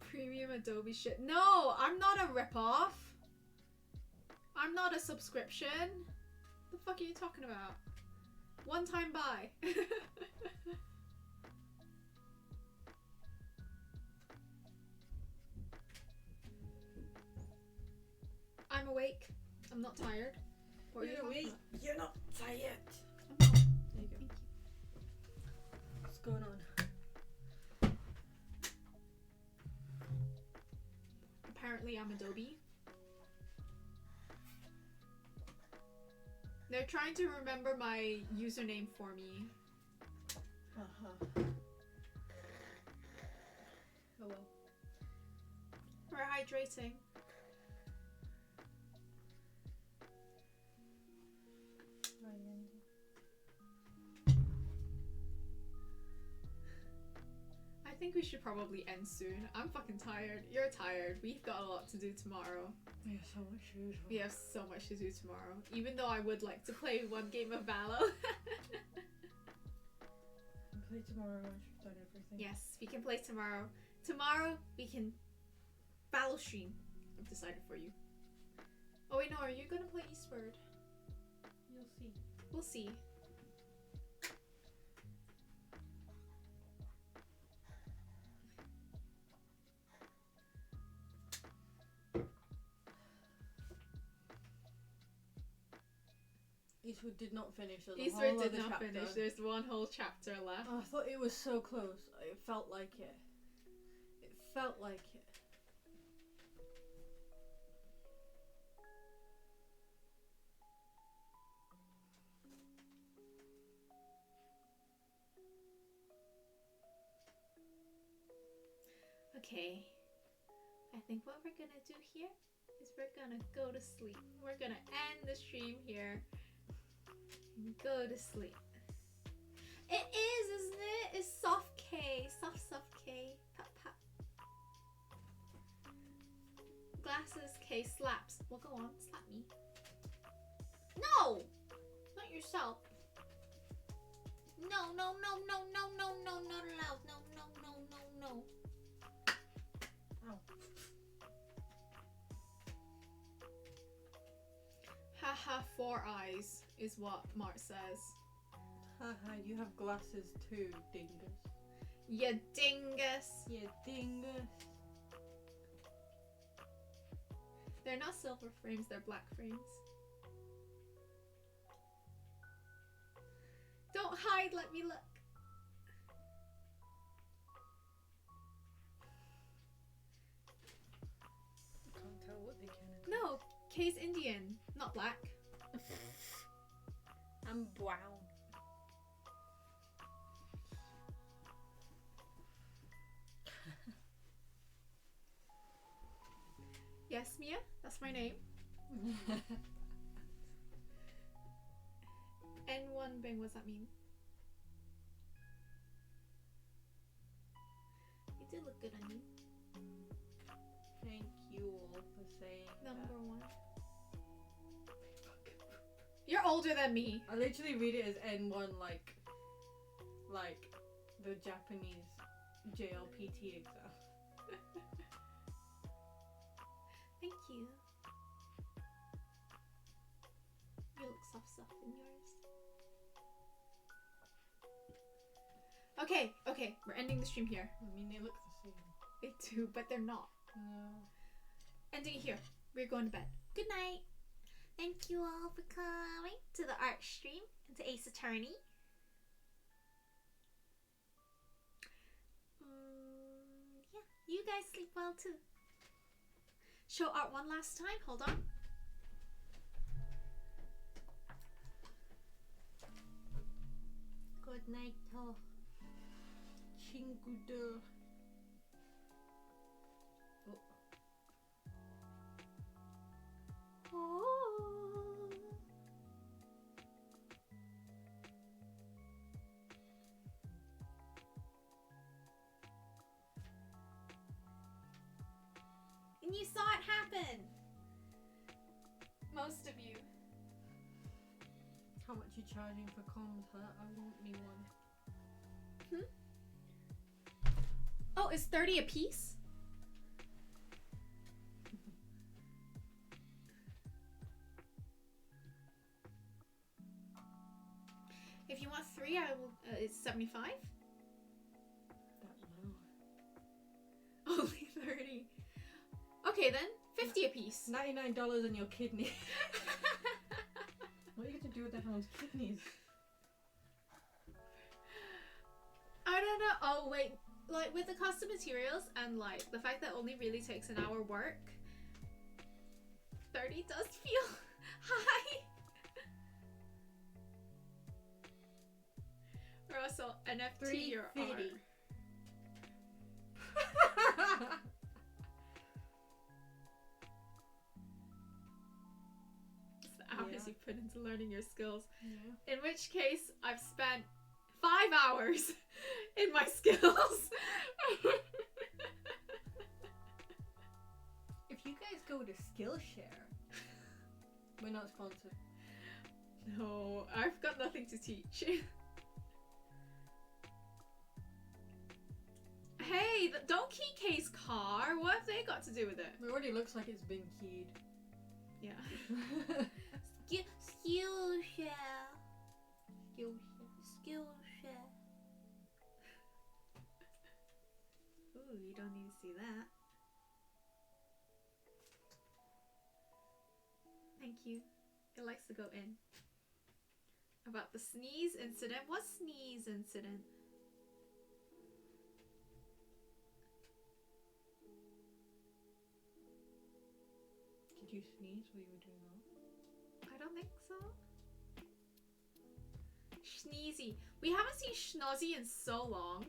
Premium Adobe shit. No, I'm not a ripoff. I'm not a subscription. The fuck are you talking about? One time buy. I'm awake. I'm not tired. What are you talking about? You're not tired. I'm not. There you go. What's going on? Apparently I'm Adobe. They're trying to remember my username for me. Uh-huh. Oh well. We're hydrating. think we should probably end soon. I'm fucking tired. You're tired. We've got a lot to do tomorrow. We have so much to do. We have so much to do tomorrow. Even though I would like to play one game of Valor. And play tomorrow once you've done everything. Yes, we can play tomorrow. Tomorrow we can Valor stream. I've decided for you. Oh wait, no, are you gonna play Eastward? You'll see. We'll see. Eastwood did not finish. Eastward did not finish. There's one whole chapter left. Oh, I thought it was so close. It felt like it. It felt like it. Okay. I think what we're gonna do here is we're gonna go to sleep. We're gonna end the stream here. And go to sleep. It is, isn't it? It's soft K. Soft K. Pop pop. Glasses K slaps. Well, go on, slap me. No! Not yourself. No, no, no, no, no, no, no, not allowed. No, no, no, no, no. Ow. Haha, 4 eyes is what Mart says. Haha, you have glasses too, dingus. Ya dingus. You dingus. They're not silver frames, they're black frames. Don't hide, let me look. I can't tell what they can. No, Kay's Indian, not black. I'm brown. Yes, Mia, that's my name. N1 Bing, what does that mean? You do look good on you. Thank you all for saying Number 1. You're older than me. I literally read it as N1 like the Japanese JLPT exam. Thank you. You look soft in yours. Okay, we're ending the stream here. I mean, they look the same. They do, but they're not. No. Ending it here. We're going to bed. Good night. Thank you all for coming to the art stream and to Ace Attorney. Yeah, you guys sleep well too. Show art one last time. Hold on. Good night, to. Chingudo. Oh. And you saw it happen. Most of you. How much you charging for comms, huh? I want me one. Oh, it's 30 a piece? If you want 3, I will. It's 75. That low. Only 30. Okay then, 50 a piece. $99 on your kidney. What are you gonna do with everyone's kidneys? I don't know. Oh wait, like with the custom materials and like the fact that only really takes an hour work, 30 does feel high. Or also NFT your art. It's the hours you put into learning your skills. Yeah. In which case, I've spent 5 hours in my skills. share. We're not sponsored. No, I've got nothing to teach. Hey, don't key Kay's car. What have they got to do with it? It already looks like it's been keyed. Yeah. Skillshare. Skillshare. Ooh, you don't need to see that. Thank you. It likes to go in. About the sneeze incident. What sneeze incident? Did you sneeze while you were doing that? I don't think so. Sneezy. We haven't seen Schnozzy in so long.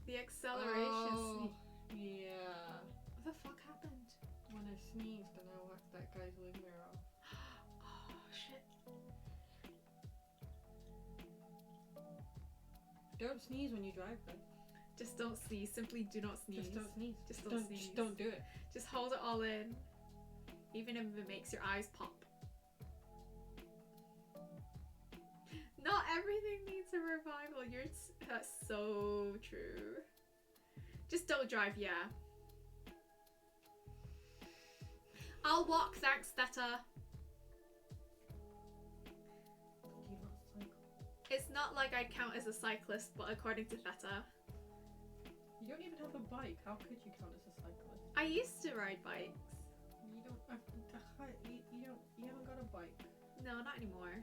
The acceleration sneeze. Yeah. What the fuck happened? When I sneezed and I whacked that guy's wing mirror off. Oh shit. Don't sneeze when you drive, though. Just don't sneeze. Simply do not sneeze. Just don't sneeze. Just don't sneeze. Just don't do it. Just hold it all in. Even if it makes your eyes pop. Not everything needs a revival. That's so true. Just don't drive, yeah. I'll walk, thanks, Theta. Do you not cycle? It's not like I count as a cyclist, but according to Theta. You don't even have a bike. How could you count as a cyclist? I used to ride bikes. You don't. You haven't got a bike. No, not anymore.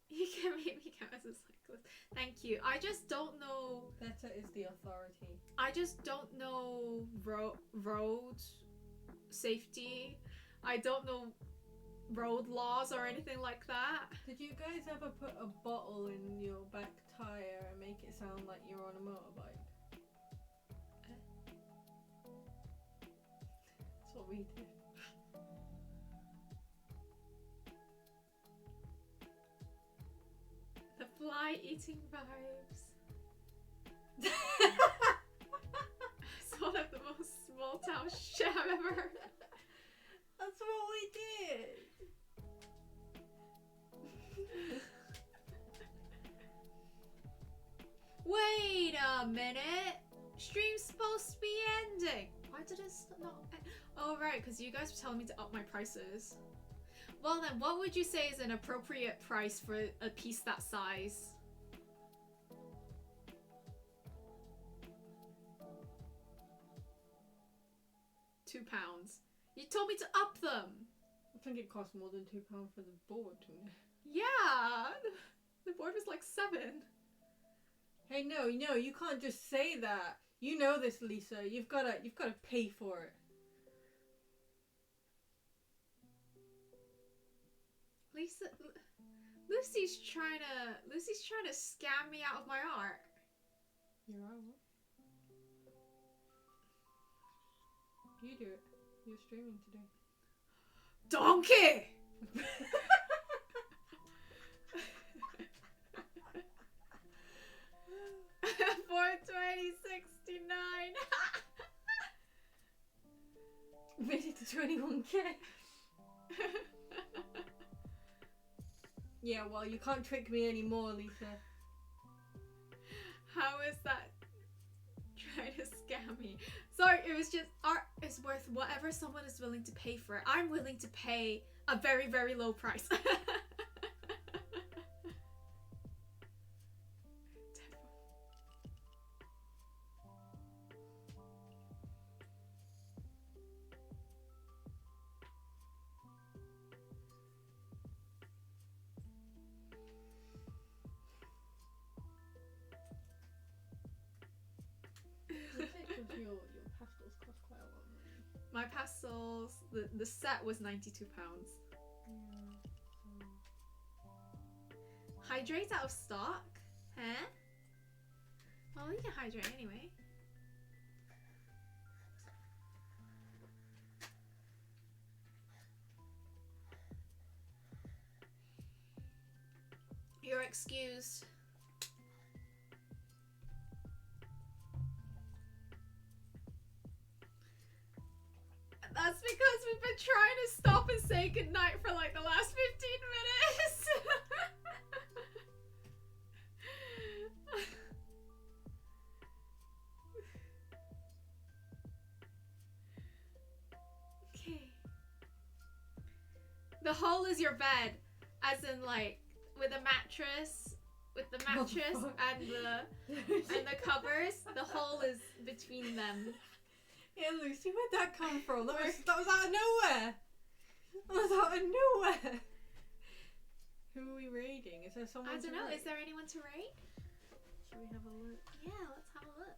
You can make me count as a cyclist. Thank you. I just don't know. Theta is the authority. I just don't know road safety. I don't know road laws or anything like that. Did you guys ever put a bottle in your back tire and make it sound like you're on a motorbike? That's what we did. The fly eating vibes. It's one of the most small town shit I've ever heard. That's what we did. Wait a minute. Stream's supposed to be ending. Why did it not end? Oh right, because you guys were telling me to up my prices. Well then, what would you say is an appropriate price for a piece that size? £2. You told me to up them. I think it cost more than £2 for the board, didn't it? Yeah, the board was like 7. Hey, no, you can't just say that. You know this, Lisa. You've gotta pay for it. Lucy's trying to scam me out of my art. Your art? You do it. You're streaming today. Donkey! 420.69. Made it to 21k. Yeah, well, you can't trick me anymore, Lisa. How is that trying to scam me? Sorry, it was just art is worth whatever someone is willing to pay for it. I'm willing to pay a very, very low price. Your pastels cost quite a lot of money. My pastels, the set was £92. Yeah. Hydrate out of stock? Huh? Well, we can hydrate anyway. You're excused. That's because we've been trying to stop and say goodnight for like the last 15 minutes. Okay. The hole is your bed, as in like with a mattress, and the covers. The hole is between them. Yeah, Lucy, where'd that come from? That was out of nowhere. That was out of nowhere. Who are we raiding? Is there someone? I don't know. Raid? Is there anyone to raid? Should we have a look? Yeah, let's have a look.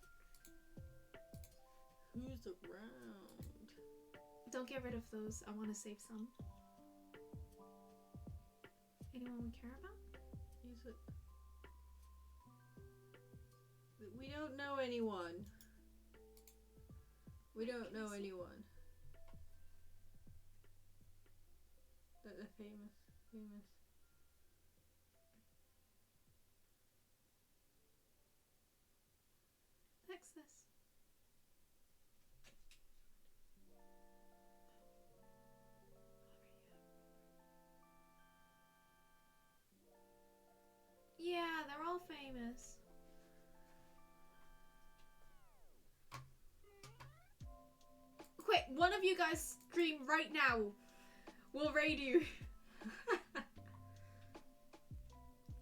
Who's around? Don't get rid of those. I want to save some. Anyone we care about? Is it? We don't know anyone. We don't know anyone. That they're famous. Texas. Yeah, they're all famous. Quick, one of you guys scream right now. We'll raid you.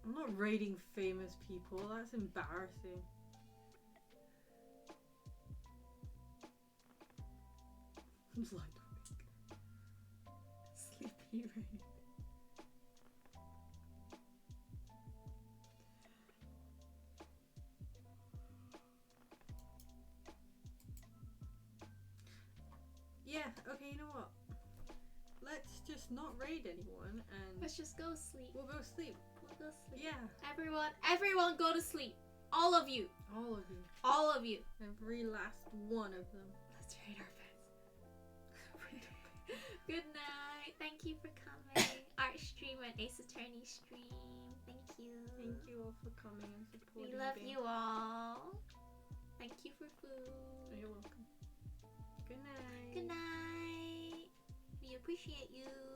I'm not raiding famous people. That's embarrassing. I'm just like Sleepy raid. yeah, okay, you know what? Let's just not raid anyone and Let's just go sleep. we'll go sleep. We'll go sleep. Yeah. Everyone go to sleep. All of you. All of you. All of you. Every last one of them. Let's raid our beds. Good night. Thank you for coming. Art stream and Ace Attorney stream. Thank you. Thank you all for coming and supporting. We love me. you all. Thank you for food. You're welcome. Good night. Good night. We appreciate you.